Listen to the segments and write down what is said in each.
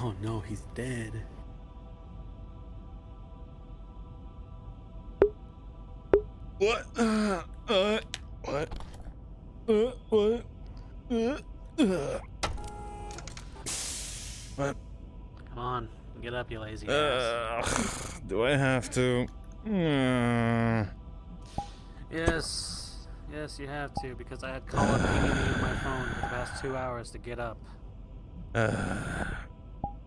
Oh no, he's dead. What? What? What? What? Come on, get up, you lazy ass. Do I have to? Yes, you have to, because I had Call of Duty on my phone for the past 2 hours to get up.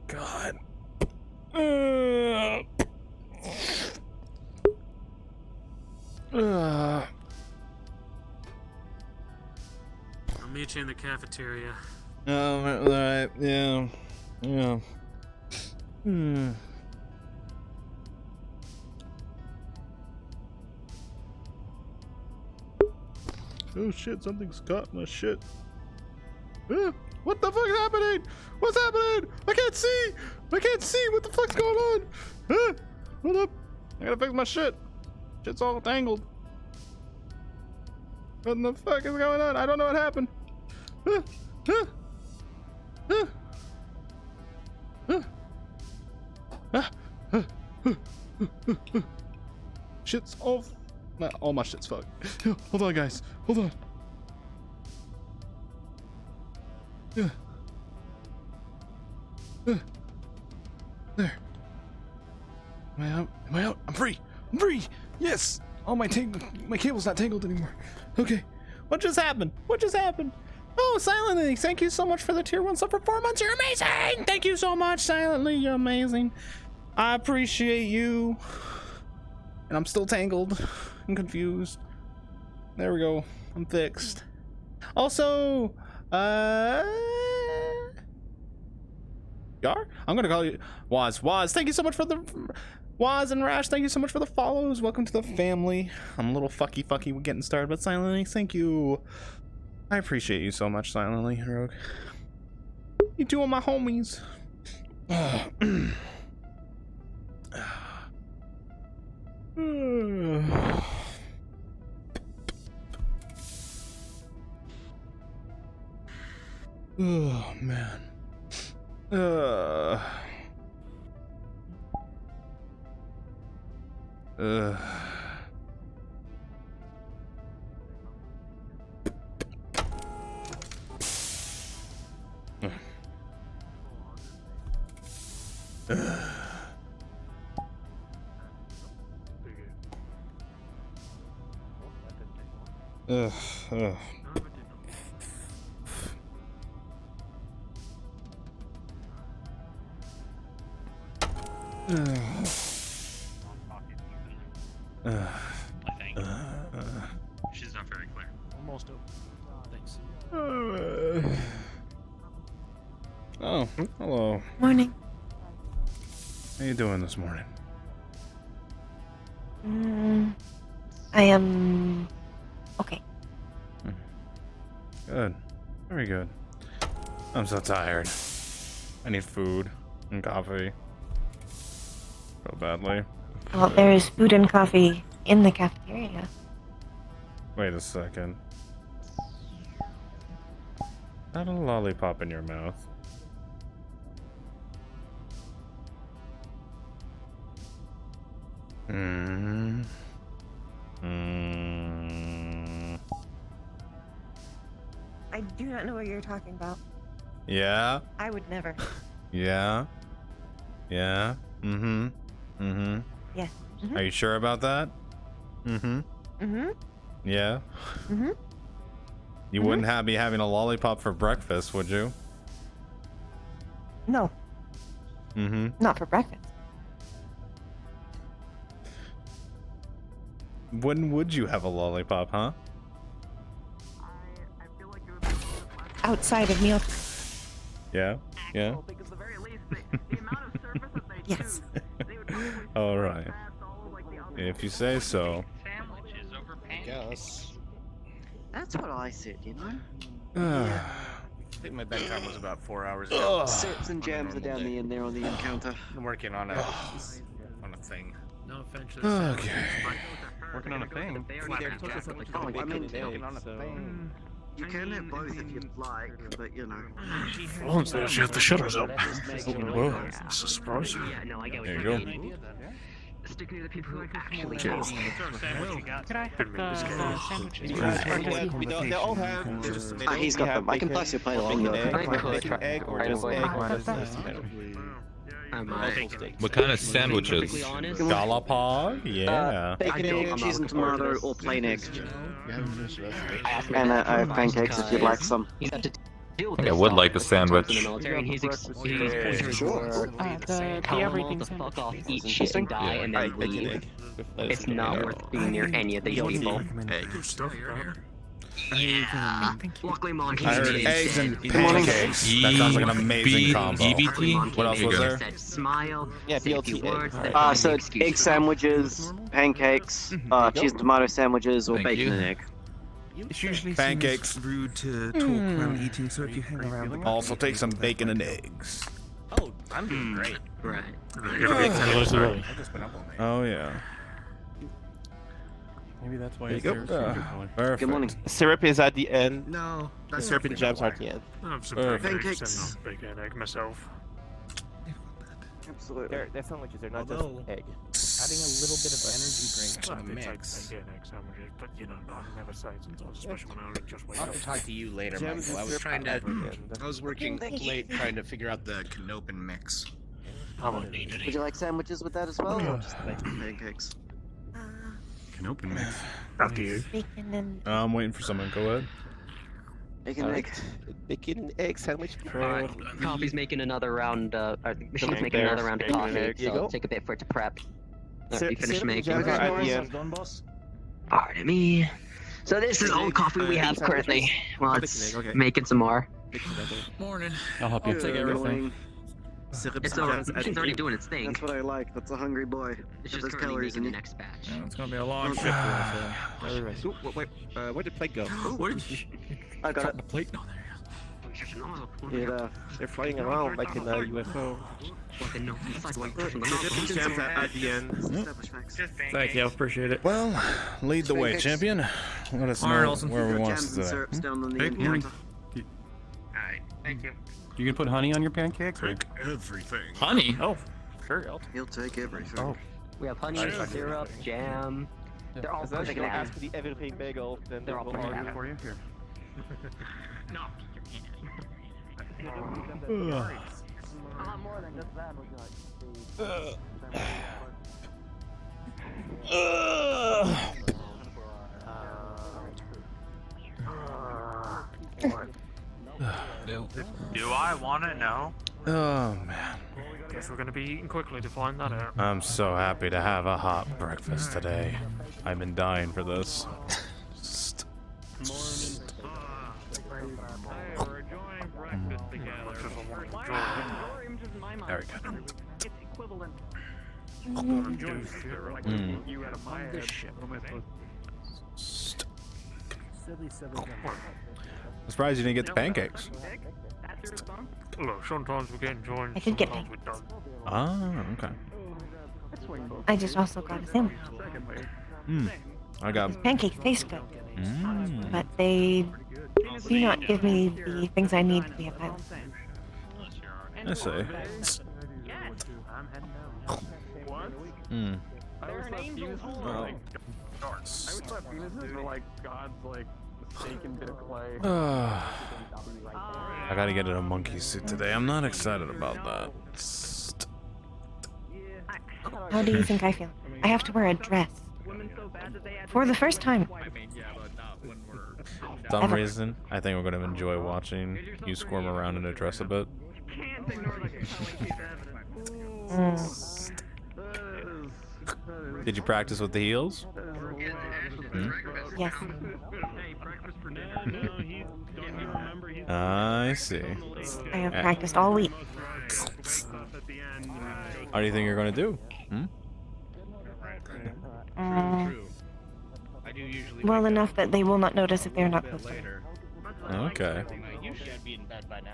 God. I'll meet you in the cafeteria. Alright, yeah. Oh shit, something's caught my shit. What the fuck is happening? What's happening? I can't see! What the fuck's going on? Hold up. I gotta fix my shit. Shit's all tangled. What the fuck is going on? I don't know what happened. Shit's all... all my shit's fucked. Hold on, guys. Hold on. There. Am I out? Am I out? I'm free. I'm free. Yes. Oh, my cable's not tangled anymore. Okay. What just happened? Oh, Silently, thank you so much for the tier 1 sub for 4 months. You're amazing. Thank you so much, Silently. You're amazing. I appreciate you. And I'm still tangled and confused. There we go. I'm fixed. Also, Yar? I'm gonna call you Waz. Thank you so much for the Waz and Rash. Thank you so much for the follows. Welcome to the family. I'm a little fucky with getting started, but Silently, thank you. I appreciate you so much, Silently, Rogue. You two are my homies. Oh man. I think. She's not very clear. Almost over. Thanks. Oh, hello. Morning. How you doing this morning? I am okay. Good. Very good. I'm so tired. I need food and coffee. So badly. Well, there is food and coffee in the cafeteria. Wait a second. Not a lollipop in your mouth. I do not know what you're talking about. Yeah? I would never. Yeah? Yeah? Mm-hmm. Yes. Are you sure about that? Yeah? You wouldn't be having a lollipop for breakfast, would you? No. Not for breakfast. When would you have a lollipop, huh? Outside of meal. Yeah? Yeah? Yes. All right. If you say so. Sandwiches over pancakes. Guess. That's what I said, you know? I think my bedtime was about 4 hours ago. Sips and jams are down the end there on the encounter. I'm working on a thing. No offense to the Okay. Working on a thing. Oh, I meant working on a thing. You can have both if you'd like, but you know. Oh, so she had the shutters up. Whoa, It's a surprise. Yeah, no, I get what there you you go. mean. Stick near the people who actually Cheers. know. Could I have the sandwiches? They all have. He's got them. I can pass your plate along though. Egg or just egg. What kind of sandwiches? Galapag? Yeah. Bacon, egg, cheese and tomato, or plain egg. And I have pancakes if you'd like some. I think I would like the sandwich. The everything to fuck off, eat shit, and die, and then leave. It's not worth being near any of these people. Yeah. Luckily, Mom I heard came in eggs and said, pancakes. That sounds like an amazing combo. EBT? What else was there? Said, smile. Yeah, say a few BLT words, egg. then So make it's excuses. egg sandwiches, pancakes, cheese and tomato sandwiches, or Thank bacon you. and egg. It's usually Pancakes. rude to talk while eating, so if you hang around. Also take some bacon and eggs. Oh, I'm doing great. Right. Oh yeah. Maybe that's why There you it's go. Perfect. Good morning. Syrup is at the end. No, The syrup and jams are at the end. I'm some Pancakes. bacon and egg myself. Absolutely. Their sandwiches, they're not Although- just egg. Adding a little bit of energy drink to the It's like mix. bacon and egg sandwiches, but you know, I never say sometimes, especially when I only just wake I'll up. talk to you later, Jams Michael. I and was syrup trying to. at the end. I was working late trying to figure out the Canopin mix. I won't need any. Would you like sandwiches with that as well, or just pancakes? Canopin mix. Up to you. Bacon and I'm waiting for someone. Go ahead. Bacon and egg. Bacon and egg sandwich. Alright, coffee's making another round, Machine's making There's another round of bacon and coffee, egg. Here you so go. take a bit for it to prep. Alright, Syrup- you finished syrup and making. jams are at the end. Pardon me. So this is all the coffee we have currently. Well, it's Okay. making some more. Morning. I'll help you. Good morning. Syrup It's and already, jams at machine's the already end. doing its thing. That's what I like. That's a hungry boy. It's Get just those currently calories making in the you. next batch. It's gonna be a long shift for us. Wait, where'd the plate go? I got it. The plate? No, there Yeah. They're flying around like in a UFO. Jams at the end. Establish facts. Thank you, appreciate it. Well, lead the way, Pancakes. champion. Let us Alright, know Olsen. where we Got want jams us and today. syrups down on the Hey, morning. encounter. Alright, thank you. You can put honey on your pancakes? Take everything. Honey? Oh, sure. He'll take everything. Oh. We have honey, syrup, jam. They're all As long as you perfect don't ask now. for the everything bagel, then They're all we'll perfect argue. now. For you here. No. A lot more than just that. Do I want to know? Oh man, Guess we're gonna be eating quickly to find that out. I'm so happy to have a hot breakfast today. I've been dying for this. Just- We're enjoying breakfast together. Very good. It's equivalent. Mm. You out of my head. I'm surprised you didn't get the pancakes. Look, sometimes we get joined, I did get sometimes we don't. Ah, okay. I just also got a sandwich. I got. Pancakes taste good, Mm. but they do not give me the things I need to be a pilot. I see. Hmm. I thought penises were like God's like mistaken bit of clay. I gotta get in a monkey suit today. I'm not excited about that. How do you think I feel? I have to wear a dress. For the first time. For some reason, I think we're gonna enjoy watching you squirm around in a dress a bit. Did you practice with the heels? Yes. I see. I have practiced all week. How do you think you're gonna do? Well enough that they will not notice if they're not close to me. Okay.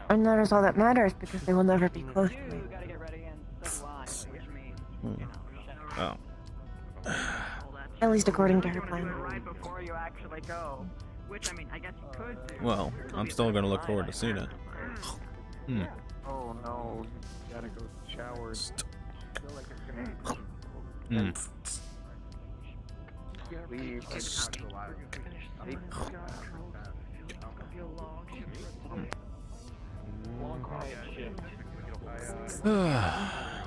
And that is all that matters because they will never be close to me. Oh. At least according to her plan. Right before you actually go. Well, I'm still gonna look forward to seeing it. Oh no, you gotta go shower.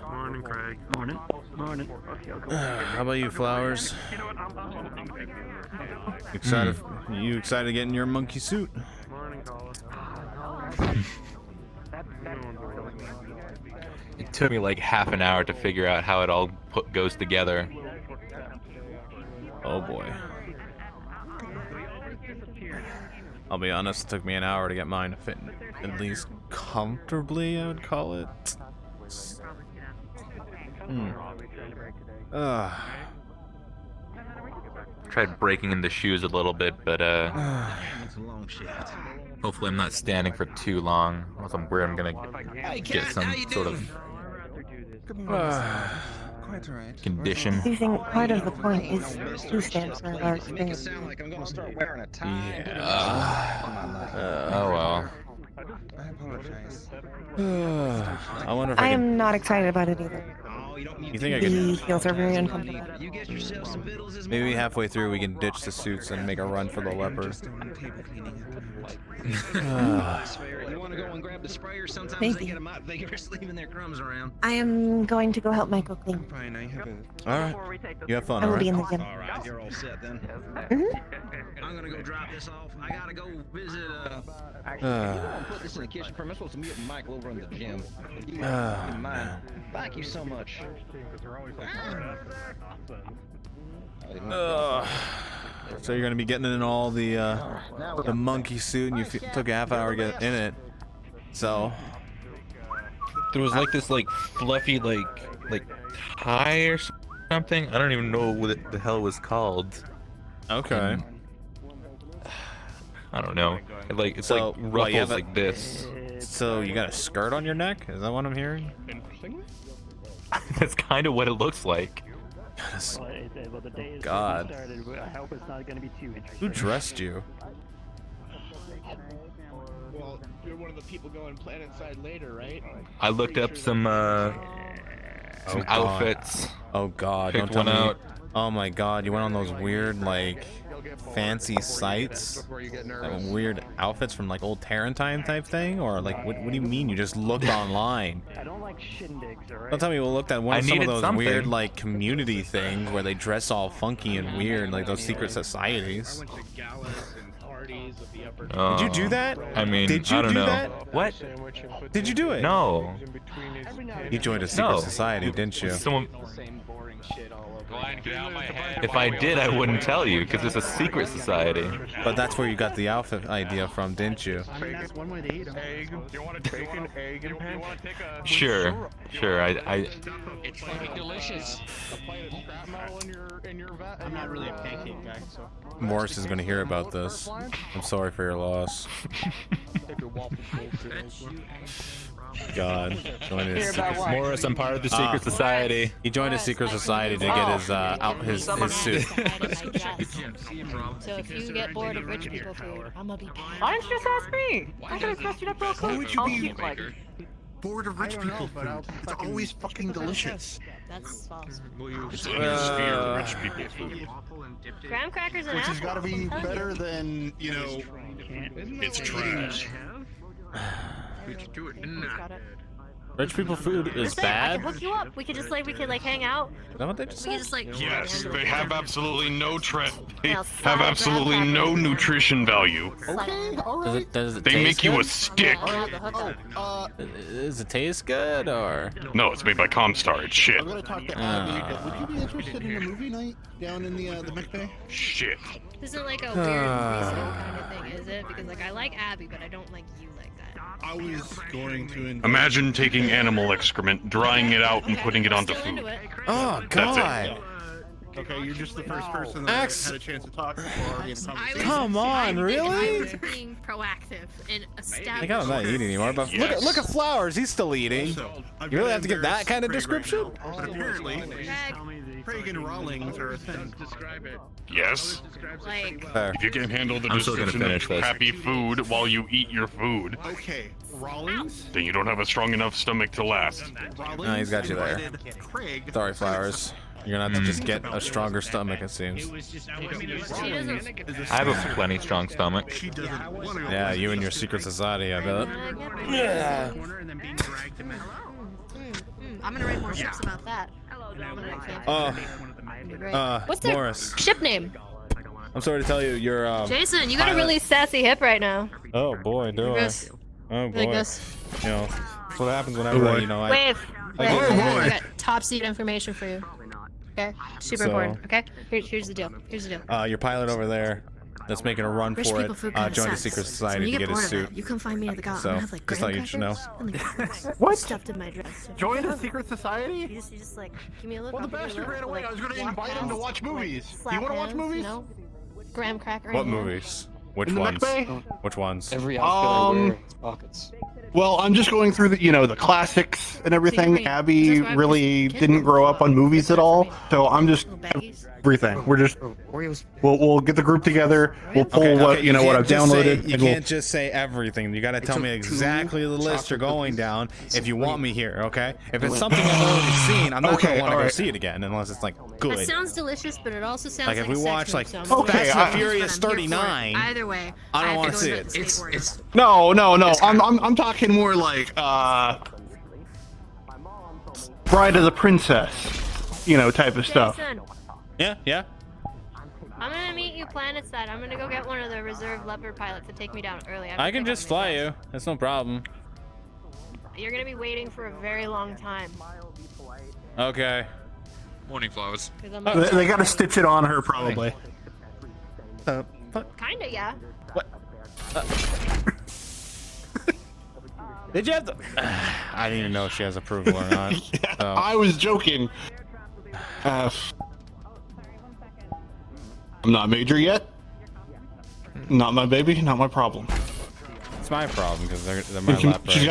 Morning, Craig. Morning. Morning. How about you, Flowers? Excited? You excited to get in your monkey suit? Morning, Colin. It took me like half an hour to figure out how it all goes together. Oh boy. I'll be honest, it took me an hour to get mine to fit at least comfortably, I would call it. Tried breaking in the shoes a little bit, but hopefully I'm not standing for too long. Else I'm worried I'm gonna get some sort of condition. Do you think part of the point is to stand for our experience? Oh well. I apologize. I wonder if I I can. am not excited about it either. You think I The can? feels are very uncomfortable. Maybe halfway through we can ditch the suits and make a run for the leopard. You want to go and grab the sprayer? Sometimes Thank they you. get them out. They just leaving their crumbs around. I am going to go help Michael clean. Fine, I have a. All right. You have fun, I all will be right? in the gym. All right, you're all set then. I'm gonna go drop this off. I gotta go visit. You don't put this in the kitchen. I'm supposed to meet with Michael over in the gym. You mind? Thank you so much. So you're gonna be getting in all the monkey suit, and you took a half hour to get in it. So There was like this fluffy like tie or something. I don't even know what the hell it was called. okay. I don't know. It's So, like what, ruffles you have a- like this. So you got a skirt on your neck? Is that what I'm hearing? That's kind of what it looks like. God. I hope it's not going to be too interesting. Who dressed you? Well, you're one of the people going planet side later, right? I looked up some God. outfits. Oh God! Picked Don't tell one me. out. Oh my God! You went on those weird fancy sites, weird outfits from old Tarantine type thing, or what do you mean? You just looked online? I don't like shindigs, alright? Don't tell me you looked at some of needed those something. weird community things where they dress all funky and weird, like those secret societies. I went to galas and parties of the upper. Did you do that? I mean, Did you I don't do know. that? What? Did you do it? No. You joined a secret No. society, didn't you? Someone. Same boring shit all over. If I did, I wouldn't tell you because it's a secret society. But that's where you got the outfit idea from, didn't you? I mean, that's one way to eat them. Egg. Do you want to take an egg and pinch? Sure. I It's fucking delicious. A plate of scrap metal in your vat. I'm not really a pancake guy, so. Morris is going to hear about this. I'm sorry for your loss. God. Joined his secret, Morris, I'm part of the secret society. he joined a secret society to get his suit. So if you get bored of rich people food, I'm gonna be Why didn't you just ask me? I could have dressed it up real quick. I'll keep Bored of rich people food. It's always fucking delicious. That's false. Graham crackers and Which has apple. got to be Hell yeah. better than, it's trash. Got it. Rich people food is Listen, I bad? can hook you up. We could just hang out. Is that what they just We said? could just Yes, they have absolutely no they Now, have side absolutely grab no crackers. nutrition value. Okay, alright. Does it They taste make you a good? stick. Does it taste good, or? No, it's made by Comstar. It's shit. I'm gonna talk to Abby, but would you be interested in a movie night down in the Mech Bay? Shit. This isn't like a weird reason kind of thing, is it? Because I like Abby, but I don't like you like that. I was going to Imagine taking animal excrement, drying it out, and putting it onto Still into food. it. Oh That's God! Okay, you're just the first person that had a chance to talk before in a conversation. Come on, I really? was being proactive and establishing. I got him not eating anymore, but look at Flowers. He's still eating. You really have to give that kind of description? But apparently, Craig and Rawlings are a thing. Describe it. Yes. Like, If you can handle the I'm still gonna description finish of this. crappy food while you eat your food, Okay, Rawlings. then you don't have a strong enough stomach to last. Rawlings No, he's got you there. invited Craig. Sorry, Flowers. You're gonna have to just get a stronger stomach, it seems. I have a plenty strong stomach. She doesn't want to go. Yeah, you and your secret society, I bet. Yeah. I'm gonna write more ships about that. What's their Morris. ship name? I'm sorry to tell you, you're Jason, you got a pilot- really sassy hip right now. Oh boy, do I? This. Oh Like boy. this. You know, that's what happens whenever boy. you know. Wave. I Wave. get- I got top seed information for you. Okay. Super So- important. Okay. Here's the deal. Here's the deal. Your pilot over there, that's making a run Rich for people it, food kinda joined the sucks. secret So society when you to get get his bored of suit. that, you come find me at the gala. So, I'm gonna have like just thought you should know. What? Stuffed in my dress. Join the secret You society? just like give me a look. Well, the I'll give you a bastard look, ran away. like, I was going to walk invite him to past, watch like, movies. slap You want to watch hands, movies? You know? Graham cracker. What in hand. movies? Which In the ones? mech bay? Which ones? Every outfit I wear, it's pockets. Well, I'm just going through the classics and everything. Just Abby why really kids didn't grow up on movies at all, so I'm just Little baggies. everything. We're just Oreos. we'll get the group together. We'll pull what you what I've can't just say- downloaded. You and we'll, can't just say everything. You got to tell me exactly the list you're going down if you want me here, okay? If it's something I've already seen, I'm not Okay, going to want to go alright. see it again unless it's like good. That sounds delicious, but it also sounds Like if we a sex watch move, like so I'm Okay, Fast and I- the Furious but I'm here for it. 39, Either way, I don't have wanna to go see invent it. the State Warriors. no. I'm talking more like Bride of the Princess, type of stuff. Jason, Yeah. I'm gonna meet you planetside. I'm gonna go get one of the reserve leopard pilots to take me down early. I can just fly you. That's no problem. You're gonna be waiting for a very long time. Okay. Morning, Flowers. 'Cause I'm They got to stitch it on her probably. Kinda, yeah. Did you have the? I didn't even know if she has approval or not. So. I was joking. I'm not major yet. Not my baby. Not my problem. It's my problem because they're my lap. She's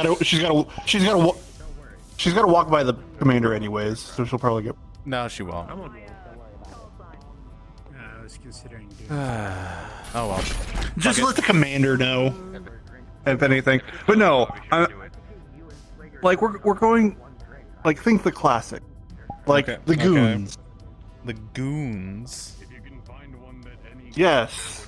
got to walk by the commander anyways, so she'll probably get. No, she won't. I was considering doing Oh well. Just let the commander know, if anything. But no, like we're going, like think the classic, like Okay, the okay. goons. The goons. Yes.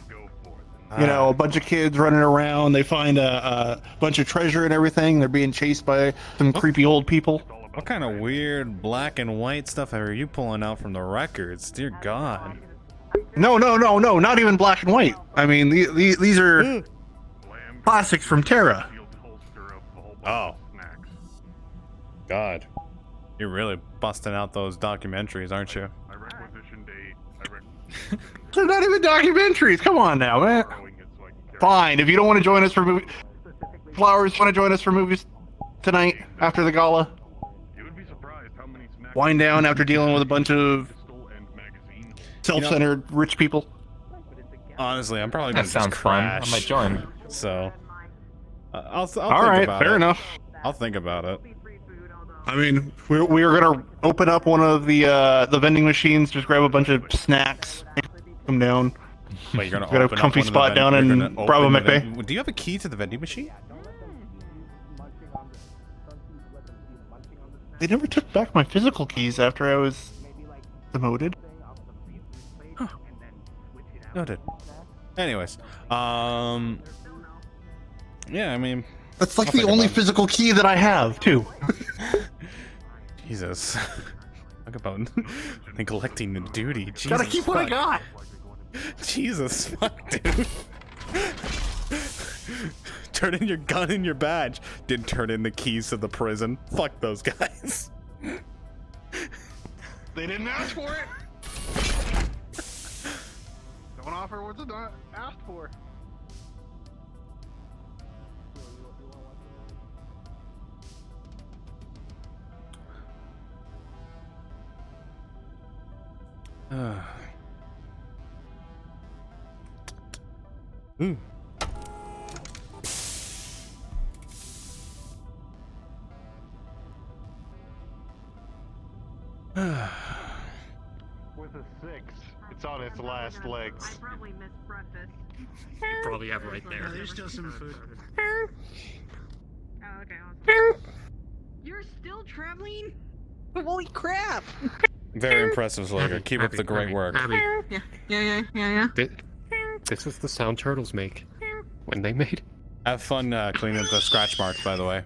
A bunch of kids running around. They find a bunch of treasure and everything. They're being chased by some creepy old people. What kind of weird black and white stuff are you pulling out from the records? Dear God. No, not even black and white. I mean, these are classics from Terra. Oh. God. You're really busting out those documentaries, aren't you? They're not even documentaries. Come on now, man. Fine. If you don't want to join us for movies, Flowers, want to join us for movies tonight after the gala? Wind down after dealing with a bunch of self-centered rich people. Honestly, I'm probably That gonna sounds just fun. crash. I might join. So, I'll All think right, about fair it. enough. I'll think about it. I mean, we are gonna open up one of the vending machines, just grab a bunch of snacks, come down. Wait, you're gonna Got a open up comfy one of the spot down you're in gonna Bravo open the McBay. vend- Do you have a key to the vending machine? They never took back my physical keys after I was demoted. Noted. Anyways, yeah, I mean, That's like I'll the think only about it. physical key that I have, too. Jesus. Talk about neglecting the duty. Jesus, Gotta keep what I fuck. got. Jesus, fuck, dude. Turn in your gun and your badge. Didn't turn in the keys to the prison. Fuck those guys. They didn't ask for it. Don't offer what's not asked for. Ooh. With a 6, it's on its last legs. I probably missed breakfast. You probably have right there. There's still some food. Oh, okay. Awesome. You're still traveling? Holy crap! Very impressive, Slugger. Keep up the great work. Yeah. This is the sound turtles make when they made. Have fun cleaning up the scratch marks, by the way.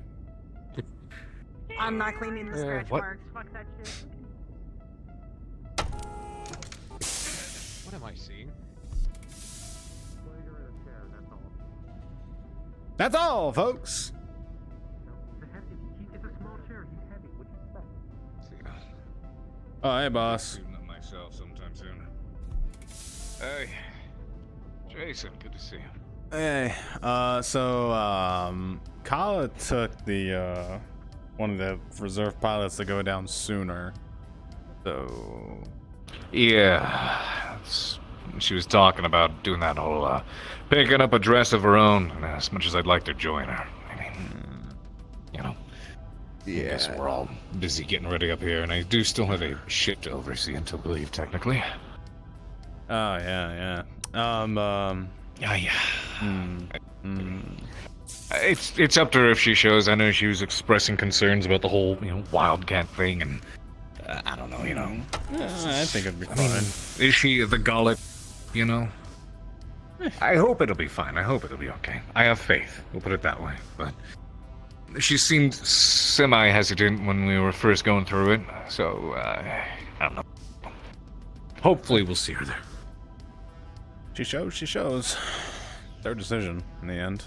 I'm not cleaning the scratch what? marks. Fuck that shit. What am I seeing? That's all, folks. It's a small chair. He's heavy. What do you expect? Oh, hey, boss. Shooting up myself sometime soon. Hey, Jason, good to see you. Hey, Kala took the, one of the reserve pilots to go down sooner. So... Yeah, she was talking about doing that whole, picking up a dress of her own, and as much as I'd like to join her, I mean, you know, I guess we're all busy getting ready up here, and I do still have a ship to oversee until we leave, technically. Oh, yeah. It's up to her if she shows. I know she was expressing concerns about the whole, Wildcat thing, and I don't know, I think it'd be fine. Is she the gullet, I hope it'll be fine. I hope it'll be okay. I have faith. We'll put it that way. But she seemed semi-hesitant when we were first going through it, so I don't know. Hopefully we'll see her there. She shows. Their decision in the end.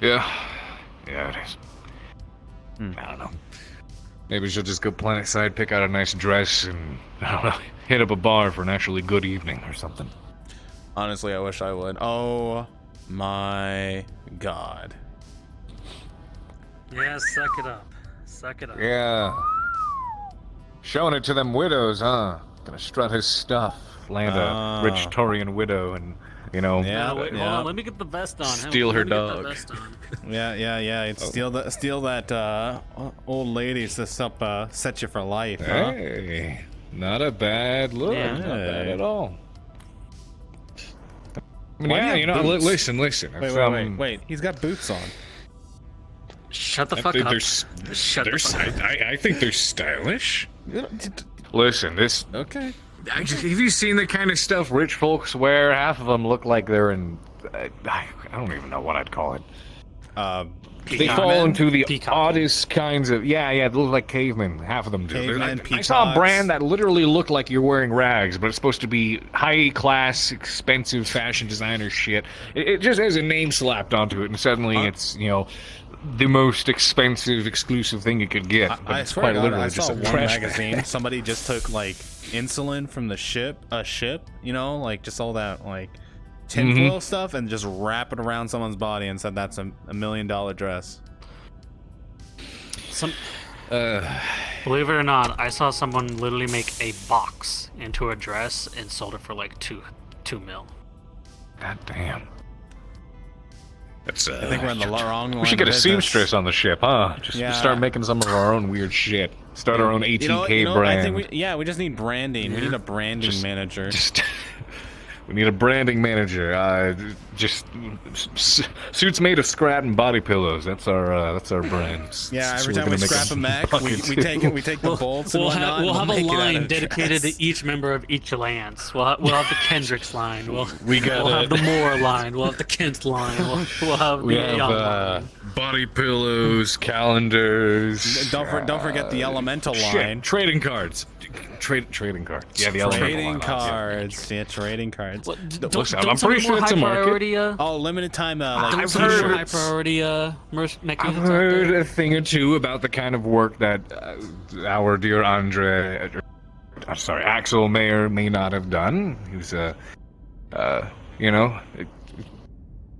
Yeah, it is. I don't know. Maybe she'll just go planet side, pick out a nice dress, and I don't know, hit up a bar for an actually good evening or something. Honestly, I wish I would. Oh my god. Yeah, suck it up. Suck it up. Yeah. Showing it to them widows, huh? Gonna strut his stuff, land a rich Taurian widow, and Yeah, wait, hold on. Let me get the vest on. Steal her Let me get dog. the vest on. Yeah. Steal that old lady to set you for life. Huh? Hey, not a bad look. Yeah. Not bad at all. I mean, Why do yeah, you have boots? listen. Wait. He's got boots on. Shut the fuck up. Shut the fuck up. I think they're stylish. Listen, this. Okay. Have you seen the kind of stuff rich folks wear? Half of them look like they're in. I don't even know what I'd call it. They fall into the oddest kinds of. Yeah, they look like cavemen. Half of them do. Cavemen, I saw a peacocks. brand that literally looked like you're wearing rags, but it's supposed to be high class, expensive fashion designer shit. It just has a name slapped onto it, and suddenly it's the most expensive, exclusive thing you could get. But I it's swear quite to God, literally I just saw a one trash magazine. bag. Somebody just took like insulin from the ship, like just all that like tinfoil stuff, and just wrap it around someone's body and said that's a $1 million dress. Believe it or not, I saw someone literally make a box into a dress and sold it for like $2 mil. God damn. That's, I think we're in the wrong line. We should get a of business. seamstress on the ship, huh? Just start making some of our own weird shit. Start our own ATK brand. I think we just need branding. We need a branding manager. We need a branding manager. Suits made of scrat and body pillows. That's our brand. Yeah, every time we scrap a mech, we take the bolts and whatnot. We'll have a make it out line of dedicated dress. to each member of each alliance. We'll have the Kendricks line. We'll have the Moore line. We'll have the Kent line. We'll have the Young line. Body pillows, calendars. Don't forget the elemental line. Trading cards. Trading cards. Yeah, the trading cards. Yeah, trading cards. Listen, I'm pretty sure it's a market. Oh, limited time. I've heard high priority I've heard a thing or two about the kind of work that our dear Axel may or may not have done. He's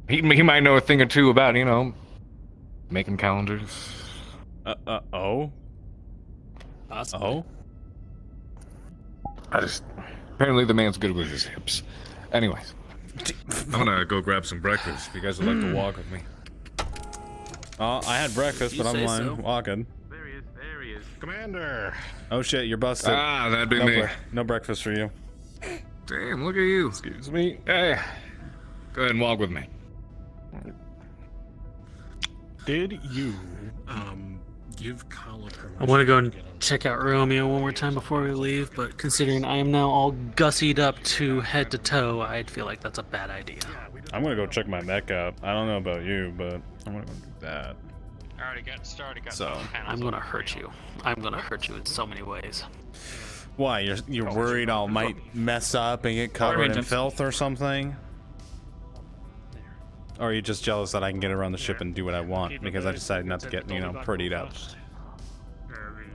he might know a thing or two about making calendars. Apparently the man's good with his hips. Anyways, I'm gonna go grab some breakfast. If you guys would like to walk with me. Oh, I had breakfast, but I'm walking. There he is. There he is. Commander. Oh shit, you're busted. Ah, that'd be me. No breakfast for you. Damn, look at you. Excuse me. Hey, go ahead and walk with me. Did you give Kala I want to go and check out Romeo one more time before we leave, but considering I am now all gussied up to head to toe, I'd feel like that's a bad idea. I'm gonna go check my mech out. I don't know about you, but I'm gonna go do that. I already got started. So I'm gonna hurt you. I'm gonna hurt you in so many ways. Why? You're worried I might mess up and get covered in filth or something? Or are you just jealous that I can get around the ship and do what I want because I decided not to get, prettied up?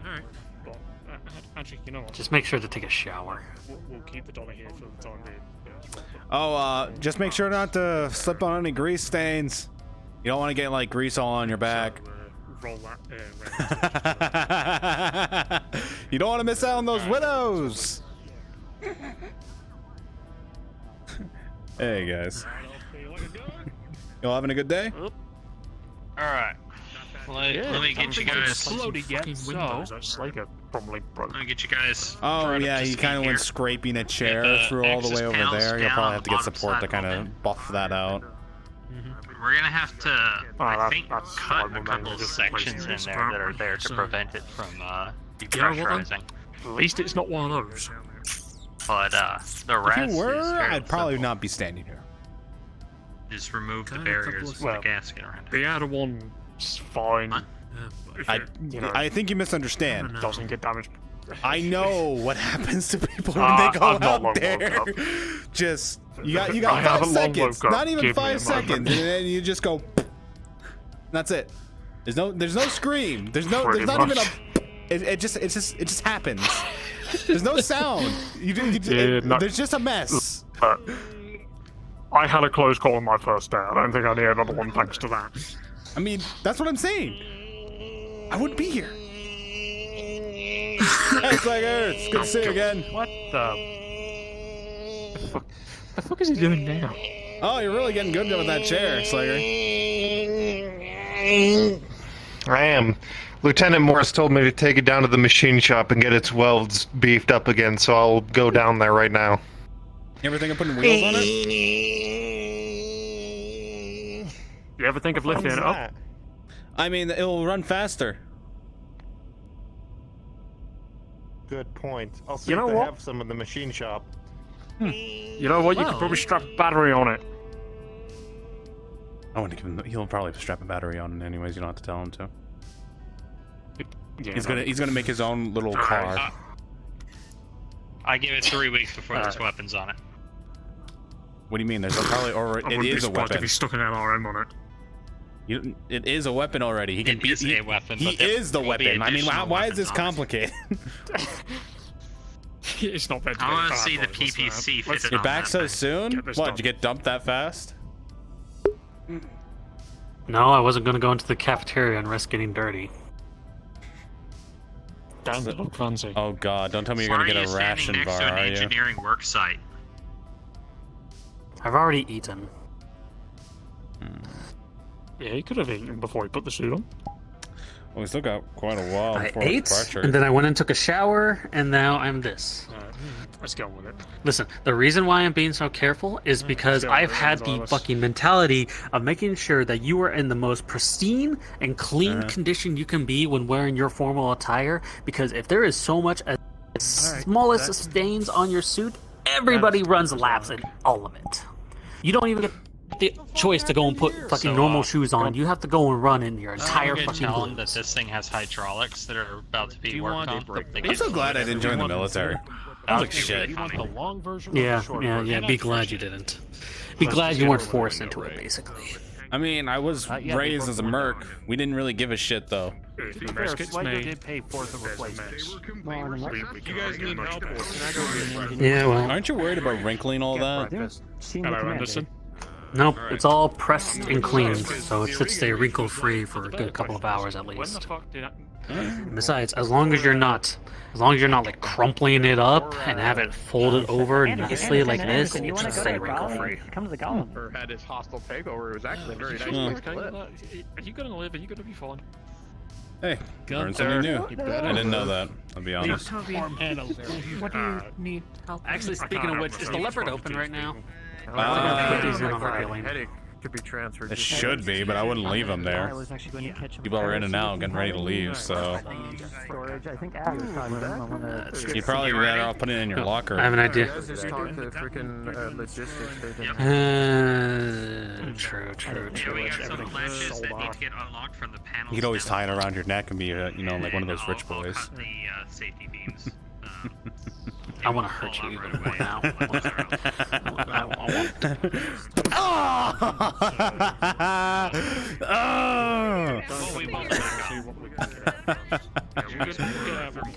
Alright. Well, actually, you know what? Just make sure to take a shower. We'll keep the dollar here for the time being. Oh, just make sure not to slip on any grease stains. You don't want to get like grease all on your back. Roll that. You don't want to miss out on those widows. Hey guys, you all having a good day? Alright. Let me get you guys. Exploded yet, so that's like a probably broke. Let me get you guys. Oh yeah, he kind of went scraping a chair through all the way over there. You'll probably have to get support to kind of buff that out. We're gonna have to, I think, that's cut fine, a couple of sections in there that are there to prevent it from depressurizing. At least it's not one of those. But the rest If you were, is very I'd probably simple. not be standing here. Just remove the barriers with the gasket around it. The outer one's fine. I think you misunderstand. Doesn't get damaged. I know what happens to people when they go out there. Just you got I have 5 a long seconds, woke up. not even Give me 5 a seconds, moment. and then you just go. That's it. There's no scream. There's not Pretty even a. much. It just happens. There's no sound. There's just a mess. I had a close call on my first day. I don't think I need another one thanks to that. I mean, that's what I'm saying. I wouldn't be here. Hey, Slugger, it's good to see you again. What the fuck is he doing now? Oh, you're really getting good with that chair, Slugger. I am. Lieutenant Morris told me to take it down to the machine shop and get its welds beefed up again, so I'll go down there right now. You ever think of putting wheels on it? You ever think of lifting it up? I mean, it'll run faster. Good point. I'll see You know if they what? have some in the machine shop. You know what? You could probably strap a battery on it. I want to give him. He'll probably strap a battery on it anyways. You don't have to tell him to. Yeah, He's gonna make his own little car. I give it 3 weeks before there's weapons on it. What do you mean? There's probably already. It is a weapon. If he stuck an LRM on it. It is a weapon already. He can It is a weapon. He but there is the will be weapon. I mean, additional why is this weapons on it. complicated? It's not bad. I want to see the PPC fitted You're on back that so thing. soon? What? Did you get dumped that fast? No, I wasn't gonna go into the cafeteria and risk getting dirty. Damn, it look fancy. Oh god! Don't tell me you're Why gonna get are a you standing ration next bar, to an are you? engineering work site? I've already eaten. Yeah, he could have eaten before he put the suit on. Well, we still got quite a while I before ate, departure. and then I went and took a shower, and now I'm this. Let's go with it. Listen, the reason why I'm being so careful is because I've had the fucking mentality of making sure that you are in the most pristine and clean condition you can be when wearing your formal attire, because if there is so much as smallest of stains on your suit, everybody runs laps in all of it. You don't even get the choice to go and put fucking normal shoes on. You have to go and run in your entire I'm gonna fucking tell them boots. that this thing has hydraulics that are about to be worked on. I'm so glad I didn't join the military. I was like, shit. Yeah. Be glad you didn't. Be glad you weren't forced into it, basically. I mean, I was raised as a merc. We didn't really give a shit, though. Slager did pay for the replacements. You guys need help, or can I go get Yeah, well. Aren't you worried about wrinkling all that? Hello, Anderson. Nope, it's all pressed and cleaned, so it should stay wrinkle-free for a good couple of hours at least. And besides, as long as you're not like crumpling it up and have it folded over nicely like this, it should stay wrinkle free. Come to the golem. Or had his hostile takeover. It was actually a very nice place to live. Are you gonna live? Are you gonna be fun? Hey, learn something new. I didn't know that. I'll be honest. What do you need help? Actually, speaking of which, is the leopard open right now? Put these in on the railing. Could be transferred. It should be, but I wouldn't leave them there. People are in and out, getting ready to leave, so. Storage. I think Abby's probably You'd probably be better off putting it in your locker. I have an idea. Just talk to freaking logistics. True. You could always tie it around your neck and be, you know, like one of those rich boys. I want to hurt you even more now.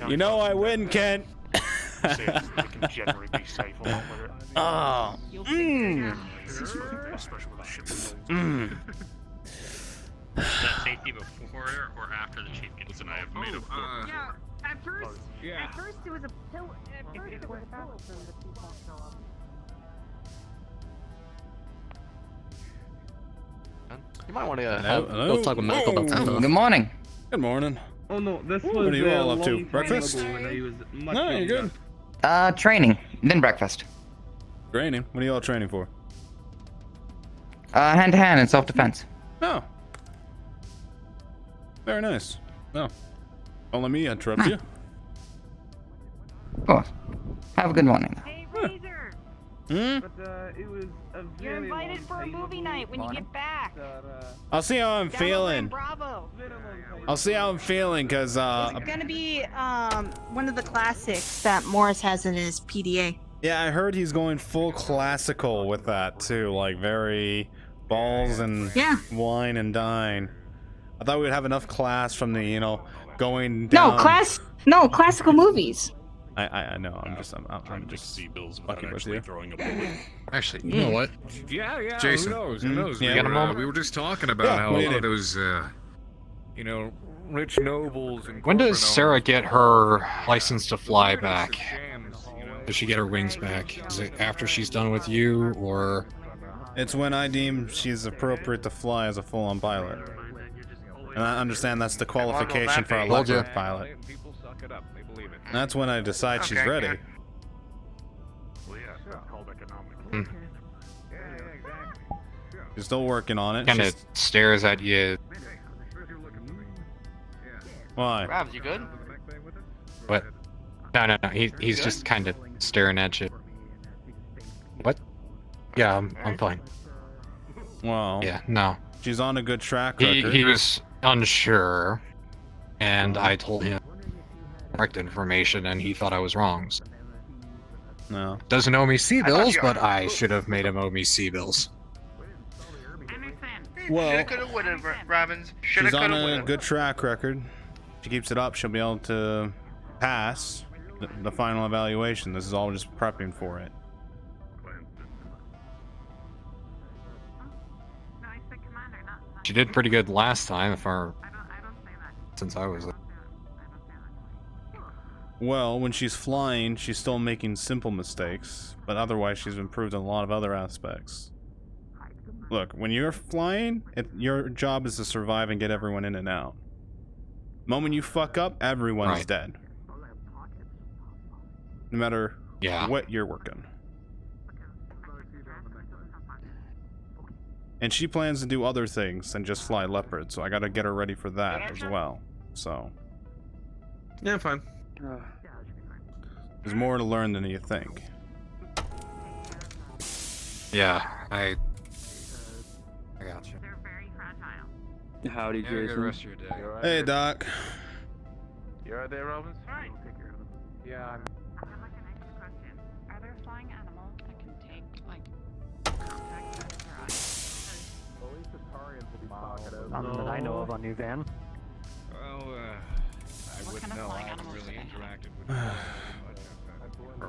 You know I win, Kent. Is that safety before or after the chief gets Listen, I have made a Yeah, at first it was a pill. At first it was a pillow from the people show up. You might want to Hello? talk with Michael about that. Good morning. Good morning. Oh no, this was. What are you all up to? long time Breakfast? ago when I was much No, you're younger. good. Training, then breakfast. Training? What are you all training for? Hand to hand and self-defense. Oh. Very nice. Oh. Don't let me interrupt you. Of course. Have a good morning. Hey, Razor. But it was a You're very invited for a movie night when you get back. I'll see how I'm feeling. Bravo. I'll see how I'm feeling, because, It's gonna be one of the classics that Morris has in his PDA. yeah, I heard he's going full classical with that, too. Like, very balls and wine and dine. I thought we would have enough class from the, you know, going down. No, classical movies. I know. I'm just fucking with you. Actually, you know what? Yeah. Jason, who knows? Who knows? Yeah, We got a moment. We were just talking about how what do a you lot of do? those, you know, rich nobles and When does Sarah get her license to fly back? Does she get her wings back? Is it after she's done with you, or? It's when I deem she's appropriate to fly as a full-on pilot. And I understand that's the qualification for a leopard pilot. And that's when I decide she's ready. She's still working on it. Kind of She's- stares at you. Why? Rabs, you good? What? No. He's just kind of staring at you. What? Yeah, I'm fine. Well. Yeah, no. She's on a good track record. He was unsure, and I told him correct information, and he thought I was wrong. So. No. Doesn't owe me C-bills, but I should have made him owe me C-bills. Well, coulda, woulda, Robbins. she's on a good track record. If she keeps it up, she'll be able to pass the final evaluation. This is all just prepping for it. She did pretty good last time, since I was. Well, when she's flying, she's still making simple mistakes, but otherwise she's improved in a lot of other aspects. Look, when you're flying, your job is to survive and get everyone in and out. The moment you fuck up, everyone's dead. No matter what you're working. And she plans to do other things than just fly Leopard, so I gotta get her ready for that as well. So. Yeah, I'm fine. There's more to learn than you think. Yeah, I got you. Howdy, Yeah, good Jason. rest of your day. Hey, Doc. You alright there, Robbins? Fine. Yeah, I'm. Are there flying animals that can take, like, contact with your eyes? At least the Tarians will be talkative. Nothing that I know of on New Van. Well, I wouldn't know. I haven't really interacted with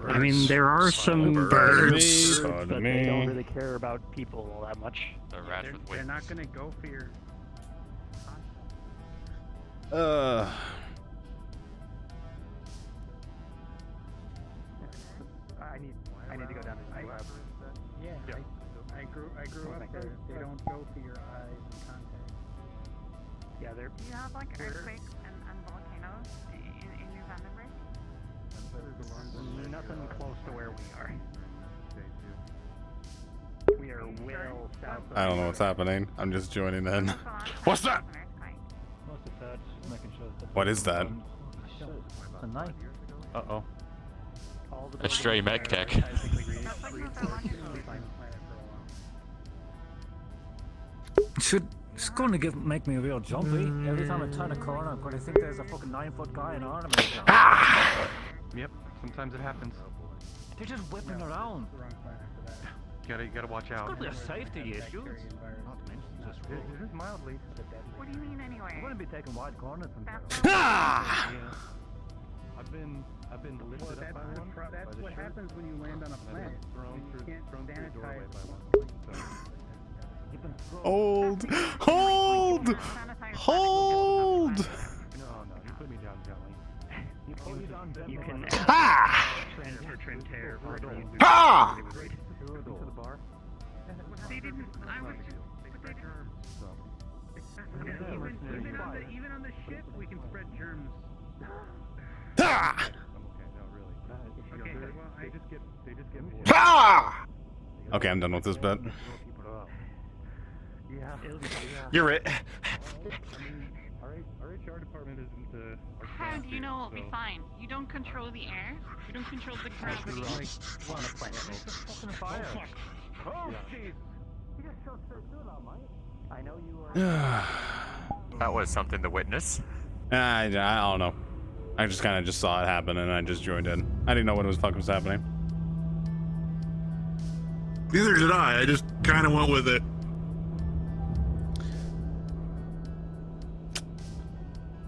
I mean, there are some birds, Pardon but me. they don't really care about people all that much. They're not gonna go for your. I need to go down to the lab. Yeah, I grew up there. They don't go for your eyes and contacts. Yeah, they're. Do you have like earthquakes and volcanoes in New Vandenberg? Nothing close to where we are. We are well south of. I don't know what's happening. I'm just joining in. What's that? What is that? A knife. Uh-oh. A stray mech tech. It's going to make me real jumpy. Every time I turn a corner, I'm going to think there's a fucking 9-foot guy in ornament. Yep, sometimes it happens. They're just whipping around. You gotta watch out. It's got to be a safety issue. It is mildly. What do you mean anyway? I'm going to be taking wide corners from there. I've been lifted up by one. That's what happens when you land on a planet. You can't sanitize. Hold! Hold! Hold! No, you put me down gently. You can transfer Trintair. Ah! To the bar. They didn't. I was just. Even on the ship, we can spread germs. Ah! Okay, well, they just get bored. Ah! Okay, I'm done with this bit. Yeah. You're it. Our HR department isn't How do you know it'll be fine? You don't control the air. You don't control the gravity. Oh, jeez. I know you are. That was something to witness. I don't know. I just kind of just saw it happen and I just joined in. I didn't know what fuck was happening. Neither did I. I just kind of went with it.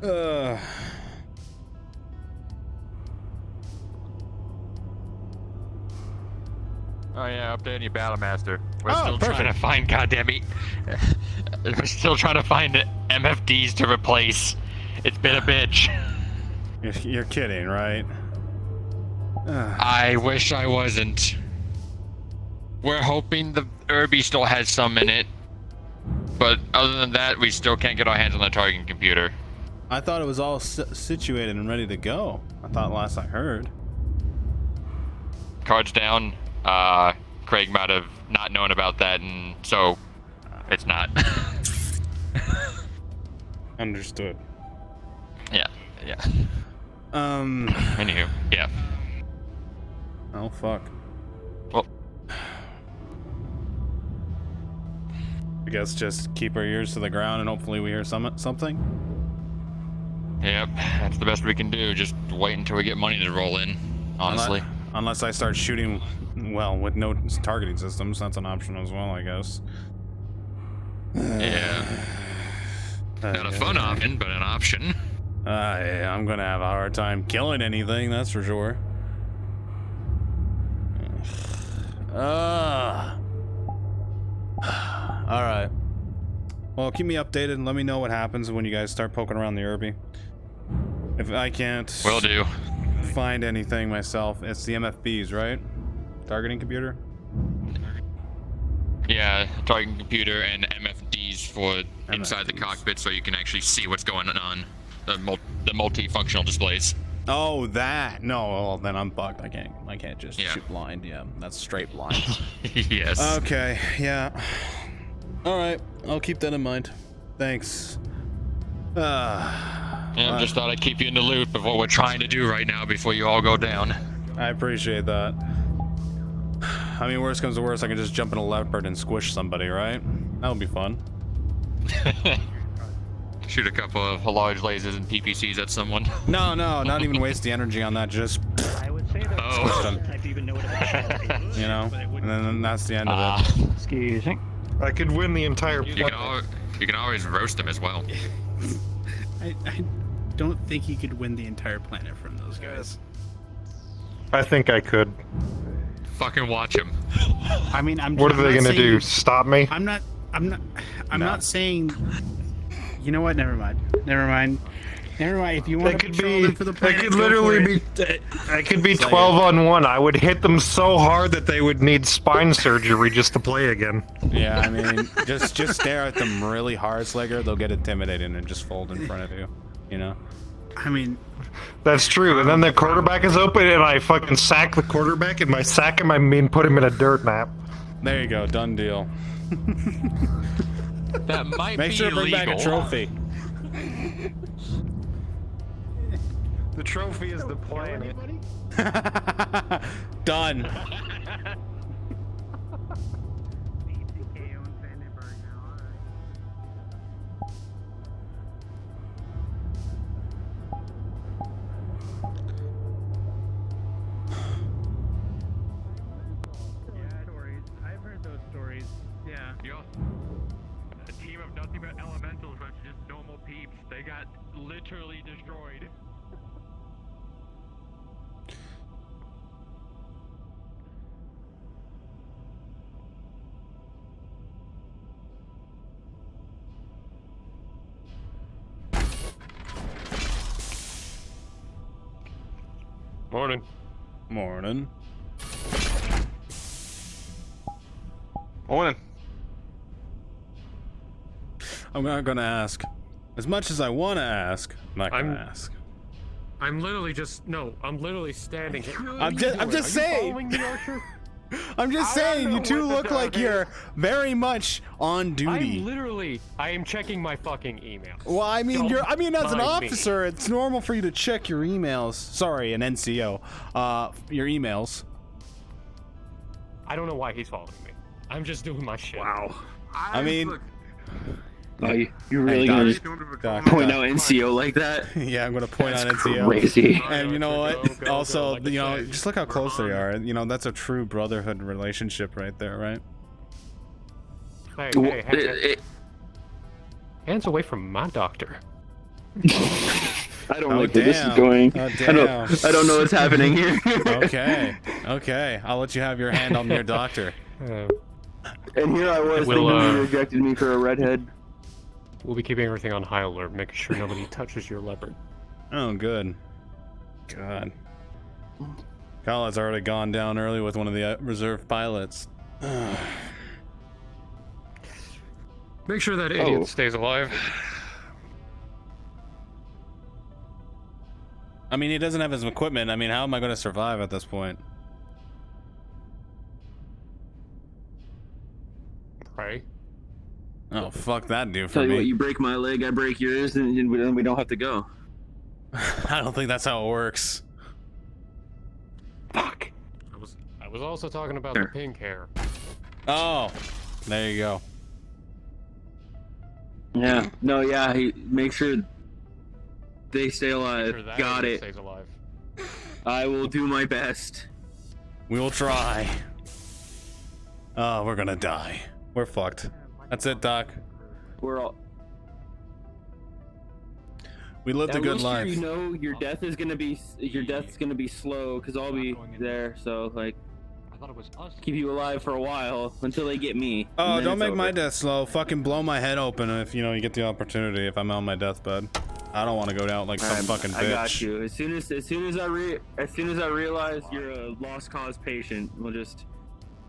Oh yeah, updating your battle master. We're Oh, still perfect. trying to find we're still trying to find MFDs to replace. It's been a bitch. You're kidding, right? I wish I wasn't. We're hoping the Irby still has some in it. But other than that, we still can't get our hands on the targeting computer. I thought it was all situated and ready to go. I thought last I heard. Cards down. Craig might have not known about that, and so it's not. Understood. Yeah. Anywho, yeah. Oh fuck. Well, I guess just keep our ears to the ground and hopefully we hear something. yep, that's the best we can do. Just wait until we get money to roll in. Honestly. Unless I start shooting, well, with no targeting systems, that's an option as well, I guess. Yeah. Not a fun option, but an option. Yeah, I'm gonna have a hard time killing anything, that's for sure. Alright. Well, keep me updated and let me know what happens when you guys start poking around the Irby. If I can't Will do. find anything myself, it's the MFBs, right? Targeting computer? Yeah, targeting computer and MFDs for inside the cockpit so you can actually see what's going on. The multifunctional displays. Oh, that. No, well, then I'm bugged. I can't just shoot blind. Yeah, that's straight blind. Yes. Okay, yeah. Alright, I'll keep that in mind. Thanks. Yeah, just thought I'd keep you in the loop of what we're trying to do right now before you all go down. I appreciate that. I mean, worst comes to worst, I can just jump in a leopard and squish somebody, right? That would be fun. Shoot a couple of large lasers and PPCs at someone. No, not even waste the energy on that, just I would say that. Oh. Type even know what it is. you know? And then that's the end of it. Excuse me. I could win the entire You can always roast them as well. I don't think you could win the entire planet from those guys. I think I could. Fucking watch them. I mean, What are they gonna do? Stop me? I'm not saying. You know what? Never mind. Never mind. If you want to control them for the That planet, could go literally for it. be. I could be 12 on 1. I would hit them so hard that they would need spine surgery just to play again. Yeah, I mean, just stare at them really hard, Slugger. They'll get intimidated and just fold in front of you. You know. I mean, that's true. And then the quarterback is open, and I fucking sack the quarterback, and by sack him, I mean put him in a dirt nap. There you go, done deal. That might Make be sure to bring back a illegal. trophy. The trophy is the planet. Done. I've heard those stories. Yeah. A team of nothing but elementals versus just normal peeps. They got literally destroyed. Morning. Morning. Morning. I'm not gonna ask. As much as I want to ask, I'm not gonna ask. I'm literally just I'm literally standing here. I'm just saying. Following me, Archer? I'm just saying, you two look like you're very much on duty. I am checking my fucking emails. Well, I mean, Don't as an mind me. officer, it's normal for you to check your emails. Sorry, an NCO. Your emails. I don't know why he's following me. I'm just doing my shit. Wow. I mean, Oh, you really Hey, gonna point out NCO like that? yeah, I'm gonna point out That's NCO. crazy. And you know what? Go, Also, like I you know, said. just look how close they are. You know, that's a true brotherhood relationship right there, right? Hey, hands away from my doctor. I don't like where this is going. Oh, I don't know what's happening here. Okay. I'll let you have your hand on your doctor. And here I was thinking you rejected me for a redhead. We'll be keeping everything on high alert, making sure nobody touches your leopard. Oh, good. God. Kyle has already gone down early with one of the reserve pilots. Make sure that idiot stays alive. I mean, he doesn't have his equipment. I mean, how am I going to survive at this point? Pray. Oh, fuck that dude for Tell you me. what, you break my leg, I break yours, and then we don't have to go. I don't think that's how it works. Fuck. I was also talking about the pink hair. Oh, there you go. Yeah. No, yeah, make sure they stay alive. Sure that Got idiot it. stays alive. I will do my best. We will try. Oh, we're gonna die. We're fucked. That's it, Doc. We're all. We lived a At good least life. You know your death is gonna be slow because I'll be there. So like, I thought it was us. keep you alive for a while until they get me. Oh, and then don't it's make over. my death slow. Fucking blow my head open if you get the opportunity. If I'm on my deathbed, I don't want to go down like some fucking bitch. I got you. As soon as I realize you're a lost cause patient, we'll just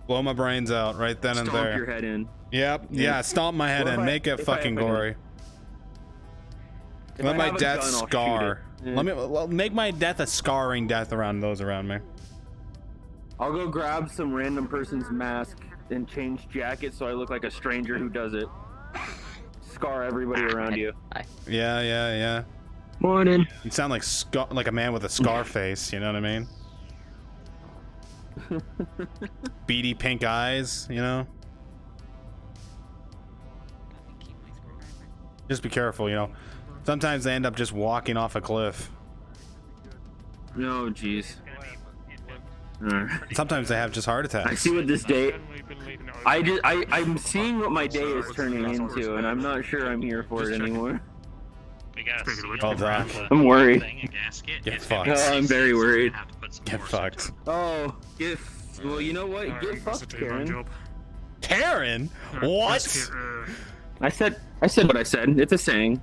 Blow my brains out right then and stomp there. your head in. Yep. Yeah. Stomp my head Or if in. I- Make it if I- fucking if I can- gory. If Let I my have a death gun, I'll shoot scar. it. Yeah. Make my death a scarring death around those around me. I'll go grab some random person's mask and change jacket so I look like a stranger who does it. Scar everybody around you. Yeah. Morning. You sound like a man with a scar face. You know what I mean? Beady pink eyes. You know. Just be careful. Sometimes they end up just walking off a cliff. No, jeez. Sometimes they have just heart attacks. I see what this day. I'm seeing what my day is turning into, and I'm not sure I'm here for it anymore. Well done. I'm worried. Get fucked. Oh, I'm very worried. Get fucked. Oh, well, you know what? Get fucked, Karen. Karen? What? I said what I said. It's a saying.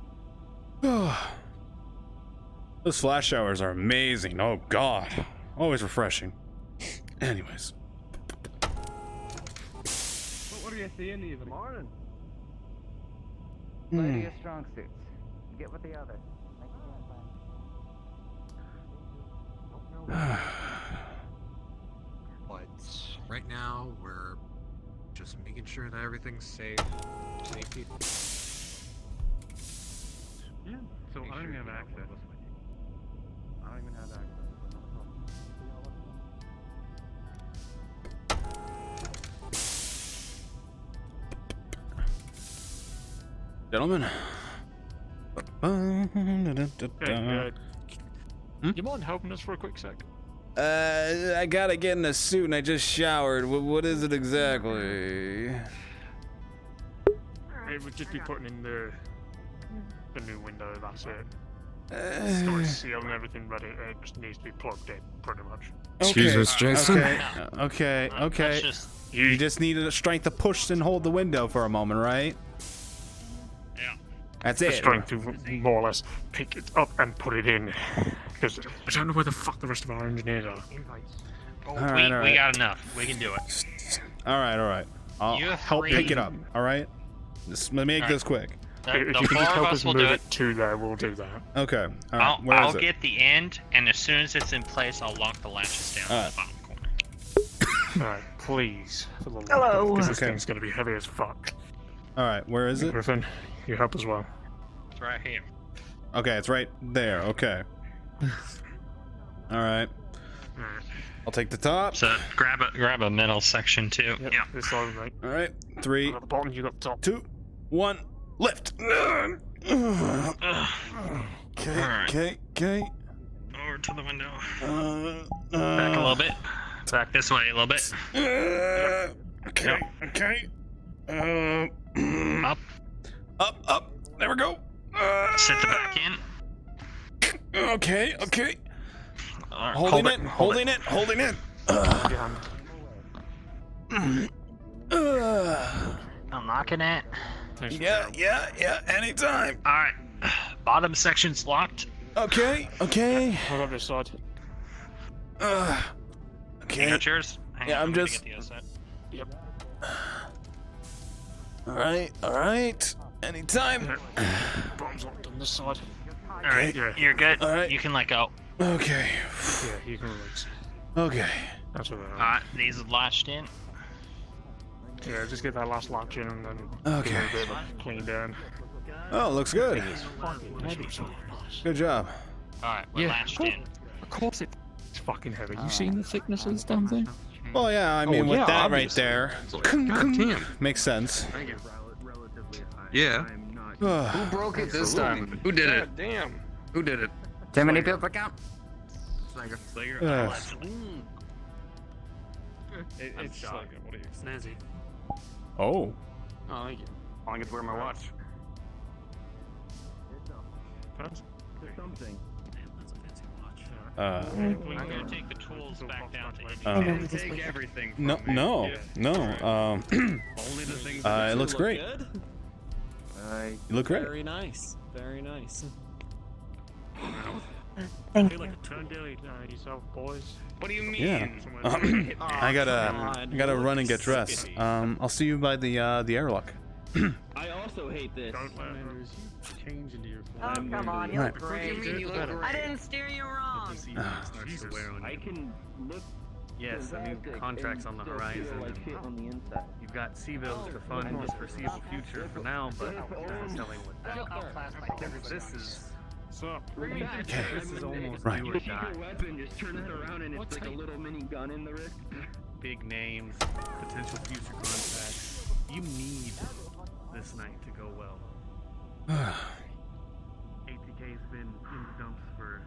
Those flash showers are amazing. Oh God, always refreshing. Anyways. What are you seeing even? Morning. Play to your strong suits. Get with the others. But right now, we're just making sure that everything's safe. Safety. Yeah, so I don't even have access. I don't even have access. Gentlemen. You mind helping us for a quick sec? I gotta get in a suit and I just showered. What is it exactly? It would just be putting in the new window, that's it. Storage seal and everything ready, it just needs to be plugged in, pretty much. Excuse us, Jason. Okay. You just needed a strength to push and hold the window for a moment, right? Yeah. That's The it. strength to more or less pick it up and put it in. Because I don't know where the fuck the rest of our engineers are. All right. We got enough. We can do it. All right. I'll You're help free. pick it up. All right. Just make this quick. If you can just help us move it to there, we'll do that. Okay. All right. I'll get the end, and as soon as it's in place, I'll lock the latches down in the bottom corner. Alright, please. For the love Hello. Because this Okay. thing's gonna be heavy as fuck. All right. Where is it? Griffin, you help as well. It's right here. Okay, it's right there. Okay. All right. I'll take the top. So grab a middle section too. Yep. Yeah. This side, right? All right. 3. At the bottom, you got the top. 2, 1. Lift. Alright. Okay. Over to the window. Back a little bit. Back this way a little bit. Okay. Up. There we go. Sit the back in. Okay. Alright, Holding hold it. I'm knocking it. Yeah. Anytime. Alright. Bottom section's locked. Okay. Hold up this side. Okay. You got yours? Hang on, I'm gonna just. get the other side. Yep. All right. Anytime. Bottom's locked on this side. Alright, you're good. All right. You can let go. Okay. Yeah, you can release. Okay. That's what they're Alright, these are latched in. Yeah, just get that last latch in and then Okay. do a bit of a clean down. Oh, looks good. It's fucking heavy. So nice. Good job. Alright, we're latched in. Of course it's fucking heavy. You seen the thickness of this damn thing? Well, yeah. I mean, with yeah, that obviously. right there, God damn. makes sense. Yeah. Who broke it this time? Who did it? Damn. Who did it? Too many people count. It's like, what are you? Snazzy. Oh. Oh, thank you. I get to wear my watch. Something. We can go take the tools back down to Um, Take everything. No. Only the things It looks great. You look great. Very nice. Hey, like, turn daily yourself, boys. What do you mean? Yeah. I gotta run and get dressed. I'll see you by the airlock. I also hate this. Change into your Oh, come on, you Right. look great. I didn't steer you wrong. I can look. Yes, a new contract's on the horizon. And you've got C-bills to fund this foreseeable future for now, but there's no telling what this is. This is almost Right. do or die. Weapon, just turn it around and it's like a little mini gun in the wrist. Big names, potential future contracts. You need this night to go well. ATK's been in the dumps for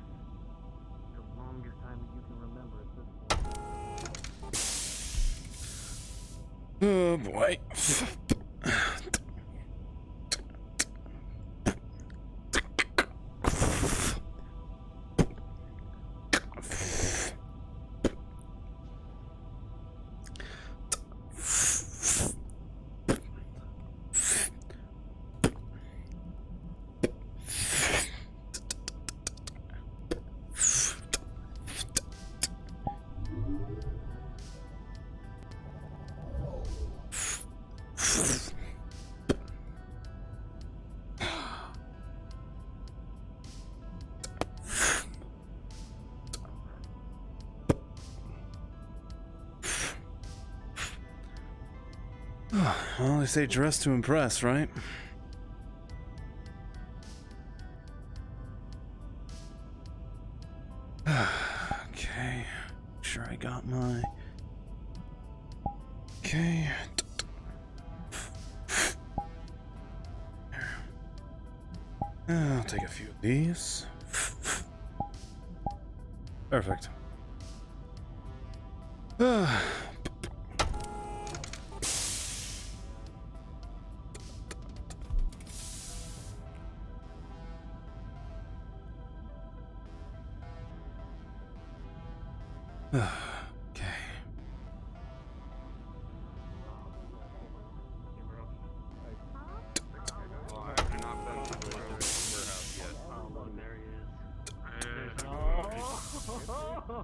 the longest time that you can remember at this point. Oh boy. Well, they say dress to impress, right? Okay. Sure I got my... Okay. I'll take a few of these. Perfect. Okay.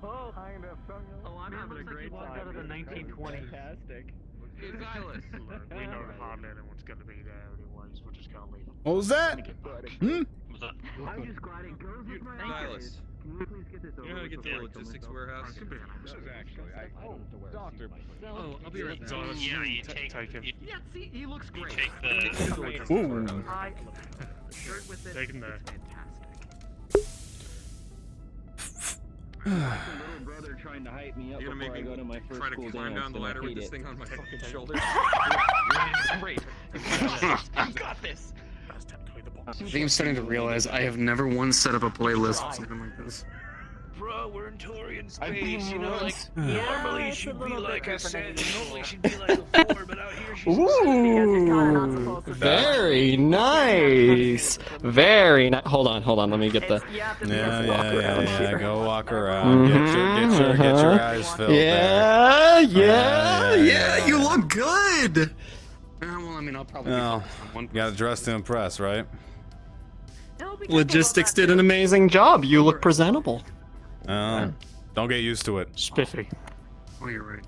Oh, I'm having a great time. Out of the 1920. Fantastic. We know hardly anyone's going to be there anyways. We're just going to leave. What was that? Hmm? I'm just glad it goes with my Silas. Can we please get this over You know how to get to the before I kill logistics myself? warehouse? This is actually, Doctor. Oh, I'll be right back. Yeah, you take him. Yeah, see, he looks great. take the. Ooh. Shirt with it. Take him there. It's fantastic. Like a little brother trying to hype me up You're gonna before I make go me to my first try to school climb dance, down the and I ladder with hate this it. thing on my fucking shoulder. Great. You got this. That's technically the boss. I think I'm starting to realize I have never once set up a playlist with something like this. Bro, we're in Torian I've space, been you know, like, once. normally it's she'd a be little like bit a 7, different. normally she'd be like a 4, but out here she's Ooh, very nice. Very nice. Hold on. Let me get the. Yeah. Go walk around. Get your eyes filled there. Yeah. You look good. Well, I mean, I'll probably. No, you gotta dress to impress, right? Logistics did an amazing job. You look presentable. Oh, don't get used to it. Spiffy. Oh, you're right.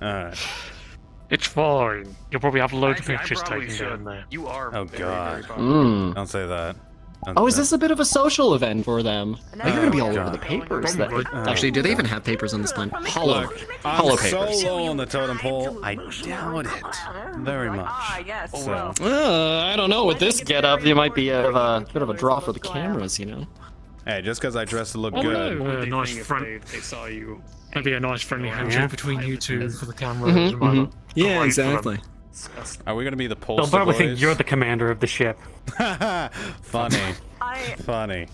Alright. It's fine. You'll probably have loads of Actually, I pictures probably taken should. down there. You are. Oh very, God. very Don't say that. Oh, is this a bit of a social event for them? They're gonna be all over the papers. Actually, do they even have papers on this planet? Hollow I'm papers. so low on the totem pole, I doubt it very much. Yes. So, I don't know. With this getup, you might be a bit of a draw for the cameras, you know. hey, just because I dress to look Oh, good. no, a nice front. They saw you. Maybe a nice friendly handshake between you two for the cameras. Mhm, might mhm. not Yeah, great for them. exactly. Are we gonna be the They'll poster probably think boys? you're the commander of the ship. Funny. I Funny.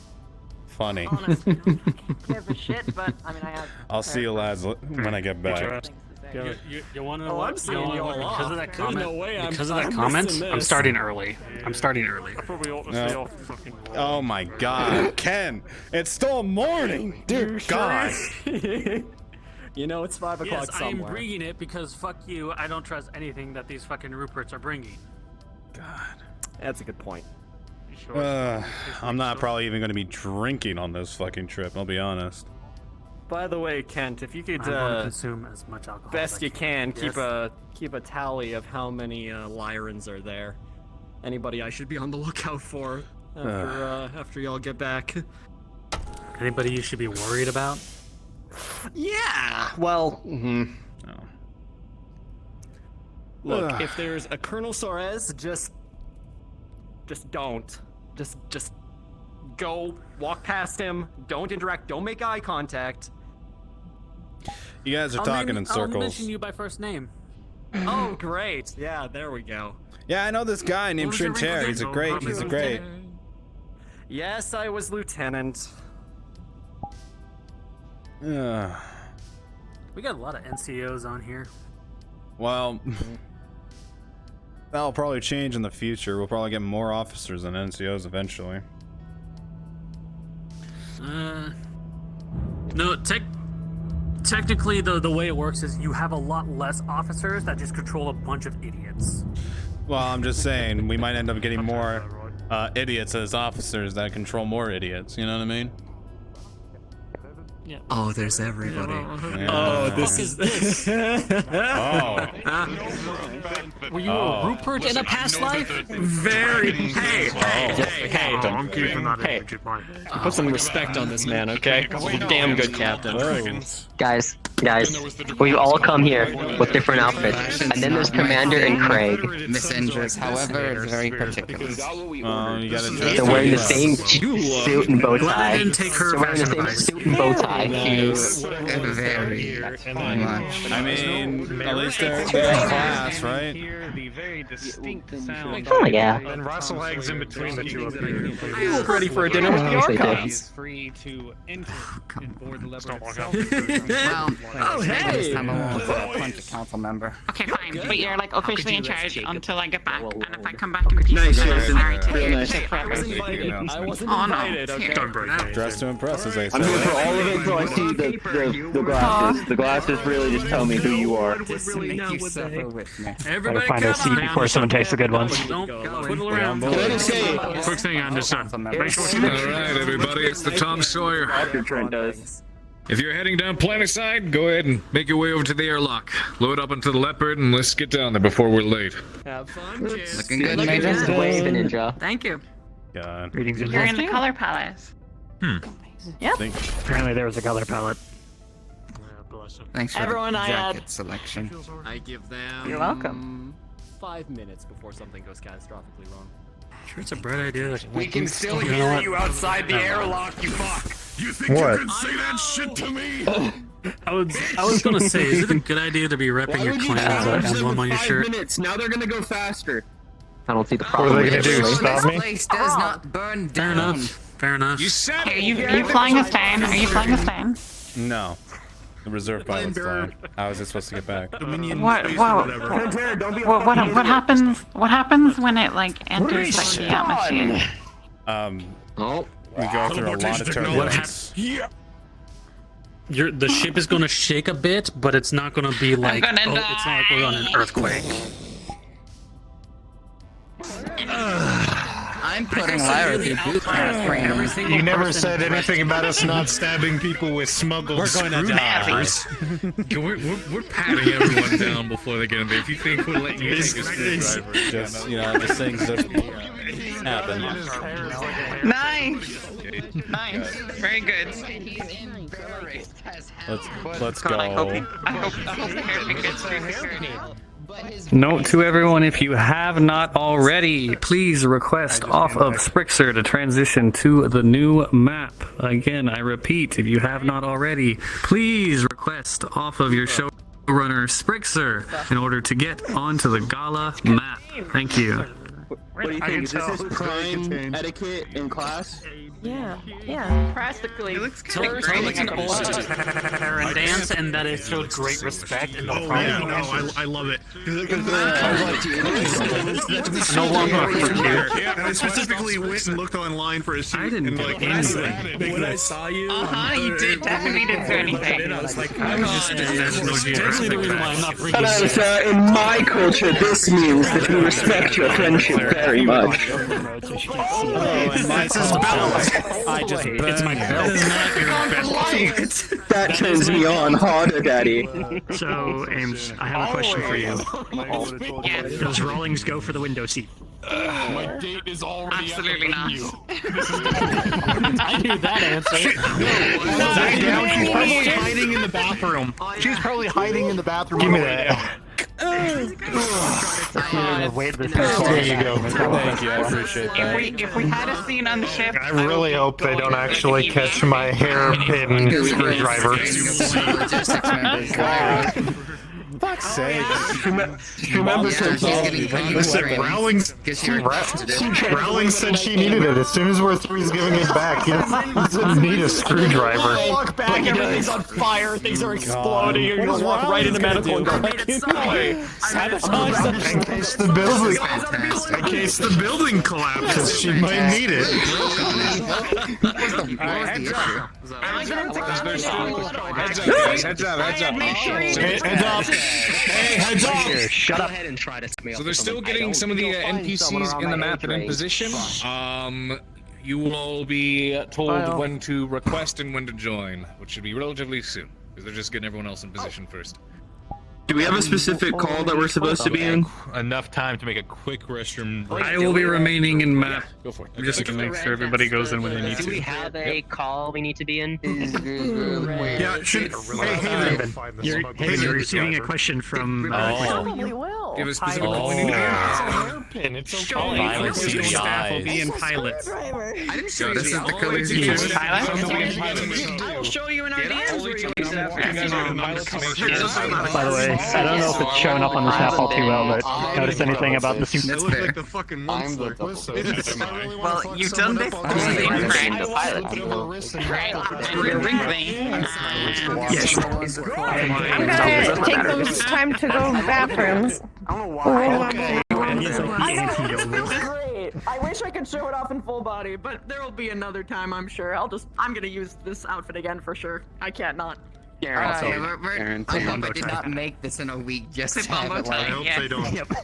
honestly don't give a shit, but I mean I have. I'll see you lads when I get back. You want to know Oh, I'm what? seeing you all Because of off. that There's comment. no way because of that I'm comment, missing I'm this. starting early. I'm starting early. I probably ought to No. stay off the fucking wall. Oh my God, Ken! It's still morning, dear God. You know it's 5 o'clock Yes, I'm somewhere. bringing it because fuck you. I don't trust anything that these fucking Ruperts are bringing. That's a good point. I'm not probably even gonna be drinking on this fucking trip. I'll be honest. By the way, Kent, if you could I want to consume as much alcohol. best as I you can keep Yes. a tally of how many Lyrans are there. Anybody I should be on the lookout for after y'all get back. Anybody you should be worried about? Yeah. Well. Look, Ugh. if there's a Colonel Suarez, just don't. Just go walk past him. Don't interact. Don't make eye contact. You guys are talking in I'll circles. mention you by first name. Oh, great. Yeah, there we go. Yeah, I know this guy named What was your Shinter. rank again? He's a great. Yes, I was lieutenant. Yeah. We got a lot of NCOs on here. Well, that'll probably change in the future. We'll probably get more officers than NCOs eventually. No, technically, the way it works is you have a lot less officers that just control a bunch of idiots. Well, I'm just saying we might end up getting more idiots as officers that control more idiots. You know what I mean? Yeah. Oh, there's everybody. Yeah. Oh, this is this. Oh. Were you Oh. a Rupert in a past life? Very. Hey. I'm keeping that image in mind. Put some respect on this man, okay? He's a damn good captain. Whoa. Guys, Guys, we all come here with different outfits, and then there's Commander and Craig. Messengers, however, is very particular. You gotta They're wearing the same suit and bow tie. They're wearing the same suit and bow tie. Very much. I mean, at least they got class, right? The very distinct sound. Oh yeah. And Russell hangs in between the two of you. You look ready for a dinner with the archives. Free to enter and board the lever Well, oh hey! this time I won't punch a council member. Okay, fine, but you're like officially in charge until I get back, and if I come back in the future, Nice, then I'm Jason. sorry to Real hear nice. shit forever. I wasn't Oh, no. invited, okay? Don't break it. Dress to impress, as they say. I'm here for all of it until I see the glasses. The glasses really just tell me who you are. Just to make you suffer with me. Everybody find a seat before someone takes the good ones. Don't twiddle around. Quick thing I understand. Make sure All right, everybody, it's the Tom Sawyer. Dr. Trent does. If you're heading down Planetside, go ahead and make your way over to the airlock. Load up into the Leopard, and let's get down there before we're late. Have fun, kids. Looking good, Major. This is way the ninja. Thank you. God. You're in the color palace. Yep. Apparently there was a color palette. Thanks for Everyone the I jacket had. selection. I give them. You're welcome. 5 minutes before something goes catastrophically wrong. Sure, it's a bright idea. We can still hear you outside the airlock, you fuck. You think What? you can say that shit to me? I was gonna say, is it a good idea to be repping your clan as an emblem on your shirt? minutes. Now they're gonna go faster. I don't see the What problem. are they gonna do? with it. Stop me? This place does not burn Fair down. enough. Fair enough. You said Are you flying a stone? Are you flying a stone? No. The reserve pilot's flying. How is it supposed to get back? What happens? What happens when it like enters like the atmosphere? We go through a lot of turbulence. The ship is gonna shake a bit, but it's not gonna be like gonna it's not like we're on an earthquake. I'm putting Lyra through boot camp. You never said anything about us not stabbing people with smuggled screwdrivers. We're patting everyone down before they get in there. If you think we'll let you take a screwdriver. Just, just things just happen. Nice. Nice. Very good. Let's God, I hope go. the hairpin gets through security. Note to everyone, if you have not already, please request off of Sprixer to transition to the new map. Again, I repeat, if you have not already, please request off of your showrunner Sprixer in order to get onto the Gala map. Thank you. What do you think? Is this crime etiquette in class? Yeah. Practically. It looks Tell them it's an old Terran dance and that it showed great respect and no problem. I love it. No longer for you. Yeah, and I specifically went and looked online for a suit. I didn't do anything. When I saw you, You definitely didn't do anything. I was like, Definitely the reason why I'm not bringing this. In my culture, this means that we respect your friendship very much. It's my belt. That turns me on harder, Daddy. So, Ames, I have a question for you. Does Rawlings go for the window seat? My date is already Absolutely not. I knew that answer. She's probably hiding in the bathroom. She's probably hiding in the bathroom. Give me that. There you go. Thank you, I appreciate that. If we had a scene on the ship, I really hope they don't actually catch my hairpin screwdriver. Logistics members, Lyra. Fuck's sake. Remember Listen, Rowling said she needed it. As soon as we're through, he's giving it back. He doesn't need a screwdriver. walk back, everything's on fire, things are exploding, you're gonna walk right into medical and go back in. Sabotage In case the building collapses, she might need it. Heads up. Hey, heads up! Shut up. ahead and try to set me So up they're with still something. getting some of the NPCs in the map and in position. You will all be told when to request and when to join, which should be relatively soon, because they're just getting everyone else in position first. Do we have a specific call that we're supposed to be in? Enough time to make a quick restroom break. I will be remaining in map. Go for it. Just to make sure everybody goes in when they need Do we to. have a call we need to be in? Yeah, You're receiving a question from. Probably will. Give a specific Oh. we need to be in. Hairpin, it's okay. Violent Staff will CGIs. be in pilots. I didn't So this is the colors You you use pilot? I will show you in our DMs where you can set By the way, I don't know if it's showing up on the snap all too well, but notice anything about the suit? That's fair. the fucking monster. Well, you've done this before, right? The pilot. Right, and you're wrinkly. Yes. I'm gonna take those time to go bathrooms. Okay. He's like the anti-yokel. Great. I wish I could show it off in full body, but there will be another time, I'm sure. I'm gonna use this outfit again for sure. I can't not. I hope I did not make this in a week just to have it like.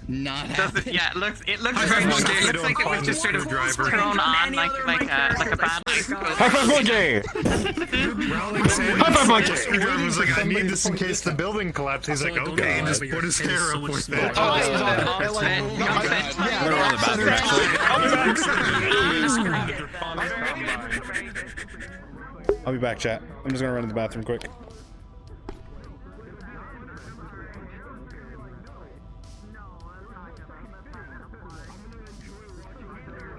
Not happen. Yeah, it looks like it was just sort of thrown on like a bad High five monkey! High five monkey! Screwdriver was like, I need this in case the building collapses. He's like, okay, just put his hair up with that. I'll be back, chat. I'm just gonna run to the bathroom quick.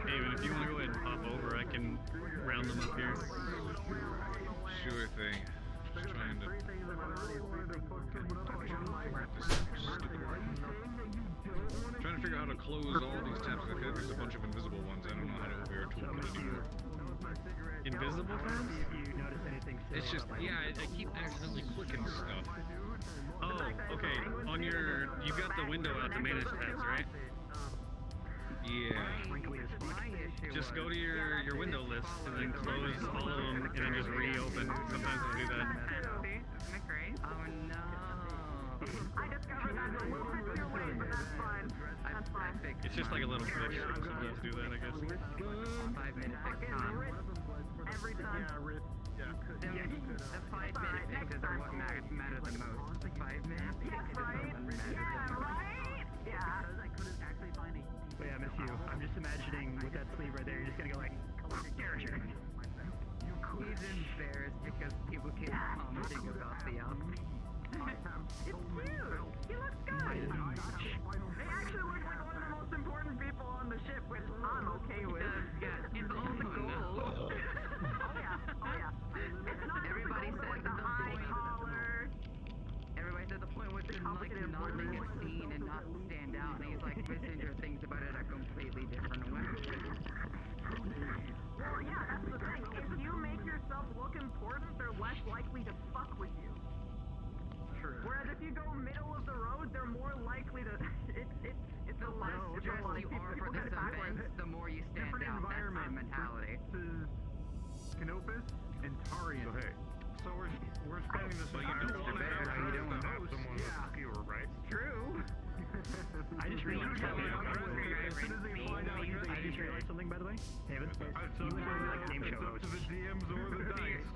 David, if you want to go ahead and pop over, I can round them up here. Sure thing. Just trying to. Trying to figure out how to close all these tabs. I feel like there's a bunch of invisible ones. I don't know how to open your toolkit anymore. Invisible tabs? It's just, yeah, I keep accidentally clicking stuff. Oh, okay. On your, you got the window out to manage tabs, right? Yeah. Just go to your window list and then close all of them and then just reopen. Sometimes I'll do that. Oh no. I discovered that the movement too late, but that's fine. That's fine. It's just like a little glitch. Sometimes do that, I guess. 5 minute fix time. Every time. The 5 minute fixes are what matter the most. 5 minute fixes are what matter the most. Yeah. Wait, I miss you. I'm just imagining with that sleeve right there, you're just gonna go like, character. He's embarrassed because people keep commenting about the outfit. It's cute. He looks good. They actually look like one of the most important people on the ship, which I'm okay with. Yeah, it's all the goal. Oh yeah. It's not Everybody just said the high collar. Everybody said the point was to like not make a scene and not stand out, and he's like, messenger thinks about it a completely different way. Well, yeah, that's the thing. If you make yourself look important, they're less likely to fuck with you. True. Whereas if you go middle of the road, they're more likely to. It's a less. The dressed you are for this event, the more you stand out. That's my mentality. This is Canopus and Tarian. So hey, so we're spending this entire time to have someone with a skewer, right? True. I just realized something. Something, by the way. David, you would like game show host. To the DMs or the dice.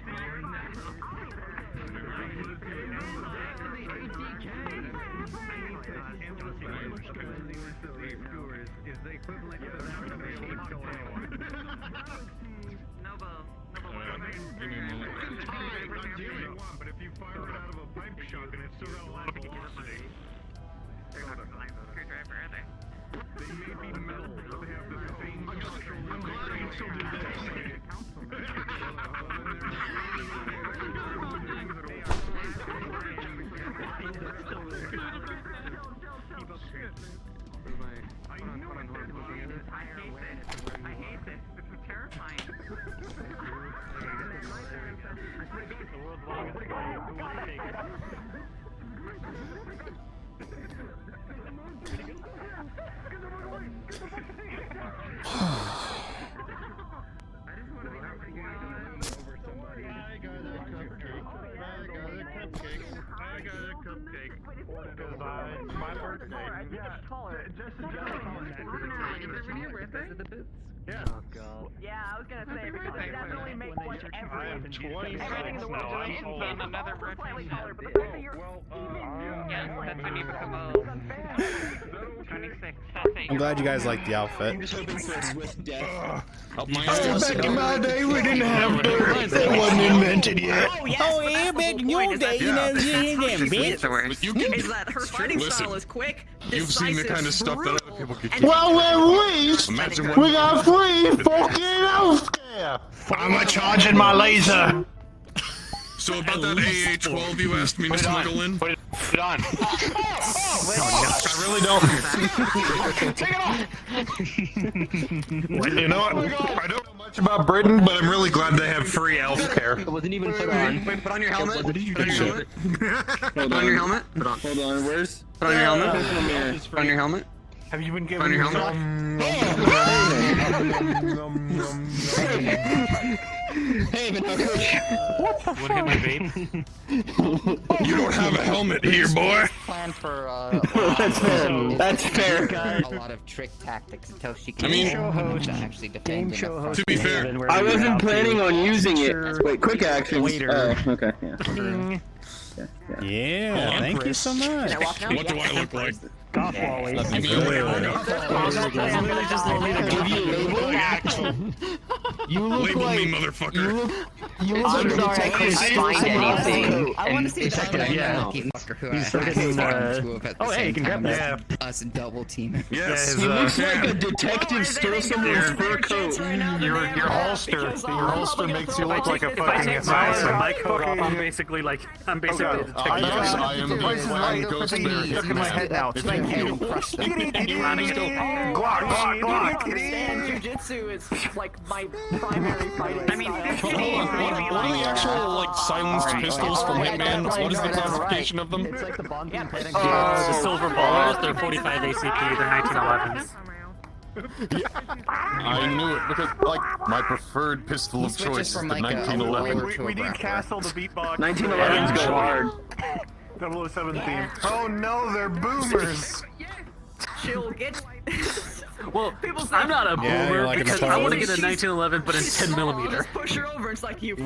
Is the equivalent of but if you fire it out of a pipe shotgun, it's still got a lot of velocity. They're not like the screwdriver, are they? They may be metal, but they have the same structural I hate this. This is terrifying. I got a cupcake. My birthday. Yeah. Oh god. Yeah, I was gonna say because it definitely makes like everything in the world and another slightly taller, but the fact that you're That didn't even come out. 26. I'm glad you guys like the outfit. Back in my day, we didn't have dirt. That wasn't invented yet. Oh yeah, back in your day, you know, bitch. Is that her fighting style is quick, You've seen the kind of stuff that other people get. Well, at least Imagine what we got free fucking healthcare. I'm charging my laser. So about that AA-12 you asked me to smuggle in? Put it on. I really don't. You know what? I don't know much about Britain, but I'm really glad they have free healthcare. It wasn't even put on. Wait, put on your helmet. Put on your helmet. Put on your helmet. Put on. Hold on, where's? Put on your helmet. Put on your helmet. Have you been Put on your helmet. Hey, Coach. What hit my vape? You don't have a helmet here, boy. Plan for That's fair. That's fair. A lot of trick tactics until she can actually defend. To be fair, I wasn't planning on using it. Wait, quick actions. Oh, okay. Yeah. Yeah, thank you so much. what do I look like? Golf Wally. Give me a label. You look Label like me, motherfucker. you look I'm sorry, I couldn't find anything. I want to see that. Oh, hey, you can grab that. Us double teaming. Yes. He looks like a detective stole someone's fur coat. Your holster makes you look like a fucking My assassin. coat off, I'm basically a detective. Yes, I am the ghost bear. Look in my head now. Thank you. Glock. Understand jujitsu is like my primary fighting. I mean, What are the actual silenced pistols from Hitman? What is the classification of them? It's like the Bond beam petting. The silver ballers, they're 45 ACP, they're 1911s. I knew it because my preferred pistol of choice is the 1911. We need Castle to beatbox. 1911s go hard. 007 theme. Oh no, they're boomers. chill, get. Well, I'm not a boomer because I want to get a 1911, but in 10mm. Just push her over. It's like you. I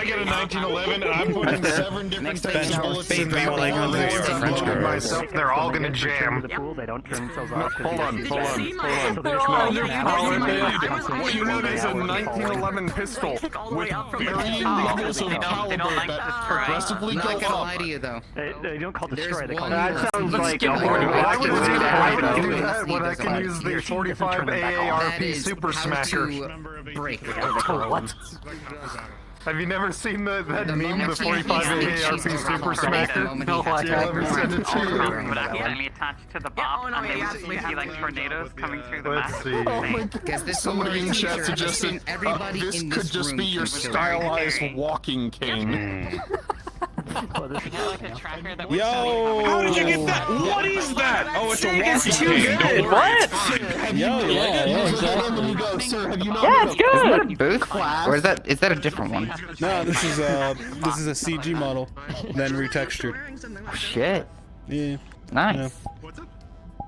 get a 1911 and I'm putting 7 different types of bullets in myself. They're all gonna jam. They don't turn themselves off. Hold on. What you need is a 1911 pistol with varying levels of caliber that progressively go I'm not gonna lie up. to you though. They don't call destroy. They call That sounds like I would do that when I can use the 45 AARP Super Smacker. Break. What? Have you never seen that meme, the 45 AARP Super Smacker? No, I'll never send it to you. Would have enemy attached to the bob, and they would see like tornadoes coming through the Let's map. see. Somebody in chat suggested this could just be your stylized walking cane. Yo! How did you get that? What is that? Oh, it's a walking cane. Don't worry. What? Yeah, it's good. Is that a booth class? Or is that a different one? No, this is a CG model, then retextured. Oh, shit. Yeah. Nice.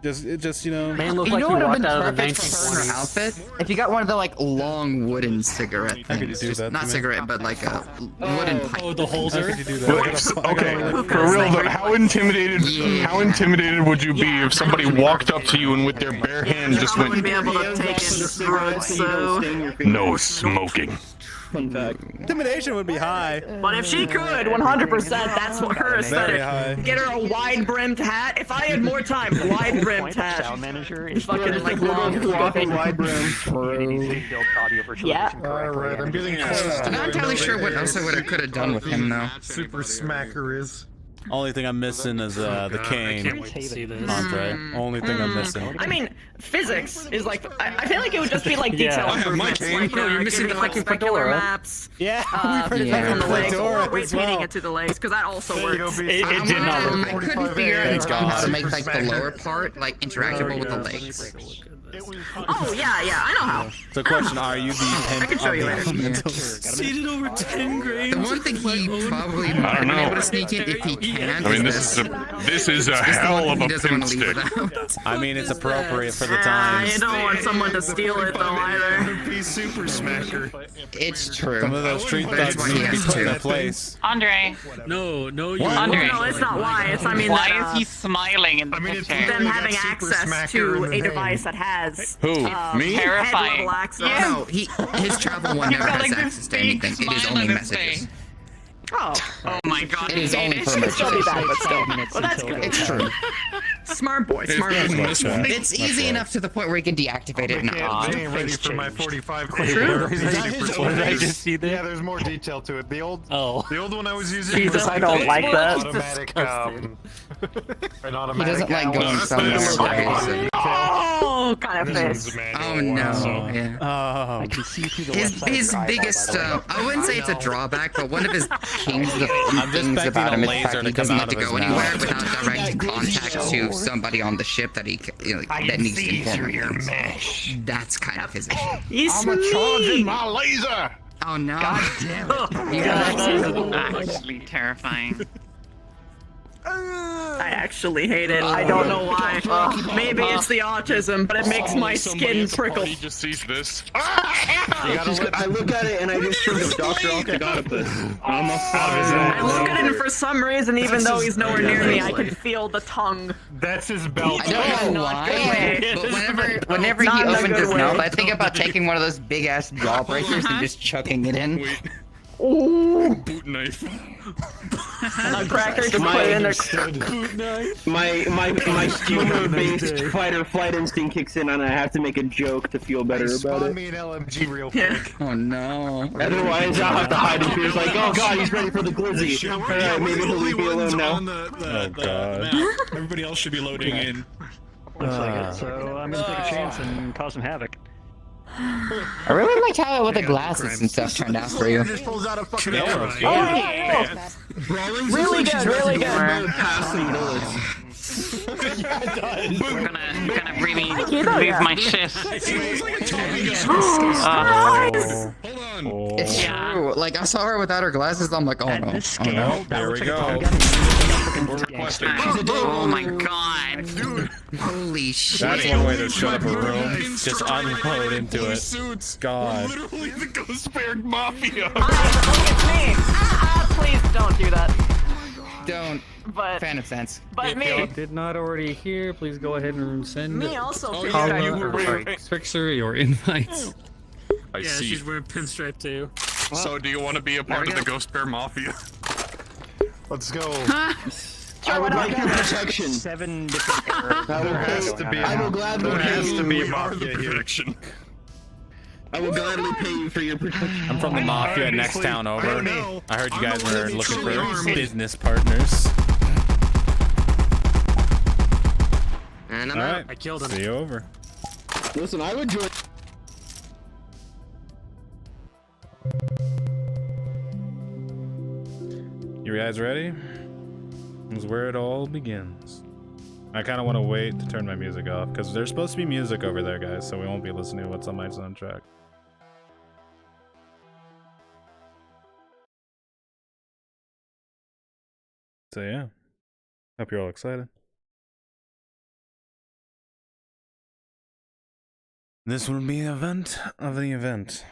Just you know. Man, looked You like know he what would walked have out been of the perfect for her 1920s. outfit? If you got one of the long wooden cigarette things. I could do that. Not cigarette, but like a wooden pipe. Oh, the holder. I could do that. Okay, for real though, how intimidated would you be if somebody walked up to you and with their bare hand just I wouldn't went, be able to take it, so. no smoking? Fun fact. Intimidation would be high. But if she could, 100%, that's what her Very high. aesthetic. Get her a wide-brimmed hat. If I had more time, wide-brimmed hat. Sound manager. Fucking long fluffy. Wide brim. Yeah. Alright, I'm getting close. I'm not entirely sure what else I could have done with him though. Super Smacker is. Only thing I'm missing is the I cane. can't wait to see this. Entree. Only thing I'm missing. I mean, physics is like. I feel like it would just be like detail Yeah. improvements. I have my Like, cane. No, you're missing giving, the like, fucking specular fedora. maps. Yeah, we've heard yeah. it On the legs, fedora or weight as well. painting it to the legs, because that also works. It did not work. I couldn't figure out Thanks, how God. to make like the lower part like interactable with the legs. Oh yeah, I know how. So, question: are you the pimp I can show of you the later. elementals? Seated over 10 grains. The one thing he probably I might don't be know. able to sneak in if he can. I mean, this is a hell of a pimp stick. I mean, it's appropriate for the You times. don't want someone to steal it though either. Super smacker. It's true. Some of those street That's thugs why need he to be has put in to. place. Andre, No, you. Andre. No, it's not why. It's I mean why that, is he smiling in the picture? them having access to a device that has Who? Me? Terrifying. head-level access. Yeah. No, his travel one never got, has like, this access to big anything. It is smile only on his messages. face. Oh, Oh my god. It is only for it'd still be messages. bad, but still. Well, that's good. It's true. Smart boy, smart boy. It's easy enough to the point where you can deactivate it now. I ain't ready for my 45 True. What What did I just see there? Yeah, there's more detail to it. The old one I was using. Jesus, was I don't like that. Automatic, an He automatic. doesn't like going somewhere where Oh, kind of face. Oh no. Yeah. Oh, His biggest, I wouldn't say it's a drawback, but one of his things expecting about him a is the laser fact to he come doesn't out have to of his go mouth. anywhere without direct contact to somebody on the ship that that needs to inform him. That's kind of his issue. charging my laser. Oh no. God damn it. Actually terrifying. I actually hate it. I don't know why. Maybe it's the autism, but it makes my skin prickle. He just sees this. I look at it and I just think of Dr. Octogotopus. I look at him for some reason, even though he's nowhere near me, I can feel the tongue. That's his belt. I don't know why, but whenever he Not in a opens good his way. mouth, I think about taking one of those big ass jawbreakers and just chucking it in. Boot knife. Nutcracker, just put it in there. My humor-based fight or flight instinct kicks in, and I have to make a joke to feel better about Spawn it. me an LMG real quick. Oh no. Otherwise, I'll have to hide in fear. It's like, oh god, he's ready for the glizzy. Alright, maybe he'll leave me alone now. Oh god. Everybody else should be loading in. Looks like it, so I'm gonna take a chance and cause some havoc. I really liked how the glasses and stuff turned out for you. Just pulls out a fucking Yeah, arrow. that's Really good, really good. Passing bullets. I'm gonna really lose my shit. It's true. Like I saw her without her glasses. I'm like, oh no. Oh no. There we go. We're requesting. Oh my god. Holy shit. That's one way to shut up a room. Just unload into it. God. Literally the Ghost Bear Mafia. Look at me. Please don't do that. Don't. But Phantom sense. But me. If y'all did not already hear, please go ahead and send Me also. Paula or Fixer your invites. I Yeah, see. she's wearing pinstripe too. So, do you want to be a part of the Ghost Bear Mafia? Let's go. I would like your protection. 7 different There has to be. I will gladly There has pay to be a you. mafia here. Protection. I will gladly pay you for your protection. I'm from the mafia next town over. I heard you guys were looking for business partners. And I'm Alright, I killed him. see you over. Listen, I would join. You guys ready? This is where it all begins. I kind of want to wait to turn my music off because there's supposed to be music over there, guys, so we won't be listening to what's on my soundtrack. So yeah, hope you're all excited. This will be the event of the event.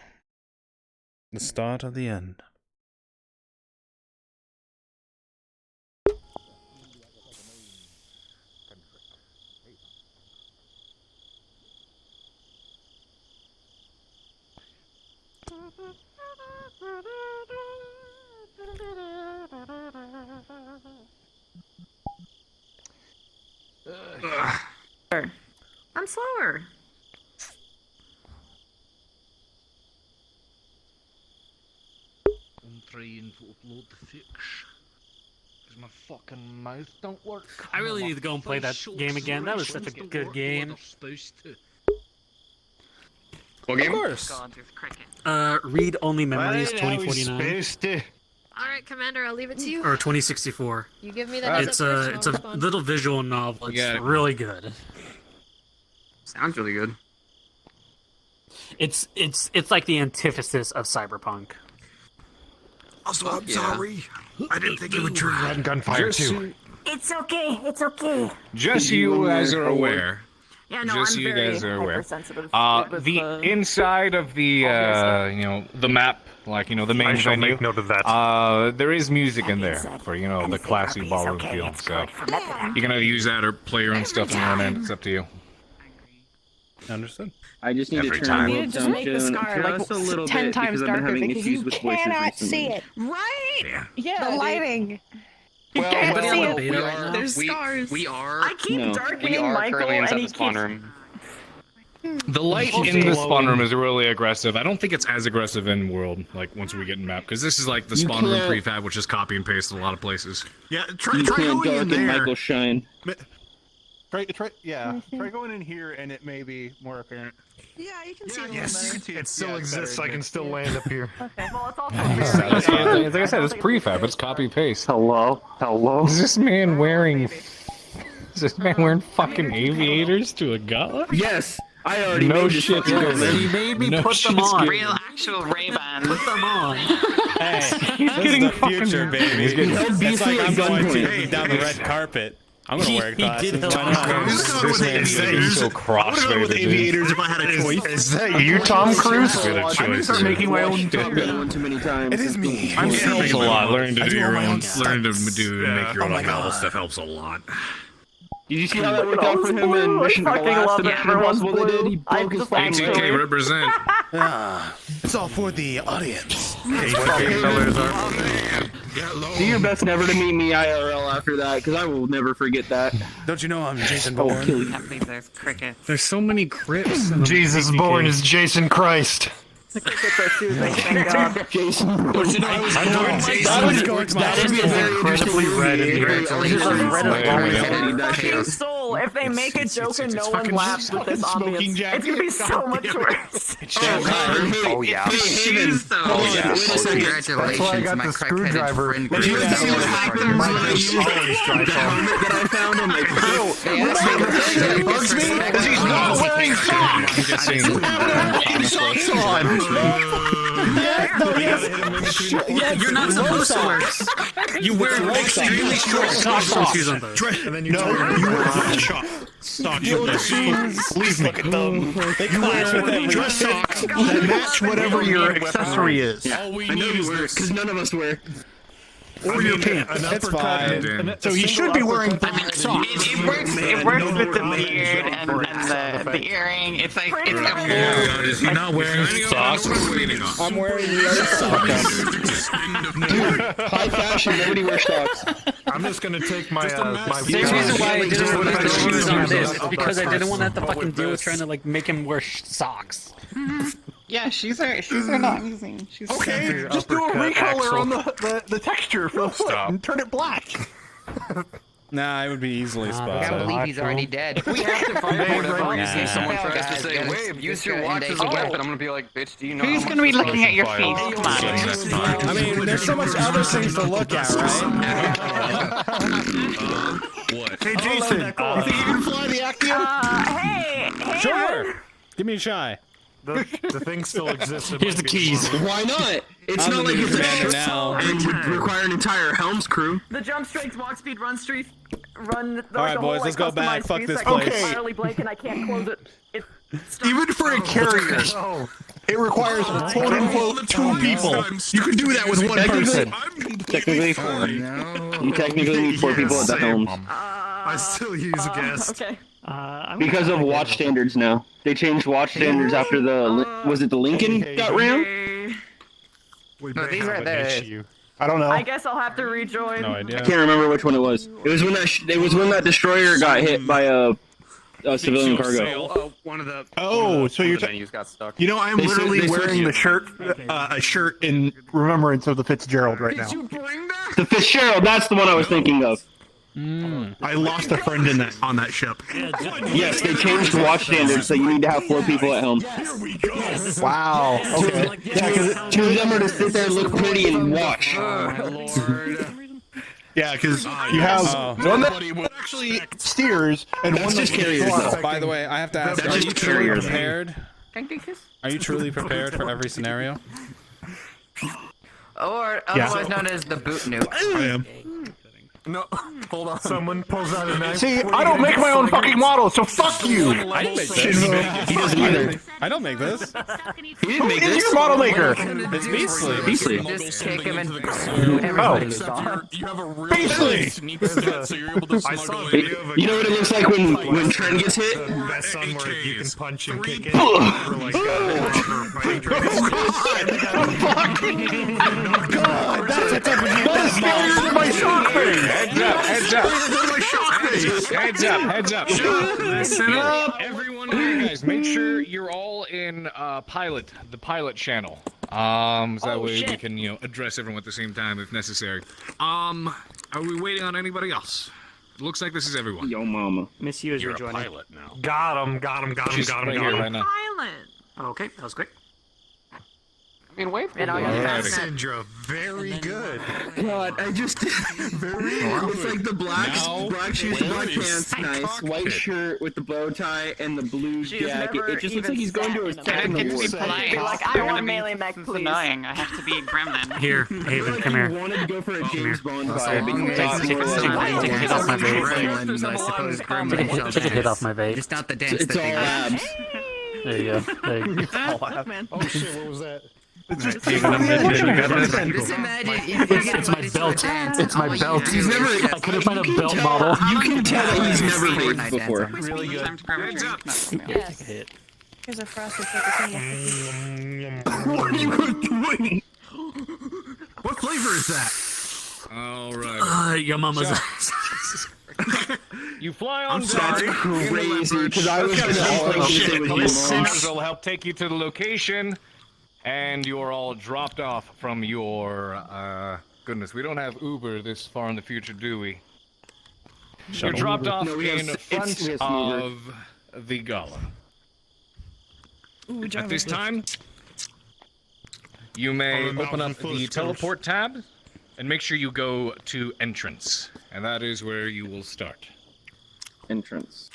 The start of the end. I'm slower. I'm trying to upload the fix. Because my fucking mouth don't work. I really need to go and play that game again. That was such a good game. What game? Of course. God, there's cricket. Read Only Memories 2049 Alright, Commander, I'll leave it to you. or 2064. You give me that. It's a little visual novel. It's really good. Sounds really good. It's like the antithesis of cyberpunk. Also, I'm sorry. I didn't think it would try. Gunfire too. It's okay. It's okay. Just so you guys are aware. Yeah, no, Just I'm so you very guys are aware. hypersensitive with The inside of the the map, like the main I shall venue. make note of that. There is music in there for the classy ballroom feel. So you can either use that or play your own stuff on your own end. It's up to you. Understood. I just need Every to turn time. the You world need to down just to make the scar like just a little 10 bit times because I've been darker having because issues you with voices cannot see recently. it. Right? Yeah, the lighting. You Well, can't but see yeah, it. we are- There's scars. We are. I keep No. darkening We are Michael, currently and inside he the spawn keeps... room. The light in the spawn room is really aggressive. I don't think it's as aggressive in world, like once we get in map, because this is like the You spawn room can't- prefab, which is copy and paste in a lot of places. Yeah, You try can't going in darken there. Michael shine. Try going in here and it may be more apparent. Yeah, you can see Yes. It still exists. I can still land up here. Okay, well, it's also Like I said, it's prefab. It's copy paste. Hello? Hello? Is this man wearing? Is this man wearing fucking aviators to a gala? Yes, I already No made this shit, fucking dude. man. He made me No put them shit's on. good. Real actual Ray-Ban. Put them on. Hey, He's this getting is the future, fucking- baby. he's getting- It's like I'm going to gunpoint. take down the red carpet. I'm gonna wear He glasses. did Why help not? me. This man's getting so I would have gone with crossfaded. aviators if I had a choice. Is that you, Tom Cruise? Good I'm gonna choice. start making my own Top Gun one too many times. It is me. I'm getting helps a lot. Learning to I do do all your my own, own learning to stunts. do and make your Oh own my gala God. stuff helps a lot. Did you see how that worked out for him in Mission fucking the last love Mission everyone's Impossible they did? He blue. I broke his just fucking like ATK leg. represent. It's all for the audience. Do your best never to meet me IRL after that, because I will never forget that. Don't you know I'm Jason I will Bourne? kill you. Can't believe there's crickets. There's so many crypts. Jesus born is Jason Christ. the crickets are soothing, thank God. Jason. That is Incredibly red in here. fucking soul. If they make a joke and no one laughs with this ambience, it's gonna be so much worse. Oh yeah. Shoes, though. Oh, yeah. Congratulations, That's why I got my the crack-headed screwdriver. friend Did group. you see what happened? That I found him. Because he's not wearing socks on. You're not supposed to wear. You wear extremely short socks and shoes on those. And then you wear socks. Believe me. You wear dress socks that match whatever your accessory is. All we I know need you is wear it, this. because none of us wear. Or your pants. It's fine. Damn. So he should be wearing black socks. It works with the beard and the earring. It's like, it's a God, is he not wearing socks? I'm wearing the other socks. High fashion, nobody wears socks. I'm just gonna take my my. The reason why I didn't want to put the shoes on this is I'll because I start didn't want to have to off fucking with deal with this. trying to like make him wear socks. yeah, shoes are not using. Shoes Okay, just do a recolor on the texture and turn it black. Nah, it would be easily I spotted. can't believe he's already dead. We have to fight for it. Obviously, Nah. someone tries to Guys, say, guys, "Wave, use this your guy watch and as a they- weapon." I'm gonna be like, "Bitch, do you know?" Who's gonna be looking at your feet? Come on. I mean, there's so much other things to look at, right? What? Hey Jason, you think you can fly the Actium? Hey, Sure. Give me a shy. The thing still exists. Here's the keys. Why not? It's I'm not the like new it's a commander ship now. and would require an entire Helms crew. the jump strength, walk speed, run streak, run. The, All right, the boys, whole, let's go back. customized Fuck piece this I can place. entirely blank and I can't close it. Even for a carrier, it requires quote unquote 2 people. You can do that with one person. Technically 4. You technically need 4 people at the Helms. I still use a guest. Okay. Because of watch standards now. They changed watch standards after the... Was it the Lincoln got rammed? No, these are the. I don't know. I guess I'll have to rejoin. No idea. I can't remember which one it was. It was when that destroyer got hit by a civilian cargo. One of the. Oh, so you're. menus got stuck. You know, I'm They literally switched wearing it. the shirt, a shirt in remembrance of the Fitzgerald right now. The Fitzgerald, that's the one I was thinking of. I lost a friend on that ship. Yes, they changed watch standards, so you need to have 4 people at helm. Wow. Okay. Yeah, because 2 of them are to sit there and look pretty and watch. Yeah, because you have one that actually steers and one That's that just carriers, though. By the way, I have to ask, That's are just you truly carriers. prepared? Are you truly prepared for every scenario? Or otherwise known as the boot nuke. I am. No, hold on. Someone pulls out a knife. See, I don't make my own fucking model, so fuck you! I didn't make this. He doesn't either. I don't make this. He didn't make this. Who is your model maker? It's Beastly. Beastly. Just kick him and You have a real Beastly! sneak attack, so you're able to I saw a smuggle video of a You know what it looks like when Trent gets hit? the best one where you can punch and kick it. For like God, that's a type of that is scarier than my shock face! Heads up. Listen up. Everyone, you guys, make sure you're all in the pilot channel. So that way we can, address everyone at the same time if necessary. Are we waiting on anybody else? It looks like this is everyone. Yo, mama. Miss you is You're rejoining. a pilot now. Got him. She's right here right now. Pilot. Okay, that was quick. I mean, wait for Sindra, very good. God, I just very. It's like the black shoes, the black pants, nice white shirt with the bow tie and the blue jacket. It just looks like he's going to a second award. Like, I want melee mech, please. Annoying. I have to be gremlin. Here, Haven, come I here. wanted to go for a James Bond vibe. Take a hit off my vape. I suppose Take a hit off my vape. Just not the dance It's all abs. There you go. There you go. Oh shit, what was that? Just imagine if you get It's my belt. It's my belt. He's never. I couldn't find a belt model. You can tell he's never raped before. Really good. Take a hit. Here's a frosted flake. What are you doing? What flavor is that? All right. Your mama's. You fly on That's down. crazy, because I was going to say with you, Listeners will help take you to the location, and you are all dropped off from your. Goodness, we don't have Uber this far in the future, do we? You're dropped off in front of the gala. At this time, you may open up the teleport tab and make sure you go to entrance, and that is where you will start. Entrance.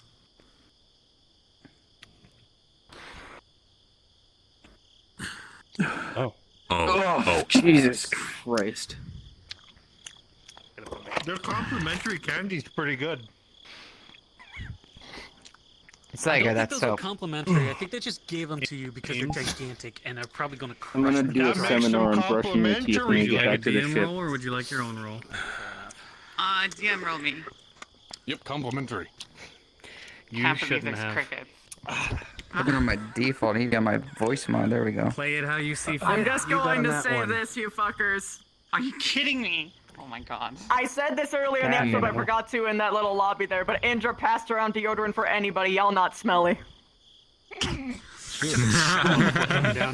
Oh, Jesus Christ. Their complimentary candy's pretty good. It's like Those that's are so. complimentary. I think they just gave them to you because they're gigantic and they're probably going to I'm crush going to do a seminar on brushing your teeth when you get back to the ship. Or would you like your own roll? DM roll me. Yep, complimentary. You shouldn't have. Crickets. Put it on my default. You got my voice mod. There we go. Play it how you see fit. I'm just You got going on to that say one. this, you fuckers. Are you kidding me? Oh my god. I said this earlier in the episode, but I forgot to in that little lobby there. But Indra passed around deodorant for anybody. Y'all not smelly. down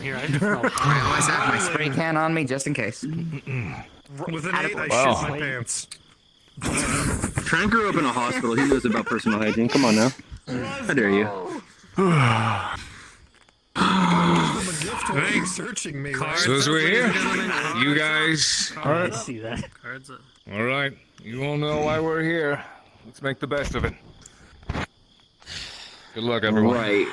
here. I I always have my spray can on me just in case. With an 8, I Wow. shit my pants. Trent grew up in a hospital. He knows about personal hygiene. Come on now. How dare you? Thanks, searching me. So as we're here, you guys. I see that. Cards up. All right, you all know why we're here. Let's make the best of it. Good luck, everyone. Right.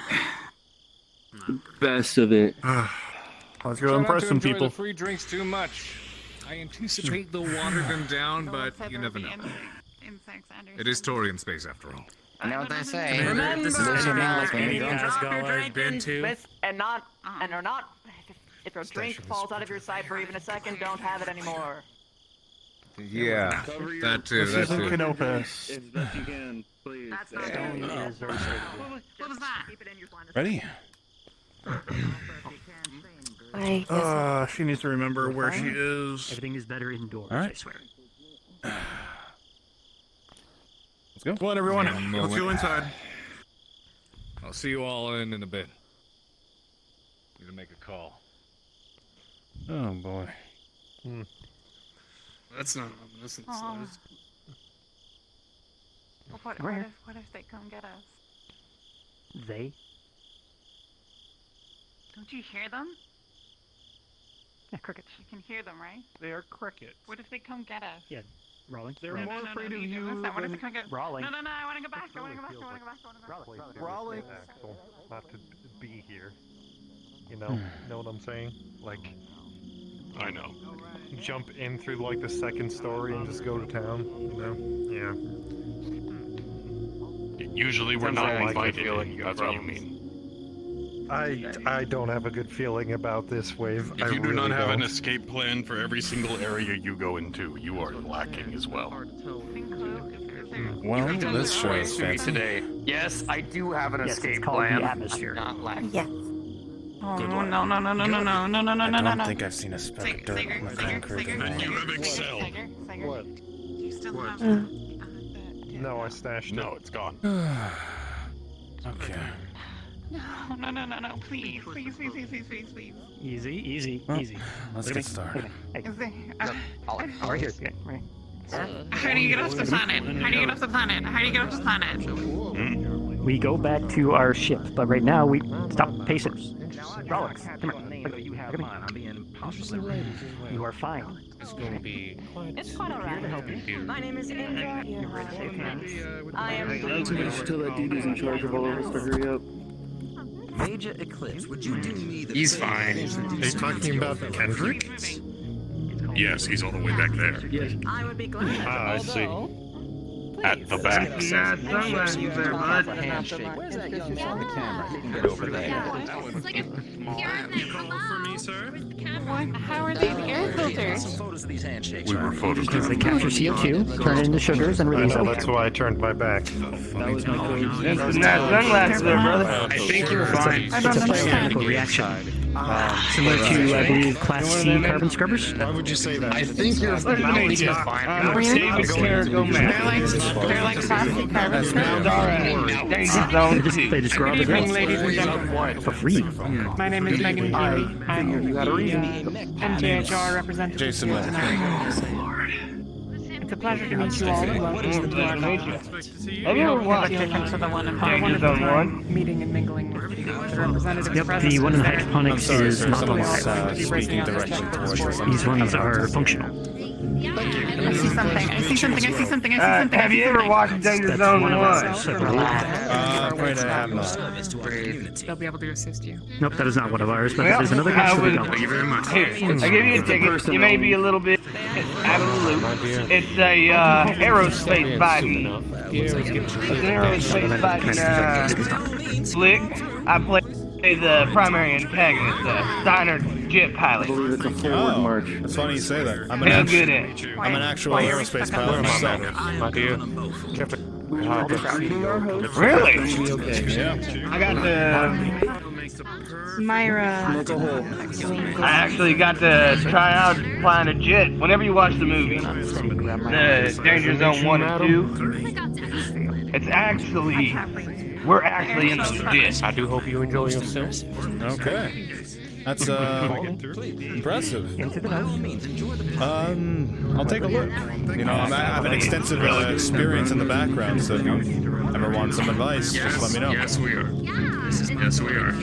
The best of it. Let's Try go not impress to some enjoy people. the free drinks too much. I anticipate they'll water them down, but you never know. It is Torian space after all. I know what they say. Remember, This is your mouth when you drop don't. your Gala I've drink been in to. this and they're not. If your drink falls out of your side for even a second, don't have it anymore. Yeah, that too. This That isn't too. Canopus. As best you can, please. That's not What was that? Keep it in your line of Ready? She needs to remember where she is. Everything is better indoors, All right. I swear. Let's go. Come on, everyone. Yeah, Let's go inside. I'll see you all in a bit. Need to make a call. Oh boy. That's not ominous. Aw. It's What if they come get us? They? Don't you hear them? Yeah, crickets. You can hear them, right? They are crickets. What if they come get us? Yeah, Rawling. They're No, more no, no, afraid no, of you you don't What if they than come get Rawling. No, I want to go back. I want to go back. I want to go back. I want to go back. Raleigh. Axel, not to be here. You know what I'm saying? Like, I know. jump in through like the second story and just go to town. You know? Usually we're not invited. That's what you problems. mean. I don't have a good feeling about this wave. If you do not have an escape plan for every single area you go into, you are lacking as well. Well, this show is fancy. Today. Yes, I do have an escape plan. I'm not lacking. Yes. Oh, Good no, luck. no, no, no, no, no, no, no, no, no, I no, don't no. think I've seen a speck of dirt on the concrete in a while. You have Excel. What? You still have No, I stashed it. No, it's gone. Okay. No, no, no, no, no, please, please, please, please, please, please, please. Easy, easy, Well, easy. let's get started. Hey, Right here. Okay, right. How do you get off the planet? How do you get off the planet? How do you get off the planet? We go back to our ship, but right now we stop pacing. Rolex, come here. Look at me. You are fine. It's going to be It's quite alright. My name is Indra. I am. I should tell that dude who's in charge of all of us to hurry up. Major Eclipse, would you do me the He's fine. Are you talking about Kendrick? Yes, he's all the way back there. Yes. I would be glad. Ah, I see. At the back. Nah, sunglasses there, bud. Where's that young man on the camera? He can get over there. How are they the air filters? Some photos of these handshakes. We were Because they photographed. capture CO2, turn it into sugars, and I release know, it. that's why I turned my back. That was my code. Nah, sunglasses there, brother. I think you're fine. It's a biochemical reaction. Similar to, I believe, Class C carbon scrubbers. Why would you say that? I think you're fine. They're like plastic carbon strips. They just grab Good evening, it ladies and gentlemen. for free. My name is Megan Keeley. I'm the NJHR representative. Jason here Miller. tonight. It's a pleasure to meet you all. Welcome to our Have you ever watched different to the one in Danger Zone 1? meeting and mingling with the representatives Yep, present. the one in I'm hydroponics sorry, is sir. not Someone's alive. speaking directly towards us. These ones are functional. I see something. I see something. I see something. I see something. Have you ever watched Danger That's Zone one of 1? us. Afraid I have not. They'll be able to assist you. Nope, that is not one of ours, but Well, that is another I question we would- don't. Thank you very much. Here, I give you a ticket. You may be a little bit out of the loop. It's a aerospace fighting. It's an aerospace fighting flick. I play the primary antagonist, Steiner jet pilot. I believe it's a forward march. It's funny you say that. I'm Real good at it. I'm an actual aerospace pilot myself. My dear. Really? Yeah. I got the. Myra. I actually got to try out flying a jet. Whenever you watch the movie, the Danger Zone 1 and 2, it's actually, we're actually in those jets. I do hope you enjoy yourself. Okay. That's impressive. I'll take a look. You know, I have an extensive experience in the background, so if you ever want some advice, just let me know. Yes, we are. Yes, we are.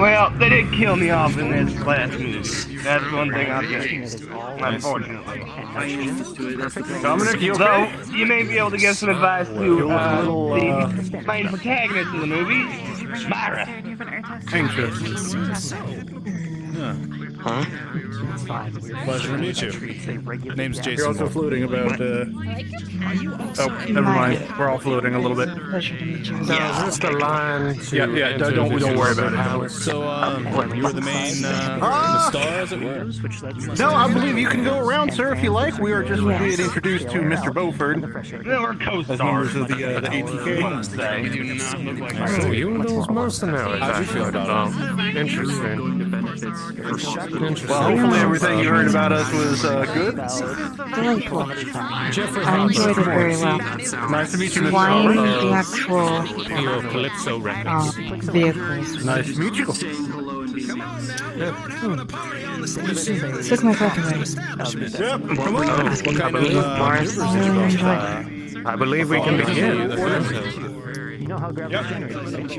Well, they did kill me off in this last movie. That's one thing I'll tell you. Unfortunately. So, you may be able to give some advice to the main protagonist of the movie, Myra. Yeah. Huh? Pleasure to meet you. Name's Jason. You're also Moore. floating about, Oh, never mind. We're all floating a little bit. No, is this the line to Yeah, don't worry about it. So, you were the main the star, as it were? No, I believe you can go around, sir, if you like. We are just being introduced to Mr. Beaufort. We're As members of the ATK. We do not look like Oh, you and those mercenaries. How'd you feel about it? Interesting. Well, hopefully everything you heard about us was good. Delightful. Jeffrey I enjoyed it very well. Nice to meet you, Mr. Flying Beaufort. the actual Calypso records. vehicles. Nice to meet you. Took my breath away. Yep, come on. What kind of I really enjoyed it. I believe we can begin. know how gravel generators work.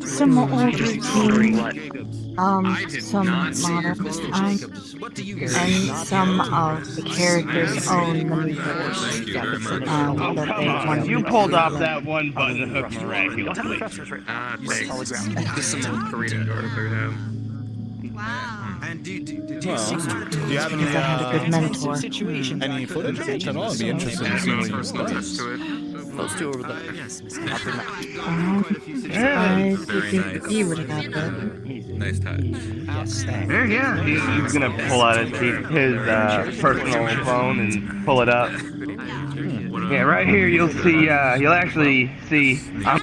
Some old routine, some modern, and some of the characters' own maneuvers that they want. You pulled off that one button hook miraculously. Just some old Korean garlic. Well, do you have any, any footage of it at all? I'd be interested in seeing what you've done. Those two over there. I think he would have that. Nice touch. Yeah, he's gonna pull out his personal phone and pull it up. Yeah, right here you'll see, you'll actually see, I'm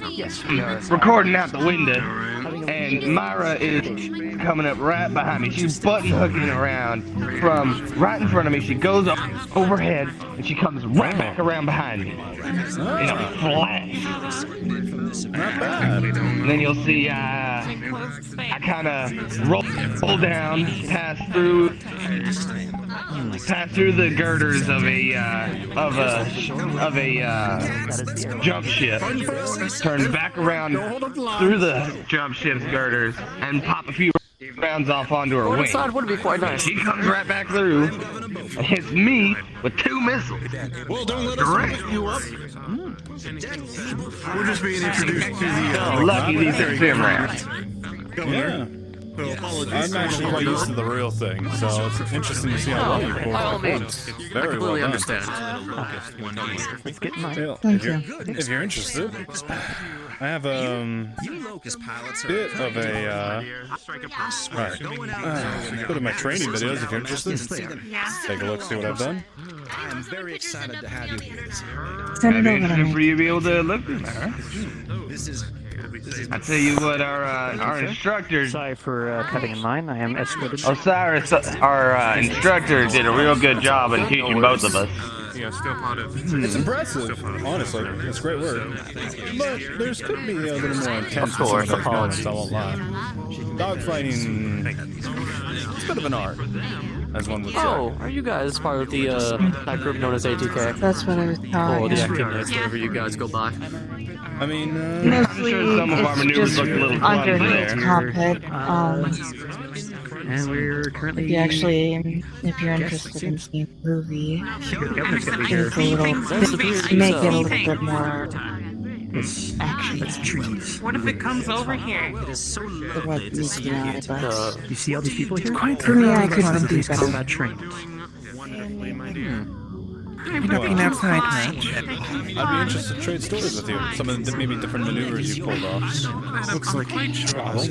recording out the window, and Myra is coming up right behind me. She's button hooking around from right in front of me. She goes up overhead, and she comes right back around behind me. In a flash. And then you'll see, I kind of roll down, pass through the girders of a jump ship, turn back around through the jump ship's girders, and pop a few rounds off onto her wing. Would be quite nice. She comes right back through and hits me with 2 missiles. Well, don't let us you up. We're just being introduced to the lucky these are sim rats. Yeah. I'm actually quite used to the real thing, so it's interesting to see how well you pulled By all off. means. Very well done. understand. If you're interested, I have a bit of a bit of my training videos. If you're interested, take a look, see what I've done. I'm very excited to have you here. That'd be interesting for you to be able to look through there. I tell you what, our instructors. Sorry for cutting in line. I am escorted. Osiris, our instructor, did a real good job in teaching both of us. It's impressive, honestly. It's great work. But there's could be a little more intense to some of those guns, I won't lie. Dogfighting, it's a bit of an art, as one would say. Oh, are you guys part of the that group known as ATK? That's what I was Oh, telling the you. acting nights wherever you guys go by. I mean, Mostly, some of our it's maneuvers just look a little under clumsy his there. cockpit. And we're currently. If you're interested in seeing the movie, it's a little, make it a little bit more action. What if it comes over here? It was easy now, but You see all these people here? for me, I couldn't do better. Combat trained. You're not being outside much. I'd be interested to trade stories with you. Some of the maybe different maneuvers you pulled off. Looks like trouble.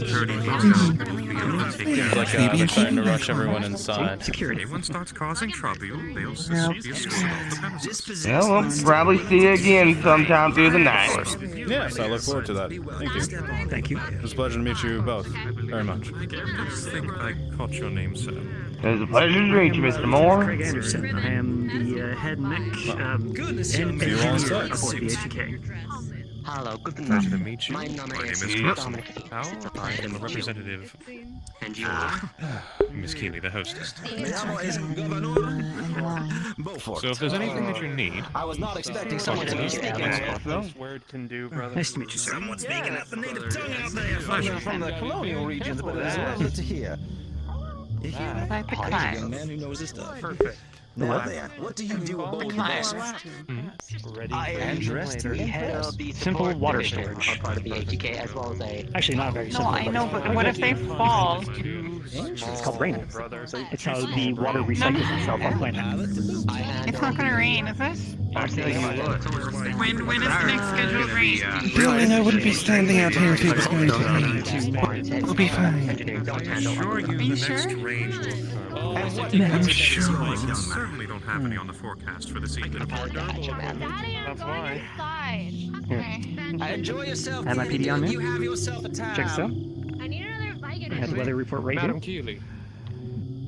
Like they're trying to rush everyone inside. Security. If anyone starts causing trouble, they'll be escorted off the premises. Yeah, we'll probably see you again sometime through the night. Yes, I look forward to that. Thank you. Thank you. It was a pleasure to meet you both. Very much. I think I caught your name, sir. It was a pleasure to meet you, Mr. Moore. Craig Anderson. I am the head mech and engineer aboard the ATK. Hello, good Pleasure to meet you. My name is Dominic. I am a representative. And you? Miss Keeley, the hostess. So if there's anything that you need, I was not expecting someone to speak This word can do, brother. Nice to meet you, sir. Someone's speaking up the native tongue out there. From the colonial regions, but it's lovely to hear. You hear that? Like the Here's a class. young man who knows his stuff. perfect. Now then, what do you do aboard The the class. I am dressed to impress. Simple water storage. Part of the ATK as well as a. Actually, not very No, simple. I know, but what if they fall? It's called rain. It's how the water recycles itself on planet. It's not gonna rain, is it? I'll tell you what. When is the next scheduled rain? Really, I wouldn't be standing out here if it was going to rain. We'll be fine. Sure, Are you sure? I'm sure. Certainly don't have any on the forecast for this evening. That's why. Enjoy yourself. Have my PD on me? You have yourself a time. Check this out. I need another Viking. I have the weather report right Madam here. Keeley.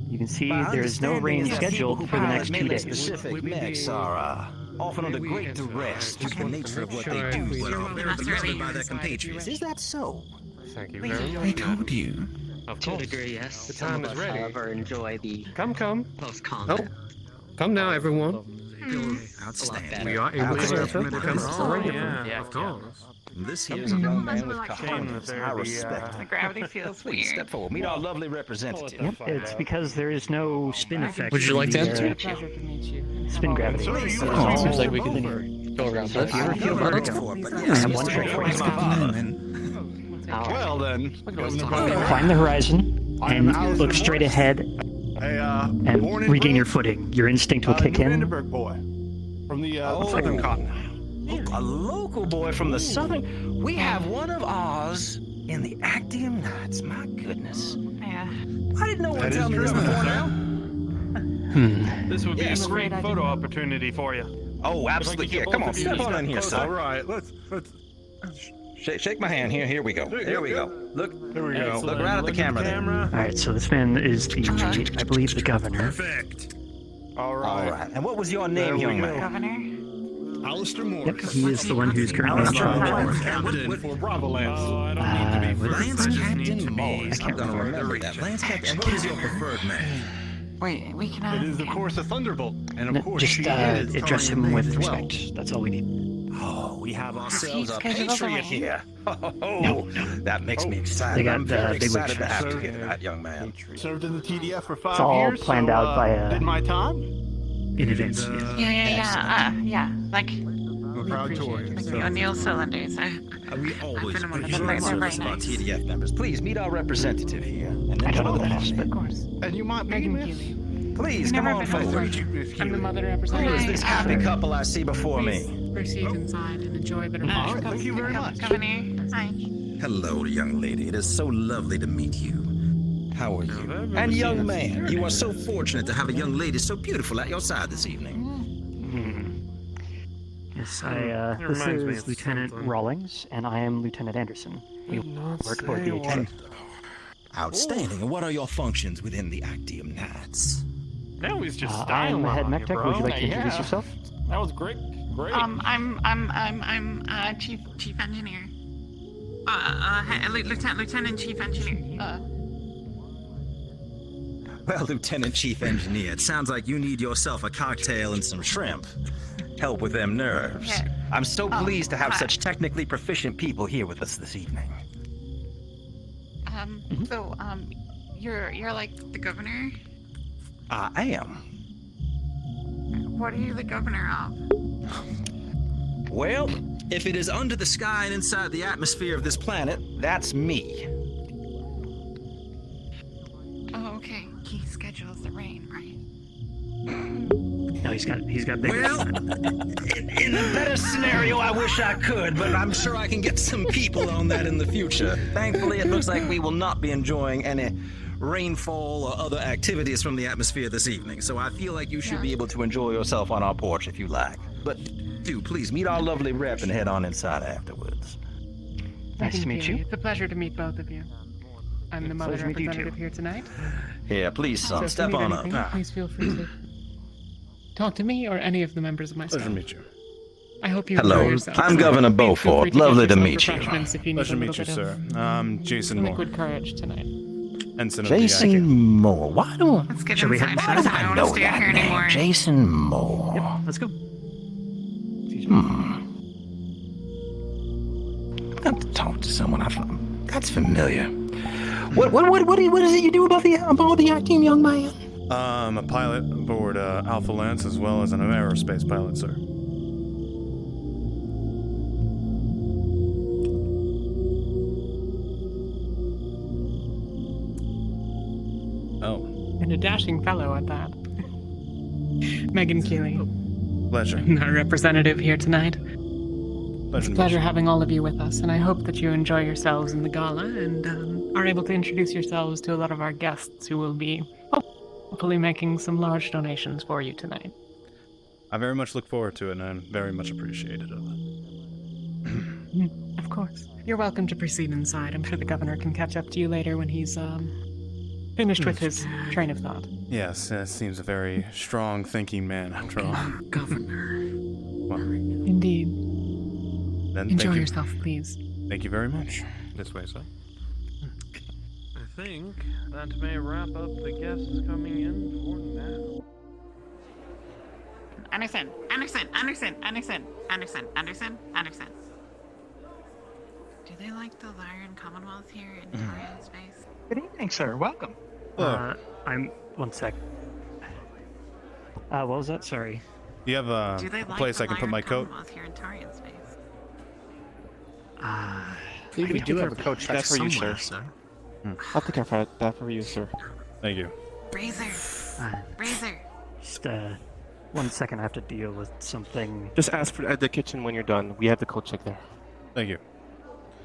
You can see there is no rain scheduled for the next 2 days. Specific mechs are often under great duress due to the nature of what they do, but are very beloved by their compatriots. Is that so? Thank you very much. I told you. Of To a course. degree, yes. The time is ready. However, enjoy the Come. post-combat. Come now, everyone. Outstanding. We are able to Outstanding. yeah, of course. This here is a young man with cojones. I respect The him. gravity feels Please weird. step forward. Meet our lovely representative. Yep, it's because there is no spin effect. Would you like to enter? Spin gravity. Seems like we can go around So if you ever feel vertigo, I have one trick for you. Well then, Climb the horizon and look straight ahead and regain your footing. Your instinct will kick in. Vandenberg boy from the southern continent. A local boy from the southern. We have one of ours in the Actium Knights. My goodness. Yeah. Why didn't no one tell me this before now? This would be Yes. a great photo opportunity for you. Oh, absolutely. Here, come on, step on in here, All sir. right, let's. Shake my hand. Here we go. Here we go. Look. There we go. Look right at the camera there. All right, so this man is the, I believe, the governor. Perfect. All right. All right. And what was your name, young man? Governor? Alistair Yep, Morris. he is the one who's currently in charge. Captain for Bravo Lance. Lance Captain Morris. I'm gonna remember that. Lance Captain. And what is your preferred man? Wait, we can It is, of course, a Thunderbolt, and of course, Just she is address him with respect. That's all we need. Oh, we have ourselves a scheduled patriot away? here. Oh, that makes me excited. They got I'm very big wig excited to chest. have to hear that, young man. served in the TDF for 5 It's all years. planned so, out by did my time. in advance. Yeah. Like We're proud Tories. like the O'Neill cylinders. We always been among the appreciate members. the They're very service of our nice. TDF members. Please meet our representative here. And then I don't know join what that us. is, but Of course. And you might be Miss. Please, You've come never on been forward. I'm the mother Who representative. is this happy couple I see before me? Proceed inside and enjoy the All right, thank you very much. Governor, hi. Hello, young lady. It is so lovely to meet you. How are you? And young man, you are so fortunate to have a young lady so beautiful at your side this evening. Yes, this reminds me is of Lieutenant something. Rawlings, and I am Lieutenant Anderson. We work aboard the ATK. Outstanding. And what are your functions within the Actium Knights? Now he's just I am styling the head on mech you, tech. bro. Would you like to introduce Yeah. yourself? That was great. Great. I'm chief engineer. Lieutenant chief engineer. Well, Lieutenant Chief Engineer, it sounds like you need yourself a cocktail and some shrimp. Help with them nerves. Yeah. I'm so Oh, pleased to have hi. such technically proficient people here with us this evening. So you're like the governor. I am. What are you the governor of? Well, if it is under the sky and inside the atmosphere of this planet, that's me. Oh, okay. He schedules the rain, right? No, he's got big. Well, in a better scenario, I wish I could, but I'm sure I can get some people on that in the future. Thankfully, it looks like we will not be enjoying any rainfall or other activities from the atmosphere this evening, so I feel like you should be able to enjoy yourself on our porch if you like. But do please meet our lovely rep and head on inside afterwards. Nice to meet you. It's a pleasure to meet both of you. I'm the mother Pleasure to meet you, representative too. here tonight. Here, please, So son, if you step need on anything, up. please feel free to talk to me or any of the members of my staff. Pleasure to meet you. I hope you Hello, enjoy yourself. I'm Governor Feel free Beaufort. get Lovely to yourself meet you. refreshments if you need Pleasure to a meet you, little bit sir. of I'm Jason Moore, liquid courage tonight. ensign of the Jason ATK. Moore. Why do Let's get Shall we head inside. inside? I don't know want to stay out that here name? anymore. Jason Moore. Yep, let's go. I have to talk to someone. That's familiar. What is it you do aboard the Actium, young man? I'm a pilot aboard Alpha Lance as well as an aerospace pilot, sir. Oh, And a dashing fellow at that. Megan Keeley, pleasure. our representative here tonight. It's Pleasure a to meet pleasure you. having all of you with us, and I hope that you enjoy yourselves in the gala and are able to introduce yourselves to a lot of our guests who will be hopefully making some large donations for you tonight. I very much look forward to it, and I'm very much appreciative of it. Of course. You're welcome to proceed inside. I'm sure the governor can catch up to you later when he's finished with his train of thought. Yes, seems a very strong thinking man after all. Governor. Well, Indeed. then Enjoy thank you. yourself, please. Thank you very much. This way, sir. I think that may wrap up the guests coming in for now. Anderson. Do they like the Lyran Commonwealth here in Torian space? Good evening, sir. Welcome. I'm... One sec. What was that? Sorry. Do you have a Do they like place the I can put Lyran my coat? Commonwealth here in Torian space? We do have a coach That's for you, sir. I'll take care of that for you, sir. Thank you. Razor. Just, 1 second, I have to deal with something. Just ask for at the kitchen when you're done. We have the coat check there. Thank you.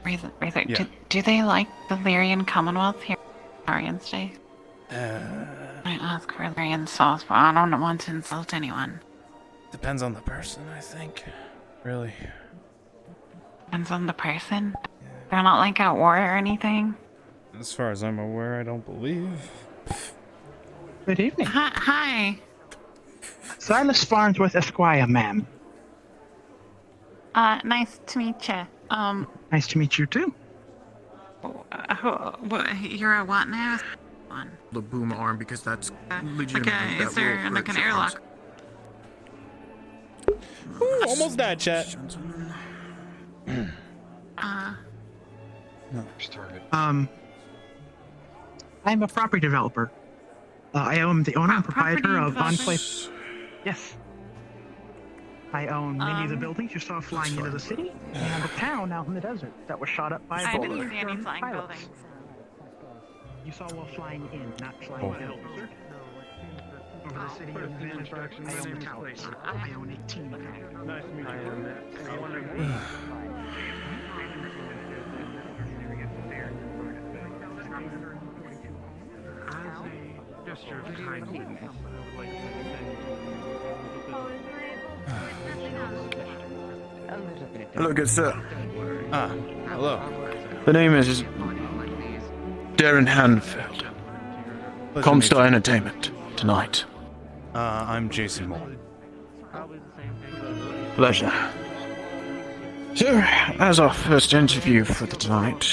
Razor. Yeah. Do they like the Lyrian Commonwealth here in Torian space? I ask for Lyrian sauce, but I don't want to insult anyone. Depends on the person, I think. Really. Depends on the person? They're not like at war or anything? As far as I'm aware, I don't believe. Good evening. Hi. Silas Farnsworth Esquire, ma'am. Nice to meet you. Nice to meet you too. You're a what now? One. The boom arm because that's legitimately Okay, is there like an airlock? Ooh, almost died, chat. I'm a property developer. I am the owner and proprietor of Enclave. Yes. I own many of the buildings you saw flying into the city and the town out in the desert that was shot up by a I boulder. didn't see any flying pilots. buildings. You saw while flying in, not flying out. Over the city of Vandenberg, I own the towers. I own 18 of them. Nice to meet you. Gesture of kindness, I would like to extend Hello, good sir. Hello. The name is Darren Hanfeld. Comstar Entertainment tonight. I'm Jason Moore. Pleasure. So, as our first interview for the tonight,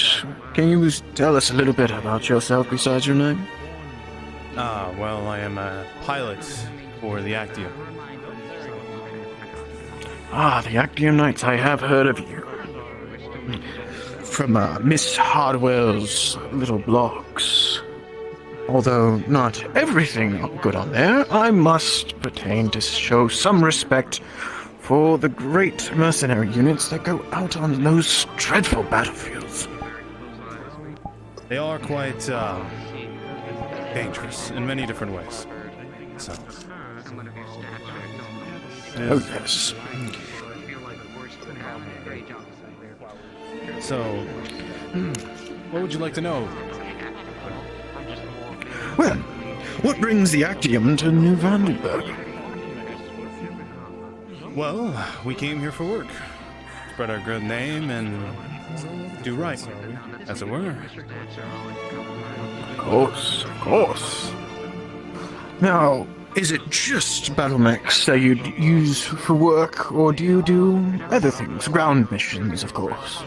can you tell us a little bit about yourself besides your name? Well, I am a pilot for the Actium. The Actium Knights, I have heard of you. From Miss Hardwell's little blogs. Although not everything good on there, I must pertain to show some respect for the great mercenary units that go out on those dreadful battlefields. They are quite dangerous in many different ways. So. Oh yes. So, what would you like to know? Well, what brings the Actium to New Vandenberg? Well, we came here for work. Spread our good name and do right, as it were. Of course. Now, is it just battle mechs that you'd use for work, or do you do other things? Ground missions, of course.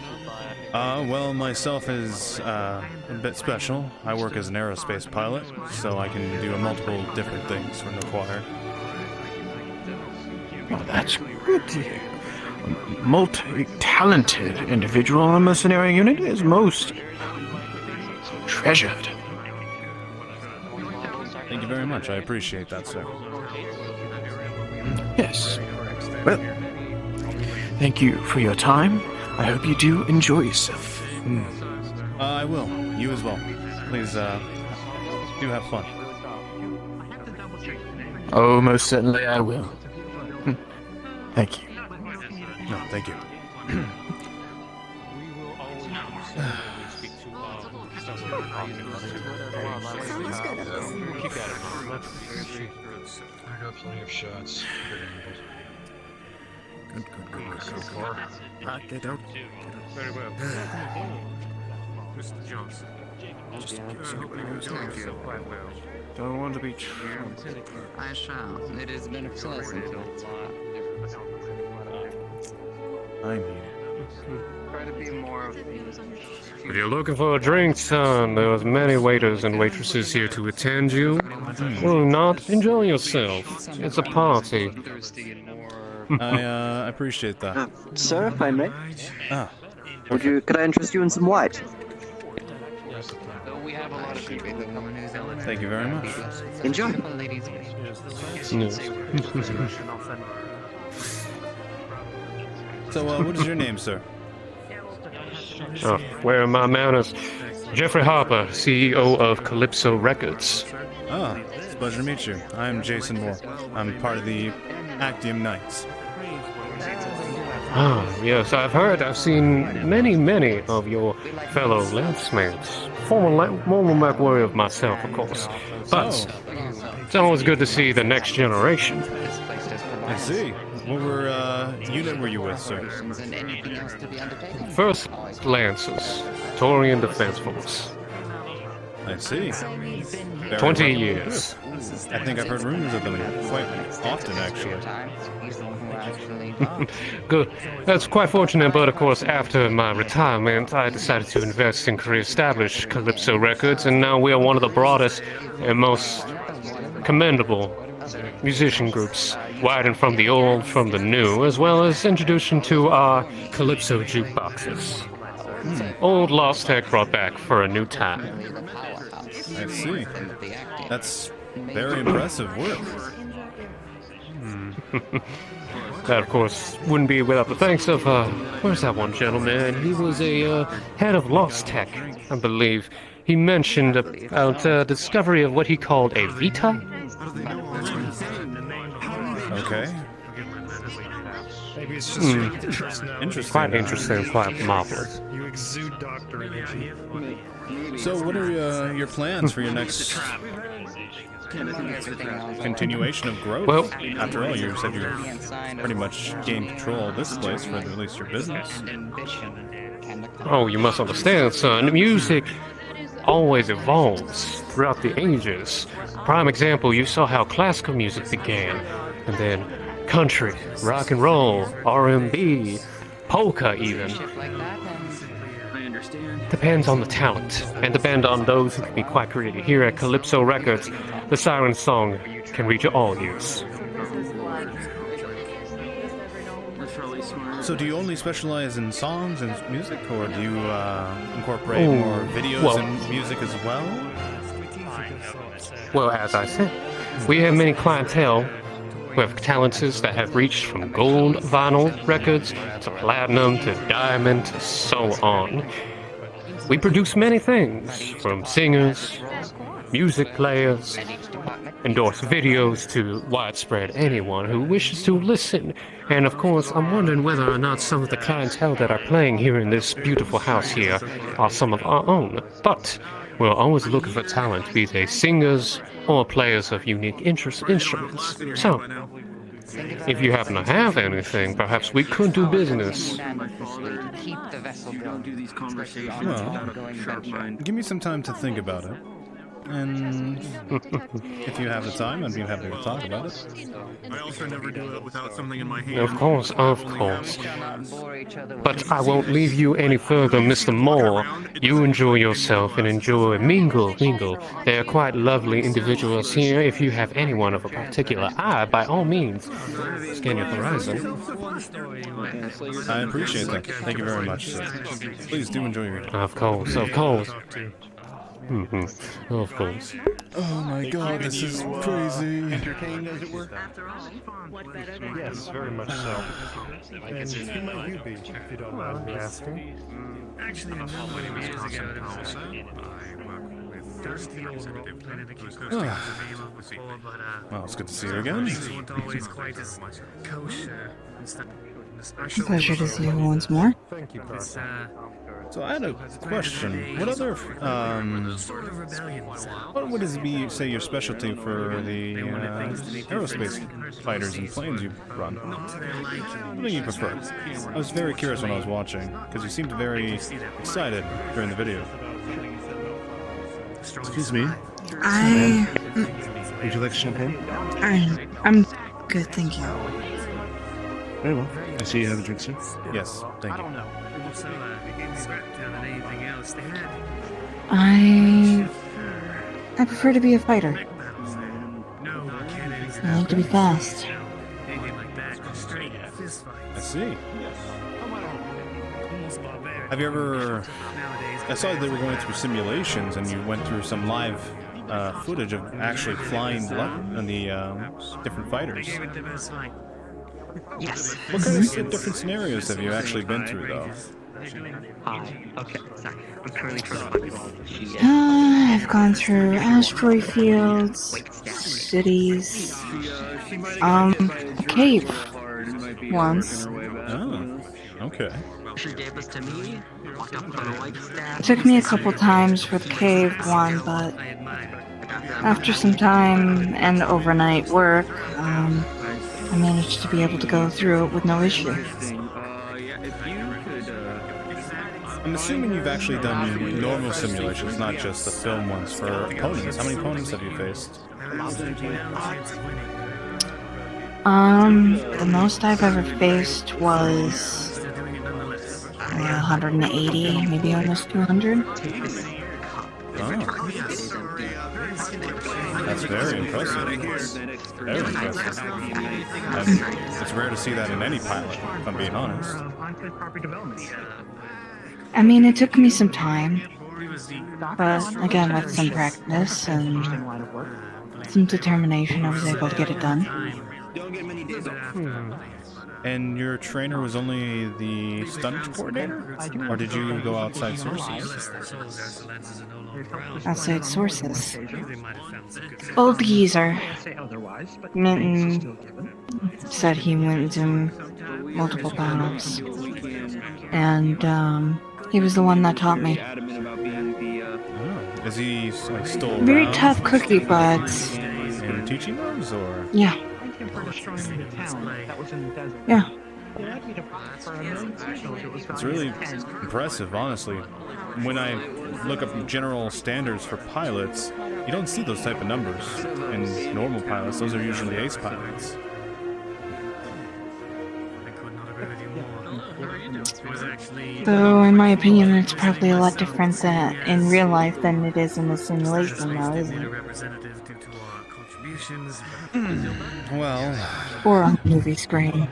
Well, myself is a bit special. I work as an aerospace pilot, so I can do multiple different things when required. Well, that's good to hear. A multi-talented individual on a mercenary unit is most treasured. Thank you very much. I appreciate that, sir. Yes. Well, thank you for your time. I hope you do enjoy yourself. I will. You as well. Please, do have fun. Oh, most certainly I will. Thank you. No, thank you. I got plenty of shots. Good. Get out. Very well. Mr. Johnson. Thank you. Quite well. Don't want to be true. I shall. It has been a pleasant. I need it. Try to be more of If you're looking for a drink, son, there's many waiters and waitresses here to attend you. Will not enjoy yourself. It's a party. I appreciate that. Sir, if I may, Ah, could I interest you in some white? thank you very much. Enjoy. So, what is your name, sir? Oh, where are my manners? Jeffrey Harper, CEO of Calypso Records. Ah, it's a pleasure to meet you. I'm Jason Moore. I'm part of the Actium Knights. Ah, yes, I've seen many of your fellow lancemates. Former MacWarrior of myself, of course. But it's always good to see the next generation. I see. What unit were you with, sir? First Lancers, Taurian Defense Force. I see. 20 years. I think I've heard rumors of them quite often, actually. Good. That's quite fortunate, but of course, after my retirement, I decided to invest in career-established Calypso Records, and now we are one of the broadest and most commendable musician groups, widened from the old, from the new, as well as introduction to our Calypso jukeboxes. Old Lost Tech brought back for a new time. I see. That's very impressive work. That, of course, wouldn't be without the thanks of, where's that one gentleman? He was a head of Lost Tech, I believe. He mentioned about the discovery of what he called a Vita. Okay. Maybe it's just Interesting. Quite interesting, quite marvelous. You exude doctor energy. So, what are your plans for your next continuation of growth? Well, after all, you said you pretty much gained control of this place for at least your business. Oh, you must understand, son. Music always evolves throughout the ages. Prime example, you saw how classical music began, and then country, rock and roll, R&B, polka even. Depends on the talent, and depend on those who can be quite creative. Here at Calypso Records, the Siren Song can reach all ears. So do you only specialize in songs and music, or do you incorporate more videos and music as well? Well, as I said, we have many clientele. We have talents that have reached from gold vinyl records to platinum to diamond to so on. We produce many things, from singers, music players, endorse videos to widespread anyone who wishes to listen. And of course, I'm wondering whether or not some of the clientele that are playing here in this beautiful house here are some of our own. But we're always looking for talent, be they singers or players of unique instruments. So, if you happen to have anything, perhaps we could do business. Well, give me some time to think about it. And if you have the time, I'd be happy to talk about it. I also never do it without something in my hand. Of course. But I won't leave you any further, Mr. Moore. You enjoy yourself and mingle. They are quite lovely individuals here. If you have anyone of a particular eye, by all means, scan your horizon. I appreciate that. Thank you very much, sir. Please do enjoy your time. Of course. Of course. Oh my god, this is crazy. Entertained, as it were. Yes, very much so. And who might you be, if you don't mind me asking? Actually, a number of years ago, thirsty old role-playing Well, it's good to see you again. always quite as kosher. Pleasure to see you once more. Thank you, So I had a question. What other, what would say your specialty for the aerospace fighters and planes you run? What do you prefer? I was very curious when I was watching, because you seemed very excited during the video. Excuse me. Would you like champagne? I'm good, thank you. Very well. I see you have a drink, sir. Yes, thank you. I prefer to be a fighter. I like to be fast. I see. Have you ever... I saw they were going through simulations and you went through some live footage of actually flying on the different fighters. Yes. What kind of different scenarios have you actually been through, though? Okay, sorry. I'm currently trying to find all the shit. I've gone through asteroid fields, cities, cave once. Oh, okay. She gave this to me. Walked up with a white staff. It took me a couple times for the cave one, but after some time and overnight work, I managed to be able to go through it with no issue. I'm assuming you've actually done normal simulations, not just the film ones for opponents. How many opponents have you faced? The most I've ever faced was 180, maybe almost 200. Oh. That's very impressive. Very impressive. It's rare to see that in any pilot, if I'm being honest. I mean, it took me some time, but again, with some practice and some determination, I was able to get it done. And your trainer was only the stunt coordinator? Or did you go outside sources? Outside sources. Old geezer. Minton said he went into multiple battles. And, he was the one that taught me. Oh, is he still around? Very tough cookie, but... And teaching those, or? Yeah. Yeah. It's really impressive, honestly. When I look up general standards for pilots, you don't see those type of numbers in normal pilots. Those are usually ace pilots. Though, in my opinion, it's probably a lot different in real life than it is in the simulation now, isn't it? Well... Or on the movie screen.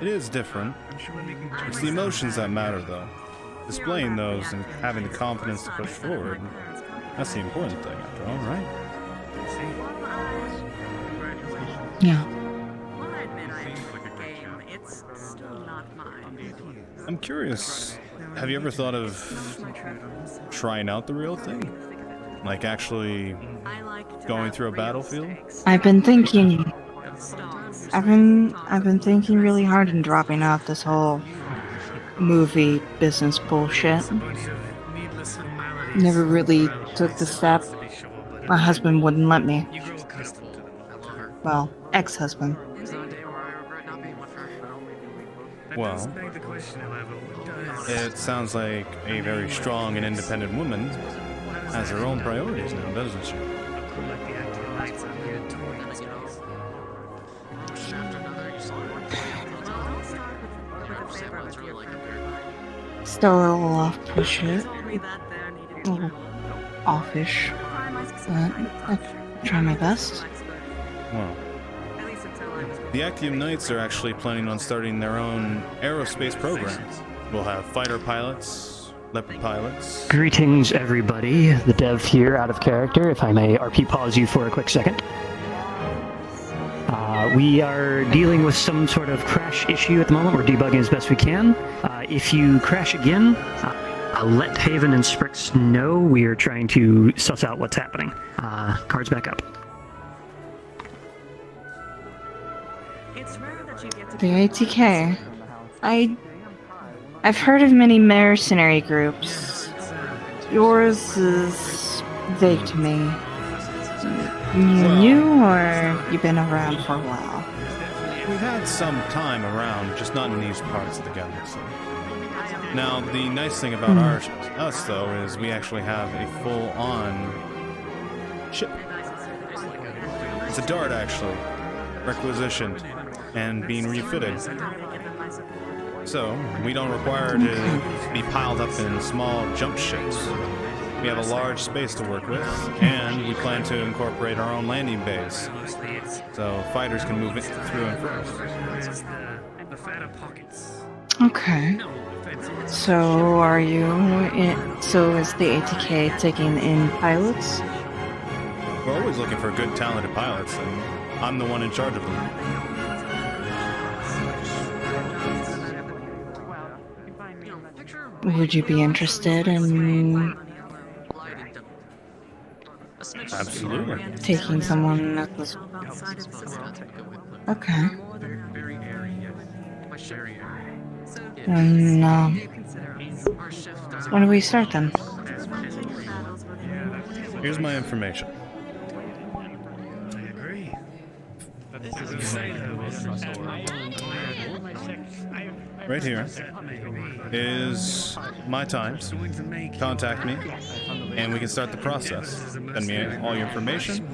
It is different. It's the emotions that matter, though. Displaying those and having the confidence to push forward, that's the important thing, after all, right? Yeah. I'm curious, have you ever thought of trying out the real thing? Like actually going through a battlefield? I've been thinking really hard and dropping out this whole movie business bullshit. Never really took the step. My husband wouldn't let me. Well, ex-husband. Well, it sounds like a very strong and independent woman has her own priorities now, doesn't she? Still a little off-push it. A little offish. But I try my best. Well, the Actium Knights are actually planning on starting their own aerospace program. We'll have fighter pilots, leopard pilots. Greetings, everybody. The dev here, out of character. If I may RP pause you for a quick second. We are dealing with some sort of crash issue at the moment. We're debugging as best we can. If you crash again, let Haven and Sprix know. We are trying to suss out what's happening. Cards back up. The ATK. I've heard of many mercenary groups. Yours is vague to me. You new, or you've been around for a while? We've had some time around, just not in these parts of the galaxy. Now, the nice thing about us, though, is we actually have a full-on ship. It's a Dart, actually, requisitioned and being refitted. So, we don't require to be piled up in small jump ships. We have a large space to work with, and we plan to incorporate our own landing bays, so fighters can move it through and through. Okay. So are you so is the ATK taking in pilots? We're always looking for good, talented pilots, and I'm the one in charge of them. Would you be interested in Absolutely. taking someone that was... Okay. And, when do we start then? Here's my information. Right here is my times. Contact me, and we can start the process. Send me all your information,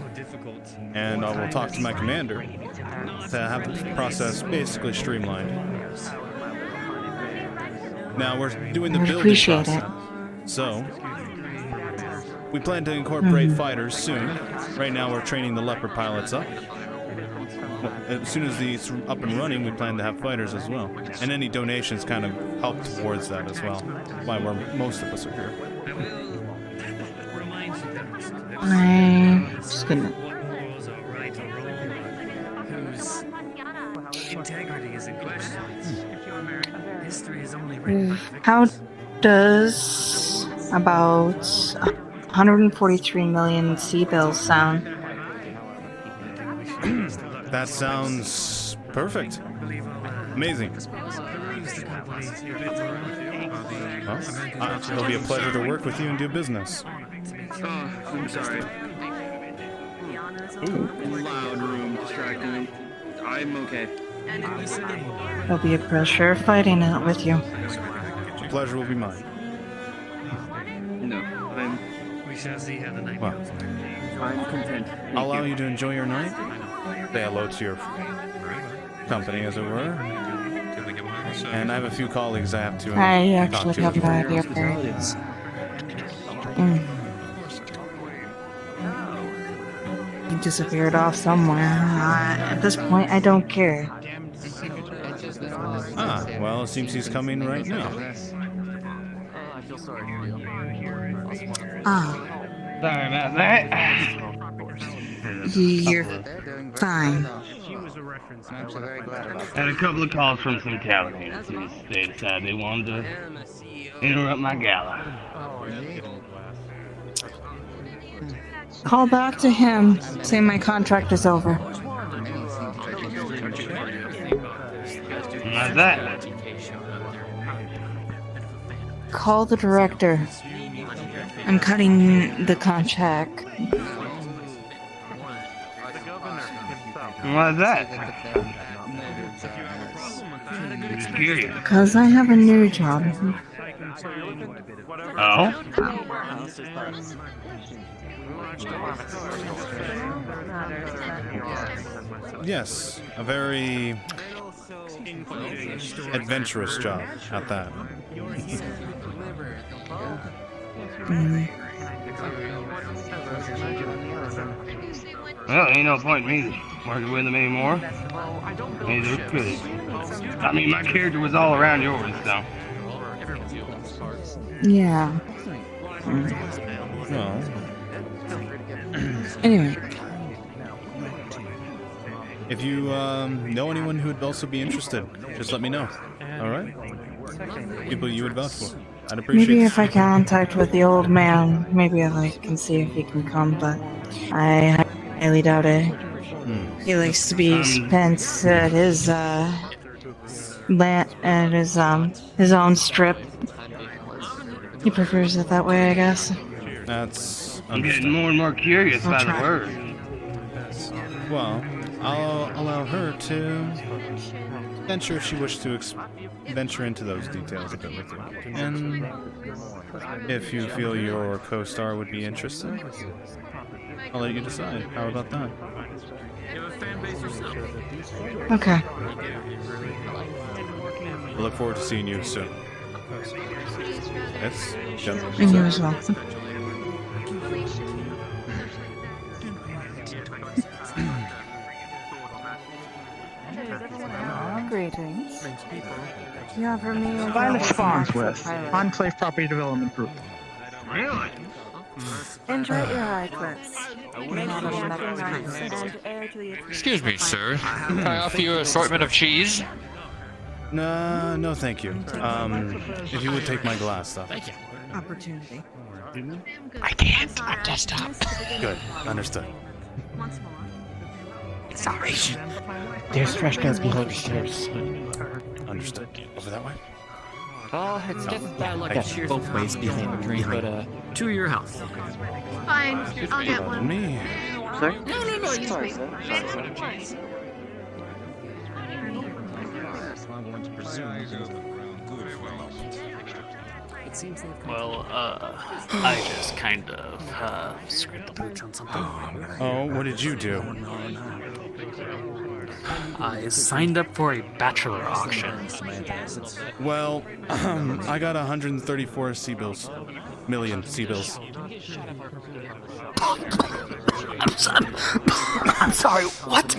and I will talk to my commander to have the process basically streamlined. Now we're doing the building Appreciate process. So we plan to incorporate fighters soon. Right now we're training the Leopard pilots up. As soon as these are up and running, we plan to have fighters as well. And any donations kind of help towards that as well. Why most of us are here. I'm just gonna... How does about 143 million C-bills sound? That sounds perfect. Amazing. Well, it'll be a pleasure to work with you and do business. I'm sorry. Ooh, loud room, distracting. I'm okay. It'll be a pleasure fighting it with you. The pleasure will be mine. No, We shall see how the night Well, goes. I'm content. I'll allow you to enjoy your night. Say hello to your company, as it were. And I have a few colleagues I have to I talk actually to. have no idea where it is. He disappeared off somewhere. At this point, I don't care. Ah, well, it seems he's coming right now. Ah. Sorry about that. You're fine. Had a couple of calls from some Taliban since they decided they wanted to interrupt my gala. Call back to him. Say my contract is over. How's that? Call the director. I'm cutting the contract. Why's that? Just curious. Because I have a new job. Oh? Yes, a very adventurous job at that. Well, ain't no point in me working with them anymore. Neither could it. I mean, my character was all around yours, so. Yeah. Well. Anyway. If you know anyone who would also be interested, just let me know. Alright? People you would vouch for. I'd appreciate Maybe it. if I contact with the old man, maybe I can see if he can come, but I highly doubt it. He likes to be spent at his land at his own strip. He prefers it that way, I guess. That's I'm getting more and more curious by the word. Well, I'll allow her to venture if she wishes to venture into those details a bit with you. And if you feel your co-star would be interested, I'll let you decide. How about that? Okay. I look forward to seeing you soon. Yes, gentlemen. And you as well. Greetings. You offer me a Violet Spawns with pilot. Enclave Property Development Group. Really? Enjoy your high clips. And air to the Excuse me, sir. Can I offer you an assortment of cheese? No, thank you. If you would take my glass, though. Thank you. opportunity. I can't. I'm desktop. Good. Understood. Sorry. There's trash cans behind the stairs. Understood. Over that way? Oh, it's just like Yes, cheers both ways behind the drink, but to your house. Fine, I'll get one. Me. Sorry? No, you Sorry, please. sir. Well, I just kind of screwed the pooch on something. Oh, what did you do? I signed up for a bachelor auction. Well, I got 134 C-bills. Million C-bills. I'm sorry, what?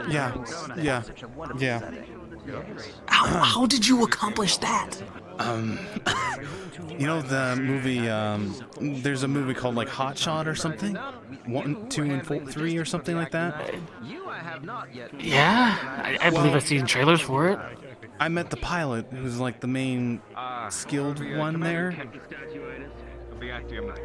Yeah. How did you accomplish that? You know the movie, there's a movie called like Hot Shot or something? 1, 2, and 4, 3 or something like that? Yeah, I believe I've seen trailers for it. I met the pilot, who's like the main skilled one there.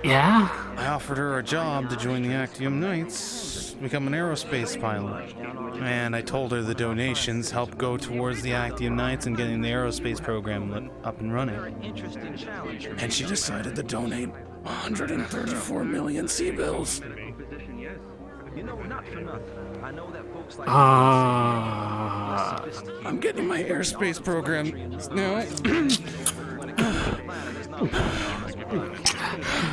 Yeah? I offered her a job to join the Actium Knights, become an aerospace pilot. And I told her the donations help go towards the Actium Knights and getting the aerospace program up and running. And she decided to donate 134 million C-bills. I'm getting my airspace program now.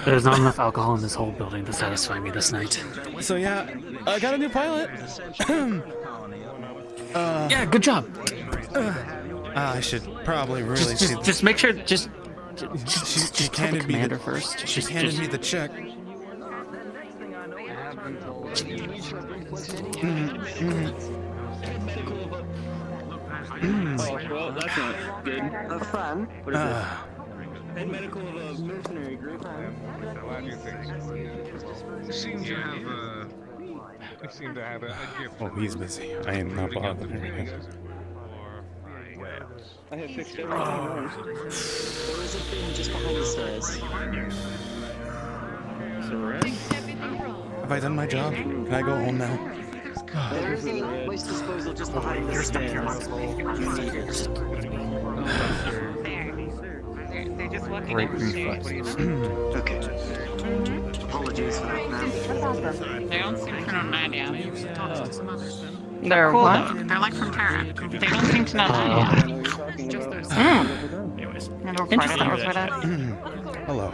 There's not enough alcohol in this whole building to satisfy me this night. So yeah, I got a new pilot. Yeah, good job. I should probably really see. Just make sure. Just she handed me the first. She handed me the check. Well, that's not good. Fun. What is this? Head medical of a mercenary group. Seem to have a gift. Oh, he's busy. I am not bothering him. I have fixed everything else. There is a bin just behind the stairs. Have I done my job? Can I go home now? There is a waste disposal just behind the stairs. They're just walking Great upstairs. reflexes. Okay. Apologies for that, ma'am. They don't seem to know Nadia. They're cool, what? though. They're like from Terra. They don't seem to know Nadia. Anyways. Hello.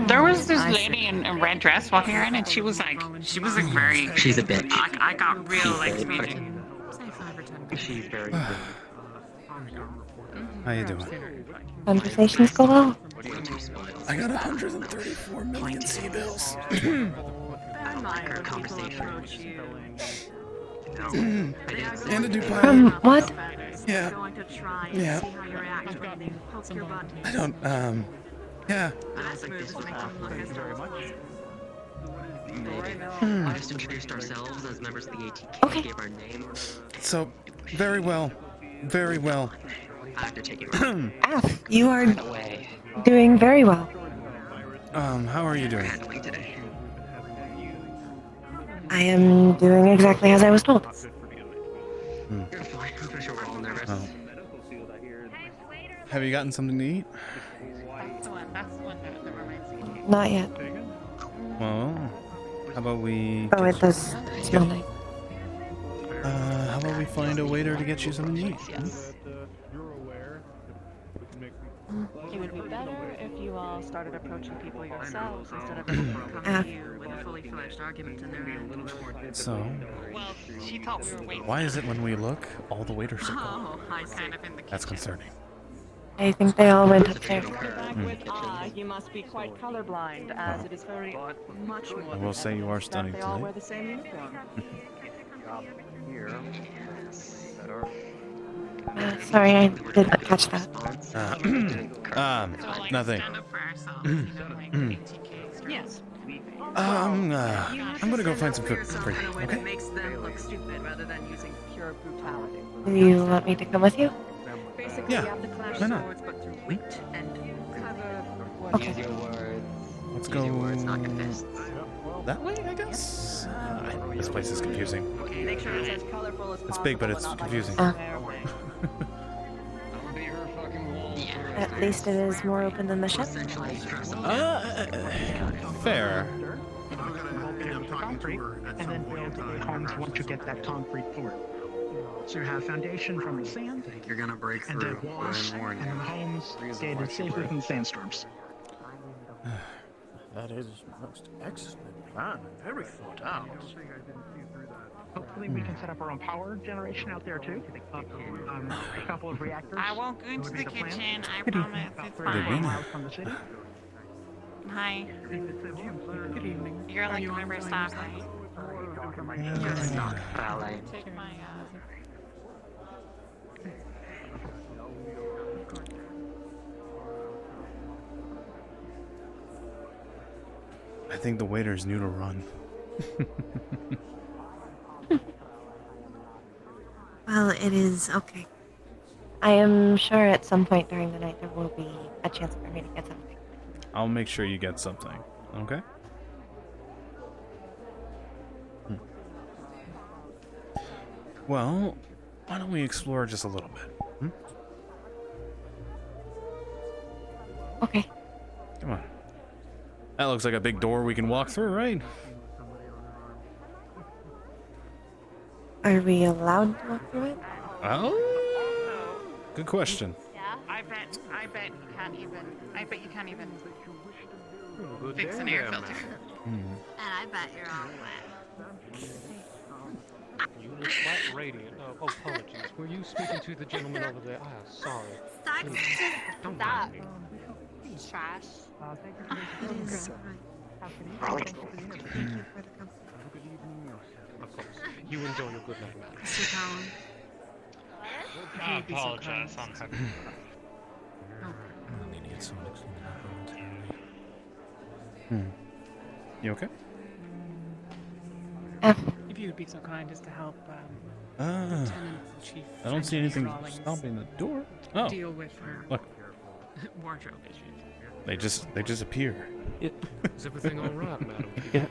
There was this I lady in a red dress walking around, and she was like very. She's a bitch. I got real like meeting. She's very How you doing? Conversations go well. I got 134 million C-bills. And a new pilot. What? Yeah. Yeah. I don't, yeah. We just introduced ourselves as members of the ATK, gave our name. So, very well. Very well. I have to take it. You are doing very well. How are you doing? I am doing exactly as I was told. I'm pretty sure we're all nervous. Oh. Have you gotten something to eat? Not yet. Well, how about we... Oh, it does smell nice. How about we find a waiter to get you something to eat? It would be better if you all started approaching people yourselves instead of coming to you with a fully fledged argument in their hand. So, Well, she thought we were waiting. why is it when we look, all the waiters are gone? Oh, I kind of in the That's concerning. I think they all went upstairs. You must be quite colorblind, as it is very much more. I will say you are stunning They all wear today. the same uniform. Sorry, I did not catch that. Nothing. Yes. I'm gonna go find some food for you, It okay? makes them look stupid rather than using pure brutality. Do you want me to come with you? Basically, Yeah, you have to clash why not? swords, but through wit and clever. Okay. Let's go that way, I guess? This place is confusing. Make sure it's as colorful as It's big, but it's confusing. At least it is more open than the ship. Fair. Concrete, and then build homes once you get that concrete poured. So you have foundation from the sand, You're gonna break and through. then walls, and then homes gated safer from sandstorms. That is most excellent plan. Very thought out. Hopefully we can set up our own power generation out there too. A couple of reactors. I won't go into would the be plan. kitchen. I Good evening. promise. About It's 30 fine. miles from the city. Hi. Good evening. You're like my member stock, right? You're stock ballet. Take my I think the waiter's new to run. Well, it is okay. I am sure at some point during the night there will be a chance for me to get something. I'll make sure you get something, okay? Well, why don't we explore just a little bit? Okay. Come on. That looks like a big door we can walk through, right? Are we allowed to walk through it? Oh, good question. I bet you can't even fix an air filter. And I bet you're all wet. You look quite radiant. Oh, apologies. Were you speaking to the gentleman over there? Ah, sorry. Please, don't mind me. Trash. Of course. You enjoy your good night, madam. Mr. Collin. I apologize. I'm happy. You okay? If you would be so kind as to help Ah, Lieutenant Chief I don't see anything Rawlings stopping the door. Oh, deal with her look, wardrobe issues. they just appear. Is everything all right, madam? Yeah.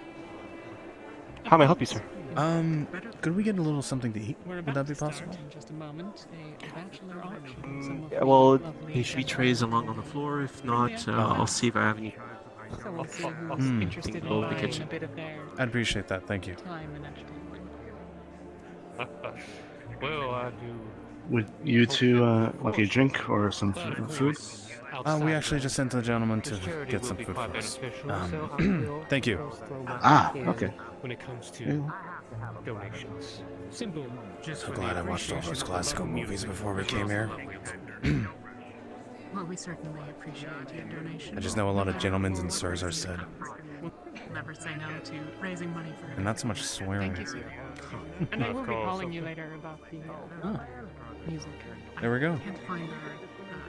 How may I help you, sir? Could we get a little something to eat? We're Would about that be to start possible? in just a moment a bachelor auction. Some of Yeah, the well, lovely there should be gentlemen. trays along on the floor. If not, I'll see if I have any. So we'll see who's interested in Go to the buying kitchen. a bit of their I'd appreciate that. Thank you. time and entertainment. Well, I do. Would you two like a drink or some food? We actually just sent the gentleman to get some food for us. Thank you. Ah, okay. When it comes to donations, simple. Just So glad I watched all those classical movies before we came here. Well, we certainly appreciate your donation. I just know a lot of gentlemen's and sirs are said, We'll never say no to raising money for her. and not so much swearing. Thank you, sir. And I will be calling you later about the music. There we go. I can't find our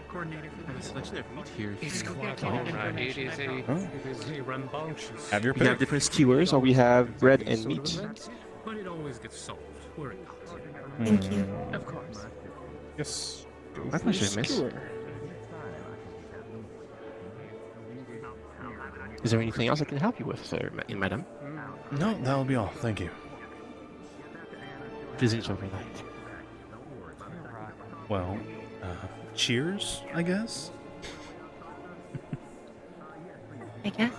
coordinator for this. Selection of meat here. It's We'll quite get you that alright. It information. is a rambunctious. Have your We have pick. different skewers, or we have bread and sort of meat. event, but it always gets solved. Worry not. Thank you. Of course. Yes. My pleasure, miss. Is there anything else I can help you with, sir, madam? No, that'll be all. Thank you. Visits overnight. Well, cheers, I guess. I guess.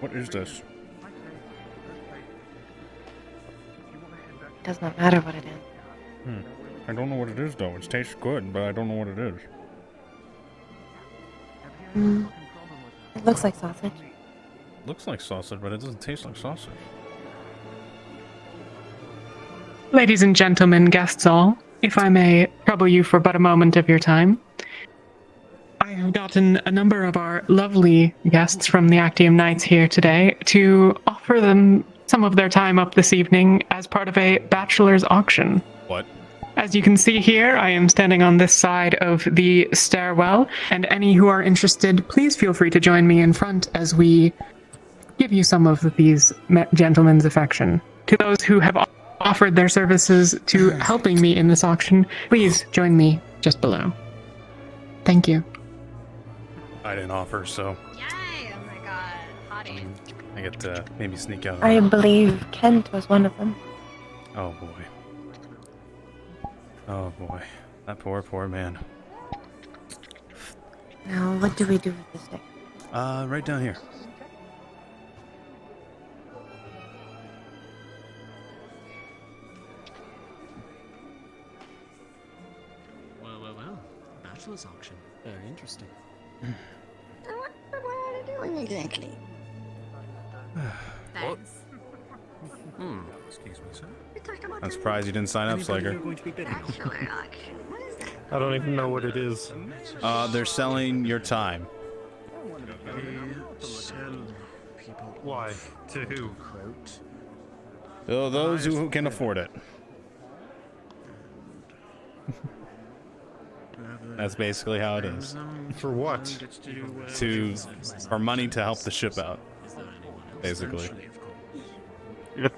What is this? Does not matter what it is. I don't know what it is though. It tastes good, but I don't know what it is. It looks like sausage. Looks like sausage, but it doesn't taste like sausage. Ladies and gentlemen, guests all, if I may trouble you for but a moment of your time, I I have gotten a number of our lovely guests from the Actium Knights here today to offer them some of their time up this evening as part of a bachelor's auction. What? As you can see here, I am standing on this side of the stairwell, and any who are interested, please feel free to join me in front as we give you some of these gentlemen's affection. To those who have offered their services to helping me in this auction, please join me just below. Thank you. I didn't offer, so Yay! Oh my god, hottie. I get to maybe sneak out. I believe Kent was one of them. Oh boy. Oh boy. That poor man. Now, what do we do with this deck? Right down here. Well. Bachelor's auction. Very interesting. What are you doing exactly? Thanks. Excuse me, sir. I'm surprised you didn't sign up, Slugger. I don't even know what it is. They're selling your time. Why? To who? So those who can afford it. That's basically how it is. For what? For money to help the ship out. Basically.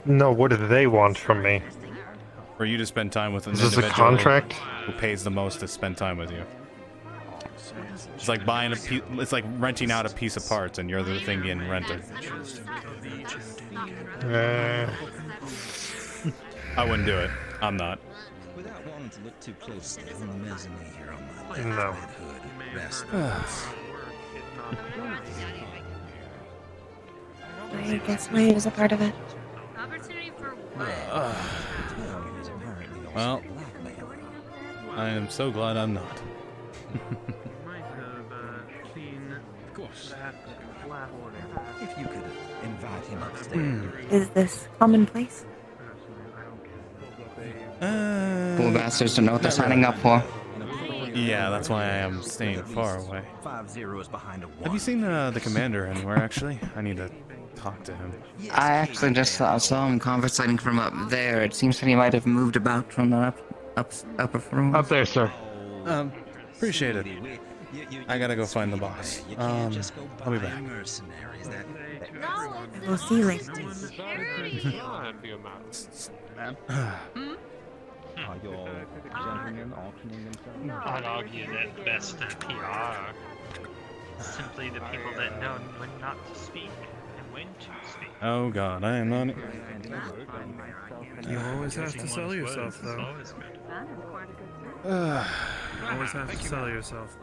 No, what do they want from me? For you to spend time with an Is this a individual contract? who pays the most to spend time with you. It's like buying it's like renting out a piece of parts, and you're the thing getting rented. I wouldn't do it. I'm not. Without wanting to look too closely on the mezzanine here on my No. hood rest. I guess Wade was a part of it. Opportunity for what? Well, I am so glad I'm not. Of course. If you could invite him upstairs. Is this commonplace? Poor bastards don't know what they're signing up for. Yeah, that's why I am staying far away. 5-0 is behind a 1. Have you seen the commander anywhere, actually? I need to talk to him. I actually just saw him conversating from up there. It seems that he might have moved about from the upper room. Up there, sir. Appreciate it. I gotta go find the boss. I'll be back. We'll see you later. Are your gentlemen auctioning themselves? I'd argue that the best PR simply the people that know when not to speak and when to speak. Oh god, I am on it. You always have to sell yourself, though. Uh, You always have to sell yourself.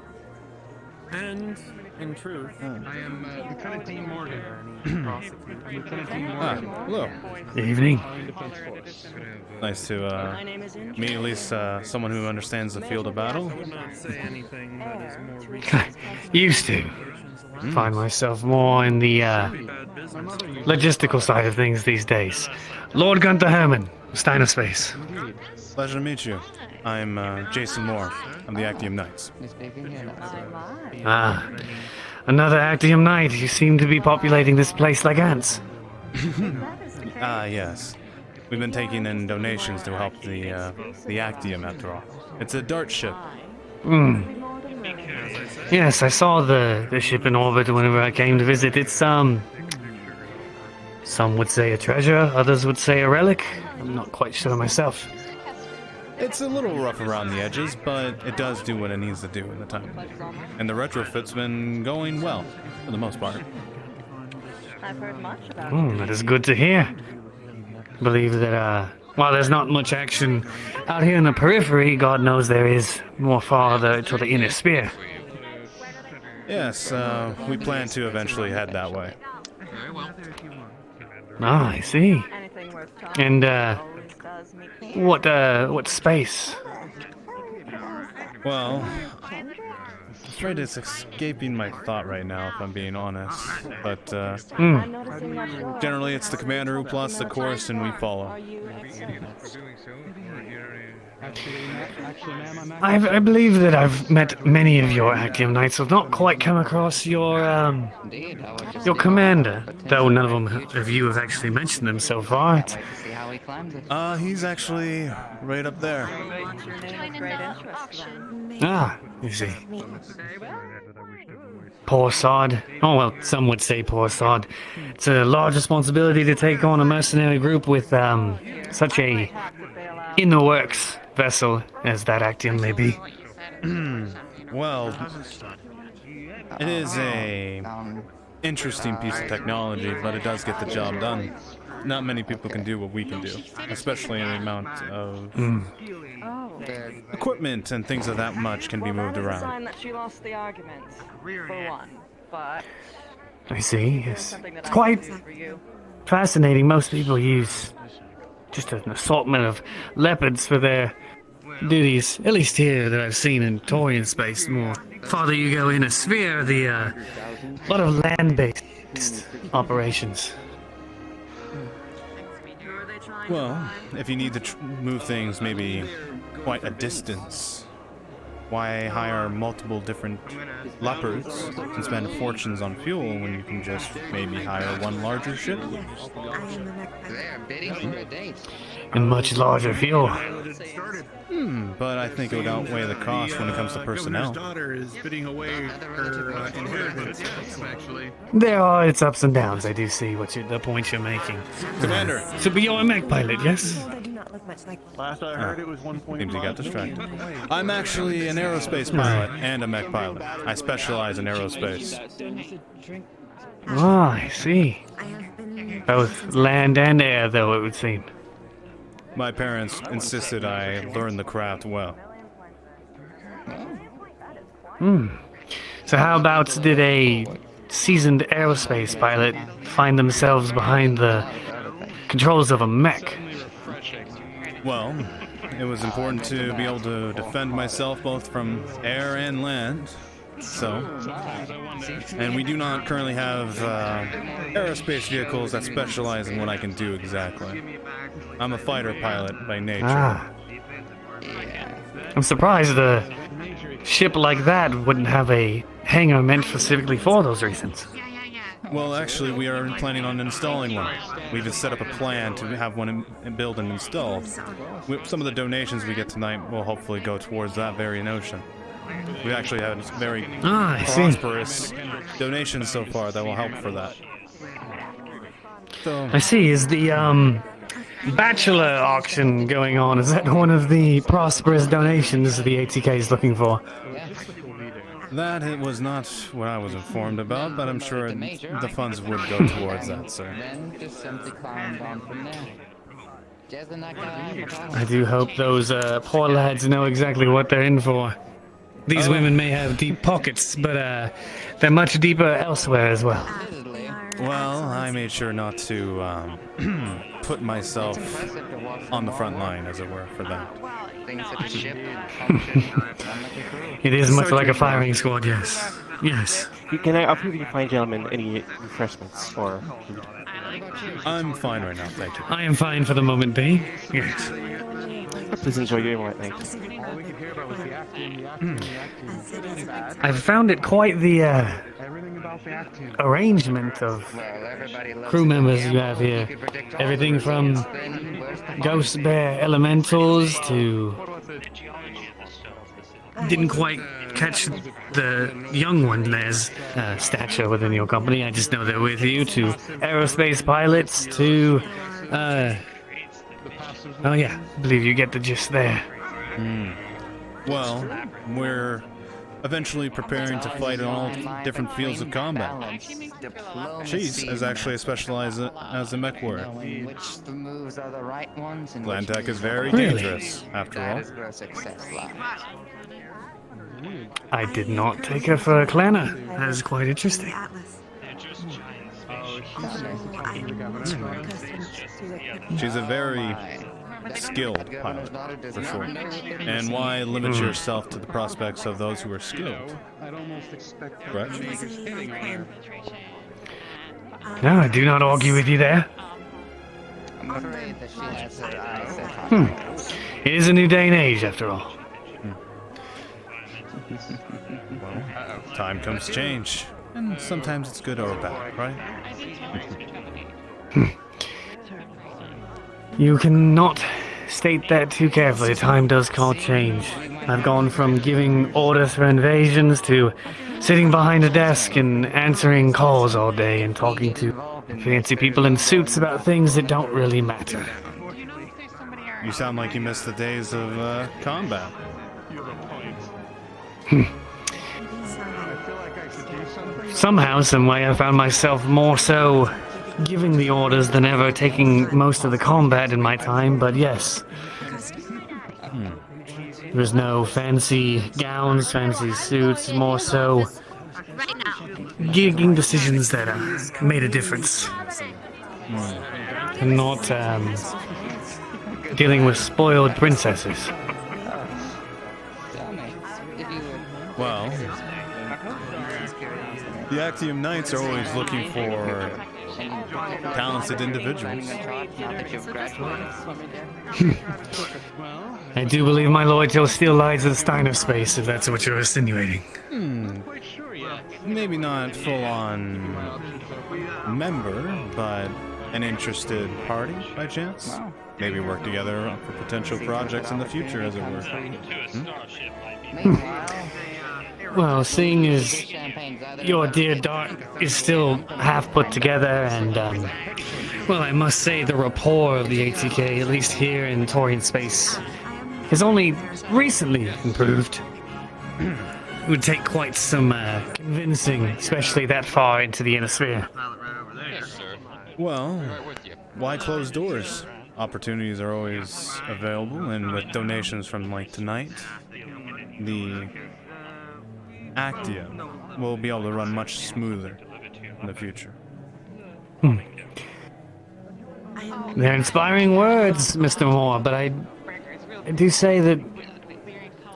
And, in truth, I am Lieutenant Dean Morgan. Lieutenant Dean Morgan. Hello. Evening. Nice to meet at least someone who understands the field of battle. Used to. Find myself more in the logistical side of things these days. Lord Gunther Herman, Steiner Space. Pleasure to meet you. I'm Jason Moore. I'm the Actium Knights. Ah, another Actium Knight. You seem to be populating this place like ants. Yes. We've been taking in donations to help the Actium, after all. It's a dart ship. Yes, I saw the ship in orbit whenever I came to visit. It's, some would say a treasure, others would say a relic. I'm not quite sure myself. It's a little rough around the edges, but it does do what it needs to do in the time. And the retrofit's been going well, for the most part. I've heard much about That is good to hear. I believe that, while there's not much action out here in the periphery, God knows there is more farther to the inner sphere. Yes, we plan to eventually head that way. Ah, I see. And, what space? Well, afraid it's escaping my thought right now, if I'm being honest. But, generally it's the commander who plots the course and we follow. I believe that I've met many of your active knights. I've not quite come across your commander, though none of you have actually mentioned them so far. He's actually right up there. Ah, you see. Poor sod. Oh, well, some would say poor sod. It's a large responsibility to take on a mercenary group with such a in-the-works vessel as that Actium may be. Well, it is a interesting piece of technology, but it does get the job done. Not many people can do what we can do, especially in the amount of equipment and things of that much can be moved around. That she lost the argument, for one, but I see, yes. It's quite fascinating. Most people use just an assortment of leopards for their duties, at least here that I've seen in Torian space. More farther you go in a sphere, a lot of land-based operations. Well, if you need to move things maybe quite a distance, why hire multiple different leopards and spend fortunes on fuel when you can just maybe hire one larger ship? And much larger fuel. But I think it would outweigh the cost when it comes to personnel. Daughter is bidding away her inheritance, actually. There are its ups and downs. I do see the point you're making. Commander! So be you're a mech pilot, yes? Last I heard, it was 1.5. Seems you got distracted. I'm actually an aerospace pilot and a mech pilot. I specialize in aerospace. Ah, I see. Both land and air, though, it would seem. My parents insisted I learn the craft well. So how about did a seasoned aerospace pilot find themselves behind the controls of a mech? Well, it was important to be able to defend myself both from air and land. So, and we do not currently have aerospace vehicles that specialize in what I can do exactly. I'm a fighter pilot by nature. I'm surprised a ship like that wouldn't have a hangar meant specifically for those reasons. Well, actually, we are planning on installing one. We've just set up a plan to have one built and installed. Some of the donations we get tonight will hopefully go towards that very notion. We actually had very prosperous donations so far that will help for that. So, I see. Is the bachelor auction going on? Is that one of the prosperous donations the ATK is looking for? that it was not what I was informed about, but I'm sure the funds would go towards that, sir. I do hope those poor lads know exactly what they're in for. These women may have deep pockets, but they're much deeper elsewhere as well. Well, I made sure not to put myself on the front line, as it were, for that. It is much like a firing squad, yes. Yes. Can I offer you fine gentlemen any refreshments or food? I'm fine right now, thank you. I am fine for the moment, B. Yes. Please enjoy your night. I've found it quite the arrangement of crew members you have here. Everything from ghost bear elementals to... Didn't quite catch the young one there's stature within your company. I just know they're with you. To aerospace pilots to... oh yeah, I believe you get the gist there. Well, we're eventually preparing to fight in all different fields of combat. She's is actually specialized as a mech warrior. Land tech is very dangerous, after all. I did not take her for a clanner. That is quite interesting. She's a very skilled pilot, for sure. And why limit yourself to the prospects of those who are skilled? Correct? No, I do not argue with you there. I'm afraid that she has her eyes set on It is a new day and age, after all. Time comes to change. And sometimes it's good or bad, right? You cannot state that too carefully. Time does call change. I've gone from giving orders for invasions to sitting behind a desk and answering calls all day and talking to fancy people in suits about things that don't really matter. You sound like you missed the days of combat. Somehow, some way, I found myself more so giving the orders than ever taking most of the combat in my time, but yes. There's no fancy gowns, fancy suits, more so making decisions that made a difference. And not dealing with spoiled princesses. Well, the Actium Knights are always looking for talented individuals. I do believe my loyalty still lies in Steiner space, if that's what you're insinuating. Maybe not full-on member, but an interested party, by chance? Maybe work together for potential projects in the future, as it were. Well, seeing as your dear Dart is still half put together, and, well, I must say the rapport of the ATK, at least here in Taurian space, has only recently improved. It would take quite some convincing, especially that far into the inner sphere. Well, why close doors? Opportunities are always available, and with donations from like tonight, the Actia will be able to run much smoother in the future. They're inspiring words, Mr. Moore, but I do say that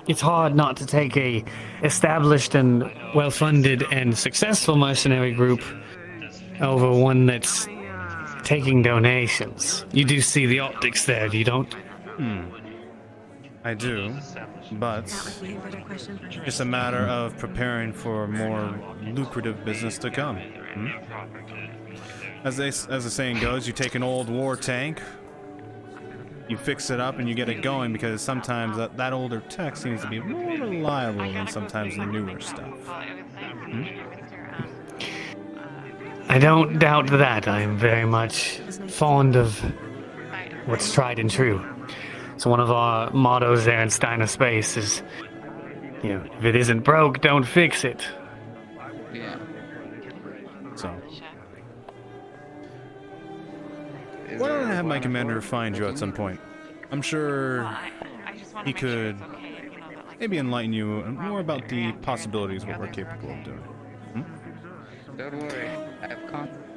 it's hard not to take a established and well-funded and successful mercenary group over one that's taking donations. You do see the optics there, you don't? I do, but it's a matter of preparing for more lucrative business to come. As the saying goes, you take an old war tank, you fix it up and you get it going, because sometimes that older tech seems to be more reliable than sometimes the newer stuff. I don't doubt that. I'm very much fond of what's tried and true. So one of our mottos there in Steiner Space is, you know, if it isn't broke, don't fix it. Yeah. So, why don't I have my commander find you at some point? I'm sure he could maybe enlighten you more about the possibilities of what we're capable of doing. Don't worry,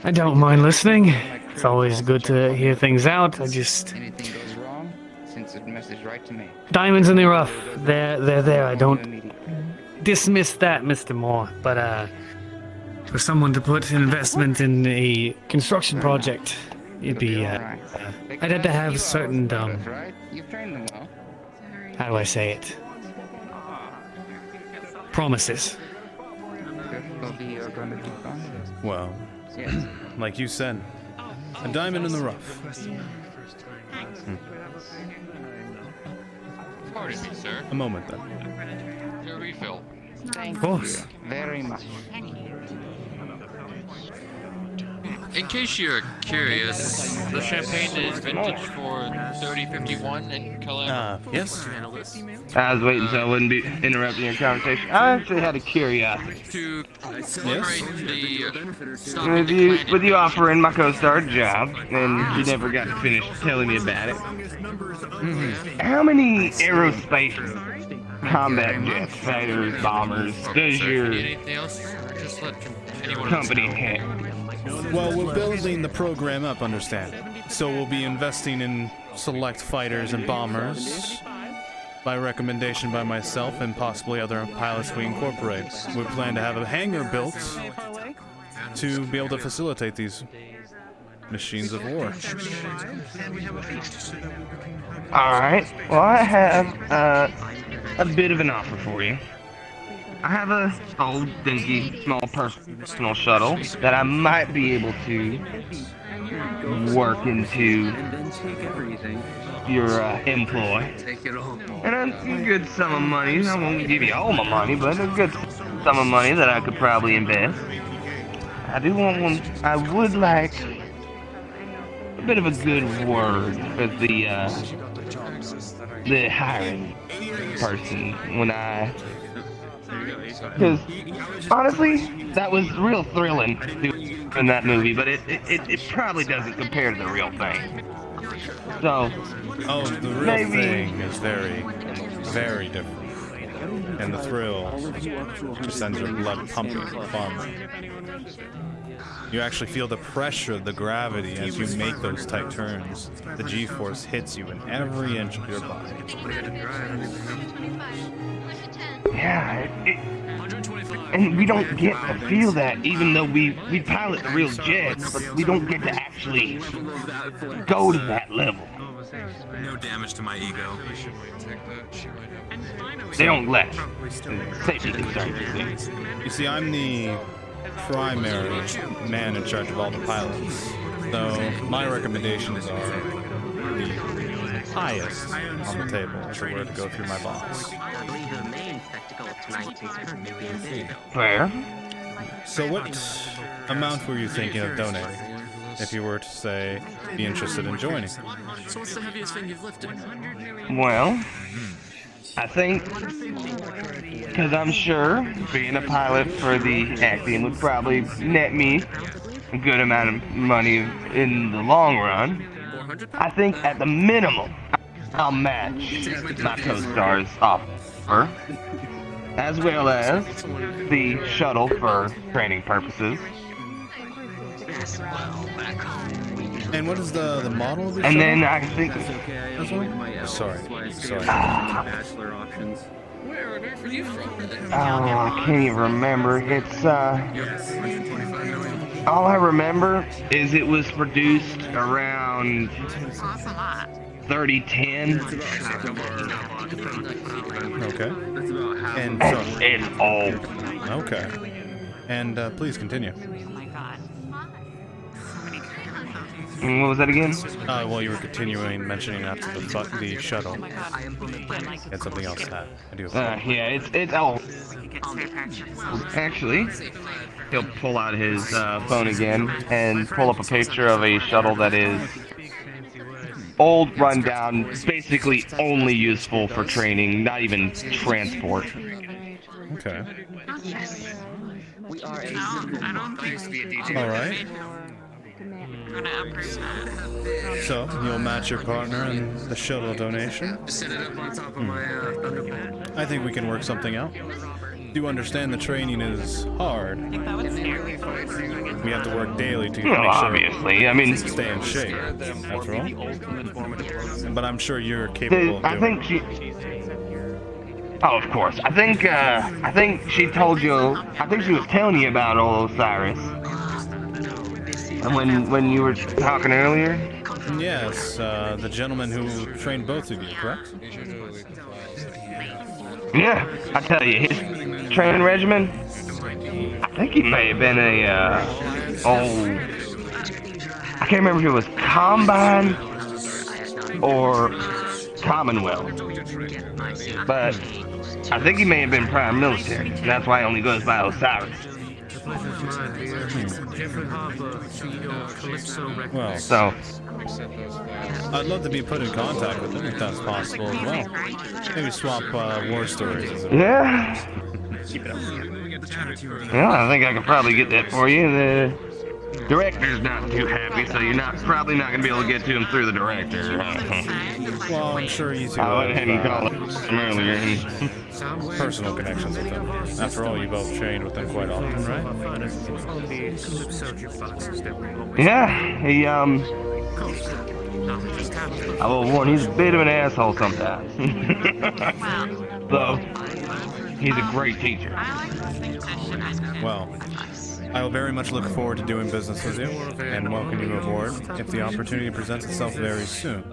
I don't mind listening. It's always good to hear things out. I just... Anything goes wrong, send a message right to me. Diamonds in the rough. They're there. I don't dismiss that, Mr. Moore. But, for someone to put an investment in a construction project, it'd be, I'd have to have certain, You've trained them well. how do I say it? Promises. Well, like you said, a diamond in the rough. Pardon me, sir. A moment, then. Your refill. Thank you very much. In case you're curious, the champagne is vintage for 3051 in Cologne. Yes? I was waiting so I wouldn't be interrupting your conversation. I actually had a curiosity. To celebrate the stock With you offering my co-star a job, and you never got to finish telling me about it. How many aerospace combat jets, fighters, bombers does your company have? Well, we're building the program up, understand? So we'll be investing in select fighters and bombers, by recommendation by myself and possibly other pilots we incorporate. We plan to have a hangar built to be able to facilitate these machines of war. Alright, well I have a bit of an offer for you. I have a old, dinky, small personal shuttle that I might be able to work into your employ. And a good sum of money. I won't give you all my money, but a good sum of money that I could probably invest. I do want one. I would like a bit of a good word with the hiring person when I. Because honestly, that was real thrilling in that movie, but it probably doesn't compare to the real thing. So, the real thing is very, very different. And the thrill just sends your blood pumping far more. You actually feel the pressure of the gravity as you make those tight turns. The G-force hits you in every inch of your body. Yeah, and we don't get to feel that, even though we pilot the real jets, but we don't get to actually go to that level. No damage to my ego. They don't let. Safety concerns. You see, I'm the primary man in charge of all the pilots, though my recommendations are the highest on the table if it were to go through my boss. Fair. So what amount were you thinking of donating, if you were to, say, be interested in joining? So what's the heaviest thing you've lifted? Well, I think, because I'm sure being a pilot for the Axiom would probably net me a good amount of money in the long run. I think at the minimum, I'll match my co-star's offer, as well as the shuttle for training purposes. And what is the model of the And shuttle? then I think... Sorry. Oh, I can't even remember. It's, all I remember is it was produced around 3010. Okay. And it's old. Okay. And please continue. And what was that again? Well, you were continuing mentioning after the shuttle. And something else to add. I do. Yeah, it's old. Actually, he'll pull out his phone again and pull up a picture of a shuttle that is old, rundown, basically only useful for training, not even transport. Okay. We are All right. So, you'll match your partner in the shuttle donation? I think we can work something out. Do understand the training is hard. We have to work daily to make sure obviously, I mean, stay in shape, after all. But I'm sure you're capable of doing I think she... Oh, of course. I think she told you... I think she was telling you about old Osiris. When you were talking earlier? Yes, the gentleman who trained both of you, correct? Yeah, I tell you, his training regimen, I think he may have been I can't remember if it was Combine or Commonwealth, but I think he may have been prior military, and that's why he only goes by Osiris. Well, so I'd love to be put in contact with him if that's possible as well. Maybe swap war stories. Yeah. Keep it up. Well, I think I could probably get that for you. The director's not too happy, so you're probably not going to be able to get to him through the director. Well, I'm sure you two I went ahead and called him earlier. Personal connections with him. After all, you both trained with him quite often, right? Yeah, I will warn, he's a bit of an asshole sometimes. Though, he's a great teacher. Well, I will very much look forward to doing business with you and welcome you aboard if the opportunity presents itself very soon.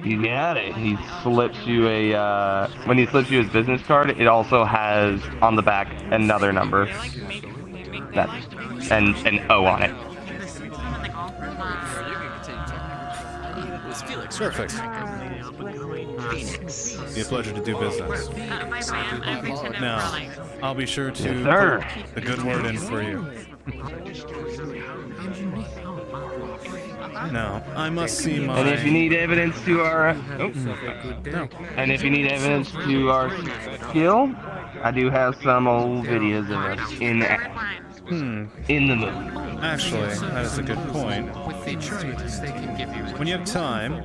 You got it. He slips you a, when he slips you his business card, it also has on the back another number. That's, and an O on it. Perfect. Be a pleasure to do business. Now, I'll be sure to put a good word in for you. Now, I must see my... And if you need evidence to our... And if you need evidence to our skill, I do have some old videos of us in the movie. Actually, that is a good point. When you have time,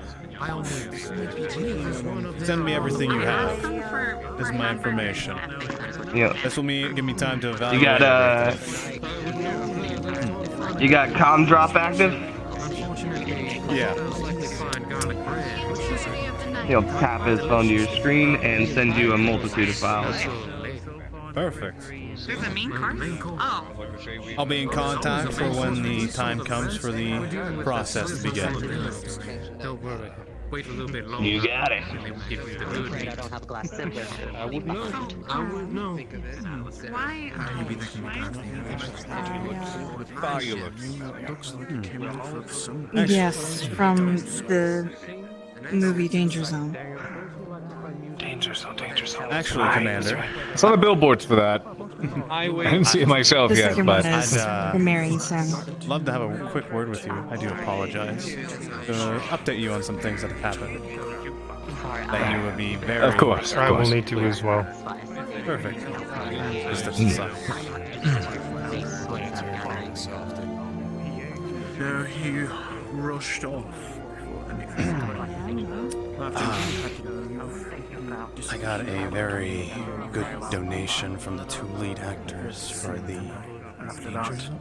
send me everything you have. This is my information. Yeah. This will give me time to evaluate. You got comm drop active? Yeah. He'll tap his phone to your screen and send you a multitude of files. Perfect. I'll be in contact for when the time comes for the process to begin. Don't worry. Wait a little bit longer. You got it. I would know. I would know. Why are you Yes, from the movie Danger Zone. Danger zone, danger zone. Actually, Commander, it's on the billboards for that. I didn't see it myself The yet, second but one is the marrying son. love to have a quick word with you. I do apologize. Update you on some things that have happened. That you would be very... Of course. I will need to as well. Perfect. Just steps aside. No, he rushed off. I got a very good donation from the two lead actors for the Danger Zone.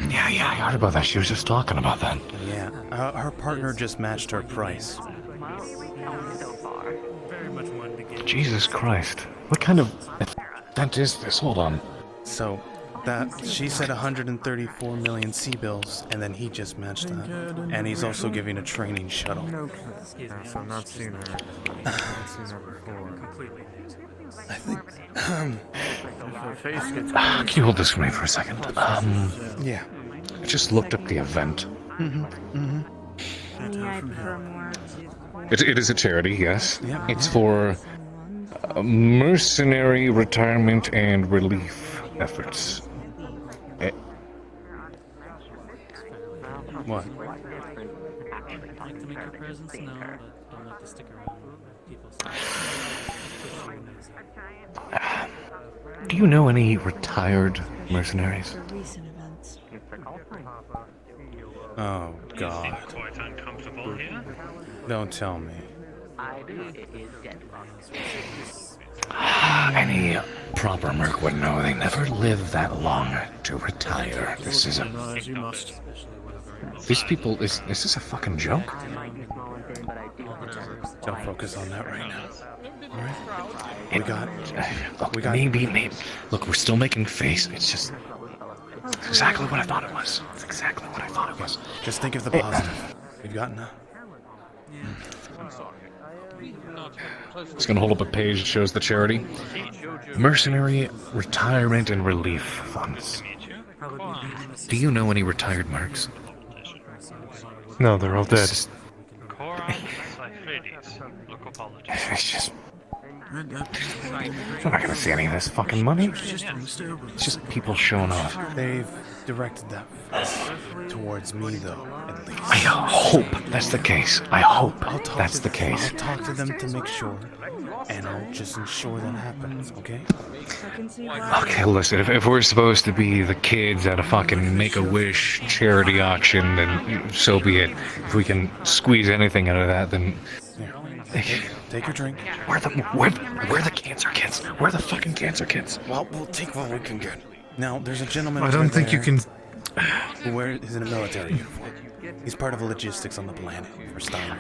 yeah, I heard about that. She was just talking about that. Yeah, her partner just matched her price. Jesus Christ. What kind of event is this? Hold on. So, she said 134 million C-bills, and then he just matched that. And he's also giving a training shuttle. So not seen her. Not seen her before. Completely. I think... Can you hold this for me for a second? Yeah. I just looked up the event. It is a charity, yes. Yeah. It's for mercenary retirement and relief efforts. What? Do you know any retired mercenaries? Oh, God. Don't tell me. Any proper merc would know they never live that long to retire. This is a... These people, is this a fucking joke? Don't focus on that right now. Alright? Look, maybe. Look, we're still making face. It's just... It's exactly what I thought it was. It's exactly what I thought it was. Just think of the positive. We've got enough. It's gonna hold up a page that shows the charity. Mercenary Retirement and Relief Funds. Do you know any retired mercs? No, they're all dead. It's just... I'm not gonna see any of this fucking money. It's just people showing off. They've directed that towards me, though, at least. I hope that's the case. I hope that's the case. I'll talk to them to make sure, and I'll just ensure that happens, okay? Okay, listen, if we're supposed to be the kids at a fucking Make-A-Wish charity auction, then so be it. If we can squeeze anything out of that, then... Take your drink. Where the cancer kids? Where are the fucking cancer kids? Well, we'll take what we can get. Now, there's a gentleman I don't think you can He's in a military uniform. He's part of logistics on the planet for Steiner.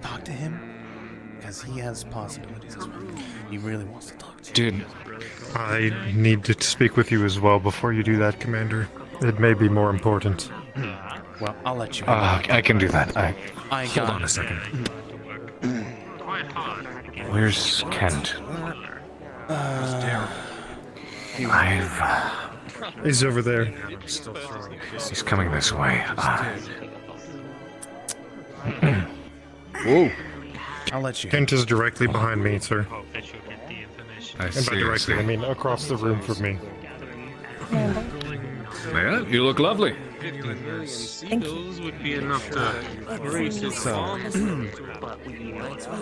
Talk to him, because he has possibilities as well. He really wants to talk to you. Dude. I need to speak with you as well before you do that, Commander. It may be more important. Well, I'll let you. I can do that. Hold on a second. Where's Kent? He's over there. He's coming this way. Whoa. I'll let you. Kent is directly behind me, sir. I And see, by I directly, see. I mean across the room from me. Yeah, you look lovely. Thank you. Would be enough to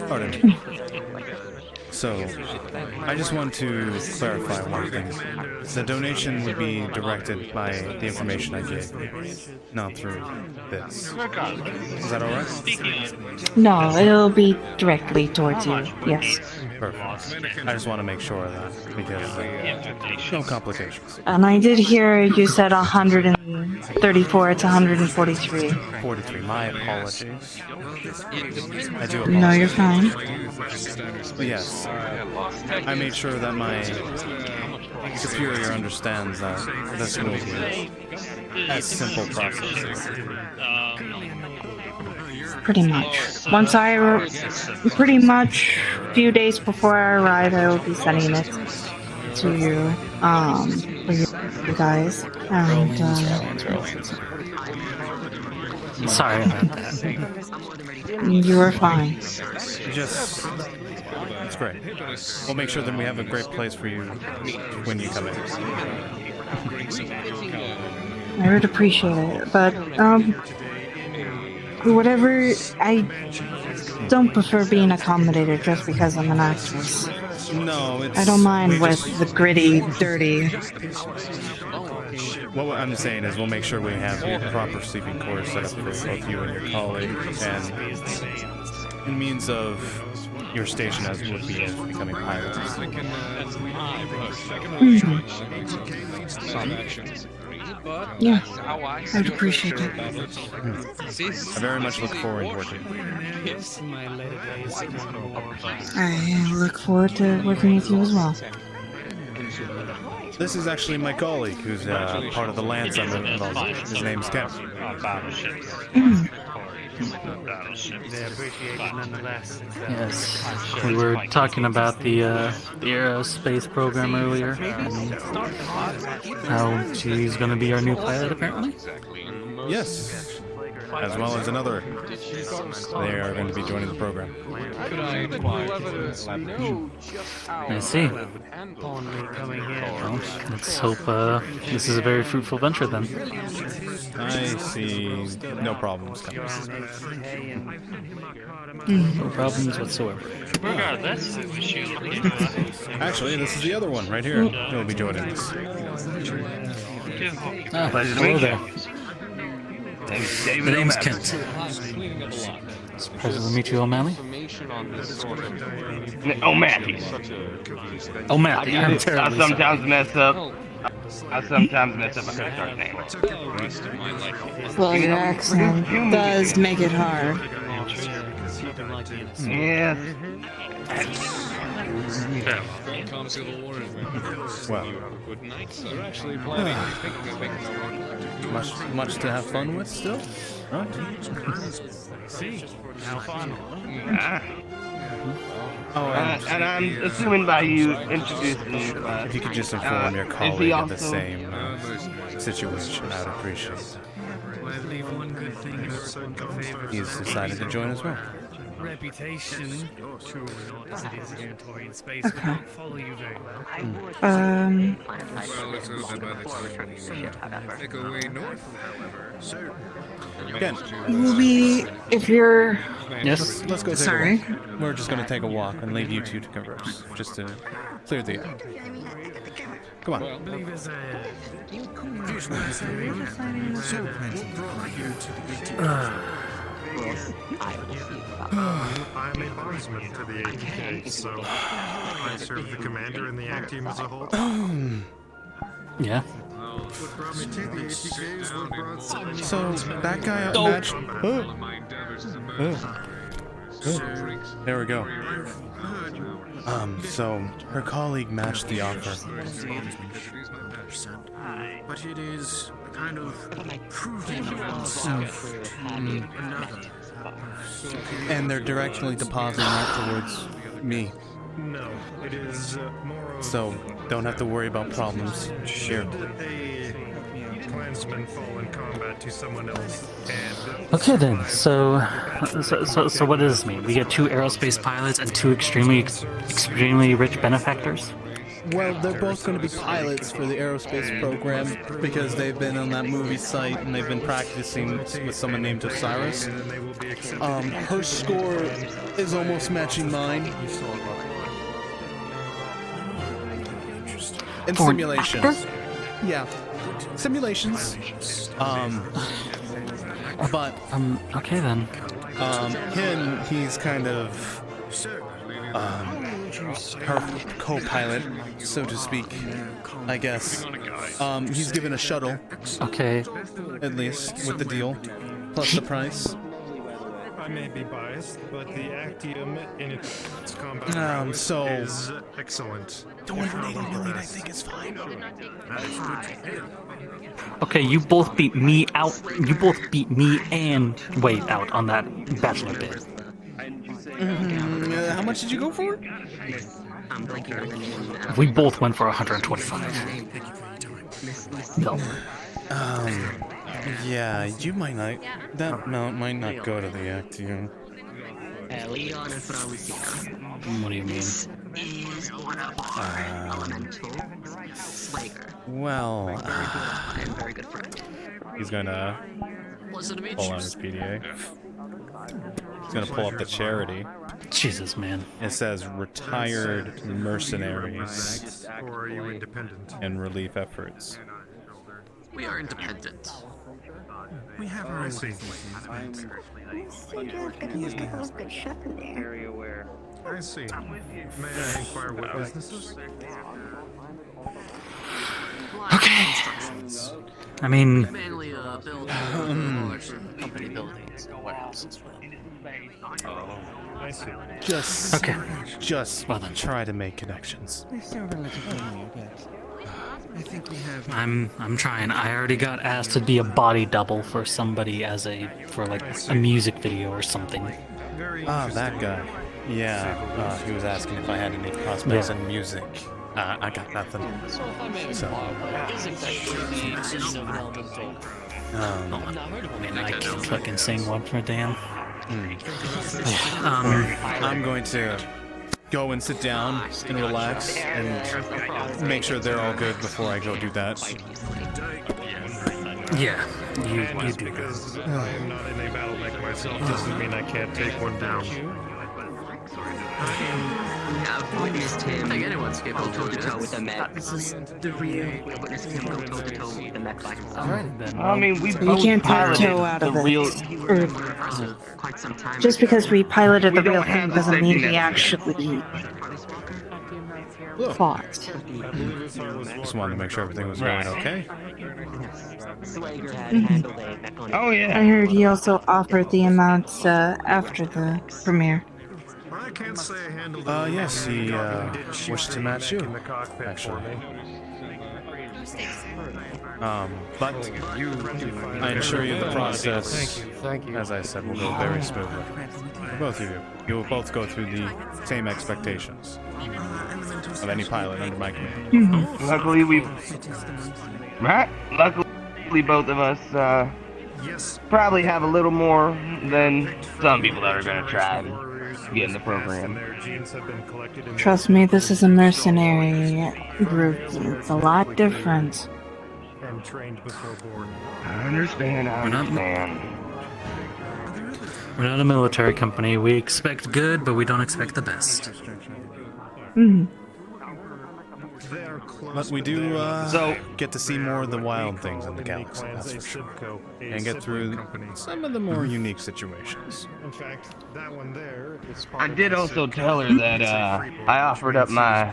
Pardon me. So, I just want to clarify one thing. The donation would be directed by the information I gave you, not through this. Is that alright? No, it'll be directly towards you. Yes. Perfect. I just want to make sure of that, because no complications. And I did hear you said 134. It's 143. 43. My apologies. I do apologize. No, you're fine. But yes, I made sure that my superior understands that this will be a simple process. Pretty much. Pretty much a few days before I arrive, I will be sending it to you, for you guys. And, Sorry about that. you were fine. It's great. We'll make sure that we have a great place for you when you come in. I would appreciate it, but, whatever, I don't prefer being accommodated just because I'm an actress. No, it's... I don't mind with the gritty, dirty. What I'm saying is we'll make sure we have your proper sleeping quarters set up for both you and your colleague, and in means of your station as would be as becoming pilots. Yeah, I'd appreciate it. I very much look forward to working. I look forward to working with you as well. This is actually my colleague, who's part of the Lance I'm involved with. His name's Kemp. Yes, we were talking about the aerospace program earlier, and how she's going to be our new pilot, apparently. Yes, as well as another. They are going to be joining the program. I see. Well, let's hope this is a very fruitful venture then. I see no problems coming. No problems whatsoever. Actually, this is the other one right here. He'll be joining us. Hello there. The name's Kent. It's a pleasure to meet you, O'Malley. O'Malley. O'Malley, I'm terribly I sometimes mess up. I couldn't start name. Well, your accent does make it hard. Yes. Well, much to have fun with still, right? Oh, and I'm assuming by you introducing me. If you could just inform your colleague of the same situation, I'd appreciate that. He's decided to join as well. Reputation space Okay. follow you very well. Again, We'll be, if you're... Yes, let's go take Sorry. a walk. We're just going to take a walk and leave you two to converse, just to clear the air. Come on. I believe there's I'm a bondsman to the ATK, so I serve the commander and the act team as a whole. Yeah. So that guy matched. There we go. So her colleague matched the offer. But it is kind of proving oneself another. And they're directionally depositing that towards me. No, it is more of... So don't have to worry about problems. Here. A clansman fall in combat to someone else, and... Okay then, so what does this mean? We get 2 aerospace pilots and 2 extremely rich benefactors? Well, they're both going to be pilots for the aerospace program because they've been on that movie site and they've been practicing with someone named Osiris. Her score is almost matching mine. In simulations. Yeah. Simulations. But okay then. He's kind of her co-pilot, so to speak, I guess. He's given a shuttle. Okay. At least, with the deal. Plus the price. I may be biased, but the Actium in its combat is excellent. 280 million, I think, is fine. Okay, you both beat me out. You both beat me and Wade out on that bachelor bid. How much did you go for? We both went for 125. No. Yeah, you might not. That amount might not go to the Actium. What do you mean? Well, he's gonna pull out his PDA. He's gonna pull up the charity. Jesus, man. It says retired mercenaries Or are you independent? and relief efforts. We are independent. We have our own things. I see. May I inquire what businesses? Okay. I mean, Mainly company buildings and warehouses. Oh, I see. Just try to make connections. I think we have. I'm trying. I already got asked to be a body double for somebody for like a music video or something. That guy. Yeah, he was asking if I had any prospects in music. I got nothing. So. I mean, I can't fucking sing one for a damn. I'm going to go and sit down and relax and make sure they're all good before I go do that. Yeah, you do. Because I am not in a battle like myself doesn't mean I can't take one down. I've witnessed him Like anyone's capable of doing toe-to-toe this. with a mech. This is the real. I've witnessed him go toe-to-toe with a mech by himself. Alright then. I mean, we You both can't take piloted toe out of the it. real. Or Quite some time. just because we piloted the We real don't have thing the doesn't safety mean net. we actually fought. Just wanted to make sure everything was going okay. Swagger had handled a mech on Oh yeah. I heard he also offered the amounts after the premiere. I can't say I handled Yes, he wished to match you, in the cockpit actually. for me. But I assure you the process, Thank you. as I said, will go very smoothly. For both of you. You will both go through the same expectations of any pilot under my command. Luckily both of us probably have a little more than some people that are gonna try and get in the program. Trust me, this is a mercenary group. It's a lot different. And trained before board. I understand. We're not a military company. We expect good, but we don't expect the best. But we do get to see more of the wild things in the galaxy, that's for sure. And get through some of the more unique situations. In fact, that one there is I did also tell her that I offered up my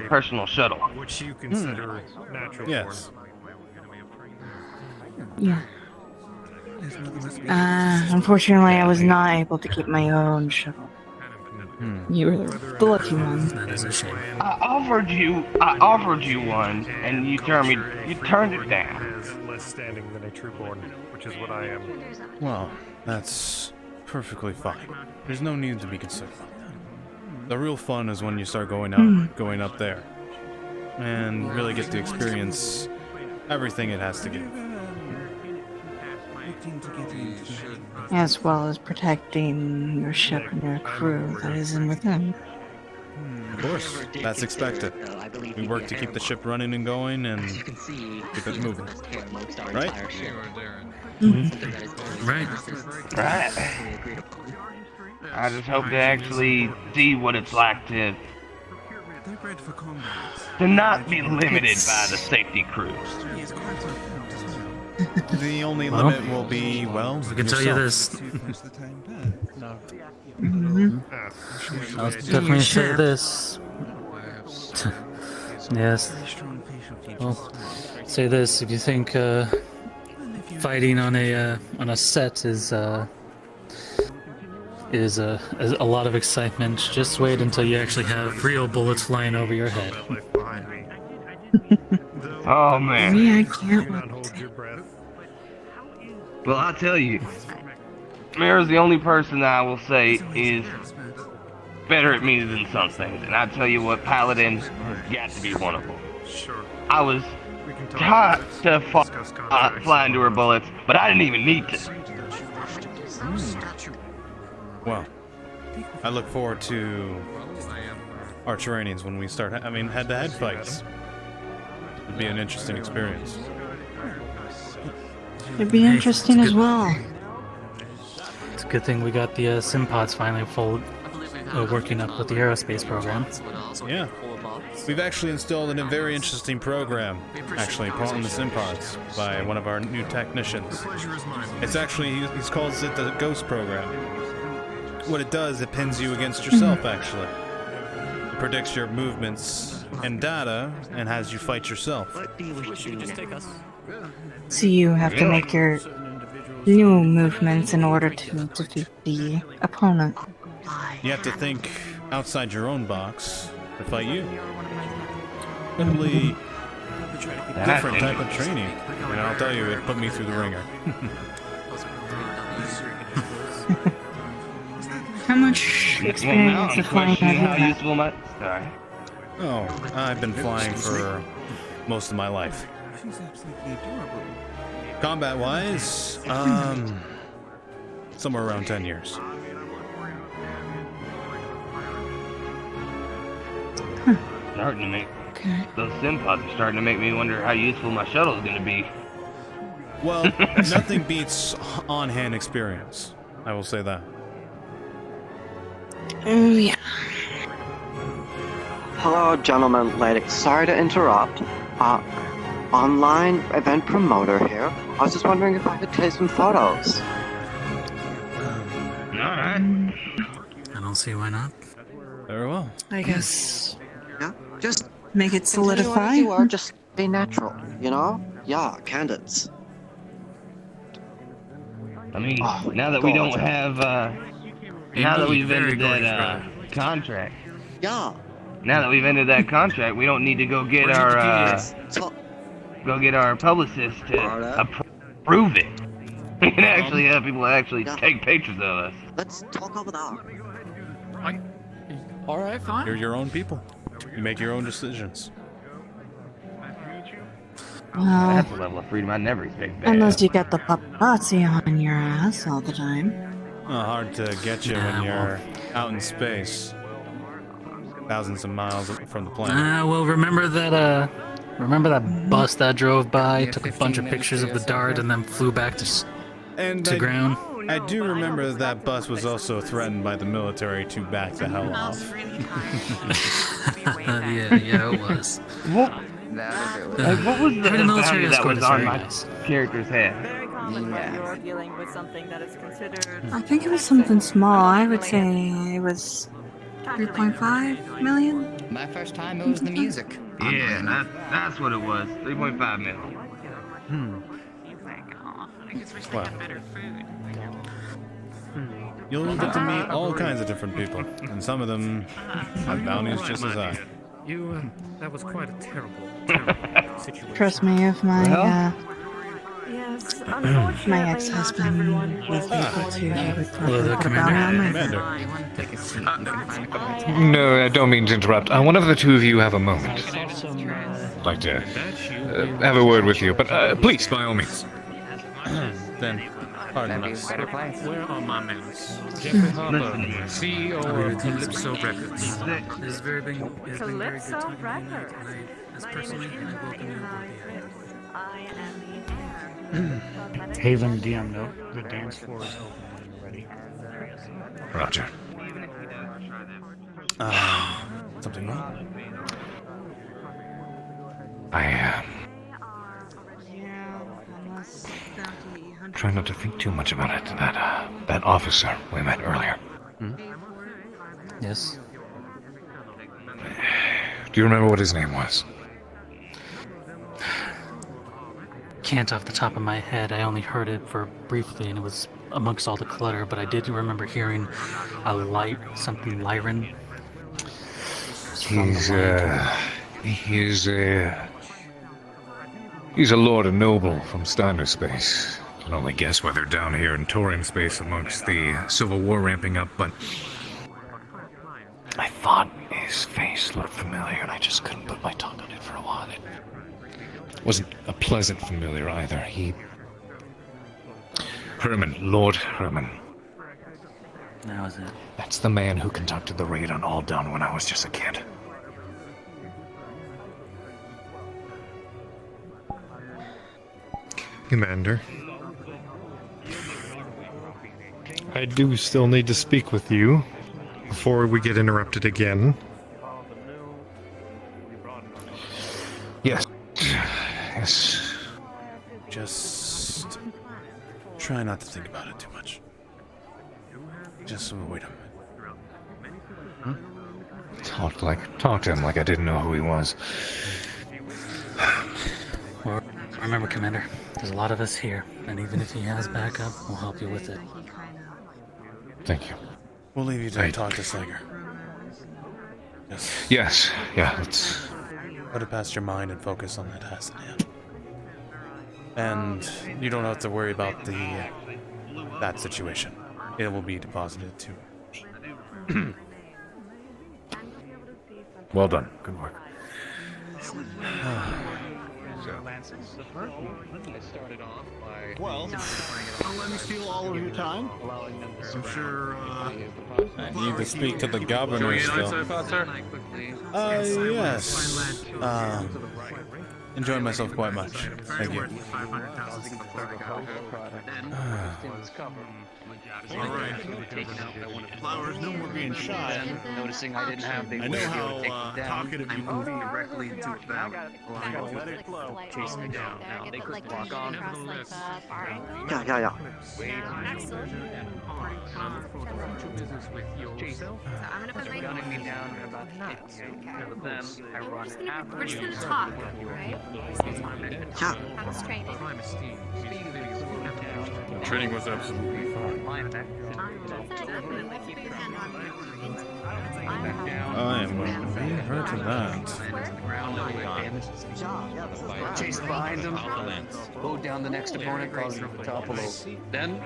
personal shuttle. which you consider natural. Yes. Yeah. Unfortunately, I was not able to keep my own shuttle. You were the lucky one. That is a shame. I offered you one, and you turned it down. Less standing than a trueborn, which is what I am. Well, that's perfectly fine. There's no need to be concerned about that. The real fun is when you start going up there, and really get to experience everything it has to give. As well as protecting your ship and your crew that is in within. Of course, that's expected. We work to keep the ship running and going and keep it moving. Right? Right. I just hope to actually see what it's like to not be limited by the safety crews. The only limit will be, well, I can tell you this. I'll definitely say this. Yes. Well, say this. If you think fighting on a set is a lot of excitement, just wait until you actually have real bullets flying over your head. Oh man. Me, I can't wait. Well, I'll tell you, Mira's the only person that I will say is better at me than some things, and I tell you what, Paladin has got to be one of them. I was taught to fly into her bullets, but I didn't even need to. Well, I look forward to our trainings when we start having head-to-head fights. It'd be an interesting experience. It'd be interesting as well. It's a good thing we got the Simpods finally working up with the aerospace program. Yeah. We've actually installed a very interesting program, actually, on the Simpods, by one of our new technicians. It's actually, he calls it the Ghost program. What it does, it pins you against yourself, actually. It predicts your movements and data, and has you fight yourself. So you have to make your new movements in order to defeat the opponent. You have to think outside your own box to fight you. Totally different type of training. And I'll tell you, it put me through the ringer. How much experience of flying have you had? Oh, I've been flying for most of my life. Combat-wise, somewhere around 10 years. Starting to make those Simpods are starting to make me wonder how useful my shuttle is going to be. Well, nothing beats on-hand experience. I will say that. Oh yeah. Hello, gentlemen, ladies. Sorry to interrupt. Online event promoter here. I was just wondering if I could take some photos. Alright. I don't see why not. Very well. I guess. Yeah, just make it solidify. You are, just be natural, you know? Yeah, candidates. I mean, now that we don't have, now that we've ended that contract. Yeah. Now that we've ended that contract, we don't need to go get our publicist to approve it. We can actually have people actually take pictures of us. Let's talk over that. Alright, fine. You're your own people. You make your own decisions. That's a level of freedom I never expected. Unless you got the paparazzi on your ass all the time. Hard to get you when you're out in space. Thousands of miles from the planet. Well, remember that bus that drove by, took a bunch of pictures of the dart, and then flew back to ground? I do remember that bus was also threatened by the military to back the hell off. yeah, it was. What was the bounty that was on my character's head? You're dealing with something that is considered. I think it was something small. I would say it was 3.5 million. My first time it was the music. Yeah, that's what it was. 3.5 million. Well, you'll get to meet all kinds of different people, and some of them have bounties just as high. That was quite a terrible situation. Trust me, if my Yes, my ex-husband was able to, he would throw a bounty on my head. No, I don't mean to interrupt. One of the two of you have a moment. I'd like to have a word with you, but please, by all means. Then, pardon us. Where are my men? Jeffrey Harper, CEO of Calypso Records. It has very been very good Calypso talking to you Records. tonight. As personally, I welcome you aboard the island. I am the heir. Haven DM note, the dance floor is open when you're ready. Roger. Something wrong? Try not to think too much about it. That officer we met earlier. Yes. Do you remember what his name was? Can't off the top of my head. I only heard it for briefly, and it was amongst all the clutter. But I did remember hearing something Lyran. He's a lord and noble from Steiner space. Can only guess why they're down here in Torian space amongst the Civil War ramping up, but I thought his face looked familiar, and I just couldn't put my tongue on it for a while. It wasn't a pleasant familiar either. Herman, Lord Herman. That was it. That's the man who conducted the raid on Aldan when I was just a kid. Commander, I do still need to speak with you before we get interrupted again. Yes. Yes. Just try not to think about it too much. Just wait a minute. Talk to him like I didn't know who he was. Well, remember, Commander, there's a lot of us here, and even if he has backup, we'll help you with it. Thank you. We'll leave you to talk to Slager. Yes. Yeah, let's put it past your mind and focus on that task at hand. And you don't have to worry about that situation. It will be deposited to me. Well done. Good work. Well, don't let me steal all of your time. I'm sure, I need to speak to the governor still. Yes. Enjoyed myself quite much. Thank you. Alright. Flowers, no more being shy. Noticing I didn't have the I know how talkative you can be. directly into them. Let it flow. Chasing me down. Now they could walk on. Yeah. Gunning me down and about to hit you. Then I run after We're just you. gonna talk, right? Yeah. How's training? Training was absolutely fine. I am going to leave her to that. Chase behind him. Go down the next opponent, causing him to topple over. Then,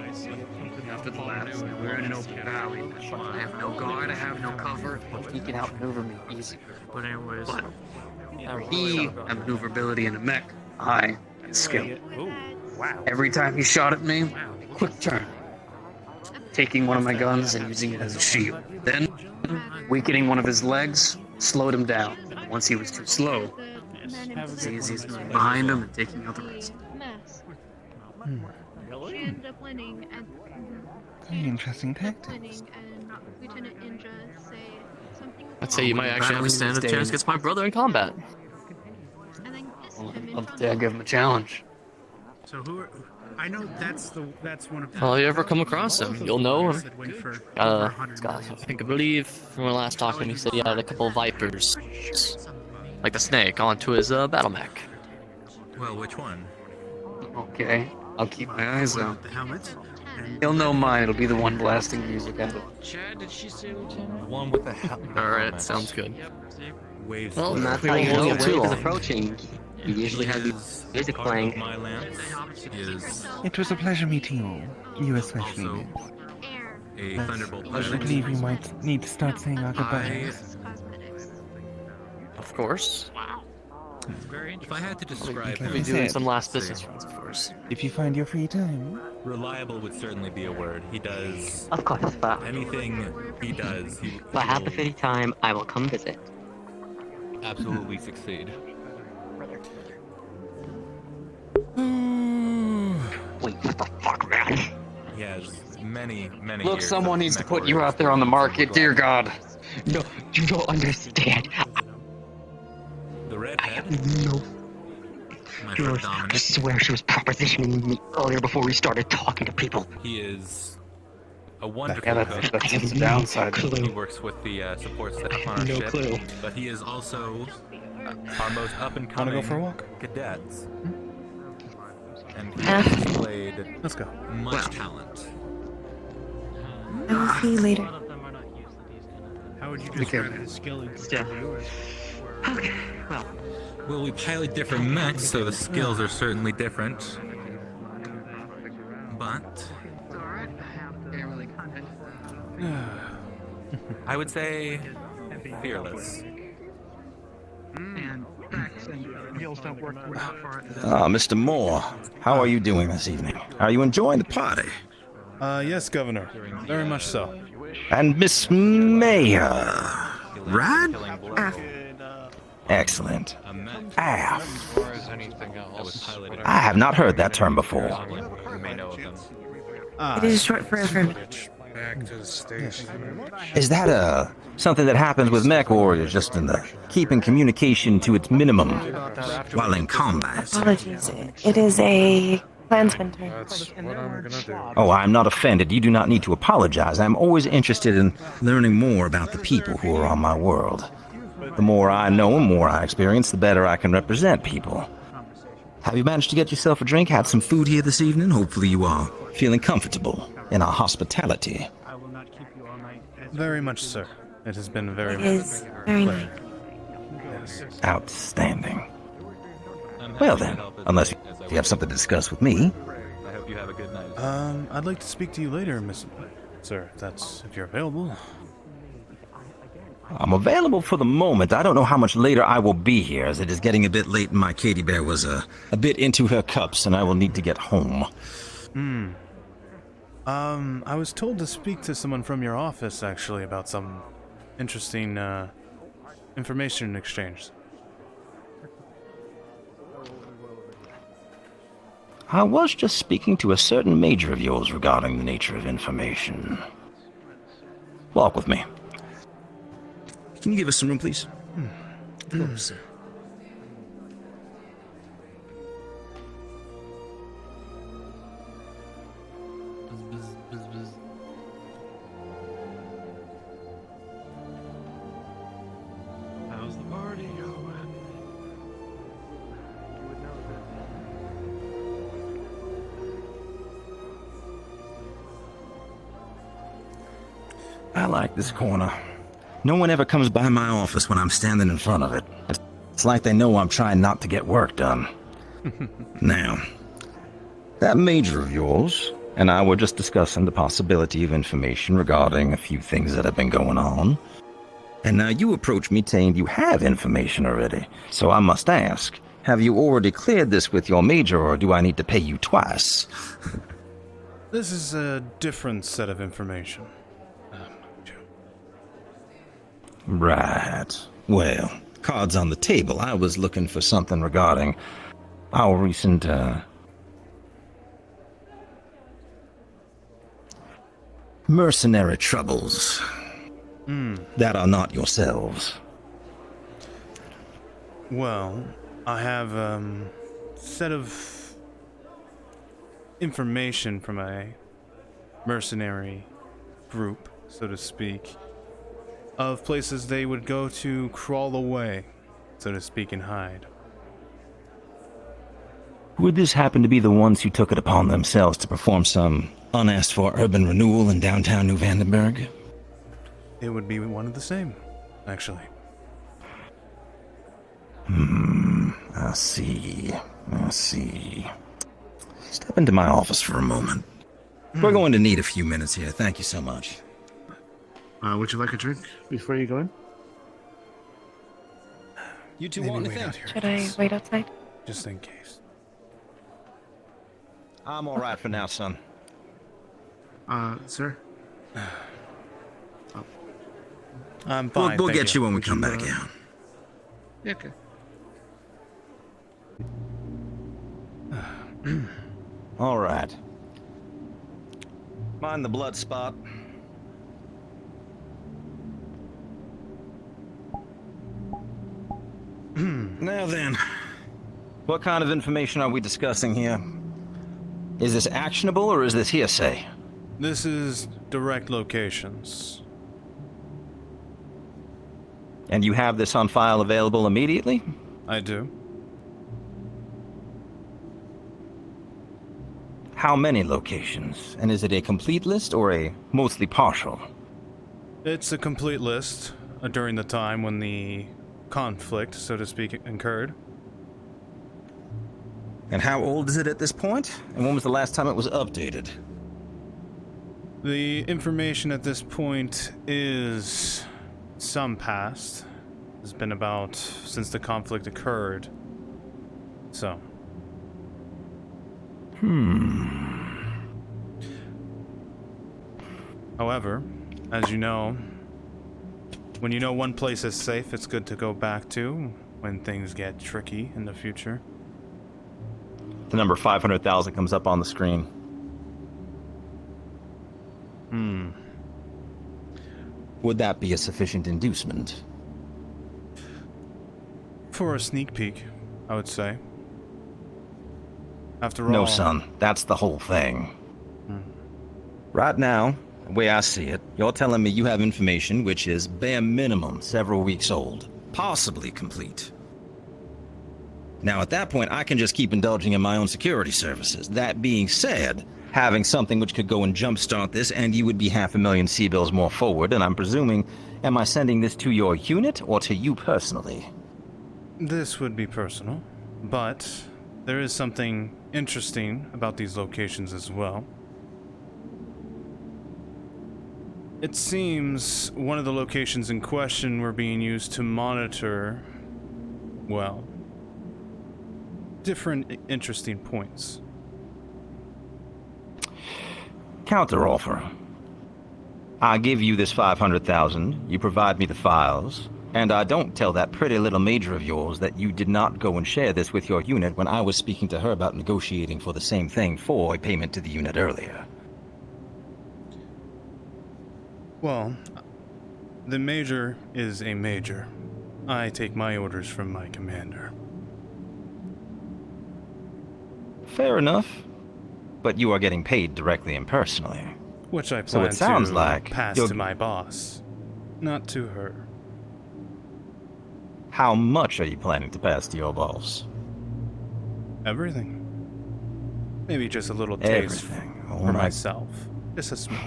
after the last, we're in an open valley. I have no guard, I have no cover. He can outmaneuver me easy. But anyways, he had maneuverability in a mech. I had skill. Every time he shot at me, quick turn. Taking one of my guns and using it as a shield. Then, weakening one of his legs, slowed him down. Once he was too slow, it's easy as moving behind him and taking out the rest. She ended up winning, and Very interesting tactics. and Lieutenant Indra say something. I'd say you might actually have a stand a chance against my brother in combat. I'll give him a challenge. So who are... I know that's one of the... Well, if you ever come across him, you'll know him. I believe from our last talk, he said he had a couple of Vipers, like the snake, onto his battle mech. Well, which one? Okay. I'll keep my eyes out. He'll know mine. It'll be the one blasting music at it. Chad, did she say Lieutenant? One with the helmet. Alright, sounds good. Waves. Well, And that's how you know wave is approaching. You usually have the music playing. My lance is It was a pleasure meeting you. You especially. also a thunderbolt I pilot. believe we might need to start saying our goodbyes. Of course. If I had to describe We'll him, be doing some last business runs, of course. If you find your free time. reliable would certainly be a word. He does Of course, but anything he does. He if I have the free time, I will come visit. absolutely succeed. Wait, what the fuck, man? He has many Look, years someone of needs to mech put you warrior out there on the market, dear God. No, you don't understand. The redhead. No. My George, friend I Dominic. swear she was propositioning me earlier before we started talking to people. He is a wonderful Yeah, cook. that's the downside. He works with the support staff on our No ship. clue. But he is also our most up and Wanna coming go for a walk? cadets. And he has displayed Let's go. much talent. I will see you later. How would you Be careful. describe his skill in Yeah. comparison to yours? Okay, well, Well, we pilot different mechs, so the skills are certainly different. But I would say fearless. Mr. Moore, how are you doing this evening? Are you enjoying the party? Yes, Governor. Very much so. And Miss Mayor, right? Excellent. AF. I have not heard that term before. It is short for affirmative. Back to the station. Is that something that happens with mech warriors just in the keeping communication to its minimum while in combat? Apologies. It is a clansman term. That's what I'm gonna do. Oh, I'm not offended. You do not need to apologize. I'm always interested in learning more about the people who are on my world. The more I know and more I experience, the better I can represent people. Have you managed to get yourself a drink? Had some food here this evening? Hopefully you are feeling comfortable in our hospitality. Very much, sir. It has been very It is very nice. Yes. Outstanding. Well then, unless you have something to discuss with me. I hope you have a good night. I'd like to speak to you later, Sir, if you're available. I'm available for the moment. I don't know how much later I will be here, as it is getting a bit late and my Katie Bear was a bit into her cups and I will need to get home. I was told to speak to someone from your office, actually, about some interesting, information exchange. I was just speaking to a certain major of yours regarding the nature of information. Walk with me. Can you give us some room, please? Of course. How's the party going? I like this corner. No one ever comes by my office when I'm standing in front of it. It's like they know I'm trying not to get work done. Now, that major of yours and I were just discussing the possibility of information regarding a few things that have been going on. And now you approach me saying you have information already. So I must ask, have you already cleared this with your major, or do I need to pay you twice? This is a different set of information. Right. Well, cards on the table. I was looking for something regarding our recent, mercenary troubles. That are not yourselves. Well, I have a set of information from a mercenary group, so to speak, of places they would go to crawl away, so to speak, and hide. Would this happen to be the ones who took it upon themselves to perform some unasked for urban renewal in downtown New Vandenberg? It would be one of the same, actually. I see. Step into my office for a moment. We're going to need a few minutes here. Thank you so much. Would you like a drink before you go in? You two want anything? Should I wait outside? Just in case. I'm all right for now, son. Sir? I'm fine. We'll thank get you when we come back out. Yeah, okay. All right. Mind the blood spot. Now then, what kind of information are we discussing here? Is this actionable or is this hearsay? This is direct locations. And you have this on file available immediately? I do. How many locations? And is it a complete list or a mostly partial? It's a complete list during the time when the conflict, so to speak, occurred. And how old is it at this point? And when was the last time it was updated? The information at this point is some past. It's been about since the conflict occurred. So. However, as you know, when you know one place is safe, it's good to go back to when things get tricky in the future. The number 500,000 comes up on the screen. Would that be a sufficient inducement? For a sneak peek, I would say. After all... No, son. That's the whole thing. Right now, the way I see it, you're telling me you have information which is bare minimum several weeks old, possibly complete. Now, at that point, I can just keep indulging in my own security services. That being said, having something which could go and jumpstart this, and you would be 500,000 C-bills more forward, and I'm presuming, am I sending this to your unit or to you personally? This would be personal, but there is something interesting about these locations as well. It seems one of the locations in question were being used to monitor, well, different interesting points. Counteroffer. I give you this 500,000, you provide me the files, and I don't tell that pretty little major of yours that you did not go and share this with your unit when I was speaking to her about negotiating for the same thing for a payment to the unit earlier. Well, the major is a major. I take my orders from my commander. Fair enough. But you are getting paid directly and personally. Which I So plan it sounds to like pass you're- to my boss, not to her. How much are you planning to pass to your boss? Everything. Maybe just a little taste Everything. for Oh my- myself. Just a small.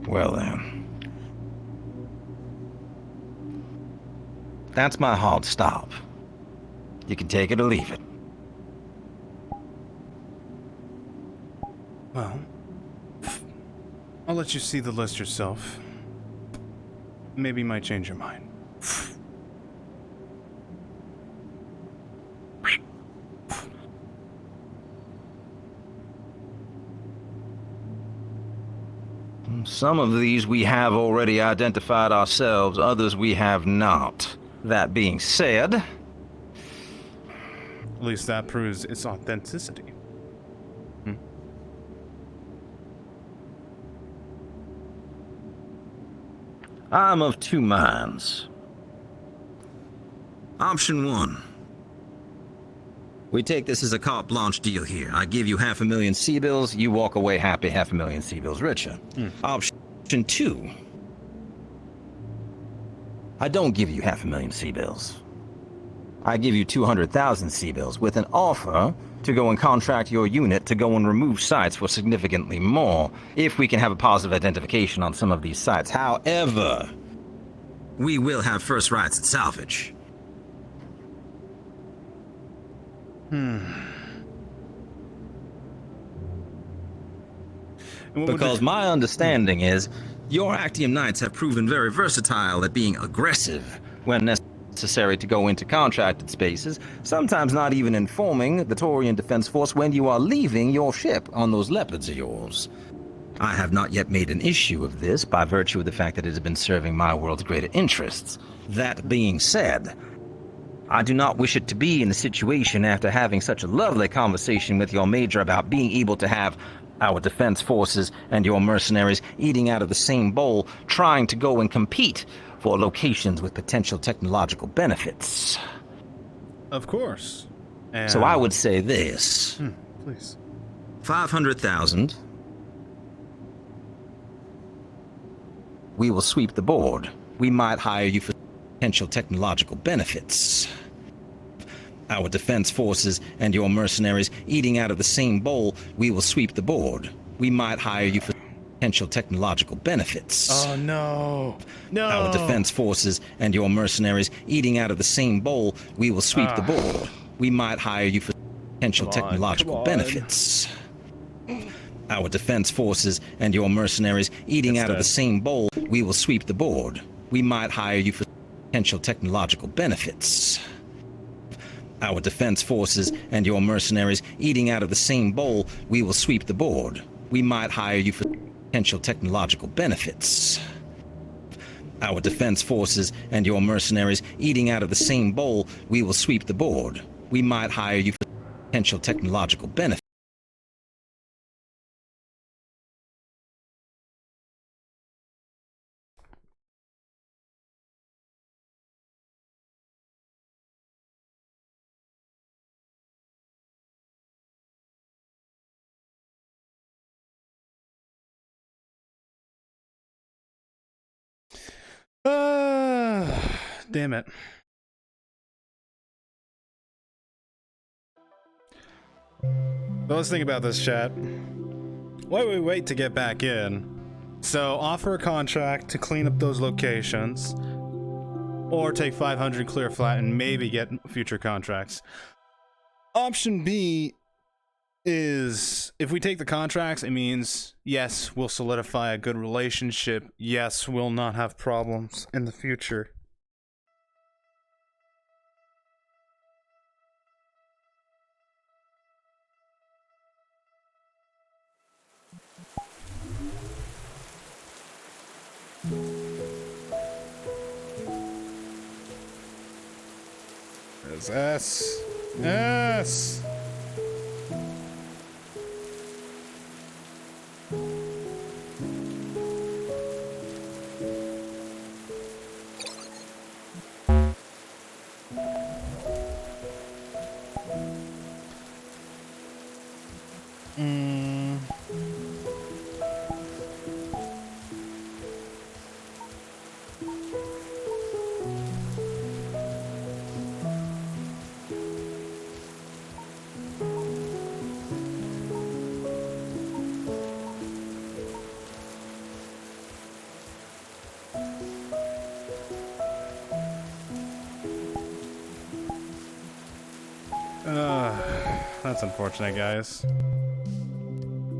Well then. That's my hard stop. You can take it or leave it. Well, I'll let you see the list yourself. Maybe you might change your mind. Some of these we have already identified ourselves, others we have not. That being said... At least that proves its authenticity. I'm of two minds. Option 1. We take this as a carte blanche deal here. I give you 500,000 C-bills, you walk away happy, 500,000 C-bills richer. Option 2. I don't give you 500,000 C-bills. I give you 200,000 C-bills with an offer to go and contract your unit to go and remove sites for significantly more, if we can have a positive identification on some of these sites. However, we will have first rights at salvage. Because my understanding is your Actium Knights have proven very versatile at being aggressive when necessary to go into contracted spaces, sometimes not even informing the Taurian Defense Force when you are leaving your ship on those leopards of yours. I have not yet made an issue of this by virtue of the fact that it has been serving my world's greater interests. That being said, I do not wish it to be in a situation after having such a lovely conversation with your major about being able to have our defense forces and your mercenaries eating out of the same bowl, trying to go and compete for locations with potential technological benefits. Of course. And so I would say this. Please. 500,000. We will sweep the board. We might hire you for potential technological benefits. Our defense forces and your mercenaries eating out of the same bowl, we will sweep the board. We might hire you for potential technological benefits. Oh no. No. Our defense forces and your mercenaries eating out of the same bowl, we will sweep the board. We might hire you for potential technological benefits. Our defense forces and your mercenaries eating out of the same bowl, we will sweep the board. We might hire you for potential technological benefits. Our defense forces and your mercenaries eating out of the same bowl, we will sweep the board. We might hire you for potential technological benefits. Our defense forces and your mercenaries eating out of the same bowl, we will sweep the board. We might hire you for potential technological benefits. Damn it. Well, let's think about this, chat. Why would we wait to get back in? So, offer a contract to clean up those locations, or take 500 clear flat and maybe get future contracts. Option B is, if we take the contracts, it means, yes, we'll solidify a good relationship. Yes, we'll not have problems in the future. There's S. S. That's unfortunate, guys.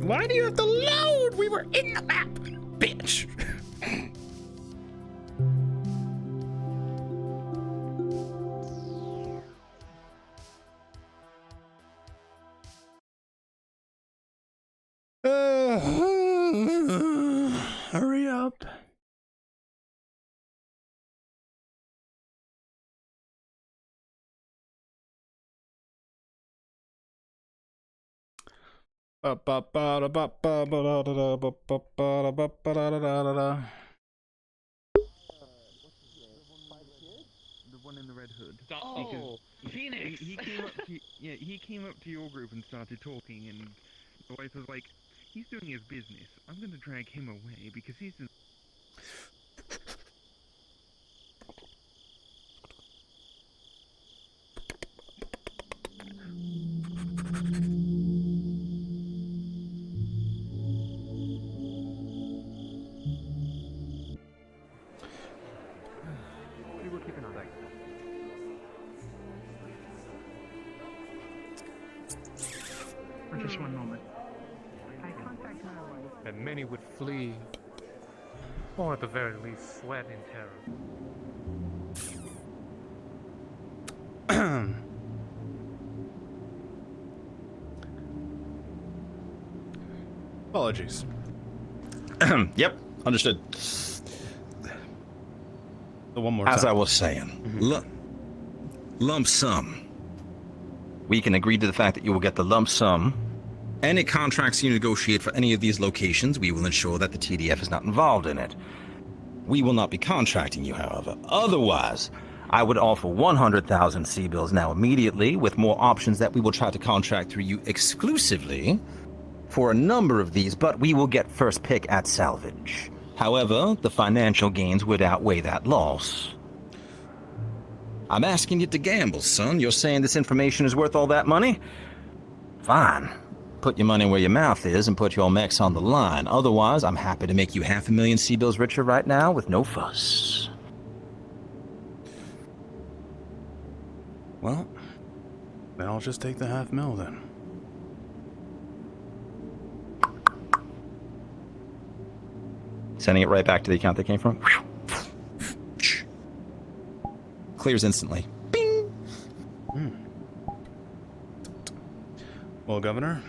Why do you have to load? We were in the map, bitch. Hurry up. The one in the red hood. Oh, Phoenix! He came up to, yeah, he came up to your group and started talking, and the wife was like, he's doing his business. I'm gonna drag him away because he's in... and many would flee, or at the very least sweat in terror. Apologies. Yep, understood. So one more time. As I was saying, lump sum. We can agree to the fact that you will get the lump sum. Any contracts you negotiate for any of these locations, we will ensure that the TDF is not involved in it. We will not be contracting you, however. Otherwise, I would offer 100,000 C-bills now immediately, with more options that we will try to contract through you exclusively for a number of these, but we will get first pick at salvage. However, the financial gains would outweigh that loss. I'm asking you to gamble, son. You're saying this information is worth all that money? Fine. Put your money where your mouth is and put your mechs on the line. Otherwise, I'm happy to make you 500,000 C-bills richer right now with no fuss. Well, then I'll just take the $500,000 then. Sending it right back to the account they came from. Clears instantly. Bing! Well, Governor,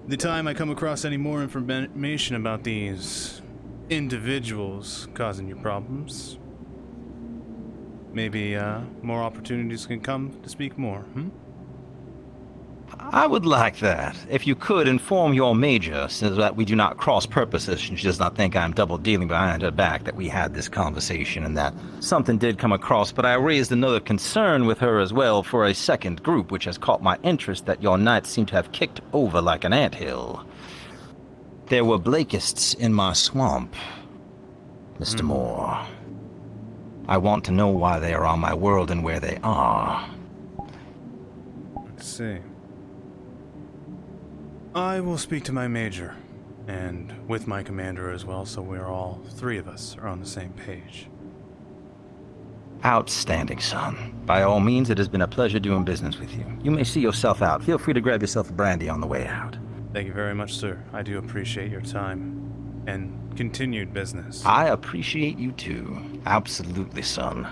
the time I come across any more information about these individuals causing you problems, maybe more opportunities can come to speak more, I would like that. If you could inform your major, so that we do not cross purposes and she does not think I'm double dealing behind her back, that we had this conversation and that something did come across, but I raised another concern with her as well for a second group, which has caught my interest that your knights seem to have kicked over like an anthill. There were Blakists in my swamp, Mr. Moore. I want to know why they are on my world and where they are. Let's see. I will speak to my major, and with my commander as well, so we're all three of us are on the same page. Outstanding, son. By all means, it has been a pleasure doing business with you. You may see yourself out. Feel free to grab yourself a brandy on the way out. Thank you very much, sir. I do appreciate your time and continued business. I appreciate you too. Absolutely, son.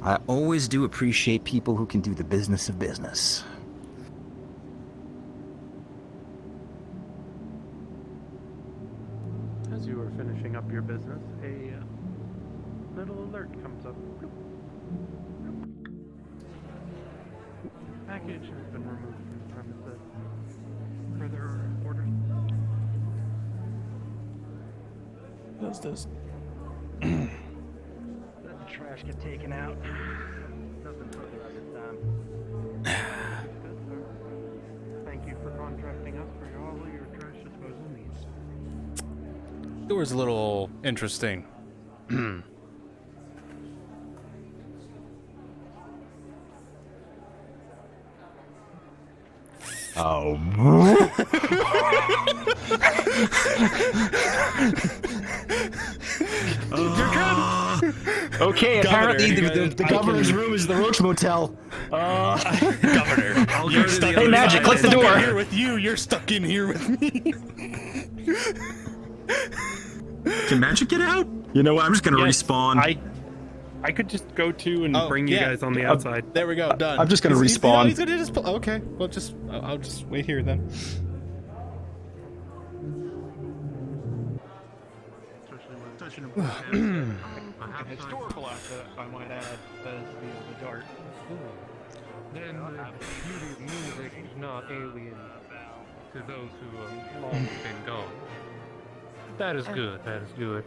I always do appreciate people who can do the business of business. As you are finishing up your business, a little alert comes up. Package has been removed from the premises. Further orders? Does this? Let the trash get taken out. Nothing further at this time. Good, sir. Thank you for contracting us for all of your trash disposal needs. It was a little interesting. Oh. Okay, apparently the governor's room is the Roach Motel. Governor, you're stuck. Hey, Magic, click the door. I'm here with you. You're stuck in here with me. Can Magic get out? You know what? I'm just gonna respawn. I could just go to and bring you guys on the outside. There we go. Done. I'm just gonna respawn. He's gonna just. Okay. Well, I'll just wait here then. A historical asset, I might add, as the dart. Then the beauty of music is not alien to those who have long been gone. That is good, that is good.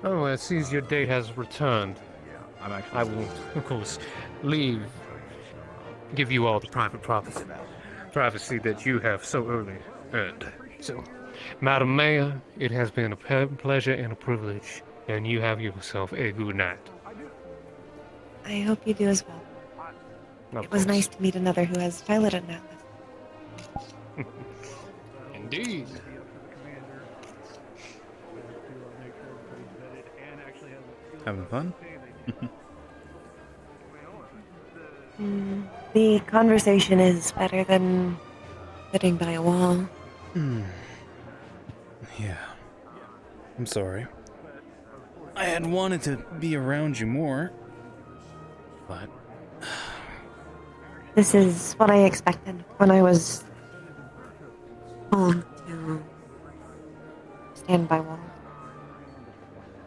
Oh, it seems your date has returned. I will, of course, give you all the private privacy that you have so early earned. So, Madam Mayor, it has been a pleasure and a privilege, and you have yourself a good night. I hope you do as well. It was nice to meet another who has piloted an Atlas. Indeed. Having fun? The conversation is better than sitting by a wall. Yeah. I'm sorry. I had wanted to be around you more, but... This is what I expected when I was told to stand by Walt.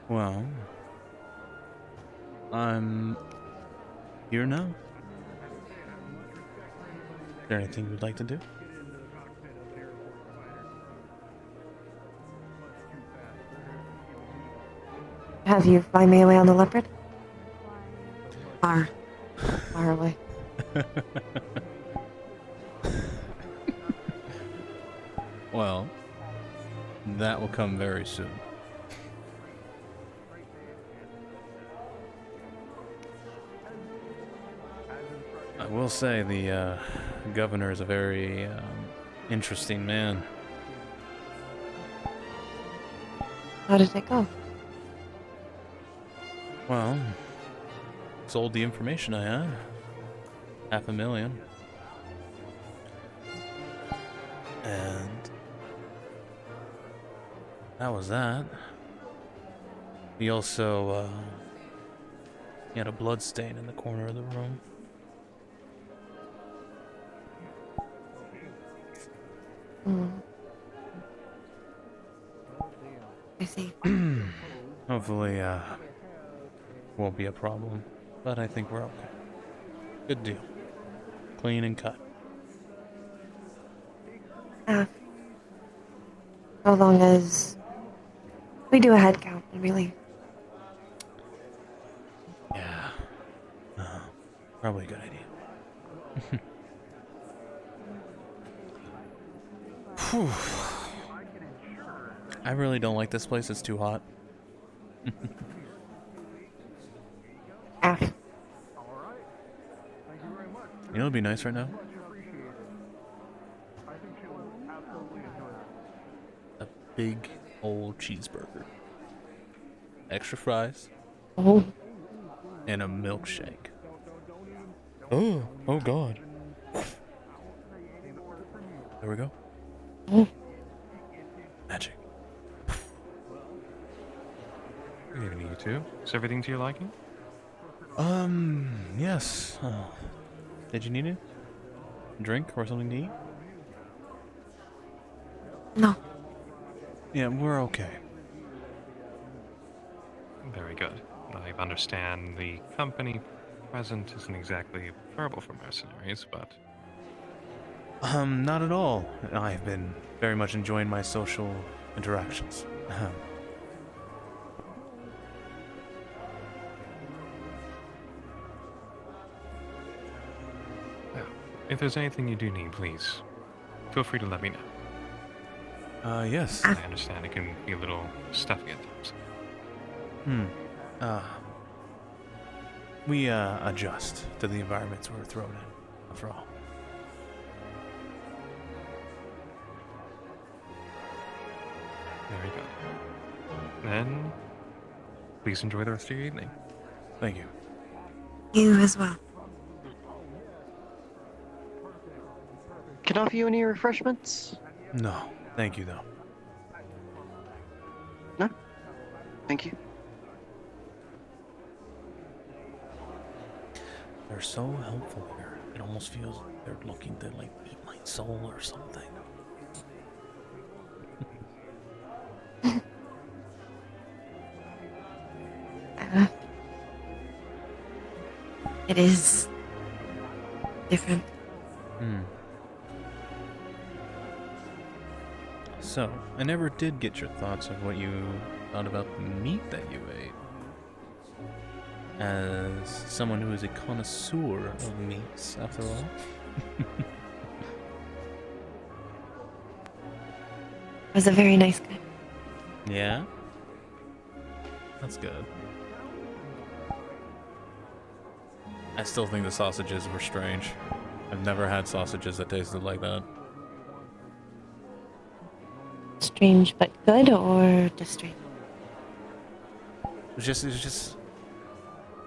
Well... I'm... here now. Is there anything you'd like to do? Have you fly me away on the Leopard? Far away. Well, that will come very soon. I will say the governor is a very interesting man. How did it go? Well, sold the information I had. $500,000. And that was that. He also he had a blood stain in the corner of the room. I see. Hopefully, won't be a problem. But I think we're okay. Good deal. Clean and cut. So long as we do a head count, really. Yeah. Probably a good idea. Whew. I really don't like this place. It's too hot. You know what'd be nice right now? A big old cheeseburger. Extra fries. Oh. And a milkshake. Oh God. There we go. Oh. Magic. Good evening, you two. Is everything to your liking? Yes. Did you need a drink or something to eat? No. Yeah, we're okay. Very good. I understand the company present isn't exactly preferable for mercenaries, but... Not at all. I've been very much enjoying my social interactions. If there's anything you do need, please feel free to let me know. Yes. I understand it can be a little stuffy at times. We adjust to the environments we're thrown in, after all. Very good. Then, please enjoy the rest of your evening. Thank you. You as well. Can I offer you any refreshments? No, thank you though. No? Thank you. They're so helpful here. It almost feels like they're looking to like eat my soul or something. It is different. So, I never did get your thoughts on what you thought about the meat that you ate. As someone who is a connoisseur of meats, after all. It was a very nice guy. Yeah? That's good. I still think the sausages were strange. I've never had sausages that tasted like that. Strange but good, or just strange? It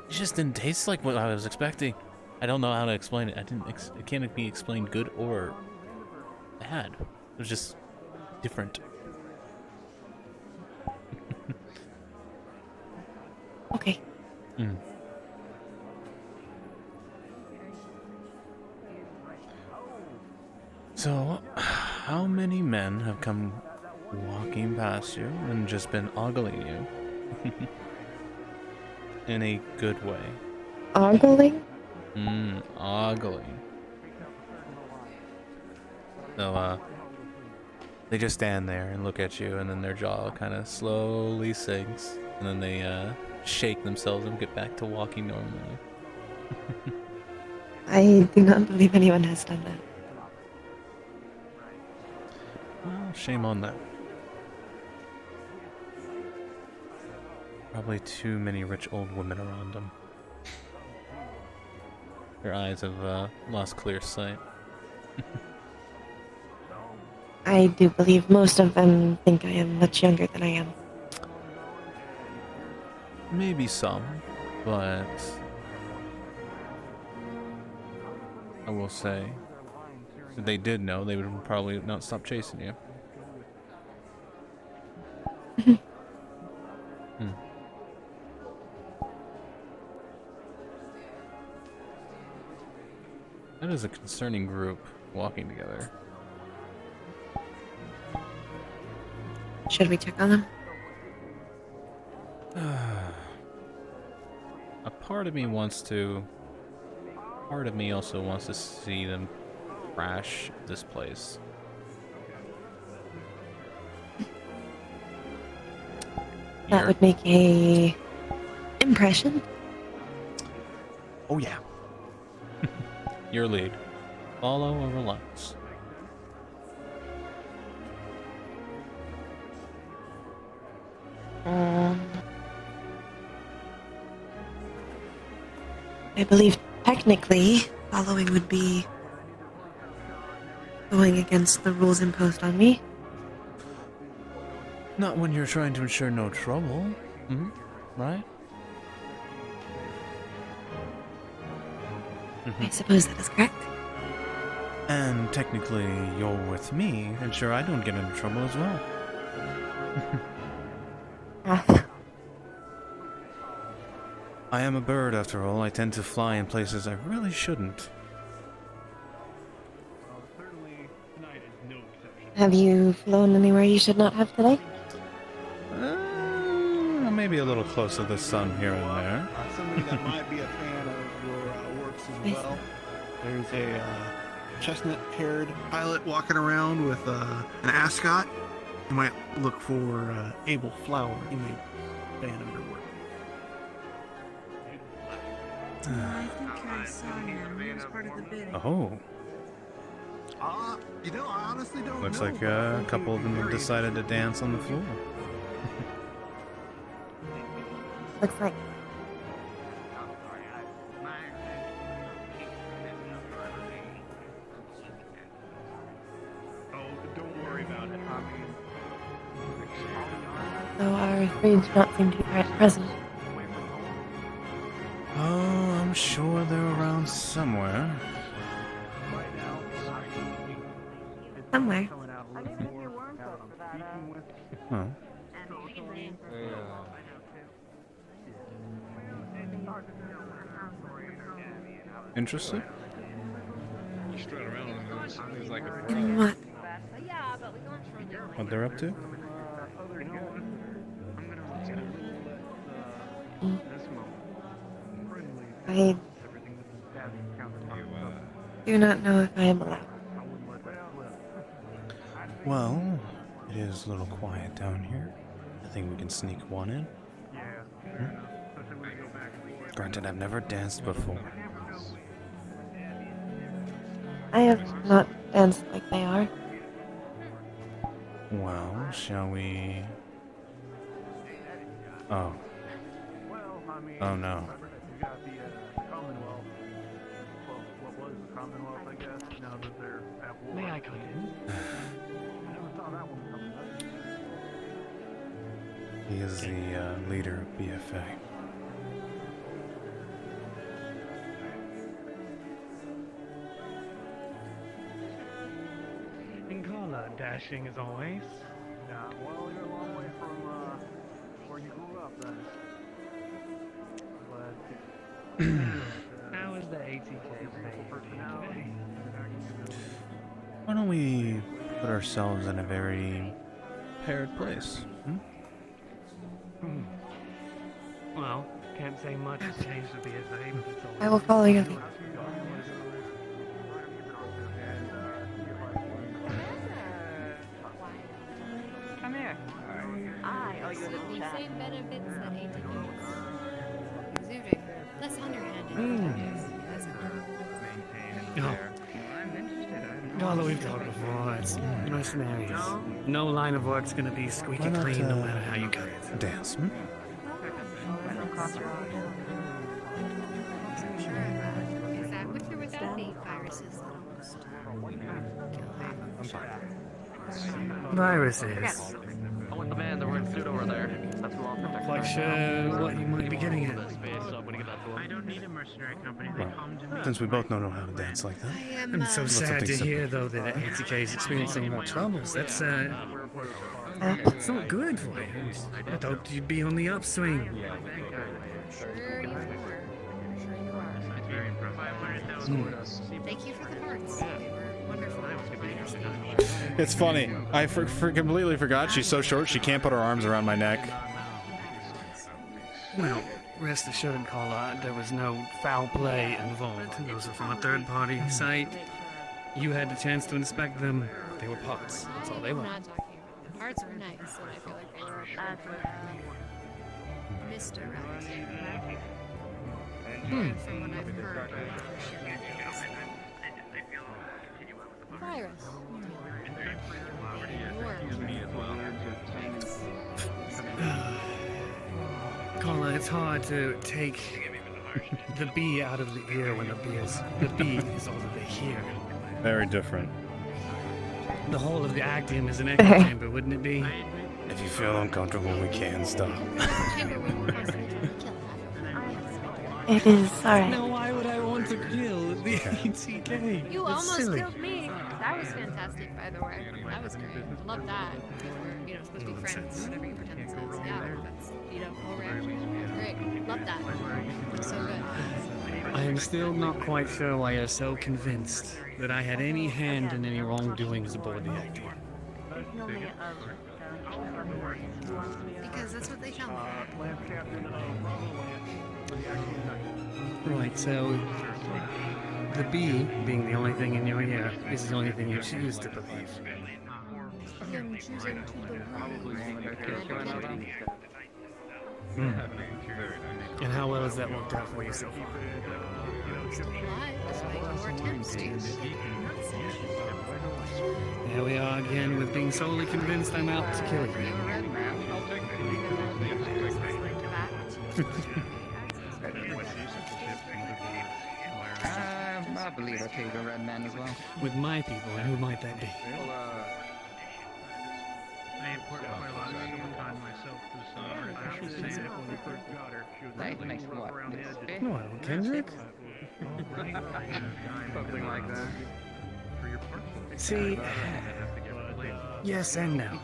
just didn't taste like what I was expecting. I don't know how to explain it. It can't be explained good or bad. It was just different. Mm. So, how many men have come walking past you and just been ogling you? In a good way. Ogling? Ogling. So, they just stand there and look at you, and then their jaw kind of slowly sinks, and then they, shake themselves and get back to walking normally. I do not believe anyone has done that. Well, shame on them. Probably too many rich old women around them. Their eyes have, lost clear sight. I do believe most of them think I am much younger than I am. Maybe some, but I will say, if they did know, they would probably not stop chasing you. That is a concerning group walking together. Should we check on them? A part of me wants to. Part of me also wants to see them crash this place. That would make a impression. Oh yeah. Your lead. Follow or relax. I believe technically following would be going against the rules imposed on me. Not when you're trying to ensure no trouble. Right? I suppose that is correct. And technically, you're with me, and sure I don't get into trouble as well. I am a bird, after all. I tend to fly in places I really shouldn't. Have you flown anywhere you should not have today? Maybe a little close to the sun here and there. Somebody that might be a fan of your works as well. There's a chestnut-haired pilot walking around with an ascot. You might look for Abel Flower. He may fan of your work. I think I saw him. He was part of the bidding. Oh. You know, I honestly don't Looks know. like a couple of them have decided to dance on the floor. Looks like. Don't worry about it. Though our three do not seem to be present. Oh, I'm sure they're around somewhere. Somewhere. Huh. Interested? In what? What they're up to? I do not know if I am allowed. Well, it is a little quiet down here. I think we can sneak one in. Granted, I've never danced before. I have not danced like they are. Well, shall we... Oh. Oh no. May I come in? He is the leader of BFA. And Carla, dashing as always. Yeah, well, you're a long way from where you grew up then. But How is the ATK today? Why don't we put ourselves in a very paired place? Well, can't say much has changed with the SA, but it's all. I will follow you. Come here. I owe you a little chat. Same benefits that ATK is exuding. Less underhanded. No. No, that we've talked before. It's mercenaries. No line of work's gonna be squeaky Why not, clean no matter how you cut it. Dance. Is that with or without the viruses that almost kill half? Viruses. I want the man that wearing suit over there. That's law protector. Quite sure what you might be getting at. I don't need a mercenary company. They come to me. Since we both know how to dance like that. I'm so sad to hear, though, that ATK is experiencing more troubles. That's it's not good for you. I thought you'd be on the upswing. Thank you for the parts. They were wonderful. It's funny. I completely forgot. She's so short she can't put her arms around my neck. Well, rest assured, caller, there was no foul play involved. Those are from a third-party site. You had the chance to inspect them. They were parts. That's all they I'm were. not talking about the parts were nice, and I feel like they were misdirected. From what I've heard. Virus. Caller, it's hard to take the bee out of the ear when the bee is all that they hear. Very different. The whole of the actium is an echo chamber, wouldn't it be? If you feel uncomfortable, we can stop. It is alright. No, why would I want to kill the ATK? You That's almost silly. killed me. That was fantastic, by the way. That was great. I love that. We're, supposed to be friends, whatever you pretend it says. Yeah, that's, full reaction. Great. Love that. So good. I am still not quite sure why you're so convinced that I had any hand in any wrongdoings aboard the actium. Because that's what they tell me. Right, so the bee being the only thing in your ear is the only thing you choose to believe. I'm choosing to believe. And how well has that worked out for you so far? Still alive, despite your attempts to. There we are again with being solely convinced I'm out to kill you. I believe I killed a red man as well. With my people, and who might that be? I import quite a lot of silicon myself because I was saying it when we first got her. She was That really makes rough what? around the edges. This Well, Kendrick? Something like that. For your parts. See, yes and no.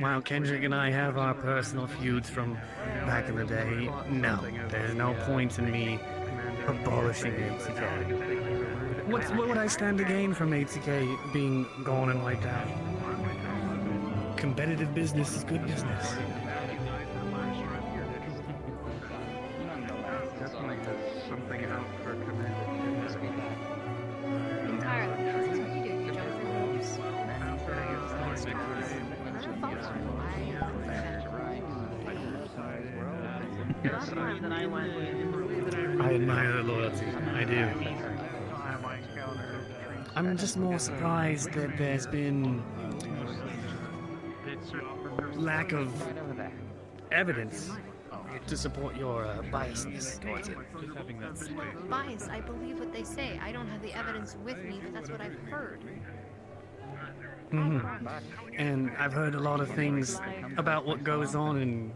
While Kendrick and I have our personal feuds from back in the day, no, there's no point in me abolishing ATK. What would I stand to gain from ATK being gone and wiped out? Competitive business is good business. Something out for command. Entirely. This is what you do. You jump through hoops. I admire the loyalty. I do. I'm just more surprised that there's been lack of evidence to support your biasness towards it. Bias. I believe what they say. I don't have the evidence with me, but that's what I've heard. And I've heard a lot of things about what goes on in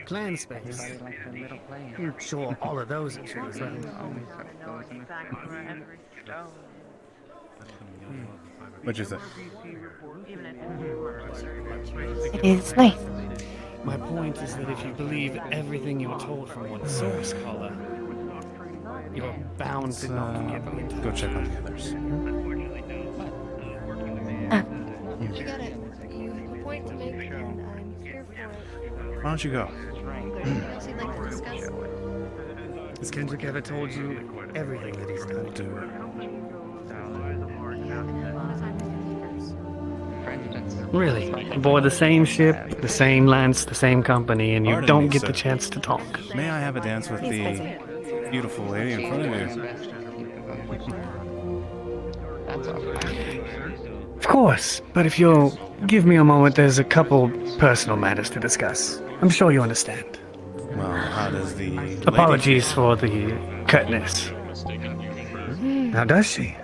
clan space. I'm sure all of those are true as well. What'd you say? It is nice. My point is that if you believe everything you're told from one source, caller, you're bound to not get the entire Go check on the others. You got it. You have a point to make, and I'm here for it. Why don't you go? What else you'd like to discuss? Has Kendrick ever told you everything that he's done? Really? Aboard the same ship, the same lance, the same company, and you Pardon don't me, get sir. the chance to talk. May I have a dance with the beautiful lady in front of you? Of course, but if you'll give me a moment, there's a couple personal matters to discuss. I'm sure you understand. Well, how does the Apologies for the curtness. How does she?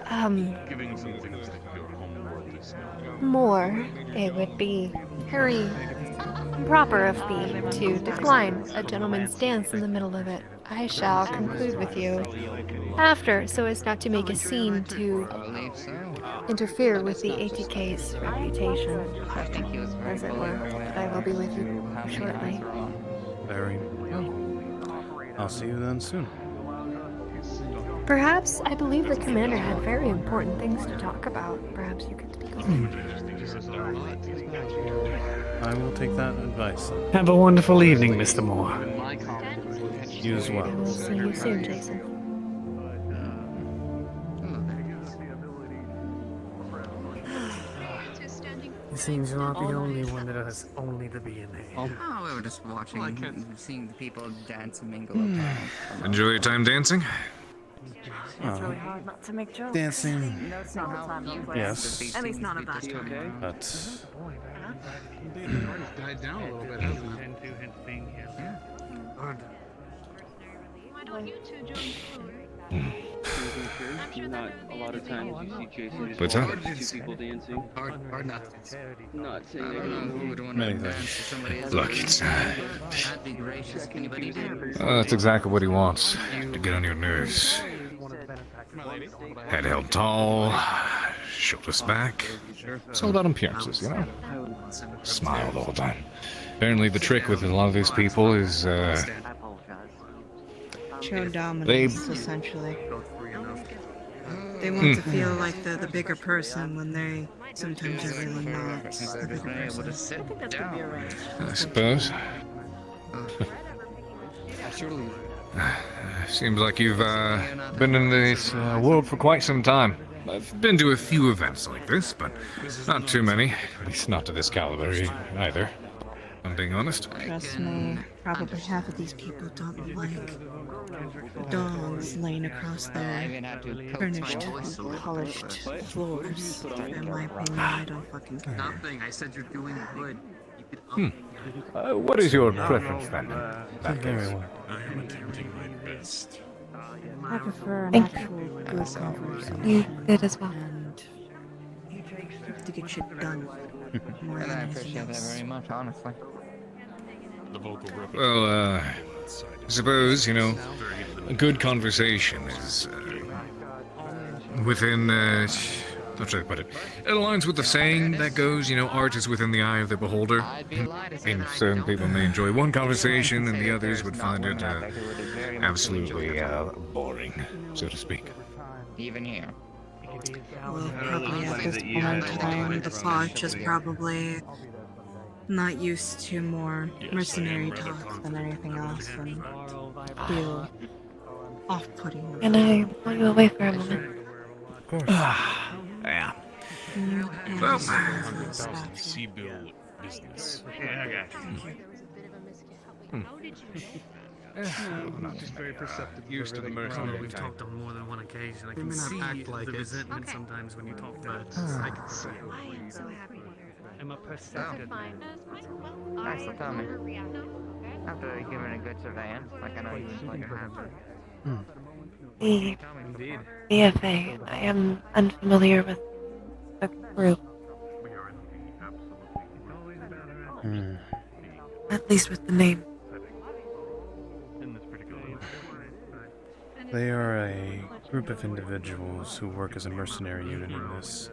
More. It would be very improper of me to decline a gentleman's dance in the middle of it. I shall conclude with you after, so as not to make a scene to interfere with the ATK's reputation, as it were. But I will be with you shortly. Very well. I'll see you then soon. Perhaps, I believe the commander had very important things to talk about. Perhaps you could speak with him. I will take that advice. Have a wonderful evening, Mr. Moore. You as well. I will see you soon, Jason. It seems you're not the only one that has only the B in there. Oh, we were just watching, seeing the people dance and mingle uptown. Enjoy your time dancing? It's really hard not to make jokes. Dancing. No single time, no place. Yes. At least not of that time. But died down a little bit, hasn't it? Why don't you two join the tour? I'm sure Not a lot of times you see Jason just What's walk up? up to two people dancing. Hard not. Not saying I they're don't know gonna who would want Many to dance things. to somebody else. Look, it's That'd be gracious. Anybody do? that's exactly what he wants. To get on your nerves. Head held tall, shoulders back. It's all about appearances, you know? Smiled all the time. Apparently the trick with a lot of these people is, Show dominance, essentially. They want to feel like they're the bigger person when they sometimes are really not the bigger person. I think that's gonna be arranged. I suppose. Seems like you've been in this world for quite some time. I've been to a few events like this, but not too many. At least not to this caliber either. If I'm being honest. Trust me, probably half of these people don't like dogs laying across their furnished, polished floors. But in my opinion, I don't fucking care. Nothing. I said you're doing good. What is your preference then? very well. I prefer an Thank you. actual good conversation. You did as well. And to get shit done. More And than I anything appreciate that else. very much, honestly. Well, I suppose, you know, a good conversation is within, how should I put it? It aligns with the saying that goes, you know, art is within the eye of the beholder. And certain people may enjoy one conversation and the others would find it absolutely boring, so to speak. Even here. Well, probably at this point in time, the Podge is probably not used to more mercenary talk than anything else, and feel off-putting. Can I pull you away for a moment? Of course. Yeah. Well, Seabill business. I'm not very perceptive. Used to the mercenary. We've talked on more than one occasion. I can see the resentment sometimes when you talk about it. I can see it. I am so happy. I'm a perceptive. Nice to tell me. After giving a good surveillance, like I know you like a hammer. The BFA. I am unfamiliar with the group. At least with the name. They are a group of individuals who work as a mercenary unit in this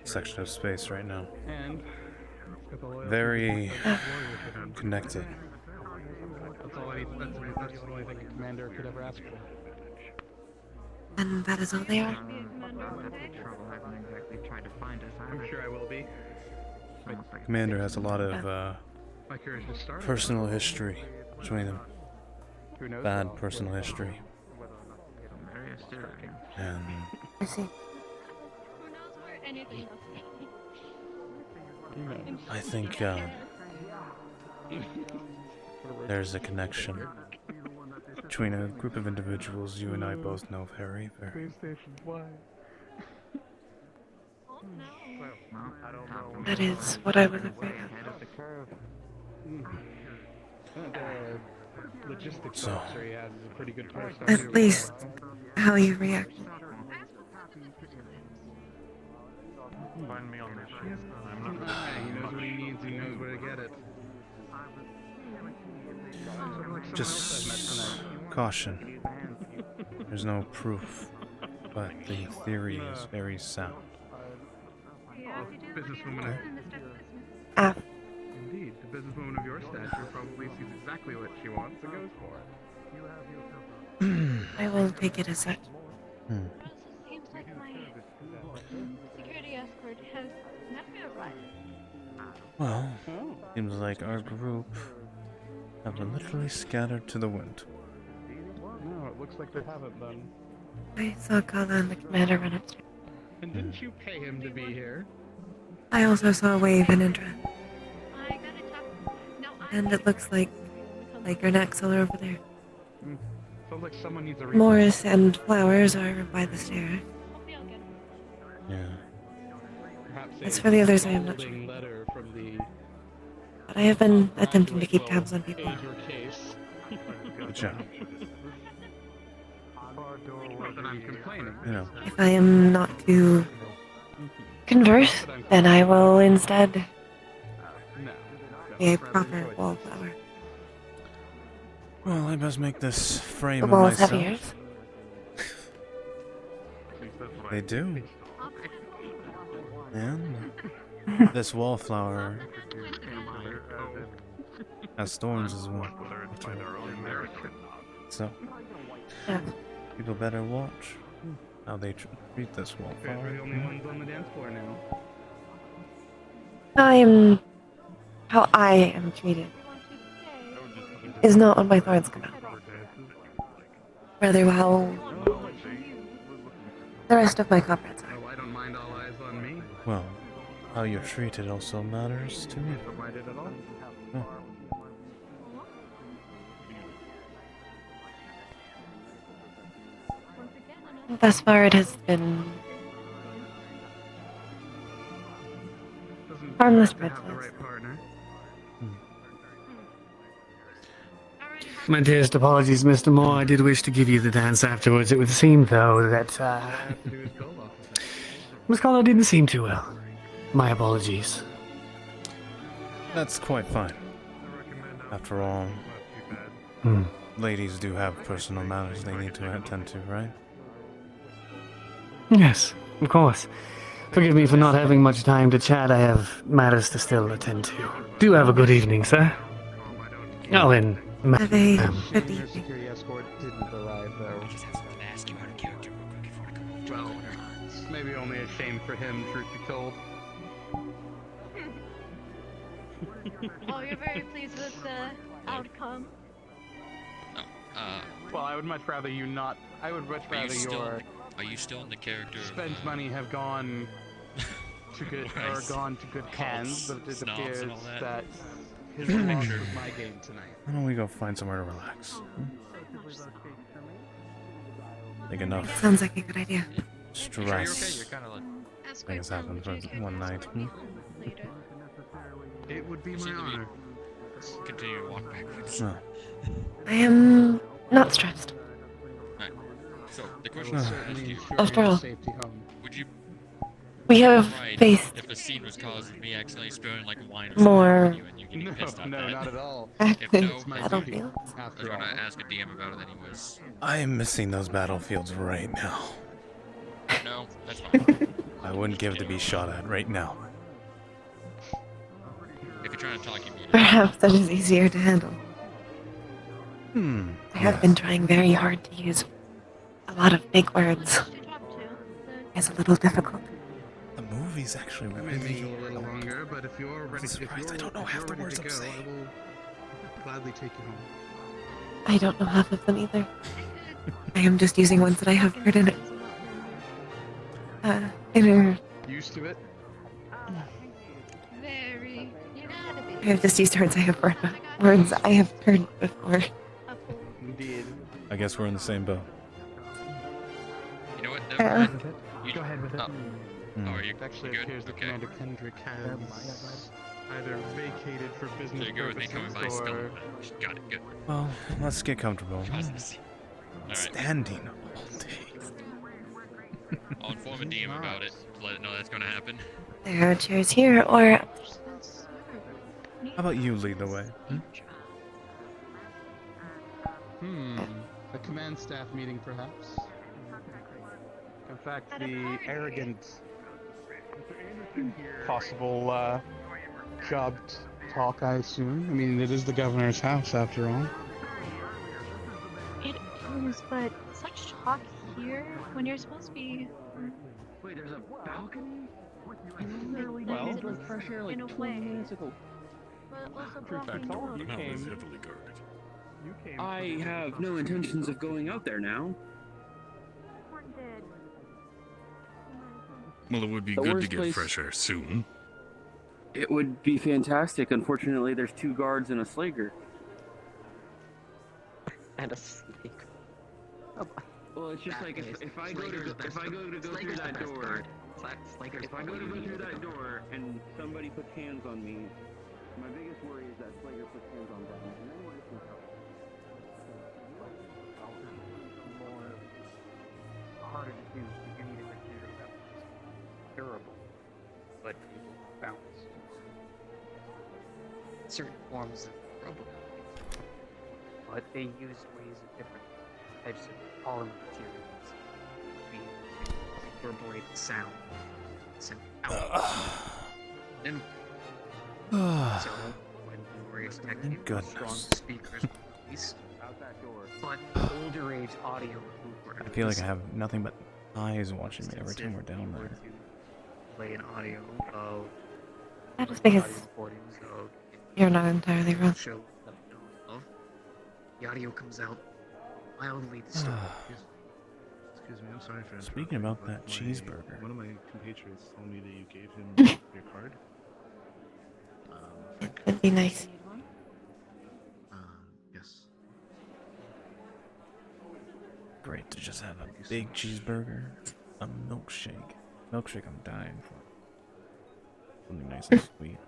section of space right now. very connected. That's the only thing a commander could ever ask for. And that is all they are? I'm sure I will be. Commander has a lot of personal history between them. Who knows? Bad personal history. And I see. I think there's a connection between a group of individuals you and I both know very, very. That is what I was afraid of. Logistics So. officer he has is a pretty good person. At least how you react. Find me on this shit. I'm not he knows what he needs, he knows where to get it. Just caution. There's no proof, but the theory is very sound. Businesswoman. Ah. Indeed, the businesswoman of your stature probably sees exactly what she wants and goes for it. I will take it as such. Seems like my security escort has not arrived. Well, seems like our group have been literally scattered to the wind. No, it looks like they haven't then. I saw Kala and the commander run upstairs. And didn't you pay him to be here? I also saw Wave and Indra. And it looks like your necks are over there. Sounds like someone needs a Morris and Flowers are by the stairs. Yeah. As for the others, I am not sure. Letter from the But I have been attempting to keep tabs on people. Good job. Not that I'm complaining. You know. If I am not to converse, then I will instead be a proper wallflower. Well, I must make this frame The of walls have myself. ears. They do. And this wallflower has thorns as well. So, Yeah. people better watch how they treat this We're wallflower. the only ones on the dance floor now. How I am treated is not what my thorns come out. Rather how the rest of my comrades are. Oh, I don't mind all eyes on me. Well, how you're treated also matters to me. Provided at all. Oh. Thus far, it has been harmless prejudice. My dearest apologies, Mr. Moore. I did wish to give you the dance afterwards. It would seem, though, that Miss Carlo didn't seem too well. My apologies. That's quite fine. After all, ladies do have personal matters they need to attend to, right? Yes, of course. Forgive me for not having much time to chat. I have matters to still attend to. Do have a good evening, sir. Oh, and Have a Your good evening. security escort didn't arrive, though. I just have something to ask you out of character real quick before I come home to Well, the maybe only a shame for him, truth be told. Oh, you're very pleased with the outcome. Well, I would much rather you not. I would much rather Are you still in the character spent of, money have gone to good or gone to good hands, but it snobs appears and all that? that his loss was my game tonight. Why don't we go find somewhere to relax? Think enough Sounds like a good idea. stress things happen for one night. It would be my honor. Continue to walk backwards. No. I am not stressed. Right. So the question is, After all, would you we have right faced if a scene was caused with me accidentally spilling like wine or more something on you and you getting pissed off no, that? not at all. If no, battlefields. I was gonna ask a DM about it anyways. I am missing those battlefields right now. No, that's fine. I wouldn't give to be shot at right now. If you're trying to talk, you mute it. Perhaps that is easier to handle. Hmm. I have been trying very hard to use a lot of big words. It's a little difficult. The movie's actually That may make it a little longer, but if you're ready, I don't know half the words I'm saying. I will gladly take you home. I don't know half of them either. I am just using ones that I have heard in Used to it? Very. You gotta be. I have just used words I have heard before. Indeed. I guess we're in the same boat. You know what? Never mind. You Go ahead with it. Oh, are you? Actually, You it appears good? that Okay. Commander Kendrick has either vacated for So business you go with me coming by purposes still. or... Got it. Good. Well, let's get comfortable. Alright. Standing all day. I'll inform a DM about it to let it know that's going to happen. There are chairs here, or How about you lead the way? A command staff meeting, perhaps? In fact, the arrogant possible job talk, I assume. I mean, it is the governor's house, after all. It is, but such talk here when you're supposed to be. Wait, there's a balcony? Well, It was fresh air like in a 20 way. minutes ago. But also Prefect, blocking you doors. came. You came. I have no intentions of going out there now. Well, it would be The good to worst get place- fresh air soon. It would be fantastic. Unfortunately, there's 2 guards and a slaker. And a snake. Well, it's just like if I go to go through that door, if I go to go through that door and somebody puts hands on me, my biggest worry is that Slayer puts hands on them, and then what if we help? Harder to do because you need a material that was durable, but able to bounce. Certain forms of rubber, but they used ways of different types of polymer materials to be able to reverberate the sound sent out. And so when you were expecting strong speakers, released, but older age audio. I feel like I have nothing but eyes watching me every time we're down there. Play an audio of that is because recordings of you're not entirely wrong. show that you know of. The audio comes out mildly distorted. Excuse me, I'm sorry for interrupting. Speaking about but that cheeseburger. One of my compatriots told me that you gave him your card. It would be nice. Yes. Great to just have a big cheeseburger, a milkshake. Milkshake I'm dying for. Something nice and sweet.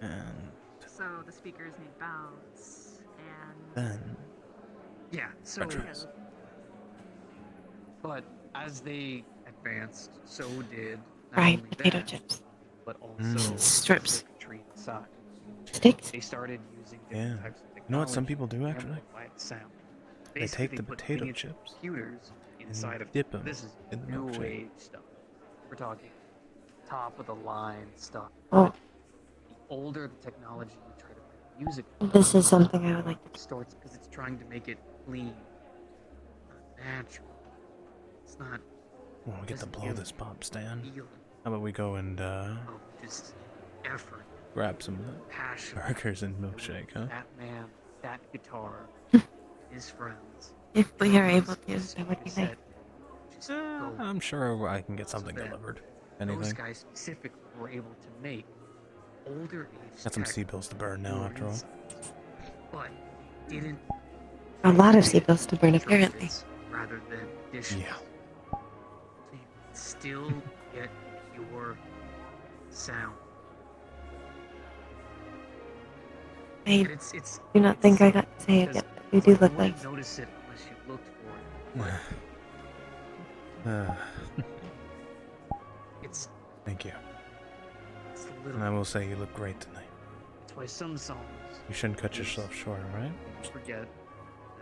And So the speakers need bounce, and then Yeah, so address. but as they advanced, so did not Fried only potato that, chips. but also Strips. circuitry inside. Sticks? They started using different Yeah. types of You know what some technology people do to actually? amplify the sound. They Basically, take the put potato miniature chips computers inside of dip 'em this is in the new milkshake. age stuff. We're talking top of the line stuff. Oh. The older the technology you try to make music, This is something I would like to do. distorts because it's trying to make it clean, not natural. It's not. Well, we get to doesn't blow give this pop stand. feeling How about we go and just effort, grab some of the passion. burgers and milkshake, huh? That man, that guitar, his friends. If we are able to, Just that would be said, nice. just go. I'm sure I can get something So that delivered. Those Anything. guys specifically were able to make older age Got some tech sea bills to burn now, more after all. insights, but didn't A lot of sea bills to burn, apparently. rather than dishes. Yeah. So you can still get pure sound. I And it's do not think I got to say it because yet, but you do you look wouldn't nice. notice it unless you looked for it. It's Thank you. it's a little. And I will say you look great tonight. That's why some songs You shouldn't cut yourself short, alright? forget,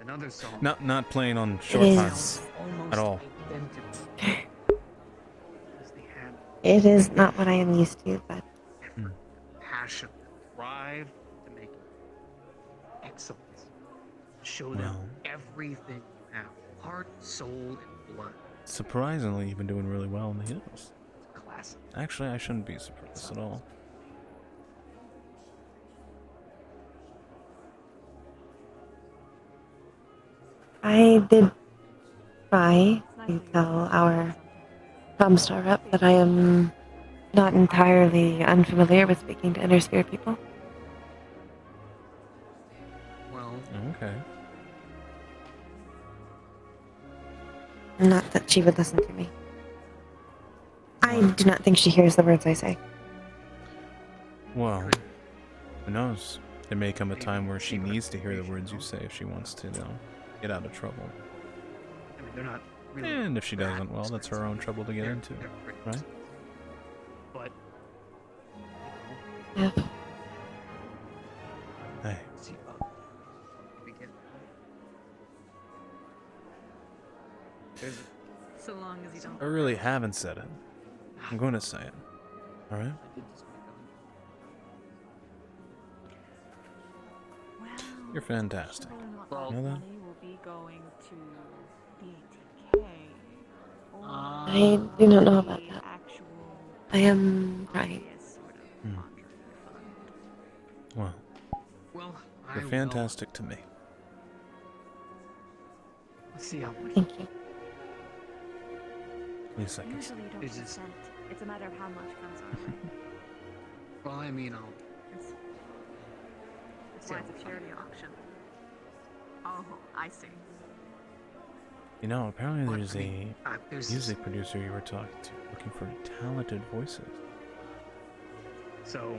and other songs Not playing on short is parts at all. identical because they had It is not what I am used to, but Passion, drive to make excellence. Show them everything you have, heart, soul, and blood. Surprisingly, you've been doing really well in the hills. Classic. Actually, I shouldn't be surprised at all. I did try to tell our Comstar rep that I am not entirely unfamiliar with speaking to inner spirit people. Well, okay. Not that she would listen to me. I do not think she hears the words I say. Well, who knows? There may come a time where she needs to hear the words you say if she wants to, get out of trouble. I mean, they're not really. And if she doesn't, well, that's her own trouble to get into, right? But yeah. Hey. So long as you don't. I really haven't said it. I'm going to say it. All right? You're fantastic. Well, You know that? money will be going to the ATK. I do not know about that. I am trying. Well, you're fantastic to me. Let's see how much. Thank you. Wait a second. Usually you don't It's get just- sent. It's a matter of how much comes our way. Well, I mean, It's why it's a charity auction. Oh, I see. You know, apparently there's a there's music producer you were talking to looking for talented voices. So,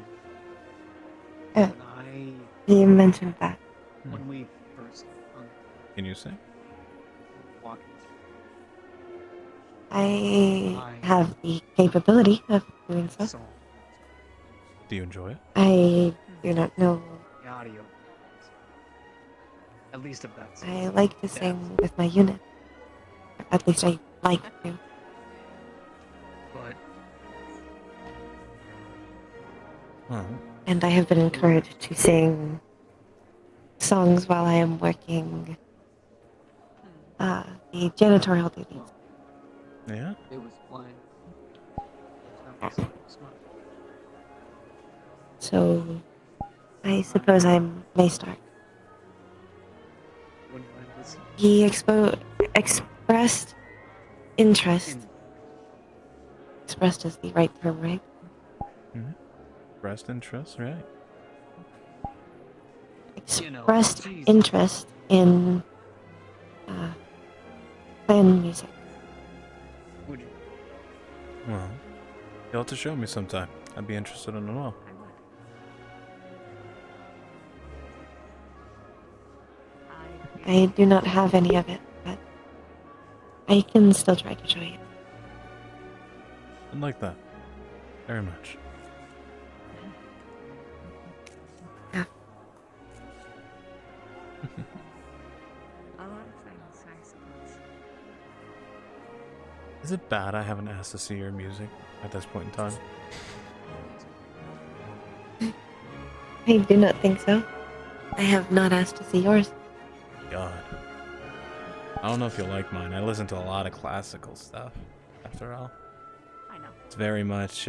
Yeah. I You mentioned that. when we first Can you sing? walked I have the capability of doing so. Do you enjoy it? I do not know. the audio, at least if that's. I like to sing with my unit. At least I like to. But And I have been encouraged to sing songs while I am working the janitorial duties. Yeah? it was playing. So I suppose I may start. Wouldn't mind listening. He expressed interest. Expressed is the right term, right? Breast interest, right? Expressed interest in clan music. Would you? Well, you'll have to show me sometime. I'd be interested in it all. I do not have any of it, but I can still try to show you. I'd like that. Very much. Yeah. A lot of things, I suppose. Is it bad I haven't asked to see your music at this point in time? I do not think so. I have not asked to see yours. God. I don't know if you'll like mine. I listen to a lot of classical stuff, after all. I know. It's very much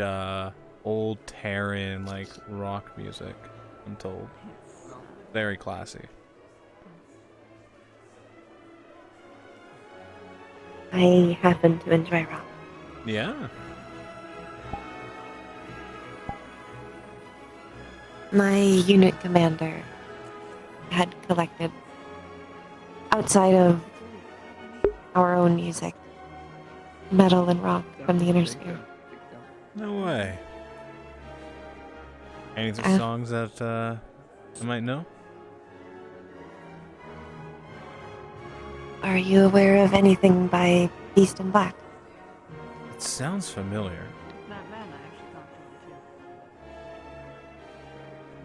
old Terran, like rock music, I'm told. Very classy. I happen to enjoy rock. Yeah. My unit commander had collected, outside of our own music, metal and rock from the inner sphere. No way. Any songs that I might know? Are you aware of anything by Beast in Black? It sounds familiar. That man I actually talked to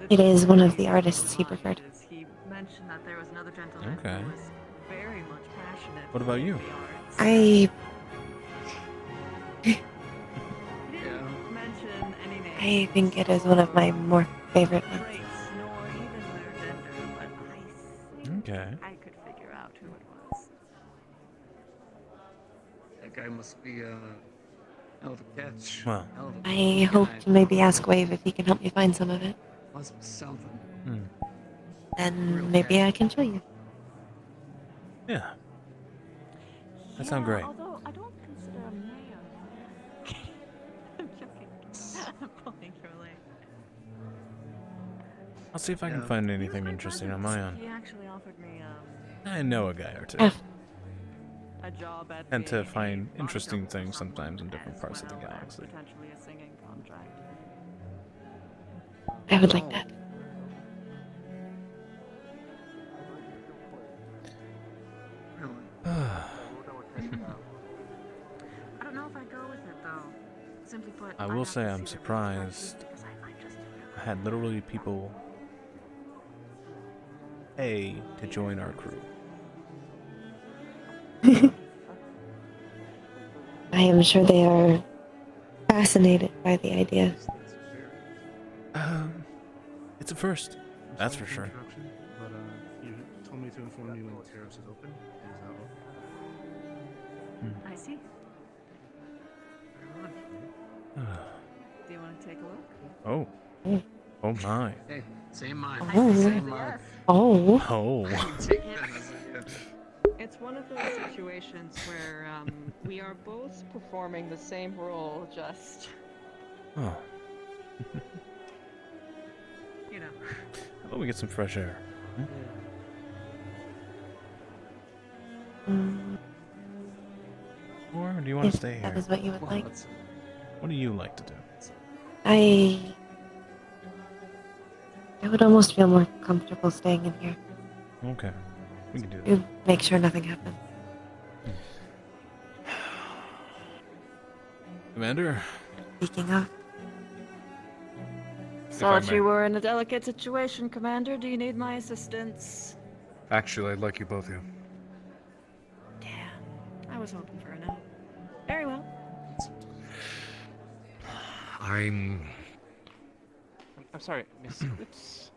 him too. It is one of the artists he preferred. He mentioned that there was another gentleman Okay. who was very much passionate. What about you? I I think it is one of my more favorite ones. Okay. I could figure out who it was. That guy must be hell of a catch. Well. Hell of a I hope to maybe ask Wave if he can help me find some of it. must be something. Then maybe I can show you. Yeah. That sounds great. Although I don't consider a man. I'm joking. I'm pulling your leg. I'll see if I can find anything interesting on my own. He actually offered me I know a guy or two. a job at And to being find a interesting bodyguard things for someone sometimes in different as parts of the well as galaxy. Potentially a singing contract. I would like that. I don't know if I'd go with it though. Simply put, I I'd will have say to I'm see the surprised. because I might just I had literally people pay to join our crew. I am sure they are fascinated by the idea. It's a first. That's for sure. But you told me to inform you when the terrace is open. Is that all? I see. Do you want to take a look? Oh. Oh my. Hey, same mind. Oh. Same mind. Oh. Oh. It's one of those situations where we are both performing the same role, just Oh. you know. How about we get some fresh air? Or do you want If to stay here? that is what you would like. What do you like to do? I would almost feel more comfortable staying in here. Okay. We can do that. To make sure nothing happens. Commander? Speaking of, Thought may. you were in a delicate situation, Commander. Do you need my assistance? Actually, I'd like you both here. I was hoping for a no. Very well. I'm sorry, Miss Lips.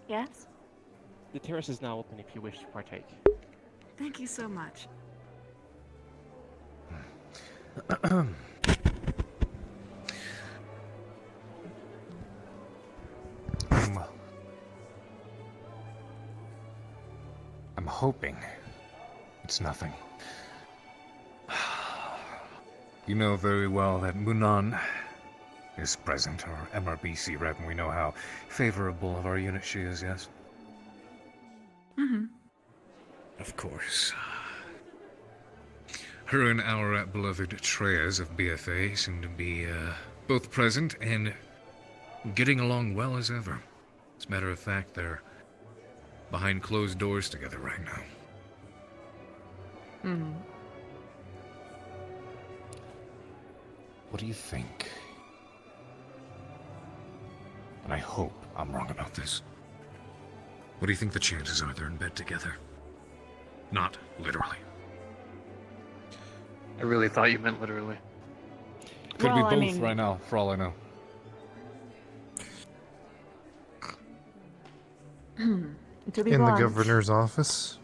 Yes? The terrace is now open if you wish to partake. Thank you so much. I'm hoping it's nothing. You know very well that Munan is present, our MRBC rep, and we know how favorable of our unit she is, yes? Mm-hmm. Of course. Her and our beloved Treyas of BFA seem to be both present and getting along well as ever. As a matter of fact, they're behind closed doors together right now. Mm-hmm. What do you think? And I hope I'm wrong about this. What do you think the chances are they're in bed together? Not literally. I really thought you meant literally. Could Well, be I both mean- right now, for all I know. To be In the blunt, governor's office?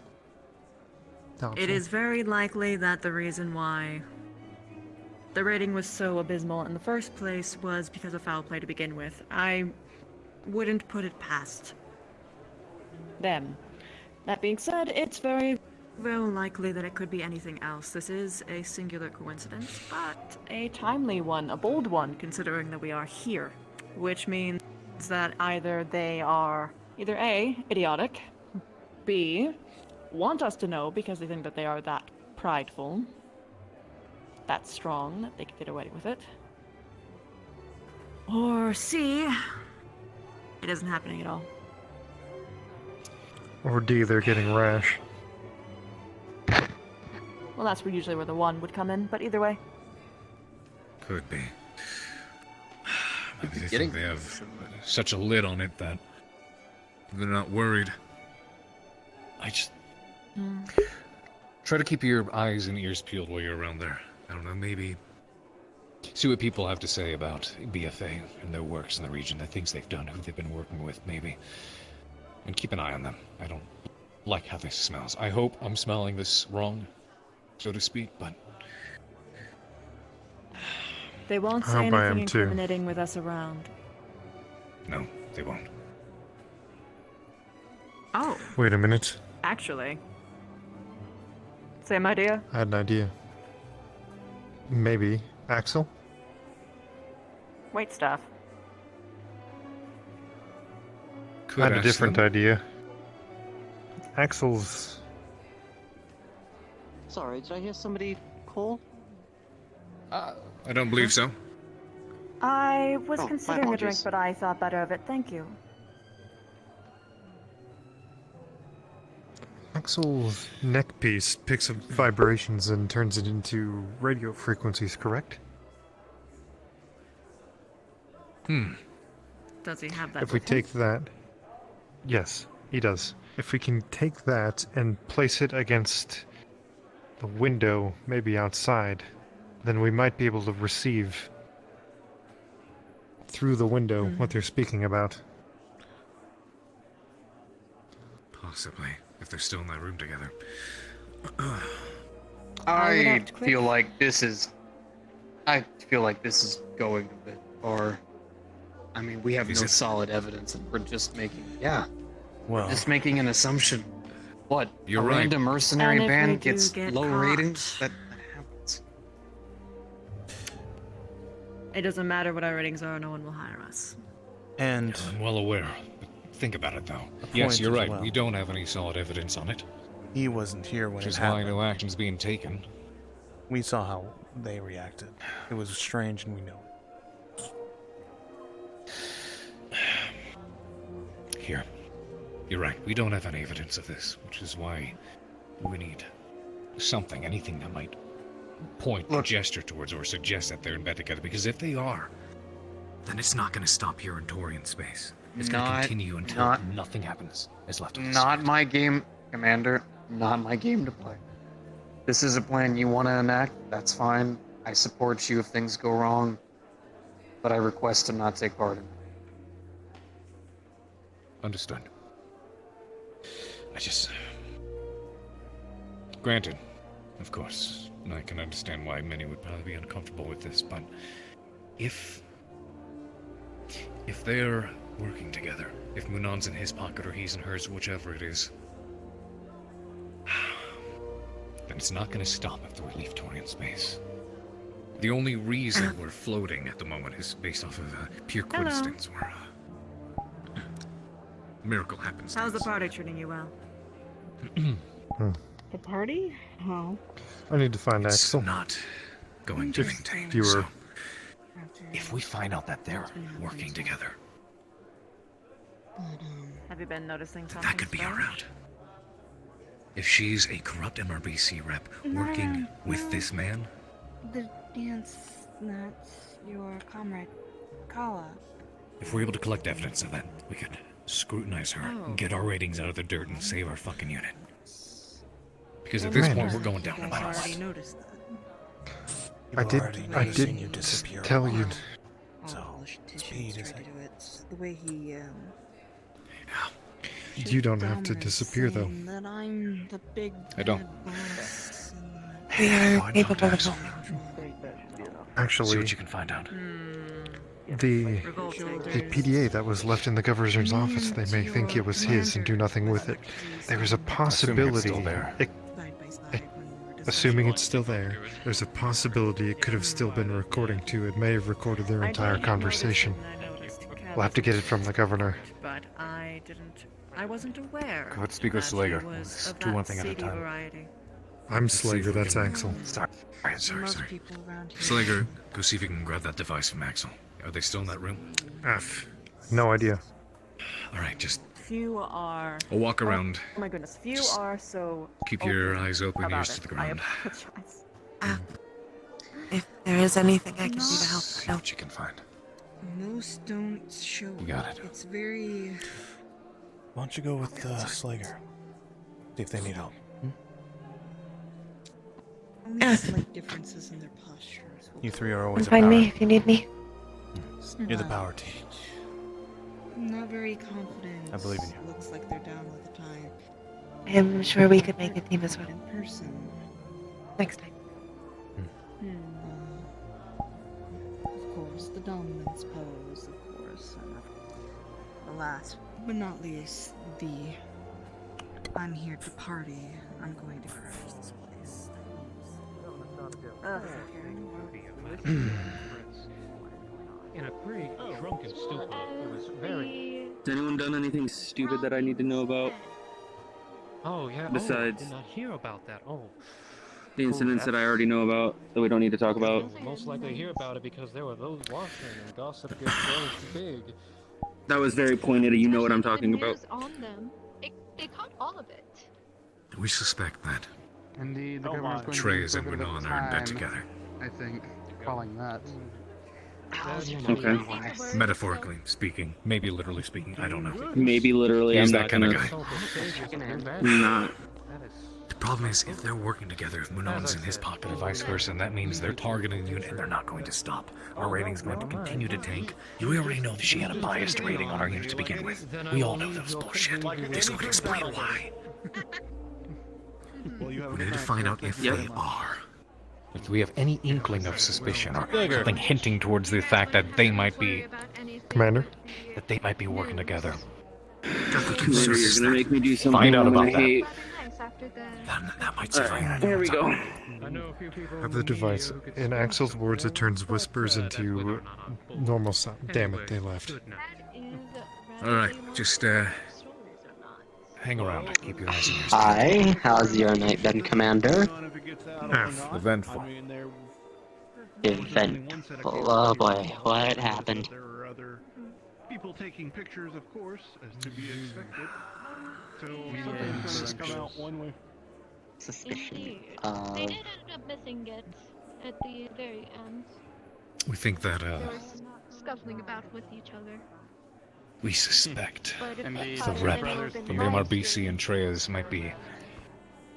it is very likely that the reason why the rating was so abysmal in the first place was because of foul play to begin with. I wouldn't put it past them. That being said, it's very likely that it could be anything else. This is a singular coincidence, but a timely one, a bold one, considering that we are here. Which means that either they are either A, idiotic, B, want us to know because they think that they are that prideful, that strong, that they can get away with it, or C, it isn't happening at all. Or D, they're getting rash. Well, that's usually where the one would come in, but either way. Could be. Maybe they think they have such a lid on it that they're not worried. I just try to keep your eyes and ears peeled while you're around there. I don't know, maybe See what people have to say about BFA and their works in the region, the things they've done, who they've been working with, maybe. And keep an eye on them. I don't like how this smells. I hope I'm smelling this wrong, so to speak, but... They won't I say hope I am anything too. incriminating with us around. No, they won't. Oh, Wait a minute. actually. Same idea? I had an idea. Maybe Axel? Wait stuff. Could I had a ask different them. idea. Axel's... Sorry, did I hear somebody call? I don't believe so. I was Oh, my considering a drink, apologies. but I thought better of it. Thank you. Axel's neck piece picks up vibrations and turns it into radio frequencies, correct? Does he have that? If we with him? take that... Yes, he does. If we can take that and place it against the window, maybe outside, then we might be able to receive through the window what they're speaking about. Possibly, if they're still in that room together. I feel like this is going a bit far. I mean, we have Is no it? solid evidence, and we're just making Well, just making an assumption. What? You're a right. random mercenary And if we band do gets get low caught. ratings? That happens. It doesn't matter what our ratings are, no one will hire us. and I'm well aware. But think about it, though. A Yes, point you're as right. well. We don't have any solid evidence on it, he wasn't here when which it is why happened. no action's being taken. We saw how they reacted. It was strange, and we know it. Here. You're right. We don't have any evidence of this, which is why we need something, anything that might point, gesture towards, or suggest that they're in bed together. Because if they are, then it's not going to stop here in Torian space. It's going to continue until nothing happens is left of us. Not my game, Commander. Not my game to play. This is a plan you want to enact. That's fine. I support you if things go wrong, but I request to not take part in it. Understood. I just... Granted, of course, and I can understand why many would probably be uncomfortable with this, but if they're working together, if Munon's in his pocket or he's in hers, whichever it is, then it's not going to stop after we leave Torian space. The only reason we're floating at the moment is based off of pure coincidence, where a miracle happens. How's the party treating you well? The party? Oh. I need to find Axel. Not going to maintain. You were... So, if we find out that they're working together, Have you been noticing something? that could be our strange? out. If she's a corrupt MRBC rep working with this man, The dance, that's your comrade, Kala. if we're able to collect evidence of that, we could scrutinize her, and get our ratings out of the dirt, and save our fucking unit. Because at this point, we're going down no matter already what. noticed that. I did noticing you disappear tell a you... lot. So, speed is tried to do it. The way he, You don't have to Dahmer disappear, though. saying that I'm the big I don't. bad boss and that- We are capable of See Actually, what you can find out. the PDA that was left in the governor's office, they may think it was his and do nothing with it. There is a possibility... still there. Assuming it's still there, there's a possibility it could have still been recording too. It may have recorded their entire conversation. We'll have to get it from the governor. But I didn't. I wasn't aware. Go ahead, speak with that he Slager. was Let's of do that one thing at a seedy time. variety. I'm Let's see if Slager, we that's can- Axel. Sorry. people around here. Slager, go see if you can grab that device from Axel. Are they still in that room? No idea. Alright, just Few are. I'll walk around. Oh my goodness, few Just are so. keep your open eyes open, about ears it. to the I ground. apologize. If there is anything I can do to help, See what you can find. Most don't show. You got it. It's very. Why don't you go with Slager? See if they need help. Only slight differences in their postures. You three are Come always a find power. me if you need me. You're the power team. Not very confident. I believe in you. Looks like they're down with the tide. I'm sure we could make a team as well. In person. Next time. Of course, the dominance pose, of course. And last but not least, the I'm here to party. I'm going to crash this place. In a pretty drunken stupor. It was very. Has anyone done anything stupid that I need to know about? Oh yeah. Besides- I did not hear about that. Oh. The incidents that I already know about that we don't need to talk about. Most likely hear about it because there were those watching and gossip gets so big. That was very pointed. You know what I'm talking about. On them. They caught all of it. We suspect that. Indeed, the Oh, governor's going Trey's to and use a bit of Manon are in bed time, together. I think, calling that. Okay. Metaphorically speaking, maybe literally speaking, I don't know. Maybe literally. He's I'm that kind of guy. Not. The problem is, if they're working together, if Munon's in his pocket and vice versa, and that means they're targeting you and they're not going to stop. Our rating's going to continue to tank. You already know that she had a biased rating on our unit to begin with. We all know that was bullshit. This would explain why. We need to find out if they are. If we have any inkling of suspicion or something hinting towards the fact that they might be... Commander? That they might be working together. Commander, you're gonna make me do something Find out I'm about gonna hate. That might survive. Here we go. Have the device. In Axel's words, it turns whispers into normal sound. Damn it, they left. Alright, just, hang around. Keep your eyes and ears. Hi, how's your night been, Commander? Eventful. Eventful. Oh boy, what happened? There are other people taking pictures, of course, as to be expected. So something's gonna come out one way. Suspicion. They did end up missing it at the very end. We think that, They were scuffling about with each other. we suspect But if the rep from the MRBC and Treyas might be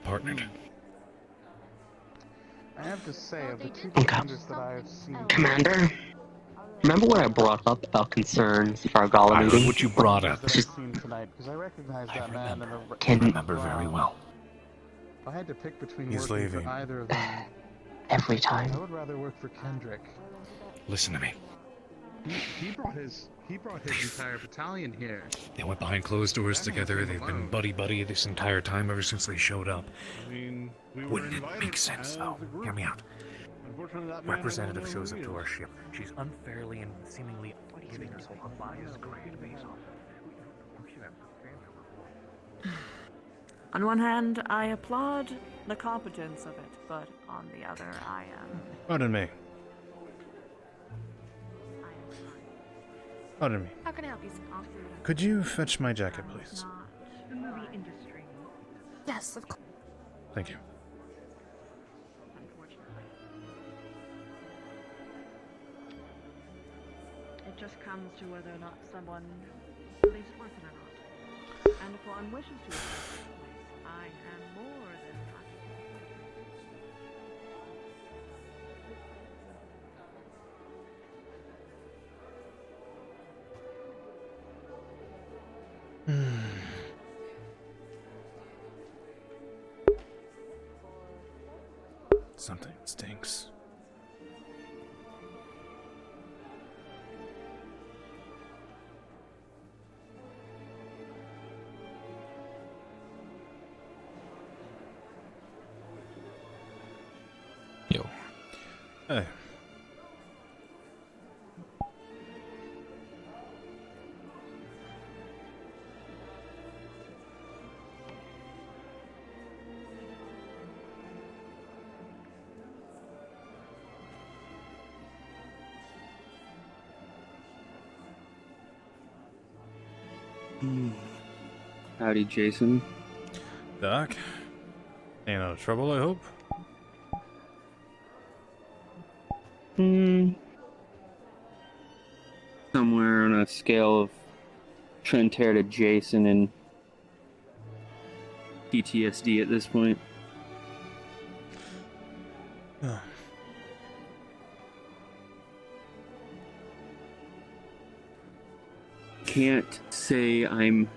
partnered. I have to say, of the two Okay. commanders that I have seen... Commander, remember what I brought up about concerns for our gala I meeting? heard what you brought up. that I've seen tonight, because I recognize that man in a... I remember very well. If I had to pick between He's working leaving. for either of them, Every time. I would rather work for Kendrick. Listen to me. He brought his entire battalion here. They went behind closed doors together. They've been buddy-buddy this entire time ever since they showed up. I mean, we were Wouldn't it invited make sense, as though? a group. Hear me out. Unfortunately, that man Representative doesn't know shows who up he to our is. ship. She's unfairly and seemingly giving us a unbiased grade based on On one hand, I applaud the competence of it, but on the other, I am. Pardon me. Pardon me. How can I help you, sir? Could you fetch my jacket, please? The movie industry. Yes, of course. Thank you. It just comes to whether or not someone believes it worth it or not. And if one wishes to accept this place, I am more than happy. Something stinks. Yo. Hey. Howdy, Jason. Doc? Ain't no trouble, I hope? Somewhere on a scale of Trent Hair to Jason and PTSD at this point. can't say I'm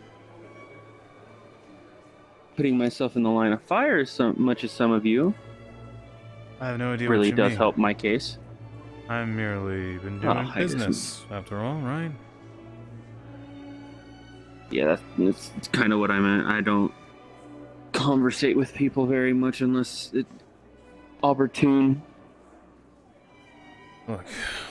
putting myself in the line of fire as much as some of you. I have no idea Really what you does mean. help my case. I've merely been doing business, after all, right? Yeah, that's kind of what I meant. I don't conversate with people very much unless it's opportune. Look,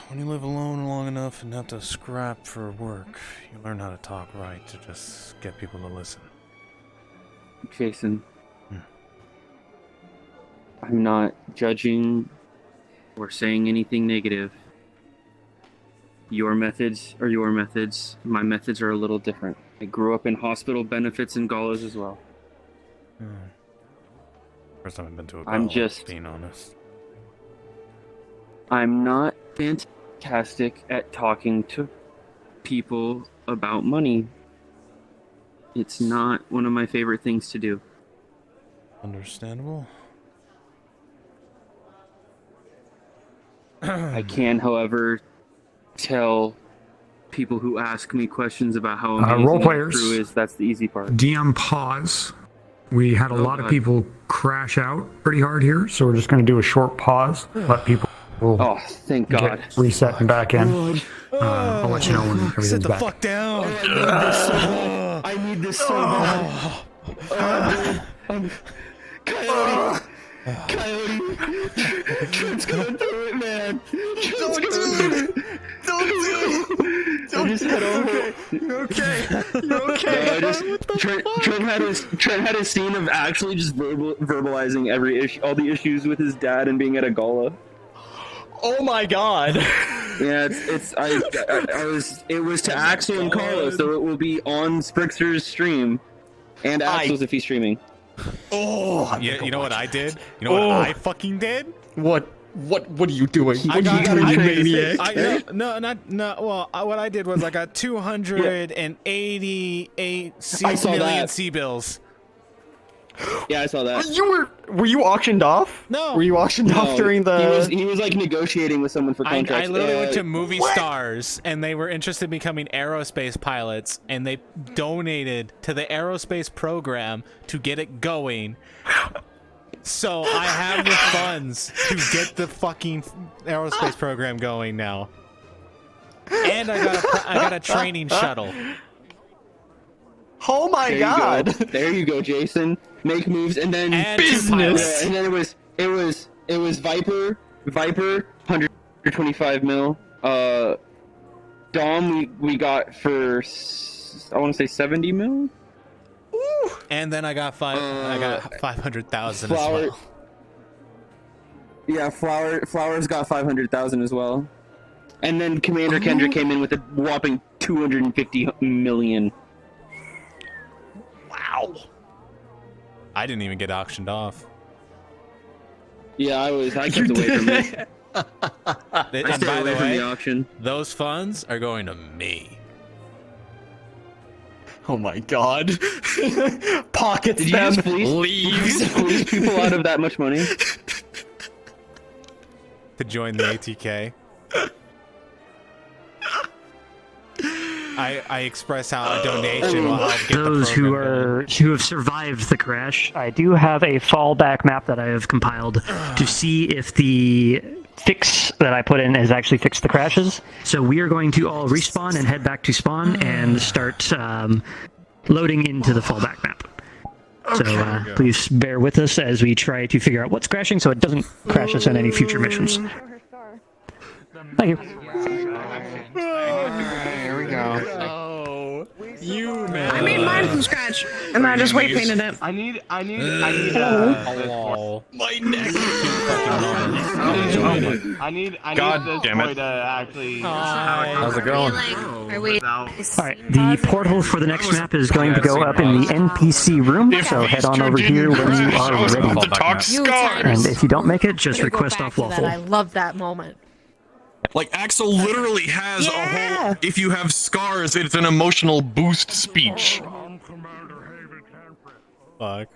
when you live alone long enough and have to scrap for work, you learn how to talk right to just get people to listen. Jason, I'm not judging or saying anything negative. Your methods are your methods. My methods are a little different. I grew up in hospital benefits and galas as well. First time I've been to a I'm gala, just being honest. I'm not fantastic at talking to people about money. It's not one of my favorite things to do. Understandable. I can, however, tell people who ask me questions about how amazing role the players. crew is. That's the easy part. DM pause. We had a lot of people crash out pretty hard here, so we're just going to do a short pause. Let people Oh, thank God. get reset and back in. I'll let you know when everything's Sit the back. fuck down! I need this so bad. Coyote! Trent's going through it, man! Don't do it! Don't do it! I just had a You're okay. You're okay. Trent had a scene of actually just verbalizing every issue, all the issues with his dad and being at a gala. Oh my God! Yeah, it was to Axel and Carlo, so it will be on Sprixer's stream, and Axel's if he's streaming. Oh, yeah. You know what I did? You know what I fucking did? What are you doing? What are you doing, you maniac? Well, what I did was I got 288 I saw million that. C-bills. Yeah, I saw that. Were you auctioned off? No. Were you auctioned off during the? He was like negotiating with someone for contracts. I literally went to Movie Stars, and they were interested in becoming aerospace pilots, and they donated to the aerospace program to get it going. So I have the funds to get the fucking aerospace program going now, and I got a training shuttle. Oh my God! There you go, Jason. Make moves, and then business. And then it was Viper, 125 mil. Dom we got for I want to say 70 mil. Ooh. And then I got 500,000 as Flower. well. Yeah, Flowers got 500,000 as well. And then Commander Kendrick came in with a whopping 250 million. Wow. I didn't even get auctioned off. Yeah, I kept away from it. And I stayed by away the from way, the auction. those funds are going to me. Oh my God! Pockets Did you them. just fleece people out of that much money? To join the ATK. I express how a donation will help get Those the who program who have survived the crash, I do have a fallback map that I have compiled to see if the fix that I put in has actually fixed the crashes. So we are going to all respawn and head back to spawn and start loading into the fallback map. So please bear with us as we try to figure out what's crashing so it doesn't crash us on any future missions. Thank you. Here we go. Oh, you man! I made mine from scratch, and I just weight painted it. My neck. I need God this damn it. boy to actually. How's it going? Are we? Alright, the portal for the next map is going to go up in the NPC room, so head on over here when you are ready. And if you don't make it, just request off waffle. I love that moment. Like, Axel literally has a whole, if you have scars, it's an emotional boost speech. Fuck.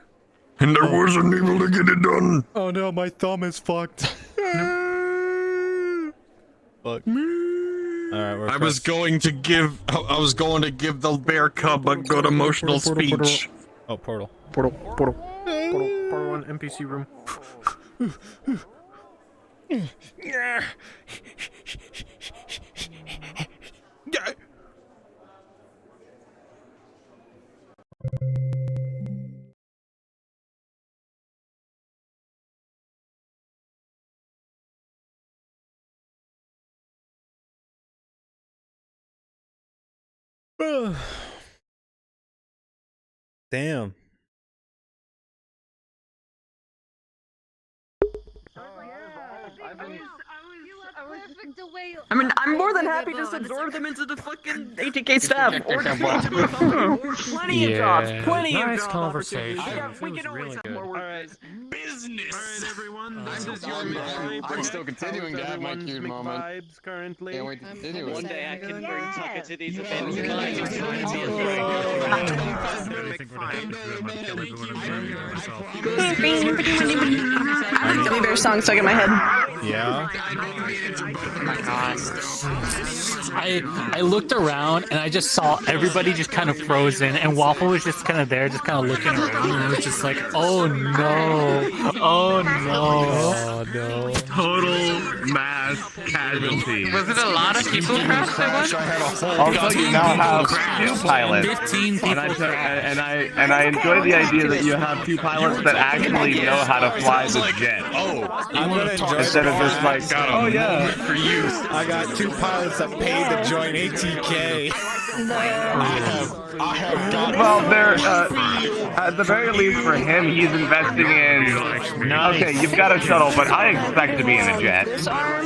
And there wasn't able to get it done. Oh no, my thumb is fucked. Fuck. Alright, I was going to give the bear cub a good emotional speech. Oh, portal. Portal on NPC room. Yeah. Damn. I mean, I'm more than happy to just absorb them into the fucking ATK staff or just go into a company. Plenty of jobs, plenty of nice job conversation. opportunities. We can always really have good. more work. Business. Alright, everyone. This is your I'm still continuing to have my cute moment. Vibes currently. Can't wait to continue it. One day I can bring Tucker to these events. I have a Gummy Bear song stuck in my head. Yeah. Oh my god. I looked around and I just saw everybody just kind of frozen, and Waffle was just kind of there, just kind of looking around, and I was just like, oh no, oh no, oh no. Total mass casualty. Was it a lot of people crashed at once? Also, you now have two pilots. 15 people and I enjoy the idea that you have two pilots that actually know how to fly the jet. Oh, I'm gonna enjoy instead of just like, oh yeah, for you. I got two pilots that paid to join ATK. well, they're at the very least for him, he's investing in. Okay, you've got a shuttle, but I expect to be in a jet. Oh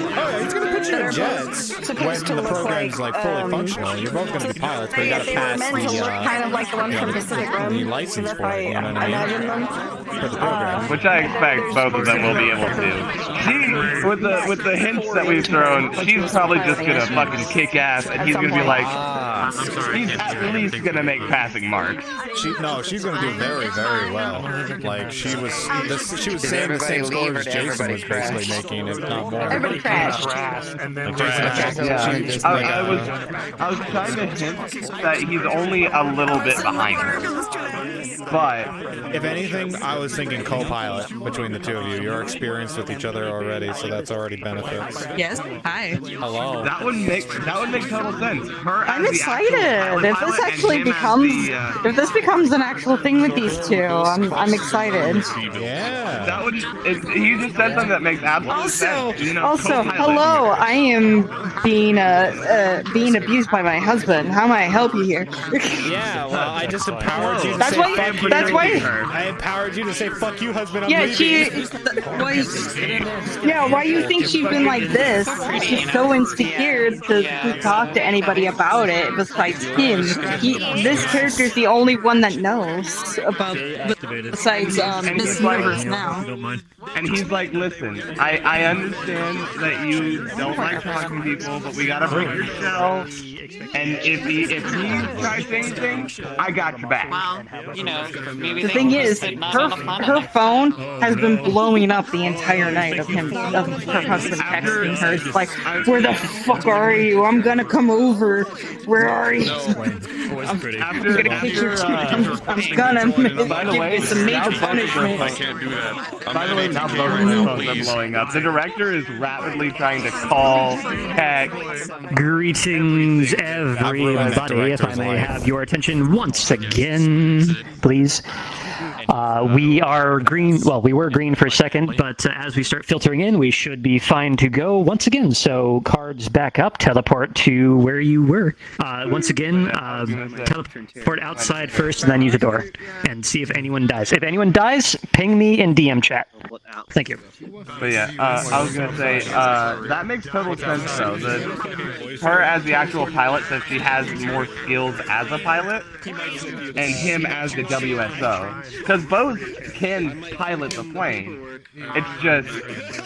yeah, he's gonna put you in jets when the program's like fully functional. You're both gonna be pilots, but you gotta pass kind of like the one from Pacific Rim. the license for it. You know what I mean? Imagine them. For the program. Which I expect both of them will be able to. She, with the hints that we've thrown, she's probably just gonna fucking kick ass, and he's gonna be like, he's at least gonna make passing marks. She's gonna do very, very well. Like she was saying the same score as Jason was basically making, if not more. Everybody crashed. And then I was trying to hint that he's only a little bit behind her. But if anything, I was thinking co-pilot between the two of you. You're experienced with each other already, so that's already benefits. Yes. Hi. Hello. That would make total sense. I'm excited. If this actually becomes an actual thing with these two, I'm excited. Yeah. That would. He just said something that makes absolute sense. You know, Also, co-pilot. hello. I am being abused by my husband. How may I help you here? Yeah. Well, I just empowered you to That's say why. fuck you. That's why. I empowered you to say fuck you, husband. I'm Yeah, leaving. Why you think she's been like this? She's so insecure to talk to anybody about it besides him. This character's the only one that knows about besides Miss Universe now. And he's like, listen, I understand that you don't like talking to people, but we gotta break your shell. And if he tries anything, I got your back. Well, you know, maybe The thing is, her phone has been blowing up the entire night of her husband texting her. It's like, where the fuck are you? I'm gonna come over. Where are you? I'm gonna kick your I'm gonna give you some major punishment. I can't do that. By the way, now both of their phones are blowing up. The director is rapidly trying to call, text. Greetings, everybody. If I may have your attention once again, please. We are green. Well, we were green for a second, but as we start filtering in, we should be fine to go once again. So cards back up, teleport to where you were. Once again, teleport outside first, and then use a door, and see if anyone dies. If anyone dies, ping me in DM chat. Thank you. But yeah, I was gonna say that makes total sense though. Her as the actual pilot says she has more skills as a pilot, and him as the WSO. Because both can pilot the plane. It's just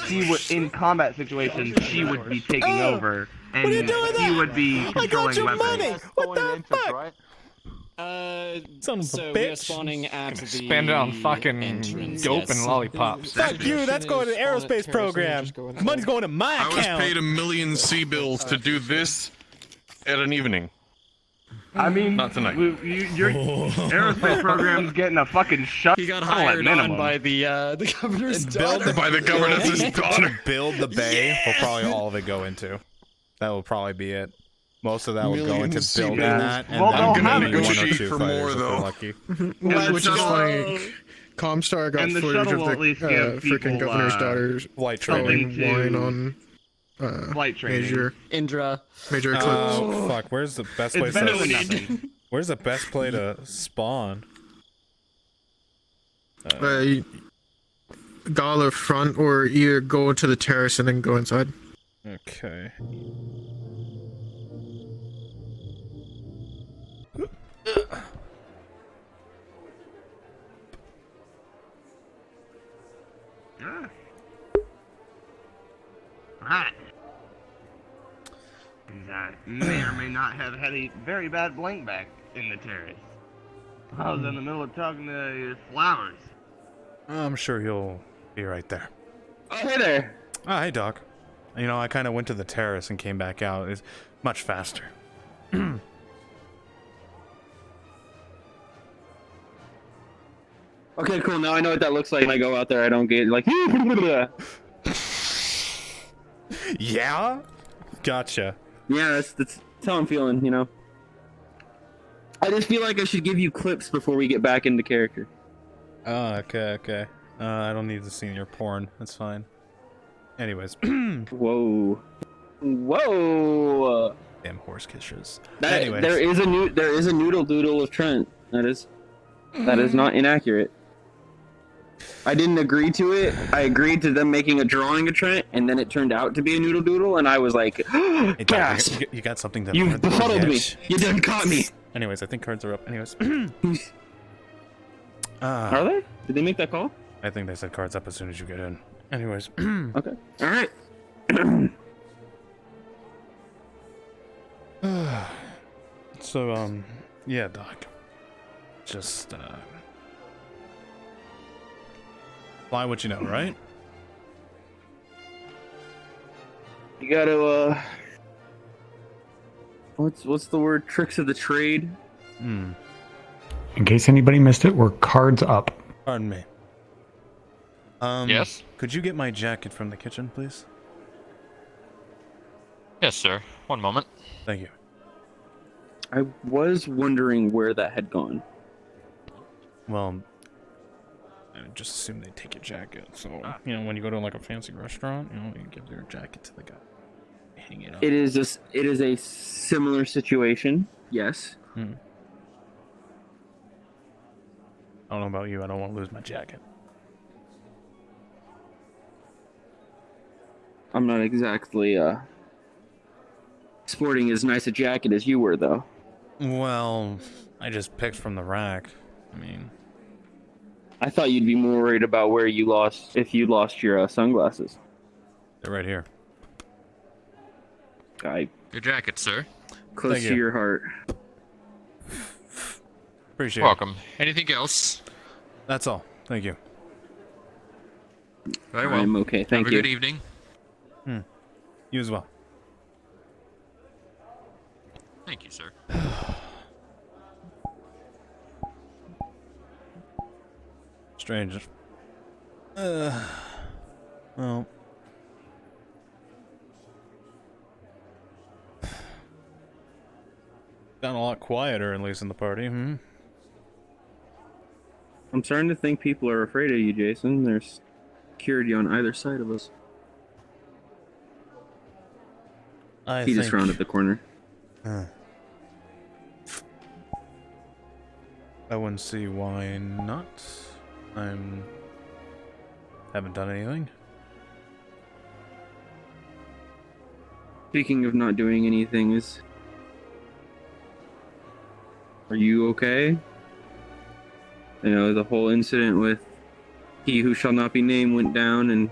she would in combat situations she would be taking over, and he would be controlling weapons. What the fuck? Son of a so bitch. we are spawning at the Spend it on fucking entrance, dope yes. and lollipops. Fuck you, that's going to the aerospace program. Money's going to my I was account. paid $1 million C bills to do this at an evening. I mean, Not tonight. Your aerospace program's getting a fucking shut. He got at hired minimum. on by the governor's daughter. By the governor's daughter. To build the bay will probably all of it go into. That will probably be it. Most of that will go into Millions. building Yeah. that, and Well, then they'll maybe have one it. or Negotiate two for fighters more, if they're though. lucky. Which is funny. Comstar got And the footage shuttle of will at least the give freaking people, governor's daughter's Flight spilling training. wine on Flight training. Major Indra. Eclipse. Fuck, where's the best It's place better than to... nothing. Where's the best play to spawn? Gala front, or either go to the terrace and then go inside. Okay. Alright. That may or may not have had a very bad blink back in the terrace. I was in the middle of talking to Flowers. I'm sure he'll be right there. Oh, hey there. Oh, hey, Doc. You know, I kind of went to the terrace and came back out. It's much faster. Okay, cool. Now I know what that looks like when I go out there. I don't get like. Yeah? Gotcha. Yeah, that's how I'm feeling. You know. I just feel like I should give you clips before we get back into character. Oh, okay. I don't need to see your porn. That's fine. Anyways. Whoa. Whoa. Damn horse kisses. That, Anyways. there is a noodle doodle of Trent. That is not inaccurate. I didn't agree to it. I agreed to them making a drawing of Trent, and then it turned out to be a noodle doodle, and I was like, Hey, Doc, gasp! you got something that You've befuddled me. You done caught me. Anyways, I think cards are up. Anyways. Are they? Did they make that call? I think they said cards up as soon as you get in. Anyways. Okay. All right. So, yeah, Doc. Just, fly what you know, right? You gotta, what's the word? Tricks of the trade? Hmm. In case anybody missed it, we're cards up. Pardon me. Yes? Could you get my jacket from the kitchen, please? Yes, sir. One moment. Thank you. I was wondering where that had gone. Well, I just assume they take your jacket. So, you know, when you go to like a fancy restaurant, you know, you give your jacket to the guy. Hang it up. It is a similar situation. Yes. Hmm. I don't know about you. I don't want to lose my jacket. I'm not exactly sporting as nice a jacket as you were, though. Well, I just picked from the rack. I mean, I thought you'd be more worried about where you lost if you lost your sunglasses. they're right here. Your jacket, sir. Close Thank to you. your heart. Appreciate Welcome. Anything else? it. That's all. Thank you. Very well. I'm okay. Thank Have you. a good evening. You as well. Thank you, sir. Strange. Well. Gotten a lot quieter, at least in the party, I'm starting to think people are afraid of you, Jason. There's security on either side of us. He just rounded the corner. I wouldn't see why not. Haven't done anything. Speaking of not doing anything, are you okay? You know, the whole incident with he who shall not be named went down, and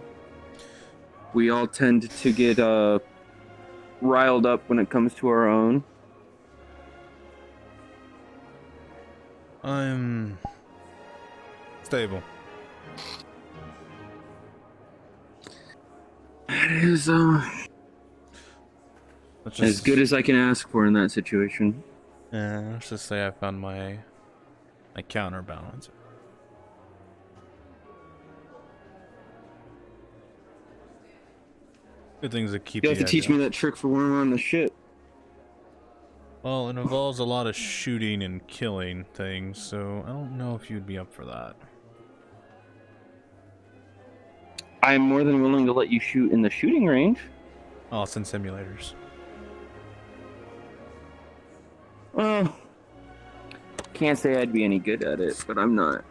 we all tend to get riled up when it comes to our own. I'm stable. It is As good as I can ask for in that situation. Yeah, let's just say I found my counterbalance. Good things that keep You have to teach me that trick for when we're on the ship. Well, it involves a lot of shooting and killing things, so I don't know if you'd be up for that. I'm more than willing to let you shoot in the shooting range. Oh, it's in simulators. Well, can't say I'd be any good at it, but I'm not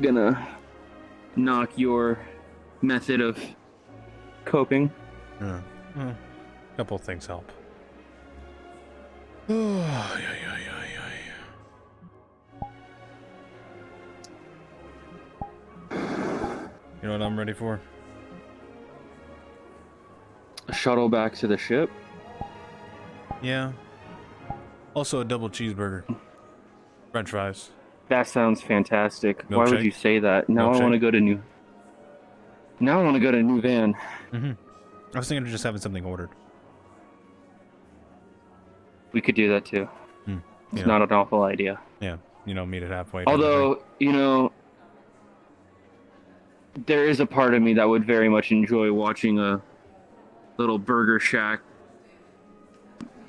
gonna knock your method of coping. Yeah. A couple of things help. Oh, You know what I'm ready for? A shuttle back to the ship? Yeah. Also a double cheeseburger. French fries. That sounds fantastic. Why Milkshake? would you say that? Now I Milkshake? want to go to New... Now I want to go to New Van. Mm-hmm. I was thinking of just having something ordered. We could do that too. It's not an awful idea. Yeah, meet it halfway. Although, there is a part of me that would very much enjoy watching a little Burger Shack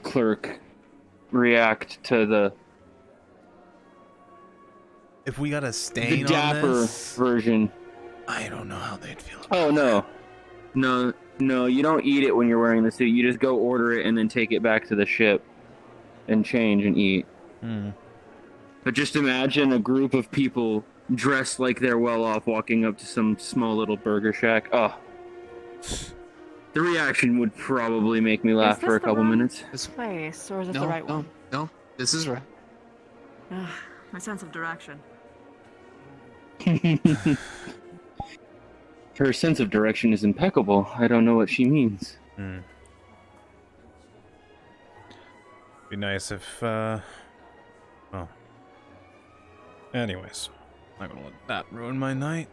clerk react to the If we got a stain the on dapper this, version. I don't know how they'd feel. Oh no, you don't eat it when you're wearing the suit. You just go order it and then take it back to the ship and change and eat. But just imagine a group of people dressed like they're well off walking up to some small little Burger Shack. Oh, the reaction would probably make me laugh for a couple minutes. This place, or is it the right one? No, this is right. My sense of direction. Her sense of direction is impeccable. I don't know what she means. Be nice if, well. Anyways, not gonna let that ruin my night.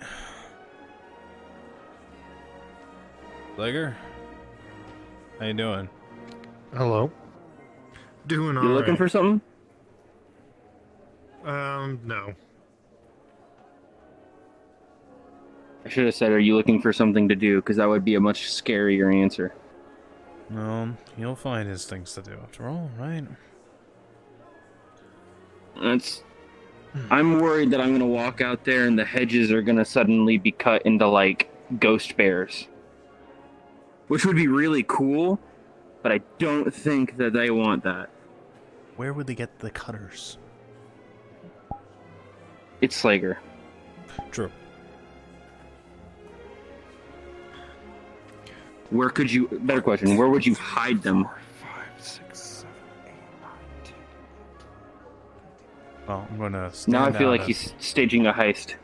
Legger? How you doing? Hello. Doing You alright. looking for something? No. I should have said, are you looking for something to do? Because that would be a much scarier answer. He'll find his things to do after all, right? I'm worried that I'm gonna walk out there and the hedges are gonna suddenly be cut into, like, ghost bears. Which would be really cool, but I don't think that they want that. Where would they get the cutters? It's Slager. True. Where could you... Better question. Where would you hide them? Well, I'm gonna stand Now I feel out like of- he's staging a heist.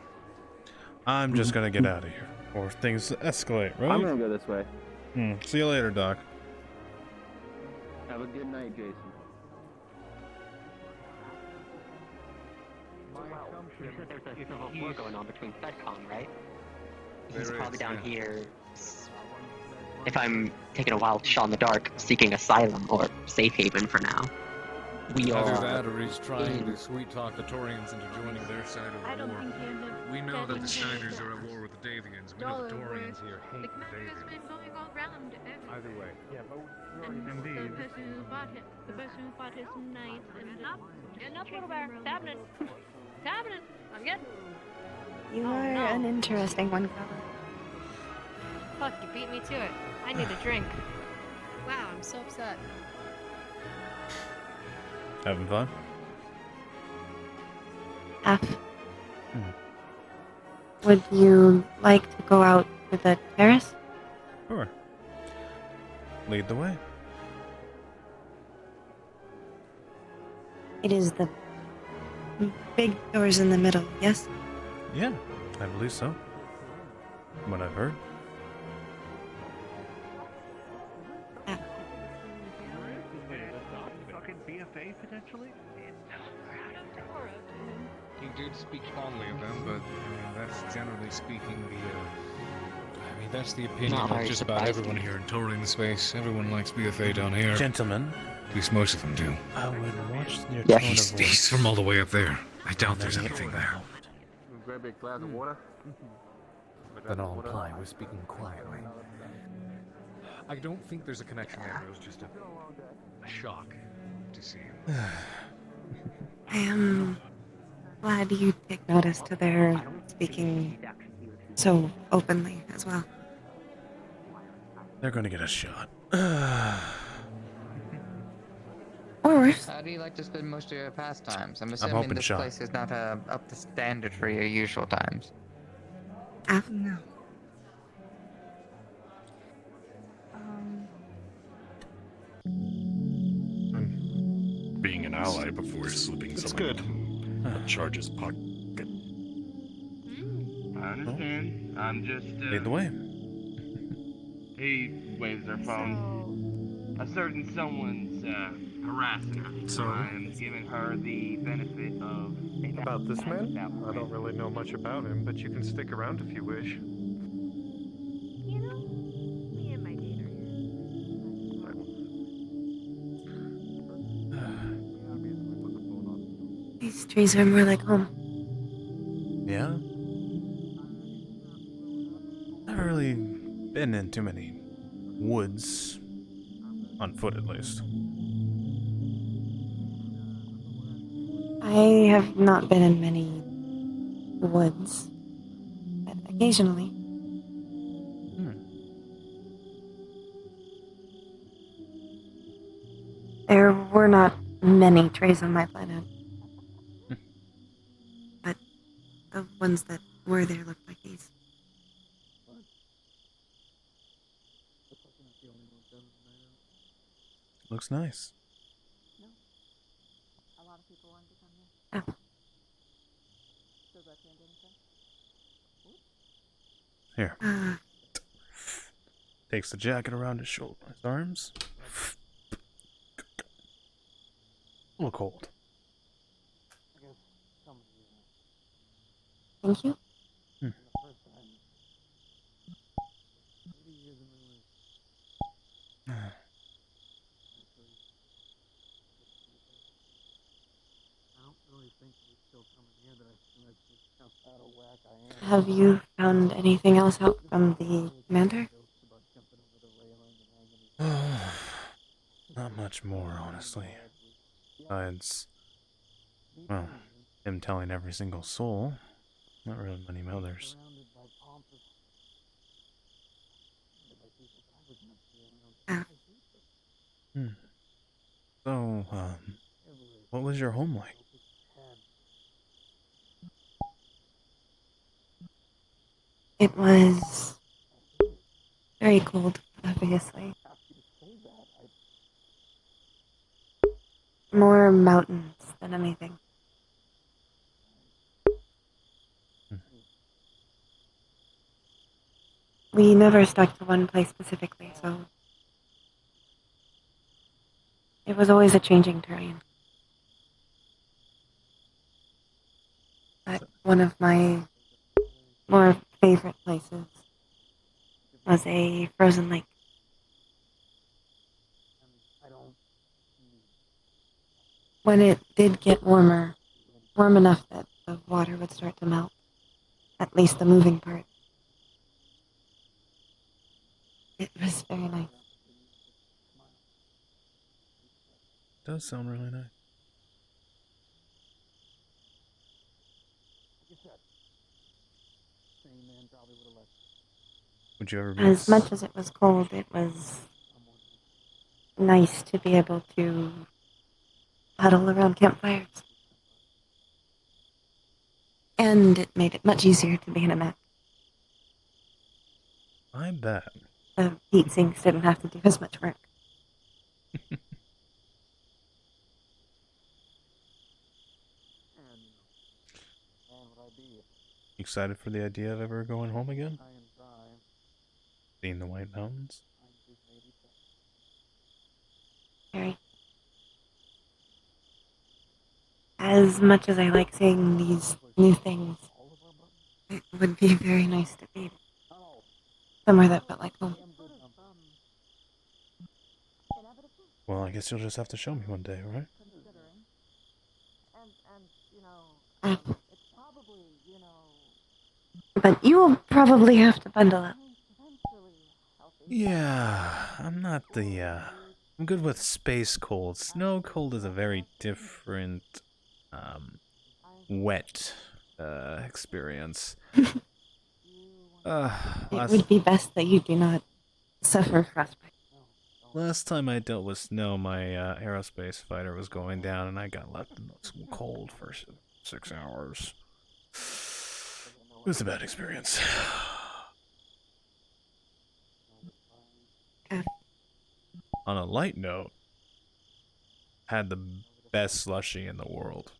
I'm just gonna get out of here, or things escalate, right? I'm gonna go this way. See you later, Doc. Have a good night, Jason. You said there's a civil war going on between FedCon, right? He's probably down here, if I'm taking a wild shot in the dark, seeking asylum or safe haven for now. We Either are that or he's trying to sweet talk the Torians into joining their side of the war. We know that the Shiners are at war with the Davians. We know the Torians here hate the Davians. Either way. Yeah, but indeed. The person who fought his knight getting up, little bear. It's happening. It's happening. I'm getting. You are an interesting one, Carla. Fuck, you beat me to it. I need a drink. Wow, I'm so upset. Having fun? F. Would you like to go out to the terrace? Sure. Lead the way. It is the big doors in the middle, yes? Yeah, I believe so. From what I've heard. BFA potentially? He did speak fondly of them, but I mean, that's generally speaking the. I mean, that's the opinion Not of very just about surprising. everyone here in touring the space. Everyone likes BFA down here. Gentlemen, At least most of them do. I would watch your Yeah, tone he's of voice. from all the way up there. I doubt and there's any anything there. Grab a glass of water. Then I'll imply we're speaking quietly. I don't think there's a connection there. It was just a shock to see. I am glad you take notice to their speaking so openly as well. They're gonna get a shot. Or worse. How do you like to spend most of your pastimes? I'm assuming hoping this shot. place is not up to standard for your usual times. No. Being an ally before slipping someone in charges pocket. I understand. I'm just. Lead the way. He waves her phone. A certain someone's harassing her. So? I'm giving her the benefit of. About this man? I don't really know much about him, but you can stick around if you wish. These trees are more like home. Yeah? Never really been in too many woods. On foot, at least. I have not been in many woods, but occasionally. There were not many trees on my planet. But the ones that were there looked like these. Looks nice. Oh. Here. Takes the jacket around his shoulder, his arms. A little cold. Thank you. Have you found anything else out from the commander? Not much more, honestly. Besides, well, him telling every single soul. Not really many others. So, what was your home like? It was very cold, obviously. More mountains than anything. We never stuck to one place specifically, so it was always a changing terrain. But one of my more favorite places was a frozen lake. When it did get warmer, warm enough that the water would start to melt, at least the moving part, it was very nice. Does sound really nice. Would you ever be As much as it was cold, it was nice to be able to huddle around campfires. And it made it much easier to be in a mech. I bet. The heat sinks didn't have to do as much work. Excited for the idea of ever going home again? Seeing the White Mountains? Very. As much as I like seeing these new things, it would be very nice to be Somewhere that felt like home. Well, I guess you'll just have to show me one day, right? But you will probably have to bundle up. Yeah, I'm not the, I'm good with space cold. Snow cold is a very different, wet, experience. It would be best that you do not suffer frostbite. Last time I dealt with snow, my aerospace fighter was going down, and I got left in the cold for 6 hours. It was a bad experience. On a light note, had the best slushy in the world.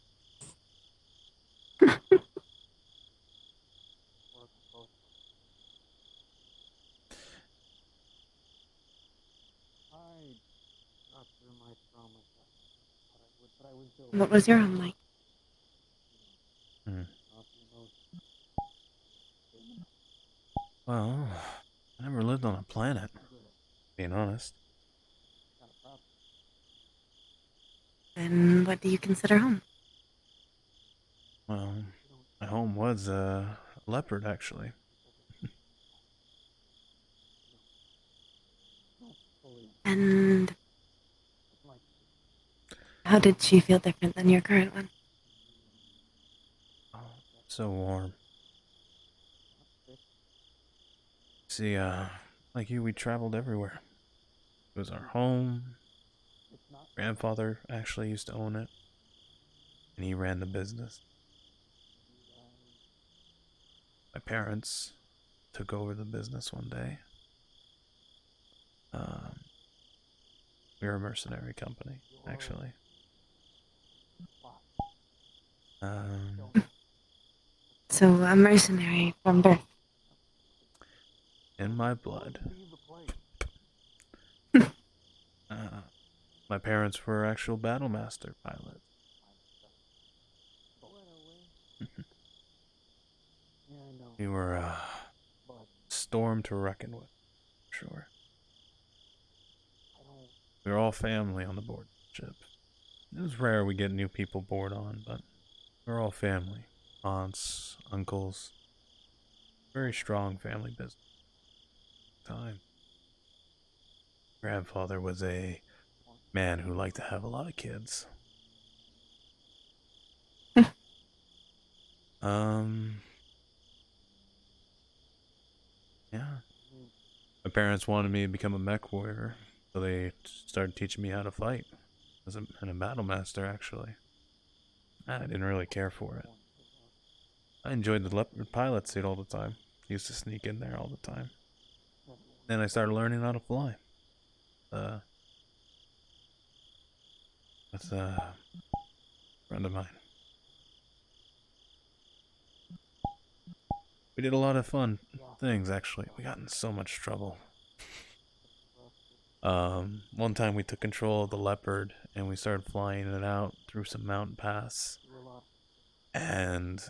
What was your home like? Well, I never lived on a planet, being honest. And what do you consider home? Well, my home was a leopard, actually. And how did she feel different than your current one? So warm. See, like you, we traveled everywhere. It was our home. Grandfather actually used to own it, and he ran the business. My parents took over the business one day. We were a mercenary company, actually. So, a mercenary from birth. In my blood. My parents were actual battlemaster pilots. We were a storm to reckon with, sure. We were all family on the board ship. It was rare we get new people board on, but we're all family. Aunts, uncles. Very strong family business. Time. Grandfather was a man who liked to have a lot of kids. Yeah. My parents wanted me to become a mech warrior, so they started teaching me how to fight. And a battle master, actually. I didn't really care for it. I enjoyed the leopard pilot suit all the time. Used to sneak in there all the time. Then I started learning how to fly. With a friend of mine. We did a lot of fun things, actually. We got in so much trouble. One time we took control of the leopard and we started flying it out through some mountain paths. And